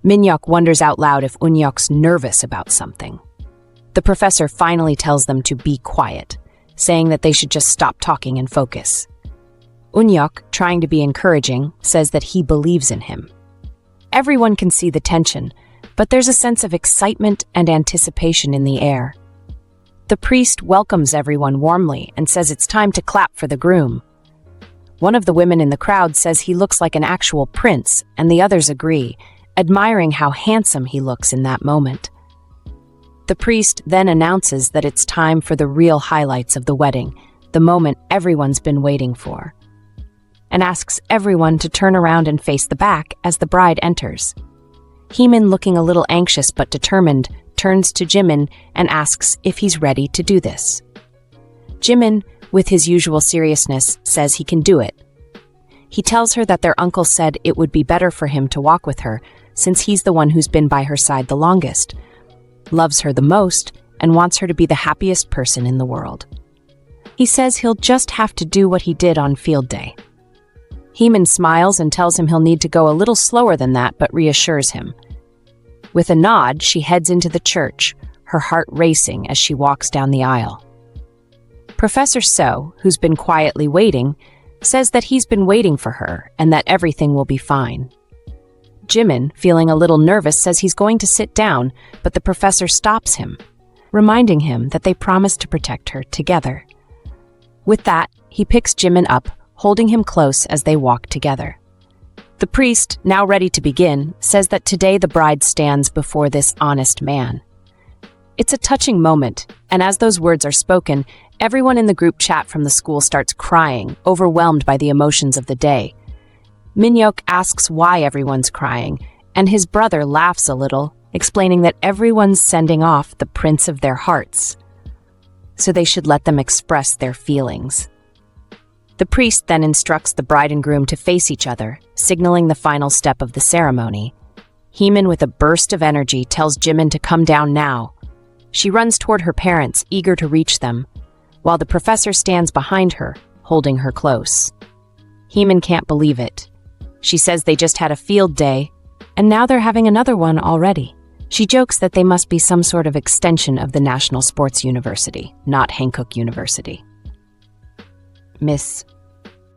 Min-hyuk wonders out loud if Eun-hyuk's nervous about something. The professor finally tells them to be quiet, saying that they should just stop talking and focus. Eun-hyuk, trying to be encouraging, says that he believes in him. Everyone can see the tension, but there's a sense of excitement and anticipation in the air. The priest welcomes everyone warmly and says it's time to clap for the groom. One of the women in the crowd says he looks like an actual prince, and the others agree, admiring how handsome he looks in that moment. The priest then announces that it's time for the real highlights of the wedding, the moment everyone's been waiting for, and asks everyone to turn around and face the back as the bride enters. Heemin, looking a little anxious but determined, turns to Jimin and asks if he's ready to do this. Jimin, with his usual seriousness, says he can do it. He tells her that their uncle said it would be better for him to walk with her, since he's the one who's been by her side the longest, loves her the most, and wants her to be the happiest person in the world. He says he'll just have to do what he did on field day. Heemin smiles and tells him he'll need to go a little slower than that, but reassures him. With a nod, she heads into the church, her heart racing as she walks down the aisle. Professor So, who's been quietly waiting, says that he's been waiting for her and that everything will be fine. Jimin, feeling a little nervous, says he's going to sit down, but the professor stops him, reminding him that they promised to protect her together. With that, he picks Jimin up, holding him close as they walk together. The priest, now ready to begin, says that today the bride stands before this honest man. It's a touching moment, and as those words are spoken, everyone in the group chat from the school starts crying, overwhelmed by the emotions of the day. Min-hyuk asks why everyone's crying, and his brother laughs a little, explaining that everyone's sending off the prince of their hearts, so they should let them express their feelings. The priest then instructs the bride and groom to face each other, signaling the final step of the ceremony. Heemin, with a burst of energy, tells Jimin to come down now. She runs toward her parents, eager to reach them, while the professor stands behind her, holding her close. Heemin can't believe it. She says they just had a field day, and now they're having another one already. She jokes that they must be some sort of extension of the National Sports University, not Hankook University. Miss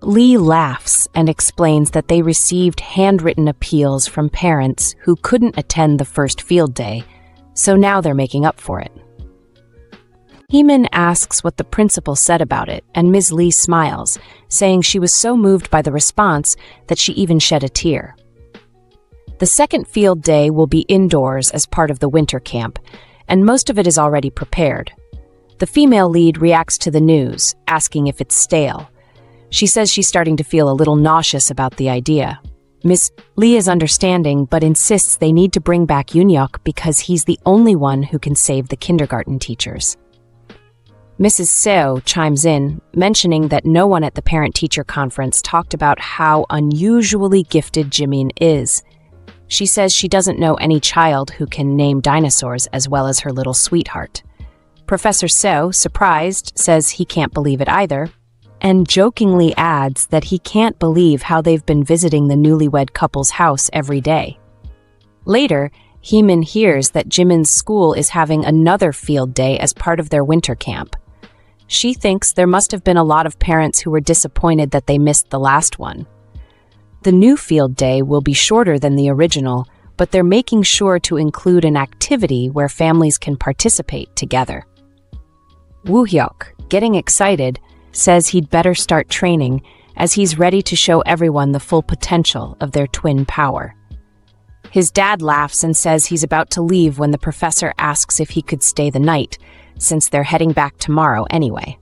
Lee laughs and explains that they received handwritten appeals from parents who couldn't attend the first field day, so now they're making up for it. Heemin asks what the principal said about it, and Ms. Lee smiles, saying she was so moved by the response that she even shed a tear. The second field day will be indoors as part of the winter camp, and most of it is already prepared. The female lead reacts to the news, asking if it's stale. She says she's starting to feel a little nauseous about the idea. Miss Lee is understanding, but insists they need to bring back Yoon-hyuk because he's the only one who can save the kindergarten teachers. Mrs. Seo chimes in, mentioning that no one at the parent-teacher conference talked about how unusually gifted Jimin is. She says she doesn't know any child who can name dinosaurs as well as her little sweetheart. Professor Seo, surprised, says he can't believe it either, and jokingly adds that he can't believe how they've been visiting the newlywed couple's house every day. Later, Heemin hears that Jimin's school is having another field day as part of their winter camp. She thinks there must have been a lot of parents who were disappointed that they missed the last one. The new field day will be shorter than the original, but they're making sure to include an activity where families can participate together. Woo-hyuk, getting excited, says he'd better start training as he's ready to show everyone the full potential of their twin power. His dad laughs and says he's about to leave when the professor asks if he could stay the night, since they're heading back tomorrow anyway.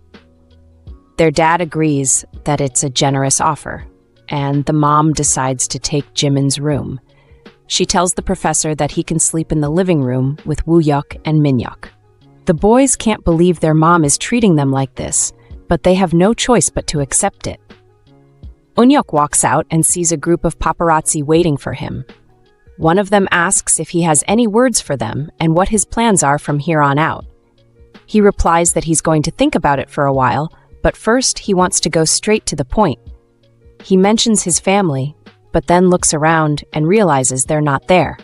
Their dad agrees that it's a generous offer, and the mom decides to take Jimin's room. She tells the professor that he can sleep in the living room with Woo-hyuk and Min-hyuk. The boys can't believe their mom is treating them like this, but they have no choice but to accept it. Eun-hyuk walks out and sees a group of paparazzi waiting for him. One of them asks if he has any words for them and what his plans are from here on out. He replies that he's going to think about it for a while, but first he wants to go straight to the point. He mentions his family, but then looks around and realizes they're not there.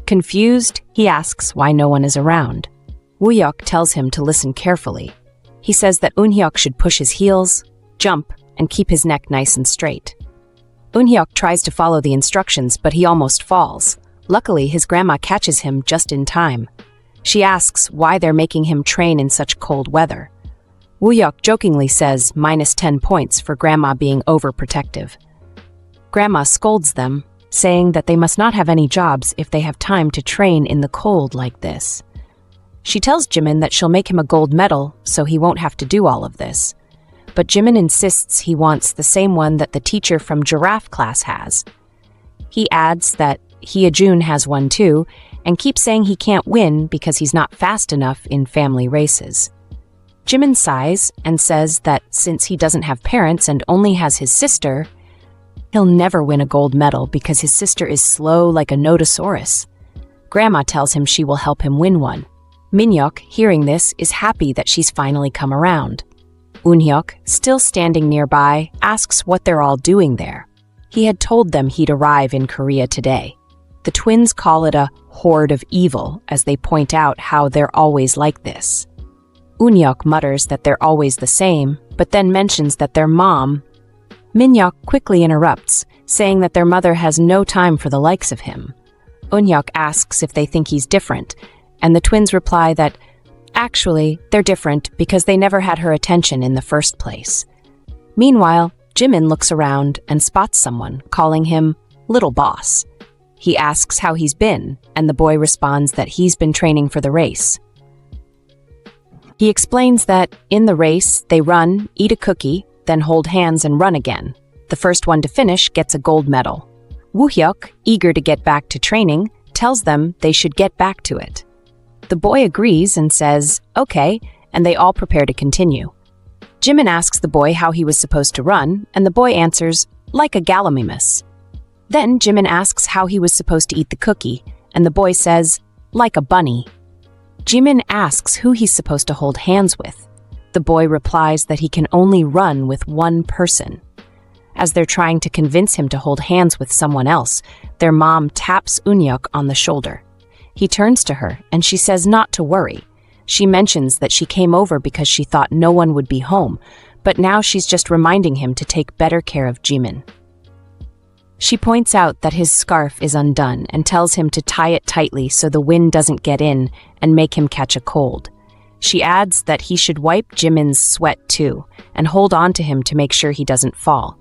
Confused, he asks why no one is around. Woo-hyuk tells him to listen carefully. He says that Eun-hyuk should push his heels, jump, and keep his neck nice and straight. Eun-hyuk tries to follow the instructions, but he almost falls. Luckily, his grandma catches him just in time. She asks why they're making him train in such cold weather. Woo-hyuk jokingly says -10 points for grandma being overprotective. Grandma scolds them, saying that they must not have any jobs if they have time to train in the cold like this. She tells Jimin that she'll make him a gold medal so he won't have to do all of this. But Jimin insists he wants the same one that the teacher from giraffe class has. He adds that Hyejun has one too, and keeps saying he can't win because he's not fast enough in family races. Jimin sighs and says that since he doesn't have parents and only has his sister, he'll never win a gold medal because his sister is slow like a notosaurus. Grandma tells him she will help him win one. Minhyuk, hearing this, is happy that she's finally come around. Eun-hyuk, still standing nearby, asks what they're all doing there. He had told them he'd arrive in Korea today. The twins call it a horde of evil, as they point out how they're always like this. Eun-hyuk mutters that they're always the same, but then mentions that their mom... Minhyuk quickly interrupts, saying that their mother has no time for the likes of him. Eun-hyuk asks if they think he's different, and the twins reply that, actually, they're different because they never had her attention in the first place. Meanwhile, Jimin looks around and spots someone, calling him Little Boss. He asks how he's been, and the boy responds that he's been training for the race. He explains that, in the race, they run, eat a cookie, then hold hands and run again. The first one to finish gets a gold medal. Woo-hyuk, eager to get back to training, tells them they should get back to it. The boy agrees and says, okay, and they all prepare to continue. Jimin asks the boy how he was supposed to run, and the boy answers, like a gallimimus. Then Jimin asks how he was supposed to eat the cookie, and the boy says, like a bunny. Jimin asks who he's supposed to hold hands with. The boy replies that he can only run with one person. As they're trying to convince him to hold hands with someone else, their mom taps Eun-hyuk on the shoulder. He turns to her, and she says not to worry. She mentions that she came over because she thought no one would be home, but now she's just reminding him to take better care of Jimin. She points out that his scarf is undone and tells him to tie it tightly so the wind doesn't get in and make him catch a cold. She adds that he should wipe Jimin's sweat too and hold on to him to make sure he doesn't fall.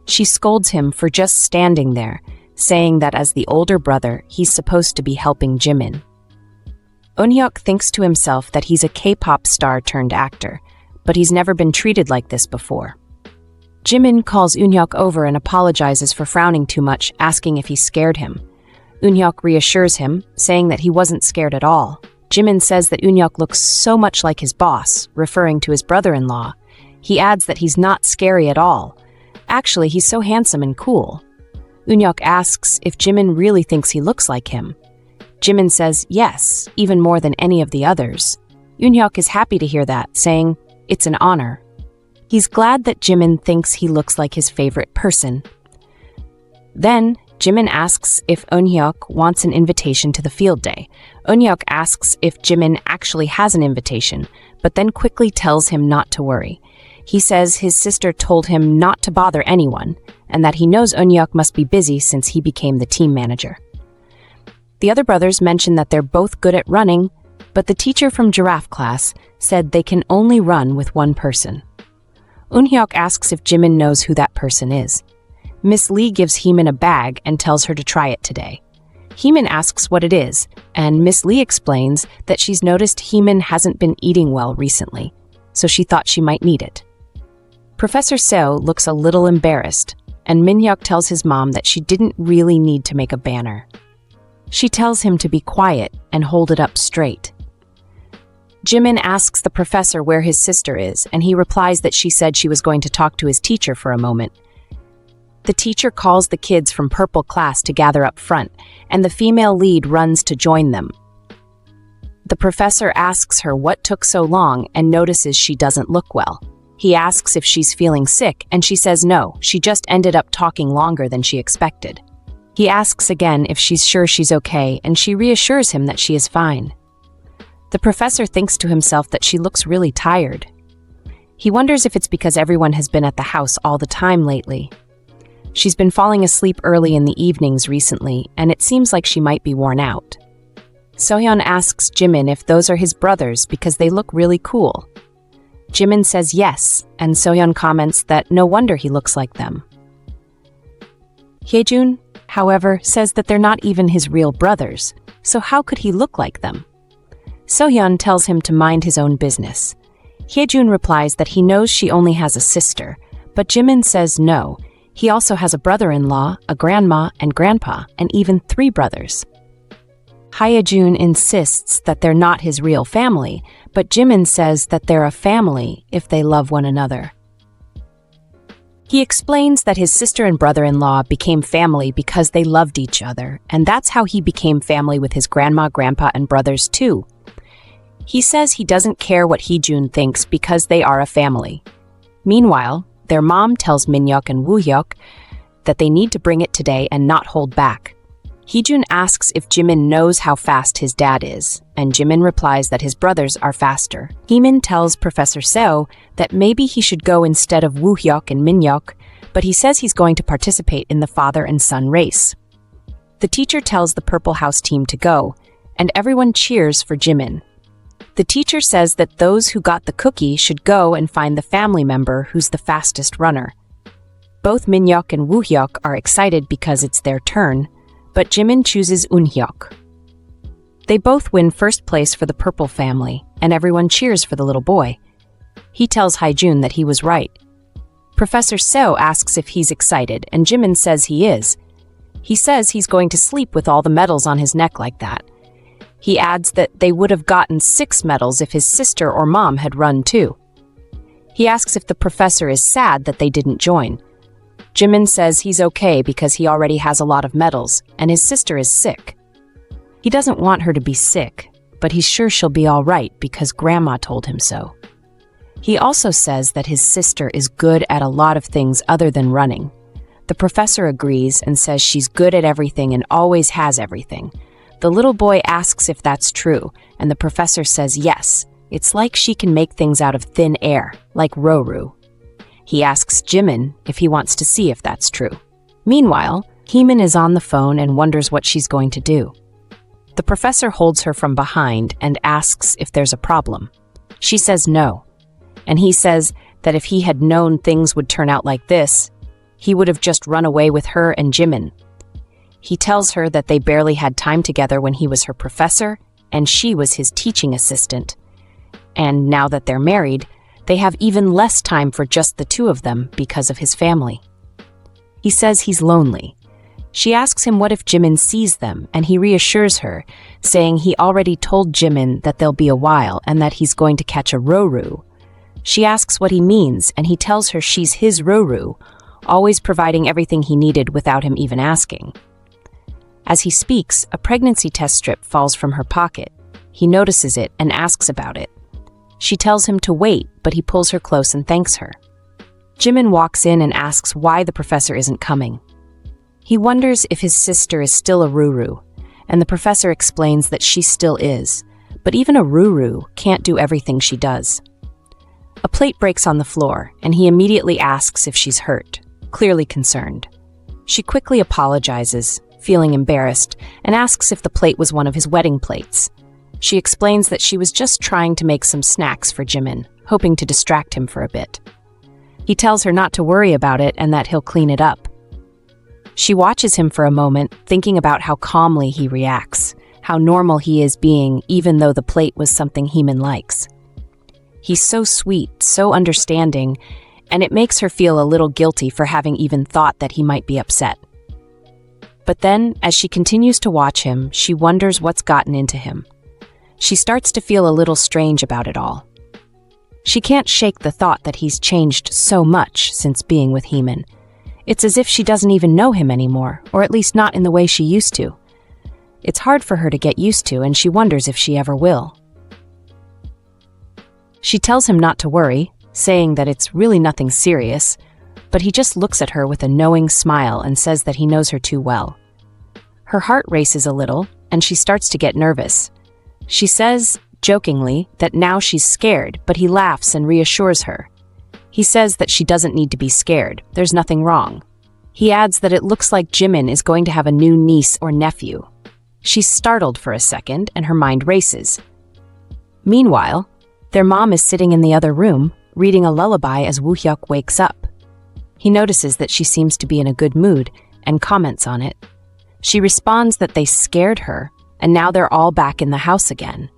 She scolds him for just standing there, saying that as the older brother, he's supposed to be helping Jimin. Eun-hyuk thinks to himself that he's a K-pop star turned actor, but he's never been treated like this before. Jimin calls Eun-hyuk over and apologizes for frowning too much, asking if he scared him. Eun-hyuk reassures him, saying that he wasn't scared at all. Jimin says that Eun-hyuk looks so much like his boss, referring to his brother-in-law. He adds that he's not scary at all. Actually, he's so handsome and cool. Eun-hyuk asks if Jimin really thinks he looks like him. Jimin says yes, even more than any of the others. Eun-hyuk is happy to hear that, saying, it's an honor. He's glad that Jimin thinks he looks like his favorite person. Then, Jimin asks if Eun-hyuk wants an invitation to the field day. Eun-hyuk asks if Jimin actually has an invitation, but then quickly tells him not to worry. He says his sister told him not to bother anyone, and that he knows Eun-hyuk must be busy since he became the team manager. The other brothers mention that they're both good at running, but the teacher from giraffe class said they can only run with one person. Eun-hyuk asks if Jimin knows who that person is. Miss Lee gives Heemin a bag and tells her to try it today. Heemin asks what it is, and Miss Lee explains that she's noticed Heemin hasn't been eating well recently, so she thought she might need it. Professor Seo looks a little embarrassed, and Minhyuk tells his mom that she didn't really need to make a banner. She tells him to be quiet and hold it up straight. Jimin asks the professor where his sister is, and he replies that she said she was going to talk to his teacher for a moment. The teacher calls the kids from purple class to gather up front, and the female lead runs to join them. The professor asks her what took so long and notices she doesn't look well. He asks if she's feeling sick, and she says no, she just ended up talking longer than she expected. He asks again if she's sure she's okay, and she reassures him that she is fine. The professor thinks to himself that she looks really tired. He wonders if it's because everyone has been at the house all the time lately. She's been falling asleep early in the evenings recently, and it seems like she might be worn out. Sohyun asks Jimin if those are his brothers because they look really cool. Jimin says yes, and Sohyun comments that no wonder he looks like them. Hyejun, however, says that they're not even his real brothers, so how could he look like them? Sohyun tells him to mind his own business. Hyejun replies that he knows she only has a sister, but Jimin says no, he also has a brother-in-law, a grandma and grandpa, and even 3 brothers. Hyejun insists that they're not his real family, but Jimin says that they're a family if they love one another. He explains that his sister and brother-in-law became family because they loved each other, and that's how he became family with his grandma, grandpa, and brothers too. He says he doesn't care what Hyejun thinks because they are a family. Meanwhile, their mom tells Minhyuk and Woohyuk that they need to bring it today and not hold back. Hyejun asks if Jimin knows how fast his dad is, and Jimin replies that his brothers are faster. Heemin tells Professor Seo that maybe he should go instead of Woohyuk and Minhyuk, but he says he's going to participate in the father and son race. The teacher tells the Purple House team to go, and everyone cheers for Jimin. The teacher says that those who got the cookie should go and find the family member who's the fastest runner. Both Minhyuk and Woohyuk are excited because it's their turn, but Jimin chooses Unhyuk. They both win first place for the Purple family, and everyone cheers for the little boy. He tells Hyejun that he was right. Professor Seo asks if he's excited, and Jimin says he is. He says he's going to sleep with all the medals on his neck like that. He adds that they would have gotten 6 medals if his sister or mom had run too. He asks if the professor is sad that they didn't join. Jimin says he's okay because he already has a lot of medals, and his sister is sick. He doesn't want her to be sick, but he's sure she'll be all right because Grandma told him so. He also says that his sister is good at a lot of things other than running. The professor agrees and says she's good at everything and always has everything. The little boy asks if that's true, and the professor says yes. It's like she can make things out of thin air, like Roru. He asks Jimin if he wants to see if that's true. Meanwhile, Heemin is on the phone and wonders what she's going to do. The professor holds her from behind and asks if there's a problem. She says no, and he says that if he had known things would turn out like this, he would have just run away with her and Jimin. He tells her that they barely had time together when he was her professor and she was his teaching assistant. And now that they're married, they have even less time for just the two of them because of his family. He says he's lonely. She asks him what if Jimin sees them, and he reassures her, saying he already told Jimin that there'll be a while and that he's going to catch a Roru. She asks what he means, and he tells her she's his Roru, always providing everything he needed without him even asking. As he speaks, a pregnancy test strip falls from her pocket. He notices it and asks about it. She tells him to wait, but he pulls her close and thanks her. Jimin walks in and asks why the professor isn't coming. He wonders if his sister is still a Ruru, and the professor explains that she still is, but even a Ruru can't do everything she does. A plate breaks on the floor, and he immediately asks if she's hurt, clearly concerned. She quickly apologizes, feeling embarrassed, and asks if the plate was one of his wedding plates. She explains that she was just trying to make some snacks for Jimin, hoping to distract him for a bit. He tells her not to worry about it and that he'll clean it up. She watches him for a moment, thinking about how calmly he reacts, how normal he is being even though the plate was something Heemin likes. He's so sweet, so understanding, and it makes her feel a little guilty for having even thought that he might be upset. But then, as she continues to watch him, she wonders what's gotten into him. She starts to feel a little strange about it all. She can't shake the thought that he's changed so much since being with Heemin. It's as if she doesn't even know him anymore, or at least not in the way she used to. It's hard for her to get used to, and she wonders if she ever will. She tells him not to worry, saying that it's really nothing serious, but he just looks at her with a knowing smile and says that he knows her too well. Her heart races a little, and she starts to get nervous. She says, jokingly, that now she's scared, but he laughs and reassures her. He says that she doesn't need to be scared, there's nothing wrong. He adds that it looks like Jimin is going to have a new niece or nephew. She's startled for a second, and her mind races. Meanwhile, their mom is sitting in the other room, reading a lullaby as Woo-hyuk wakes up. He notices that she seems to be in a good mood, and comments on it. She responds that they scared her, and now they're all back in the house again.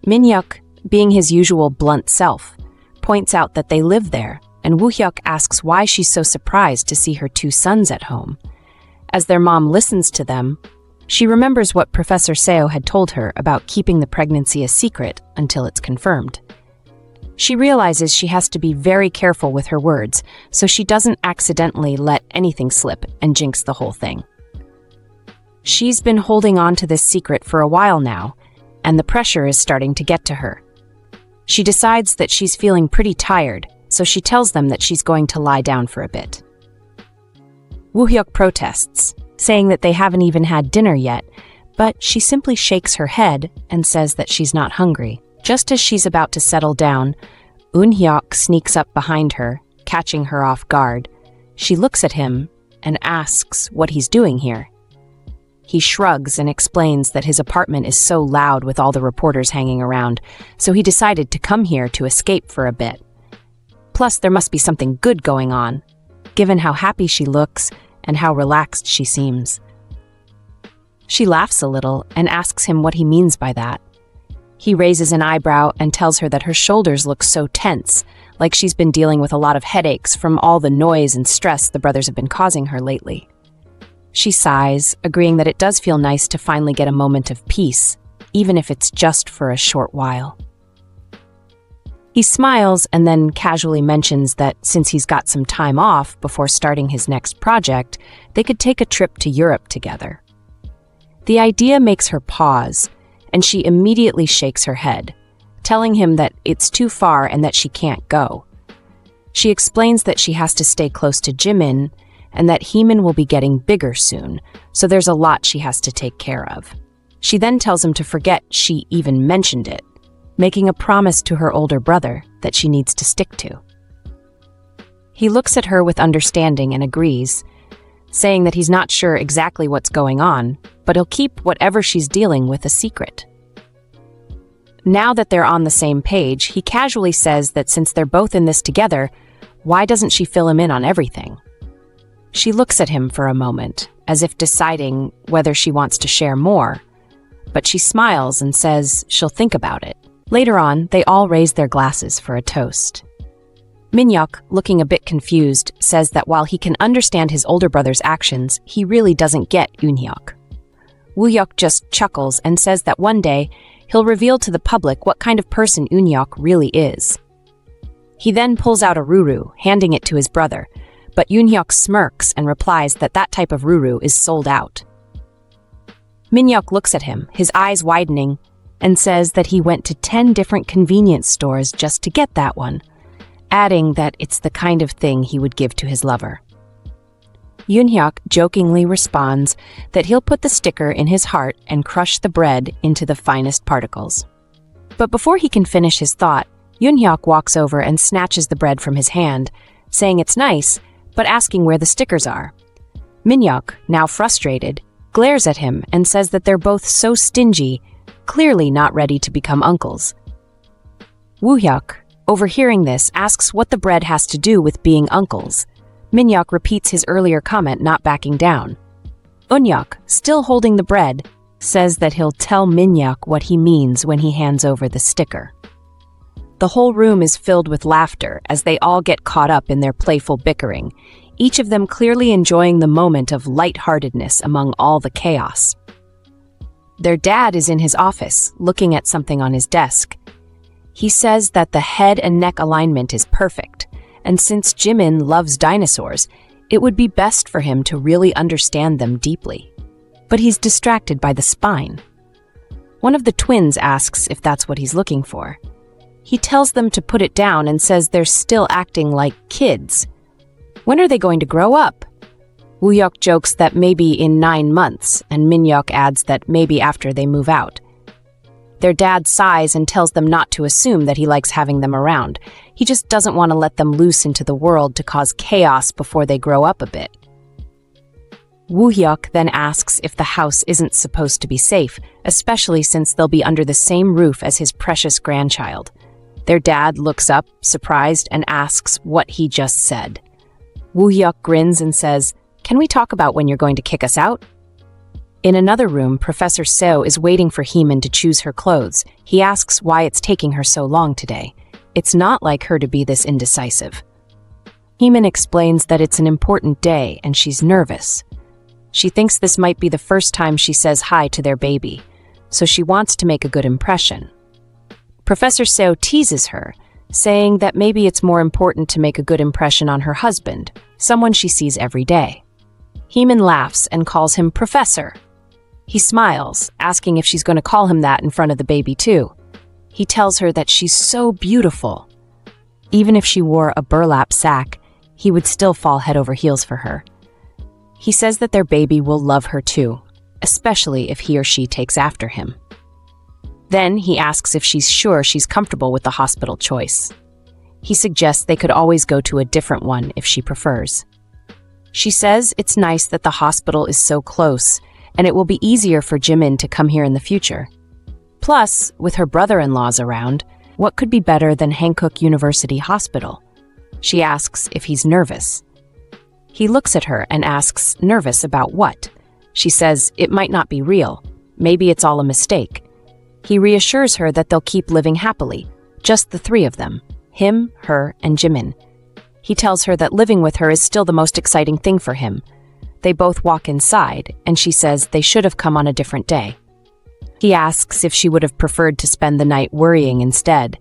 Min-hyuk, being his usual blunt self, points out that they live there, and Woo-hyuk asks why she's so surprised to see her two sons at home. As their mom listens to them, she remembers what Professor Seo had told her about keeping the pregnancy a secret until it's confirmed. She realizes she has to be very careful with her words, so she doesn't accidentally let anything slip and jinx the whole thing. She's been holding on to this secret for a while now, and the pressure is starting to get to her. She decides that she's feeling pretty tired, so she tells them that she's going to lie down for a bit. Woo-hyuk protests, saying that they haven't even had dinner yet, but she simply shakes her head and says that she's not hungry. Just as she's about to settle down, Eun-hyuk sneaks up behind her, catching her off guard. She looks at him and asks what he's doing here. He shrugs and explains that his apartment is so loud with all the reporters hanging around, so he decided to come here to escape for a bit. Plus, there must be something good going on, given how happy she looks and how relaxed she seems. She laughs a little and asks him what he means by that. He raises an eyebrow and tells her that her shoulders look so tense, like she's been dealing with a lot of headaches from all the noise and stress the brothers have been causing her lately. She sighs, agreeing that it does feel nice to finally get a moment of peace, even if it's just for a short while. He smiles and then casually mentions that since he's got some time off before starting his next project, they could take a trip to Europe together. The idea makes her pause, and she immediately shakes her head, telling him that it's too far and that she can't go. She explains that she has to stay close to Jimin, and that Heemin will be getting bigger soon, so there's a lot she has to take care of. She then tells him to forget she even mentioned it, making a promise to her older brother that she needs to stick to. He looks at her with understanding and agrees, saying that he's not sure exactly what's going on, but he'll keep whatever she's dealing with a secret. Now that they're on the same page, he casually says that since they're both in this together, why doesn't she fill him in on everything? She looks at him for a moment, as if deciding whether she wants to share more, but she smiles and says she'll think about it. Later on, they all raise their glasses for a toast. Min-hyuk, looking a bit confused, says that while he can understand his older brother's actions, he really doesn't get Eun-hyuk. Woo-hyuk just chuckles and says that one day, he'll reveal to the public what kind of person Eun-hyuk really is. He then pulls out a ruru, handing it to his brother, but Eun-hyuk smirks and replies that that type of ruru is sold out. Min-hyuk looks at him, his eyes widening, and says that he went to 10 different convenience stores just to get that one, adding that it's the kind of thing he would give to his lover. Eun-hyuk jokingly responds that he'll put the sticker in his heart and crush the bread into the finest particles. But before he can finish his thought, Eun-hyuk walks over and snatches the bread from his hand, saying it's nice, but asking where the stickers are. Min-hyuk, now frustrated, glares at him and says that they're both so stingy, clearly not ready to become uncles. Woo-hyuk, overhearing this, asks what the bread has to do with being uncles. Min-hyuk repeats his earlier comment, not backing down. Eun-hyuk, still holding the bread, says that he'll tell Min-hyuk what he means when he hands over the sticker. The whole room is filled with laughter as they all get caught up in their playful bickering, each of them clearly enjoying the moment of lightheartedness among all the chaos. Their dad is in his office, looking at something on his desk. He says that the head and neck alignment is perfect, and since Jimin loves dinosaurs, It would be best for him to really understand them deeply. But he's distracted by the spine. One of the twins asks if that's what he's looking for. He tells them to put it down and says they're still acting like kids. When are they going to grow up? Woo-hyuk jokes that maybe in 9 months, and Min-hyuk adds that maybe after they move out. Their dad sighs and tells them not to assume that he likes having them around. He just doesn't want to let them loose into the world to cause chaos before they grow up a bit. Woo-hyuk then asks if the house isn't supposed to be safe, especially since they'll be under the same roof as his precious grandchild. Their dad looks up, surprised, and asks what he just said. Woo-hyuk grins and says, "Can we talk about when you're going to kick us out?" In another room, Professor Seo is waiting for Heemin to choose her clothes. He asks why it's taking her so long today. It's not like her to be this indecisive. Heemin explains that it's an important day and she's nervous. She thinks this might be the first time she says hi to their baby, so she wants to make a good impression. Professor Seo teases her, saying that maybe it's more important to make a good impression on her husband, someone she sees every day. Heemin laughs and calls him Professor. He smiles, asking if she's going to call him that in front of the baby too. He tells her that she's so beautiful. Even if she wore a burlap sack, he would still fall head over heels for her. He says that their baby will love her too, especially if he or she takes after him. Then he asks if she's sure she's comfortable with the hospital choice. He suggests they could always go to a different one if she prefers. She says it's nice that the hospital is so close, and it will be easier for Jimin to come here in the future. Plus, with her brother-in-laws around, what could be better than Hankook University Hospital? She asks if he's nervous. He looks at her and asks, nervous about what? She says it might not be real. Maybe it's all a mistake. He reassures her that they'll keep living happily, just the three of them, him, her, and Jimin. He tells her that living with her is still the most exciting thing for him. They both walk inside, and she says they should have come on a different day. He asks if she would have preferred to spend the night worrying instead.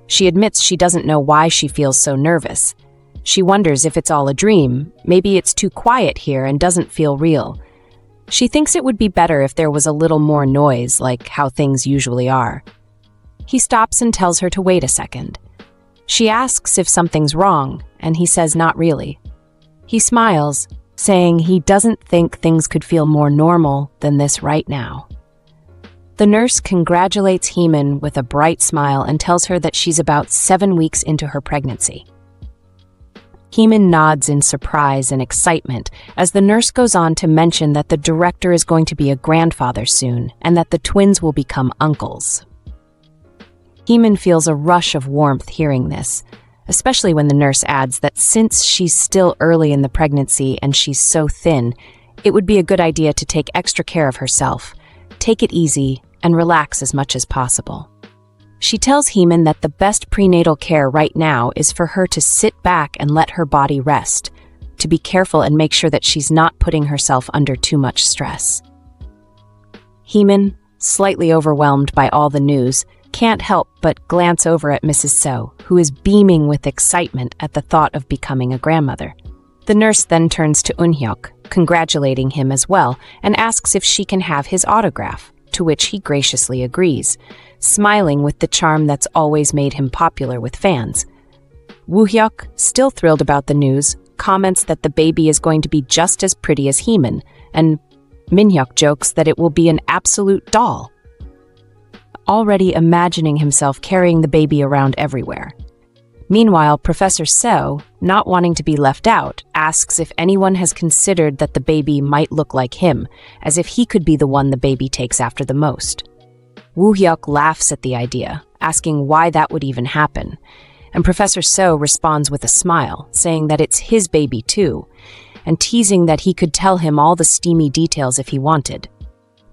She admits she doesn't know why she feels so nervous. She wonders if it's all a dream, maybe it's too quiet here and doesn't feel real. She thinks it would be better if there was a little more noise, like how things usually are. He stops and tells her to wait a second. She asks if something's wrong, and he says not really. He smiles, saying he doesn't think things could feel more normal than this right now. The nurse congratulates Heemin with a bright smile and tells her that she's about 7 weeks into her pregnancy. Heemin nods in surprise and excitement as the nurse goes on to mention that the director is going to be a grandfather soon and that the twins will become uncles. Heemin feels a rush of warmth hearing this, especially when the nurse adds that since she's still early in the pregnancy and she's so thin, it would be a good idea to take extra care of herself, take it easy, and relax as much as possible. She tells Heemin that the best prenatal care right now is for her to sit back and let her body rest, to be careful and make sure that she's not putting herself under too much stress. Heemin, slightly overwhelmed by all the news, can't help but glance over at Mrs. Seo, who is beaming with excitement at the thought of becoming a grandmother. The nurse then turns to Eun-hyuk, congratulating him as well, and asks if she can have his autograph, to which he graciously agrees, smiling with the charm that's always made him popular with fans. Woo-hyuk, still thrilled about the news, comments that the baby is going to be just as pretty as Heemin, and Min-hyuk jokes that it will be an absolute doll. Already imagining himself carrying the baby around everywhere. Meanwhile, Professor Seo, not wanting to be left out, asks if anyone has considered that the baby might look like him, as if he could be the one the baby takes after the most. Woo-hyuk laughs at the idea, asking why that would even happen, and Professor Seo responds with a smile, saying that it's his baby too, and teasing that he could tell him all the steamy details if he wanted.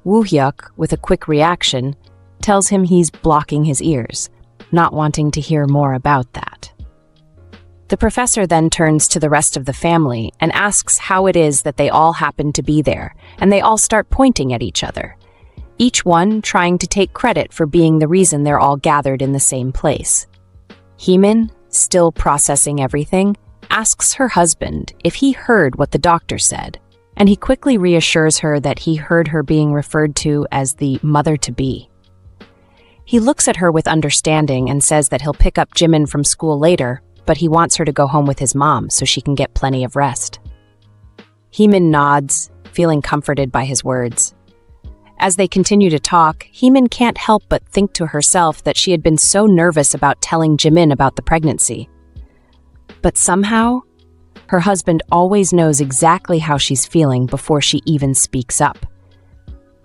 Woo-hyuk, with a quick reaction, tells him he's blocking his ears, not wanting to hear more about that. The professor then turns to the rest of the family and asks how it is that they all happen to be there, and they all start pointing at each other, each one trying to take credit for being the reason they're all gathered in the same place. Heemin, still processing everything, asks her husband if he heard what the doctor said, and he quickly reassures her that he heard her being referred to as the mother-to-be. He looks at her with understanding and says that he'll pick up Jimin from school later, but he wants her to go home with his mom so she can get plenty of rest. Heemin nods, feeling comforted by his words. As they continue to talk, Heemin can't help but think to herself that she had been so nervous about telling Jimin about the pregnancy. But somehow, her husband always knows exactly how she's feeling before she even speaks up.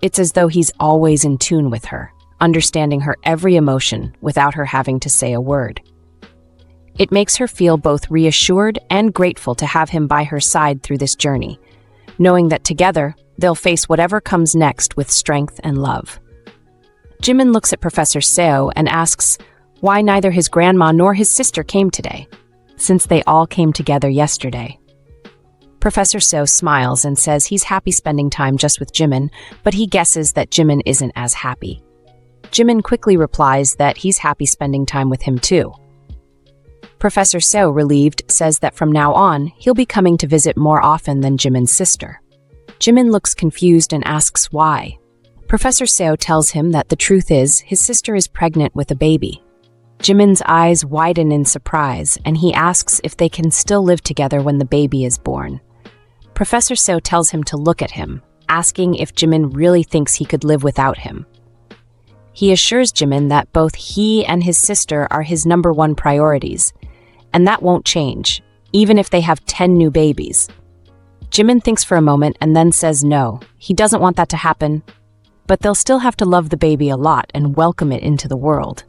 It's as though he's always in tune with her, understanding her every emotion without her having to say a word. It makes her feel both reassured and grateful to have him by her side through this journey, knowing that together, they'll face whatever comes next with strength and love. Jimin looks at Professor Seo and asks why neither his grandma nor his sister came today, since they all came together yesterday. Professor Seo smiles and says he's happy spending time just with Jimin, but he guesses that Jimin isn't as happy. Jimin quickly replies that he's happy spending time with him too. Professor Seo, relieved, says that from now on, he'll be coming to visit more often than Jimin's sister. Jimin looks confused and asks why. Professor Seo tells him that the truth is his sister is pregnant with a baby. Jimin's eyes widen in surprise, and he asks if they can still live together when the baby is born. Professor Seo tells him to look at him, asking if Jimin really thinks he could live without him. He assures Jimin that both he and his sister are his #1 priorities, and that won't change, even if they have 10 new babies. Jimin thinks for a moment and then says no, he doesn't want that to happen, but they'll still have to love the baby a lot and welcome it into the world.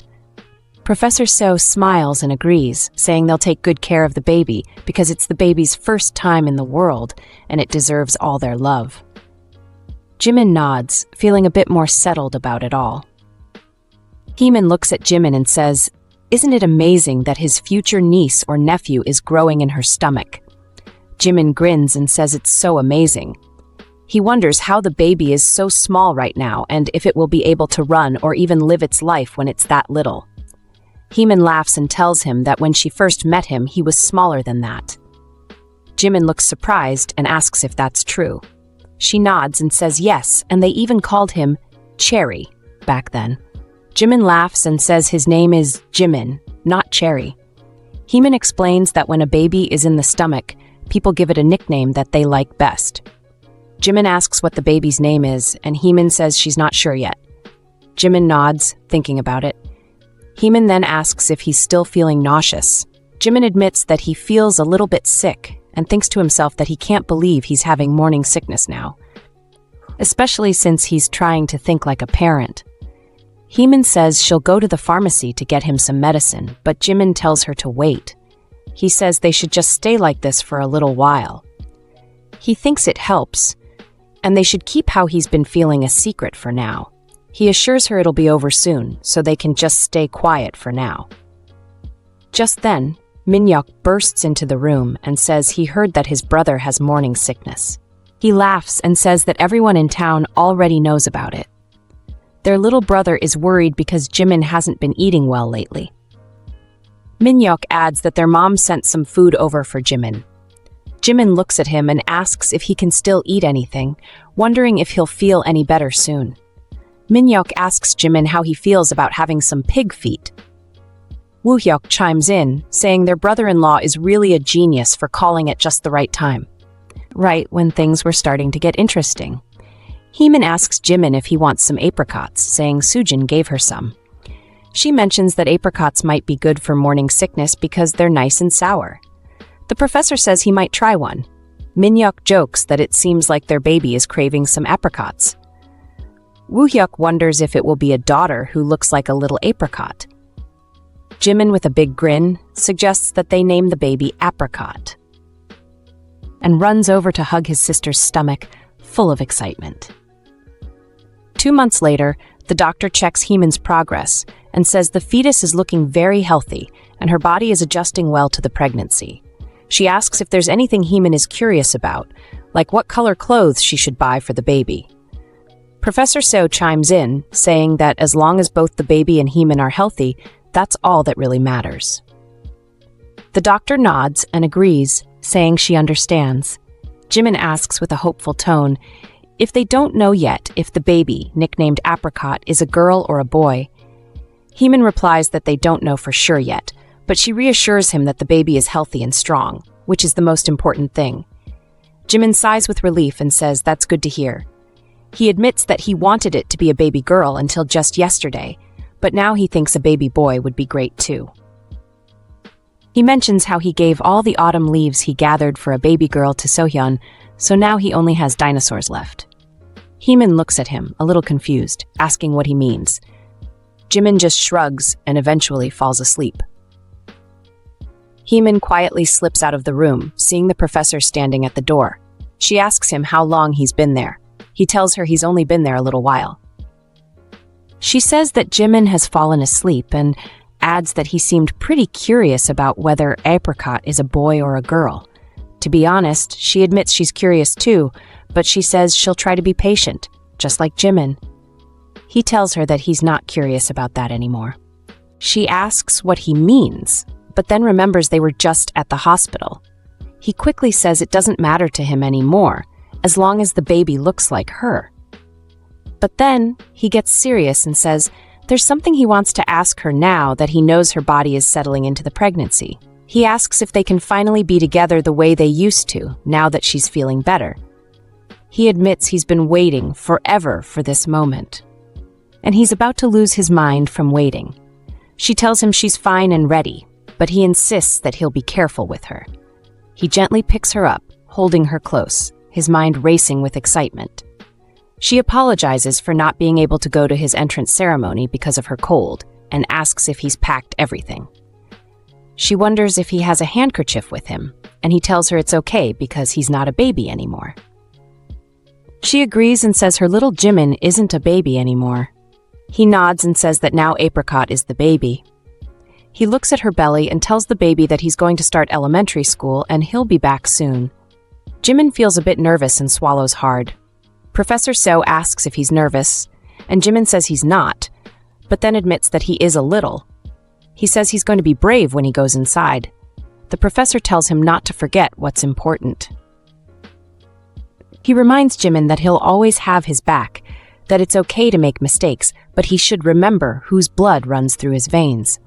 Professor Seo smiles and agrees, saying they'll take good care of the baby because it's the baby's first time in the world and it deserves all their love. Jimin nods, feeling a bit more settled about it all. Heemin looks at Jimin and says, "Isn't it amazing that his future niece or nephew is growing in her stomach?" Jimin grins and says it's so amazing. He wonders how the baby is so small right now and if it will be able to run or even live its life when it's that little. Heemin laughs and tells him that when she first met him, he was smaller than that. Jimin looks surprised and asks if that's true. She nods and says yes, and they even called him Cherry back then. Jimin laughs and says his name is Jimin, not Cherry. Heemin explains that when a baby is in the stomach, people give it a nickname that they like best. Jimin asks what the baby's name is, and Heemin says she's not sure yet. Jimin nods, thinking about it. Heemin then asks if he's still feeling nauseous. Jimin admits that he feels a little bit sick and thinks to himself that he can't believe he's having morning sickness now, especially since he's trying to think like a parent. Heemin says she'll go to the pharmacy to get him some medicine, but Jimin tells her to wait. He says they should just stay like this for a little while. He thinks it helps, and they should keep how he's been feeling a secret for now. He assures her it'll be over soon, so they can just stay quiet for now. Just then, Minhyuk bursts into the room and says he heard that his brother has morning sickness. He laughs and says that everyone in town already knows about it. Their little brother is worried because Jimin hasn't been eating well lately. Minhyuk adds that their mom sent some food over for Jimin. Jimin looks at him and asks if he can still eat anything, wondering if he'll feel any better soon. Minhyuk asks Jimin how he feels about having some pig feet. Woohyuk chimes in, saying their brother-in-law is really a genius for calling at just the right time, right when things were starting to get interesting. Heemin asks Jimin if he wants some apricots, saying Sujin gave her some. She mentions that apricots might be good for morning sickness because they're nice and sour. The professor says he might try one. Minhyuk jokes that it seems like their baby is craving some apricots. Woohyuk wonders if it will be a daughter who looks like a little apricot. Jimin, with a big grin, suggests that they name the baby Apricot, and runs over to hug his sister's stomach, full of excitement. 2 months later, the doctor checks Heemin's progress and says the fetus is looking very healthy and her body is adjusting well to the pregnancy. She asks if there's anything Heemin is curious about, like what color clothes she should buy for the baby. Professor Seo chimes in, saying that as long as both the baby and Heemin are healthy, that's all that really matters. The doctor nods and agrees, saying she understands. Jimin asks with a hopeful tone if they don't know yet if the baby, nicknamed Apricot, is a girl or a boy. Heemin replies that they don't know for sure yet, but she reassures him that the baby is healthy and strong, which is the most important thing. Jimin sighs with relief and says that's good to hear. He admits that he wanted it to be a baby girl until just yesterday, but now he thinks a baby boy would be great too. He mentions how he gave all the autumn leaves he gathered for a baby girl to Sohyun, so now he only has dinosaurs left. Heemin looks at him, a little confused, asking what he means. Jimin just shrugs and eventually falls asleep. Heemin quietly slips out of the room, seeing the professor standing at the door. She asks him how long he's been there. He tells her he's only been there a little while. She says that Jimin has fallen asleep and adds that he seemed pretty curious about whether Apricot is a boy or a girl. To be honest, she admits she's curious too, but she says she'll try to be patient, just like Jimin. He tells her that he's not curious about that anymore. She asks what he means, but then remembers they were just at the hospital. He quickly says it doesn't matter to him anymore, as long as the baby looks like her. But then he gets serious and says there's something he wants to ask her now that he knows her body is settling into the pregnancy. He asks if they can finally be together the way they used to, now that she's feeling better. He admits he's been waiting forever for this moment. And he's about to lose his mind from waiting. She tells him she's fine and ready, but he insists that he'll be careful with her. He gently picks her up, holding her close, his mind racing with excitement. She apologizes for not being able to go to his entrance ceremony because of her cold, and asks if he's packed everything. She wonders if he has a handkerchief with him, and he tells her it's okay because he's not a baby anymore. She agrees and says her little Jimin isn't a baby anymore. He nods and says that now Apricot is the baby. He looks at her belly and tells the baby that he's going to start elementary school and he'll be back soon. Jimin feels a bit nervous and swallows hard. Professor So asks if he's nervous, and Jimin says he's not, but then admits that he is a little. He says he's going to be brave when he goes inside. The professor tells him not to forget what's important. He reminds Jimin that he'll always have his back, that it's okay to make mistakes, but he should remember whose blood runs through his veins.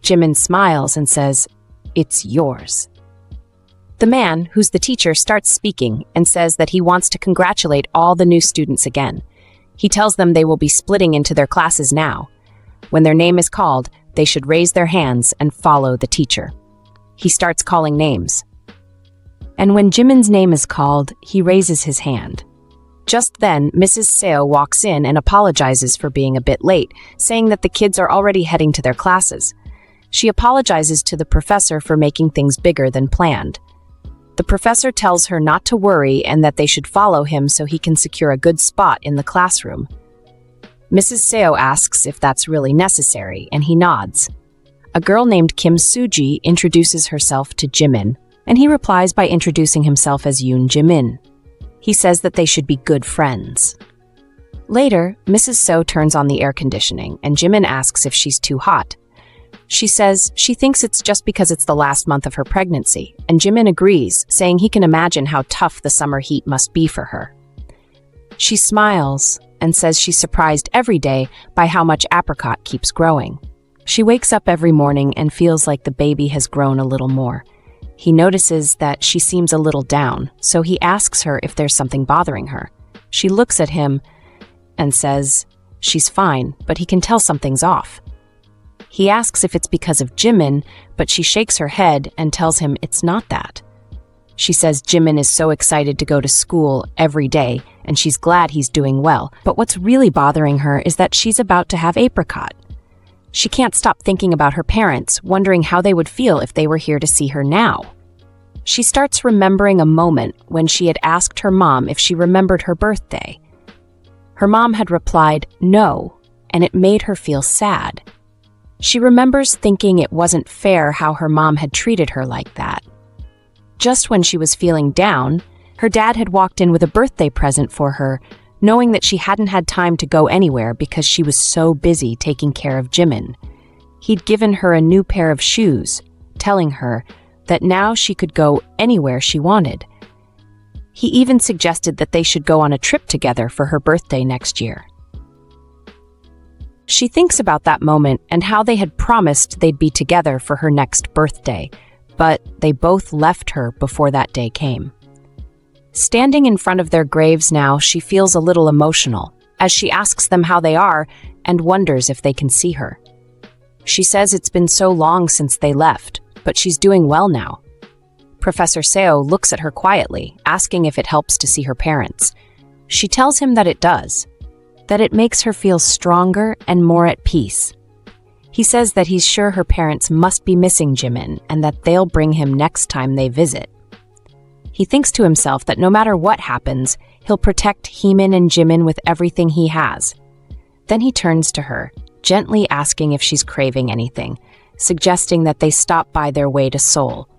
Jimin smiles and says, "It's yours." The man, who's the teacher, starts speaking and says that he wants to congratulate all the new students again. He tells them they will be splitting into their classes now. When their name is called, they should raise their hands and follow the teacher. He starts calling names. And when Jimin's name is called, he raises his hand. Just then, Mrs. Seo walks in and apologizes for being a bit late, saying that the kids are already heading to their classes. She apologizes to the professor for making things bigger than planned. The professor tells her not to worry and that they should follow him so he can secure a good spot in the classroom. Mrs. Seo asks if that's really necessary, and he nods. A girl named Kim Suji introduces herself to Jimin, and he replies by introducing himself as Yoon Heemin. He says that they should be good friends. Later, Mrs. So turns on the air conditioning, and Jimin asks if she's too hot. She says she thinks it's just because it's the last month of her pregnancy, and Jimin agrees, saying he can imagine how tough the summer heat must be for her. She smiles and says she's surprised every day by how much Apricot keeps growing. She wakes up every morning and feels like the baby has grown a little more. He notices that she seems a little down, so he asks her if there's something bothering her. She looks at him and says she's fine, but he can tell something's off. He asks if it's because of Jimin, but she shakes her head and tells him it's not that. She says Jimin is so excited to go to school every day, and she's glad he's doing well, but what's really bothering her is that she's about to have Apricot. She can't stop thinking about her parents, wondering how they would feel if they were here to see her now. She starts remembering a moment when she had asked her mom if she remembered her birthday. Her mom had replied, no, and it made her feel sad. She remembers thinking it wasn't fair how her mom had treated her like that. Just when she was feeling down, her dad had walked in with a birthday present for her, knowing that she hadn't had time to go anywhere because she was so busy taking care of Jimin. He'd given her a new pair of shoes, telling her, that now she could go anywhere she wanted. He even suggested that they should go on a trip together for her birthday next year. She thinks about that moment and how they had promised they'd be together for her next birthday, but they both left her before that day came. Standing in front of their graves now, she feels a little emotional as she asks them how they are and wonders if they can see her. She says it's been so long since they left, but she's doing well now. Professor Seo looks at her quietly, asking if it helps to see her parents. She tells him that it does, that it makes her feel stronger and more at peace. He says that he's sure her parents must be missing Jimin and that they'll bring him next time they visit. He thinks to himself that no matter what happens, he'll protect Heemin and Jimin with everything he has. Then he turns to her, gently asking if she's craving anything, suggesting that they stop by their way to Seoul.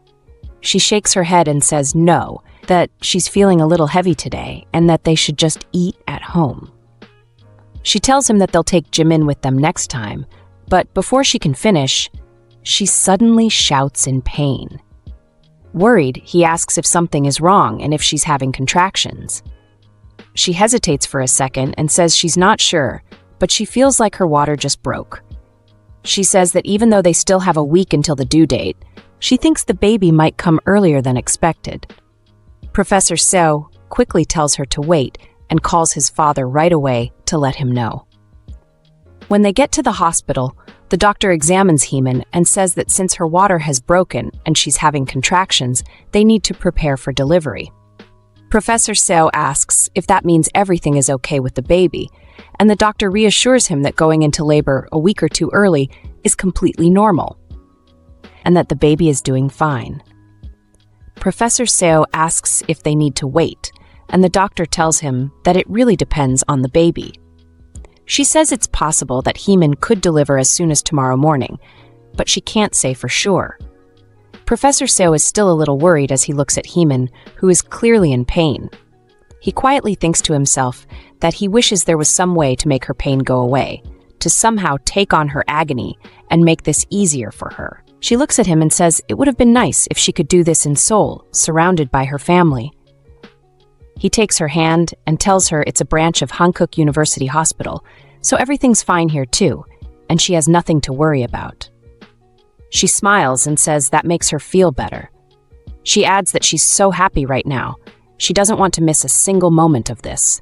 She shakes her head and says no, that she's feeling a little heavy today and that they should just eat at home. She tells him that they'll take Jimin with them next time, but before she can finish, she suddenly shouts in pain. Worried, he asks if something is wrong and if she's having contractions. She hesitates for a second and says she's not sure, but she feels like her water just broke. She says that even though they still have a week until the due date, she thinks the baby might come earlier than expected. Professor Seo quickly tells her to wait and calls his father right away to let him know. When they get to the hospital, the doctor examines Heemin and says that since her water has broken and she's having contractions, they need to prepare for delivery. Professor Seo asks if that means everything is okay with the baby, and the doctor reassures him that going into labor a week or two early is completely normal, and that the baby is doing fine. Professor Seo asks if they need to wait, and the doctor tells him that it really depends on the baby. She says it's possible that Heemin could deliver as soon as tomorrow morning, but she can't say for sure. Professor Seo is still a little worried as he looks at Heemin, who is clearly in pain. He quietly thinks to himself that he wishes there was some way to make her pain go away, to somehow take on her agony and make this easier for her. She looks at him and says it would have been nice if she could do this in Seoul, surrounded by her family. He takes her hand and tells her it's a branch of Hankook University Hospital, so everything's fine here too, and she has nothing to worry about. She smiles and says that makes her feel better. She adds that she's so happy right now. She doesn't want to miss a single moment of this.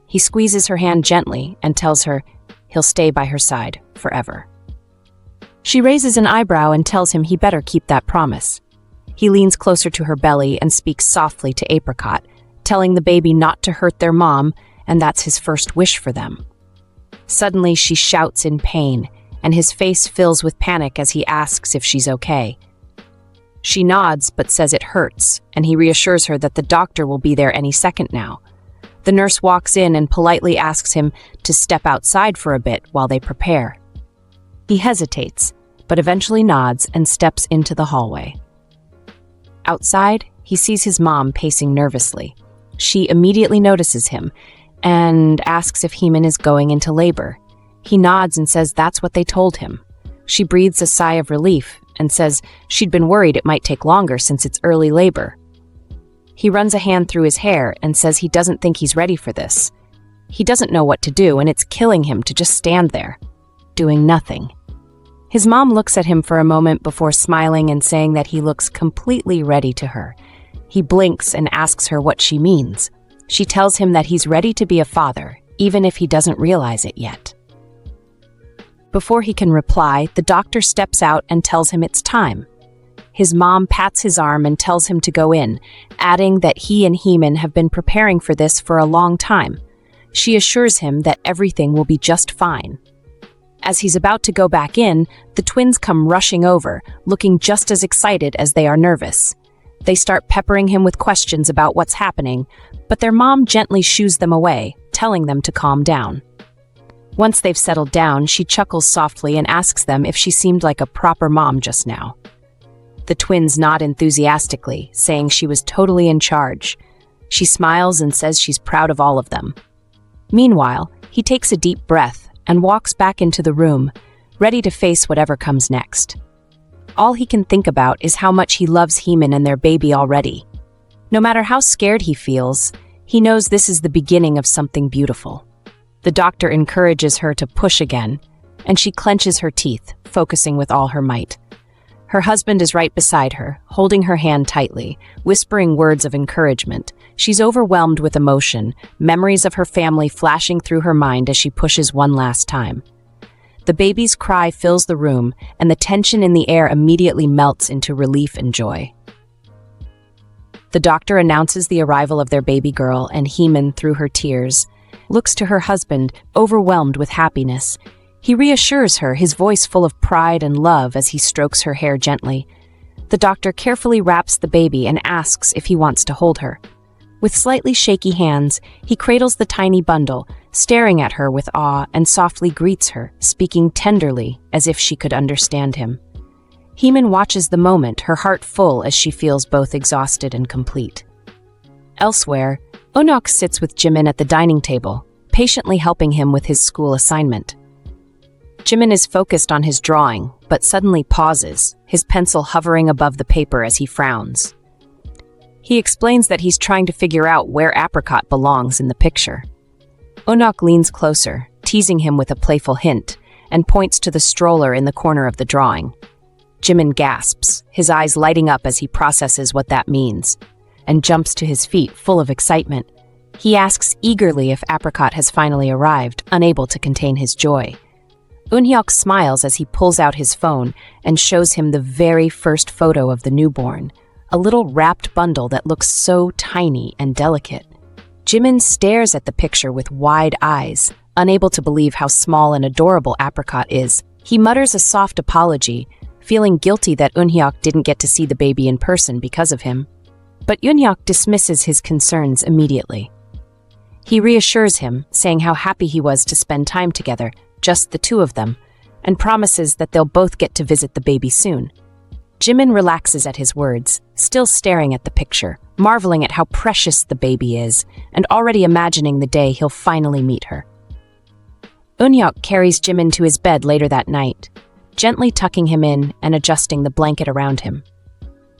He squeezes her hand gently and tells her he'll stay by her side forever. She raises an eyebrow and tells him he better keep that promise. He leans closer to her belly and speaks softly to Apricot, telling the baby not to hurt their mom, and that's his first wish for them. Suddenly, she shouts in pain, and his face fills with panic as he asks if she's okay. She nods but says it hurts, and he reassures her that the doctor will be there any second now. The nurse walks in and politely asks him to step outside for a bit while they prepare. He hesitates, but eventually nods and steps into the hallway. Outside, he sees his mom pacing nervously. She immediately notices him and asks if Heemin is going into labor. He nods and says that's what they told him. She breathes a sigh of relief and says she'd been worried it might take longer since it's early labor. He runs a hand through his hair and says he doesn't think he's ready for this. He doesn't know what to do, and it's killing him to just stand there, doing nothing. His mom looks at him for a moment before smiling and saying that he looks completely ready to her. He blinks and asks her what she means. She tells him that he's ready to be a father, even if he doesn't realize it yet. Before he can reply, the doctor steps out and tells him it's time. His mom pats his arm and tells him to go in, adding that he and Heemin have been preparing for this for a long time. She assures him that everything will be just fine. As he's about to go back in, the twins come rushing over, looking just as excited as they are nervous. They start peppering him with questions about what's happening, but their mom gently shoos them away, telling them to calm down. Once they've settled down, she chuckles softly and asks them if she seemed like a proper mom just now. The twins nod enthusiastically, saying she was totally in charge. She smiles and says she's proud of all of them. Meanwhile, he takes a deep breath and walks back into the room, ready to face whatever comes next. all he can think about is how much he loves Heemin and their baby already. No matter how scared he feels, he knows this is the beginning of something beautiful. The doctor encourages her to push again, and she clenches her teeth, focusing with all her might. Her husband is right beside her, holding her hand tightly, whispering words of encouragement. She's overwhelmed with emotion, memories of her family flashing through her mind as she pushes one last time. The baby's cry fills the room, and the tension in the air immediately melts into relief and joy. The doctor announces the arrival of their baby girl, and Heemin, through her tears, looks to her husband, overwhelmed with happiness. He reassures her, his voice full of pride and love as he strokes her hair gently. The doctor carefully wraps the baby and asks if he wants to hold her. With slightly shaky hands, he cradles the tiny bundle, staring at her with awe, and softly greets her, speaking tenderly as if she could understand him. Heemin watches the moment, her heart full as she feels both exhausted and complete. Elsewhere, Onok sits with Jimin at the dining table, patiently helping him with his school assignment. Jimin is focused on his drawing, but suddenly pauses, his pencil hovering above the paper as he frowns. He explains that he's trying to figure out where Apricot belongs in the picture. Onok leans closer, teasing him with a playful hint, and points to the stroller in the corner of the drawing. Jimin gasps, his eyes lighting up as he processes what that means, and jumps to his feet, full of excitement. He asks eagerly if Apricot has finally arrived, unable to contain his joy. Eun-hyuk smiles as he pulls out his phone and shows him the very first photo of the newborn, a little wrapped bundle that looks so tiny and delicate. Jimin stares at the picture with wide eyes, unable to believe how small and adorable Apricot is. He mutters a soft apology, feeling guilty that Eun-hyuk didn't get to see the baby in person because of him. But Eun-hyuk dismisses his concerns immediately. He reassures him, saying how happy he was to spend time together, just the two of them, and promises that they'll both get to visit the baby soon. Jimin relaxes at his words, still staring at the picture, marveling at how precious the baby is, and already imagining the day he'll finally meet her. Eun-hyuk carries Jimin to his bed later that night, gently tucking him in and adjusting the blanket around him.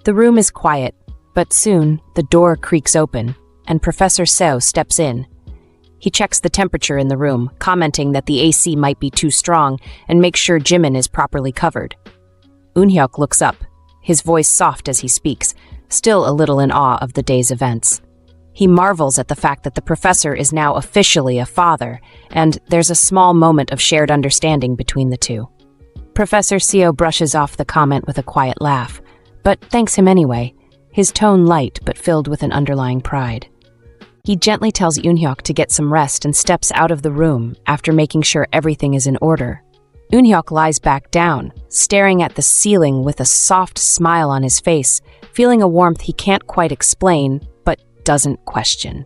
The room is quiet, but soon the door creaks open, and Professor Seo steps in. He checks the temperature in the room, commenting that the AC might be too strong, and makes sure Jimin is properly covered. Eun-hyuk looks up, his voice soft as he speaks, still a little in awe of the day's events. He marvels at the fact that the professor is now officially a father, and there's a small moment of shared understanding between the two. Professor Seo brushes off the comment with a quiet laugh, but thanks him anyway, his tone light but filled with an underlying pride. He gently tells Eun-hyuk to get some rest and steps out of the room after making sure everything is in order. Eun-hyuk lies back down, staring at the ceiling with a soft smile on his face, feeling a warmth he can't quite explain, but doesn't question.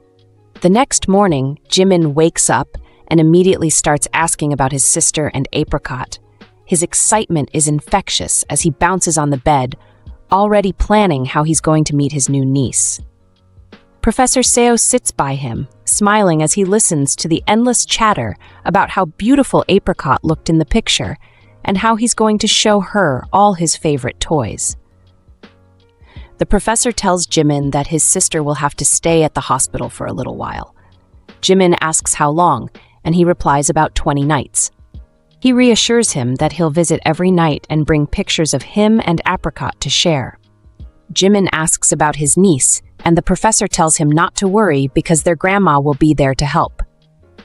The next morning, Jimin wakes up and immediately starts asking about his sister and Apricot. His excitement is infectious as he bounces on the bed, already planning how he's going to meet his new niece. Professor Seo sits by him, smiling as he listens to the endless chatter about how beautiful Apricot looked in the picture and how he's going to show her all his favorite toys. The professor tells Jimin that his sister will have to stay at the hospital for a little while. Jimin asks how long, and he replies about 20 nights. He reassures him that he'll visit every night and bring pictures of him and Apricot to share. Jimin asks about his niece, and the professor tells him not to worry because their grandma will be there to help.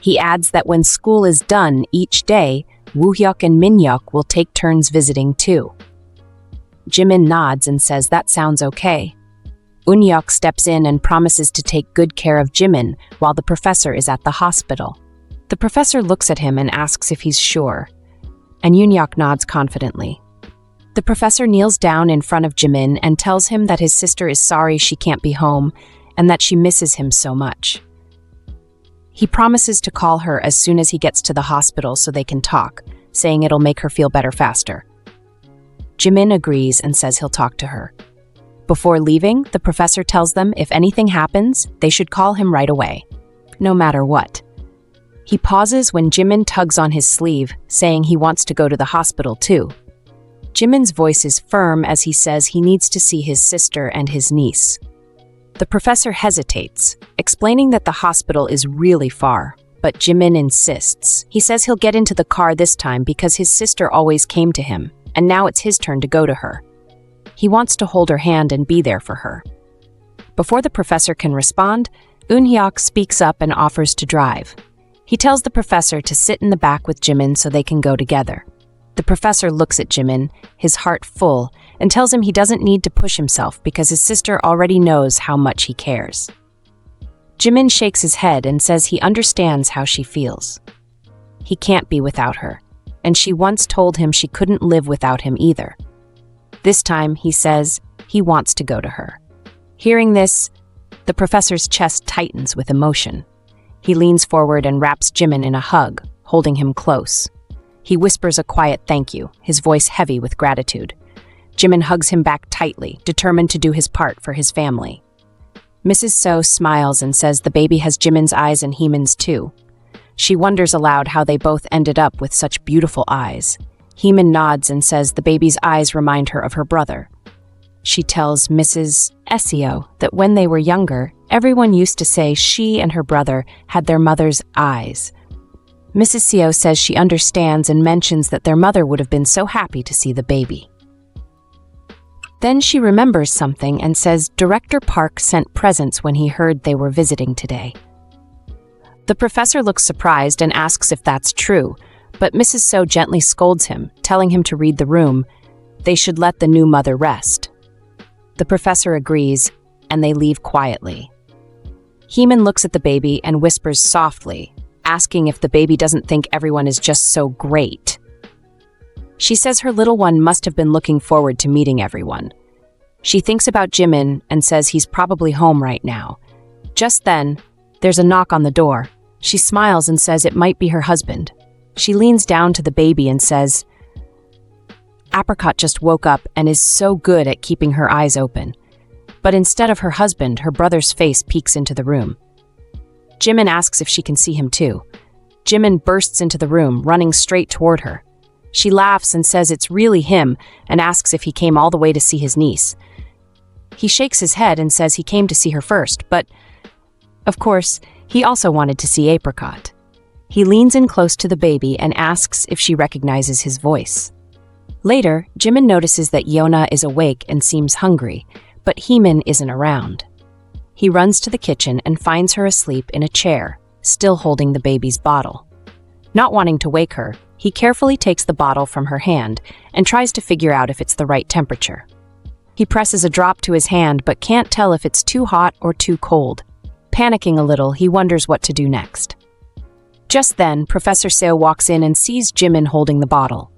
He adds that when school is done each day, Woo-hyuk and Min-hyuk will take turns visiting too. Jimin nods and says that sounds okay. Eun-hyuk steps in and promises to take good care of Jimin while the professor is at the hospital. The professor looks at him and asks if he's sure, and Eun-hyuk nods confidently. The professor kneels down in front of Jimin and tells him that his sister is sorry she can't be home and that she misses him so much. He promises to call her as soon as he gets to the hospital so they can talk, saying it'll make her feel better faster. Jimin agrees and says he'll talk to her. Before leaving, the professor tells them if anything happens, they should call him right away, no matter what. He pauses when Jimin tugs on his sleeve, saying he wants to go to the hospital too. Jimin's voice is firm as he says he needs to see his sister and his niece. The professor hesitates, explaining that the hospital is really far, but Jimin insists. He says he'll get into the car this time because his sister always came to him, and now it's his turn to go to her. He wants to hold her hand and be there for her. Before the professor can respond, Yoon Heemin speaks up and offers to drive. He tells the professor to sit in the back with Jimin so they can go together. The professor looks at Jimin, his heart full, and tells him he doesn't need to push himself because his sister already knows how much he cares. Jimin shakes his head and says he understands how she feels. He can't be without her, and she once told him she couldn't live without him either. This time, he says, he wants to go to her. Hearing this, the professor's chest tightens with emotion. He leans forward and wraps Jimin in a hug, holding him close. He whispers a quiet thank you, his voice heavy with gratitude. Jimin hugs him back tightly, determined to do his part for his family. Mrs. So smiles and says the baby has Jimin's eyes and Heemin's too. She wonders aloud how they both ended up with such beautiful eyes. Heemin nods and says the baby's eyes remind her of her brother. She tells Mrs. Seo that when they were younger, everyone used to say she and her brother had their mother's eyes. Mrs. Seo says she understands and mentions that their mother would have been so happy to see the baby. Then she remembers something and says Director Park sent presents when he heard they were visiting today. The professor looks surprised and asks if that's true, but Mrs. So gently scolds him, telling him to read the room. They should let the new mother rest. The professor agrees, and they leave quietly. Heemin looks at the baby and whispers softly, asking if the baby doesn't think everyone is just so great. She says her little one must have been looking forward to meeting everyone. She thinks about Jimin and says he's probably home right now. Just then, there's a knock on the door. She smiles and says it might be her husband. She leans down to the baby and says, Apricot just woke up and is so good at keeping her eyes open. But instead of her husband, her brother's face peeks into the room. Jimin asks if she can see him too. Jimin bursts into the room, running straight toward her. She laughs and says it's really him and asks if he came all the way to see his niece. He shakes his head and says he came to see her first, but, of course, he also wanted to see Apricot. He leans in close to the baby and asks if she recognizes his voice. Later, Jimin notices that Yona is awake and seems hungry, but Heemin isn't around. He runs to the kitchen and finds her asleep in a chair, still holding the baby's bottle. Not wanting to wake her, he carefully takes the bottle from her hand and tries to figure out if it's the right temperature. He presses a drop to his hand but can't tell if it's too hot or too cold. Panicking a little, he wonders what to do next. Just then, Professor Seo walks in and sees Jimin holding the bottle.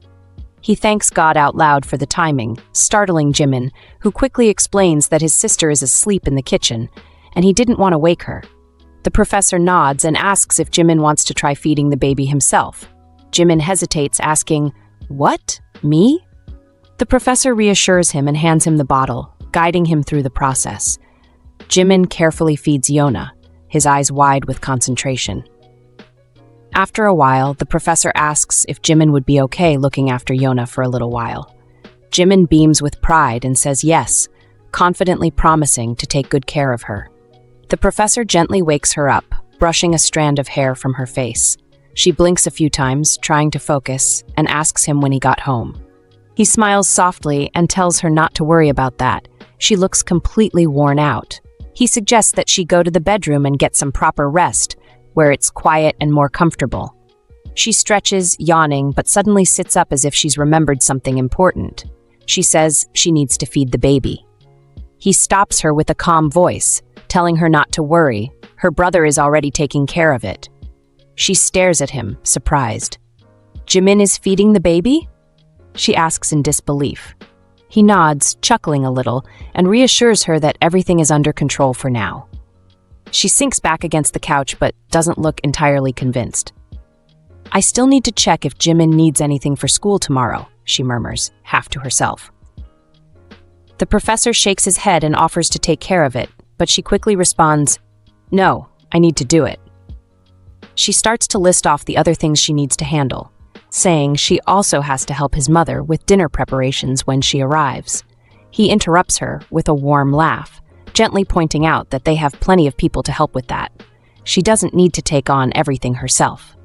He thanks God out loud for the timing, startling Jimin, who quickly explains that his sister is asleep in the kitchen, and he didn't want to wake her. The professor nods and asks if Jimin wants to try feeding the baby himself. Jimin hesitates, asking, "What? Me?" The professor reassures him and hands him the bottle, guiding him through the process. Jimin carefully feeds Yona, his eyes wide with concentration. After a while, the professor asks if Jimin would be okay looking after Yona for a little while. Jimin beams with pride and says yes, confidently promising to take good care of her. The professor gently wakes her up, brushing a strand of hair from her face. She blinks a few times, trying to focus, and asks him when he got home. He smiles softly and tells her not to worry about that. She looks completely worn out. He suggests that she go to the bedroom and get some proper rest, where it's quiet and more comfortable. She stretches, yawning, but suddenly sits up as if she's remembered something important. She says she needs to feed the baby. He stops her with a calm voice, telling her not to worry. Her brother is already taking care of it. She stares at him, surprised. "Jimin is feeding the baby?" she asks in disbelief. He nods, chuckling a little, and reassures her that everything is under control for now. She sinks back against the couch but doesn't look entirely convinced. "I still need to check if Jimin needs anything for school tomorrow," she murmurs, half to herself. The professor shakes his head and offers to take care of it, but she quickly responds, "No, I need to do it." She starts to list off the other things she needs to handle. saying she also has to help his mother with dinner preparations when she arrives. He interrupts her with a warm laugh, gently pointing out that they have plenty of people to help with that. She doesn't need to take on everything herself.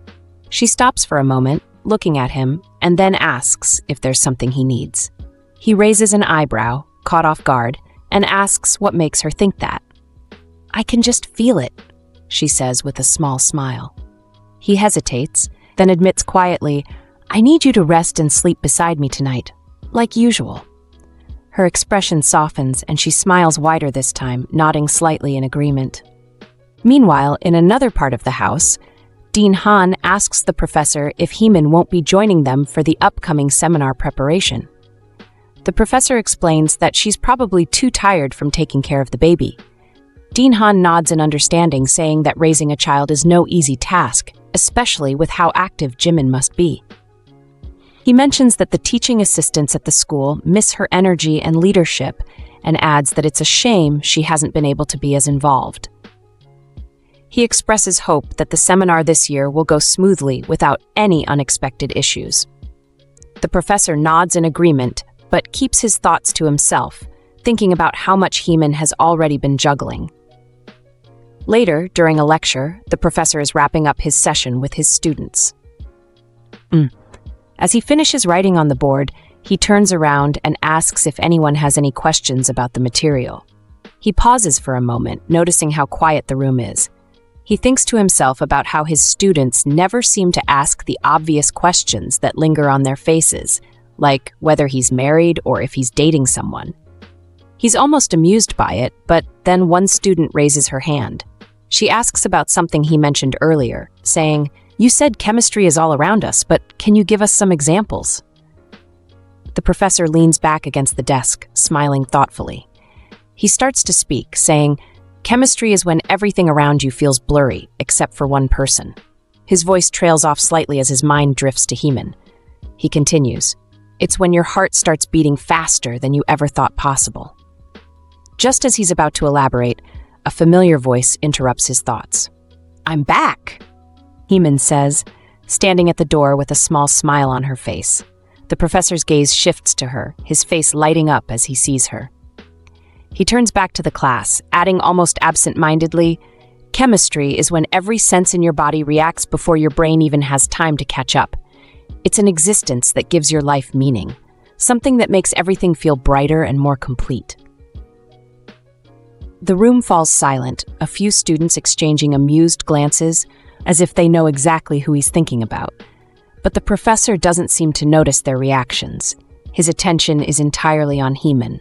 She stops for a moment, looking at him, and then asks if there's something he needs. He raises an eyebrow, caught off guard, and asks what makes her think that. "I can just feel it," she says with a small smile. He hesitates, then admits quietly, "I need you to rest and sleep beside me tonight, like usual." Her expression softens and she smiles wider this time, nodding slightly in agreement. Meanwhile, in another part of the house, Dean Han asks the professor if Heemin won't be joining them for the upcoming seminar preparation. The professor explains that she's probably too tired from taking care of the baby. Dean Han nods in understanding, saying that raising a child is no easy task, especially with how active Jimin must be. He mentions that the teaching assistants at the school miss her energy and leadership, and adds that it's a shame she hasn't been able to be as involved. He expresses hope that the seminar this year will go smoothly without any unexpected issues. The professor nods in agreement, but keeps his thoughts to himself, thinking about how much Heemin has already been juggling. Later, during a lecture, the professor is wrapping up his session with his students. As he finishes writing on the board, he turns around and asks if anyone has any questions about the material. He pauses for a moment, noticing how quiet the room is. He thinks to himself about how his students never seem to ask the obvious questions that linger on their faces, like whether he's married or if he's dating someone. He's almost amused by it, but then one student raises her hand. She asks about something he mentioned earlier, saying, "You said chemistry is all around us, but can you give us some examples?" The professor leans back against the desk, smiling thoughtfully. He starts to speak, saying, "Chemistry is when everything around you feels blurry, except for one person." His voice trails off slightly as his mind drifts to Heemin. He continues, "It's when your heart starts beating faster than you ever thought possible." Just as he's about to elaborate, a familiar voice interrupts his thoughts. "I'm back," Heemin says, standing at the door with a small smile on her face. The professor's gaze shifts to her, his face lighting up as he sees her. He turns back to the class, adding almost absent-mindedly, "Chemistry is when every sense in your body reacts before your brain even has time to catch up. It's an existence that gives your life meaning, something that makes everything feel brighter and more complete." The room falls silent, a few students exchanging amused glances, as if they know exactly who he's thinking about. But the professor doesn't seem to notice their reactions. His attention is entirely on Heemin.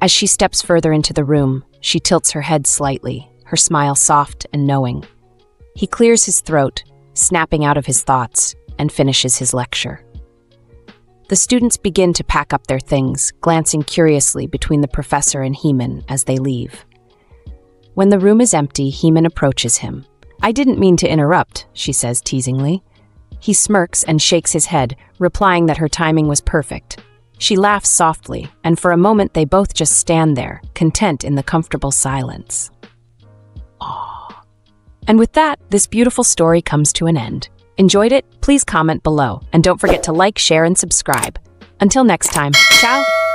As she steps further into the room, she tilts her head slightly, her smile soft and knowing. He clears his throat, snapping out of his thoughts, and finishes his lecture. The students begin to pack up their things, glancing curiously between the professor and Heemin as they leave. When the room is empty, Heemin approaches him. "I didn't mean to interrupt," she says teasingly. He smirks and shakes his head, replying that her timing was perfect. She laughs softly, and for a moment they both just stand there, content in the comfortable silence. Aww. And with that, this beautiful story comes to an end. Enjoyed it? Please comment below, and don't forget to like, share, and subscribe. Until next time, ciao!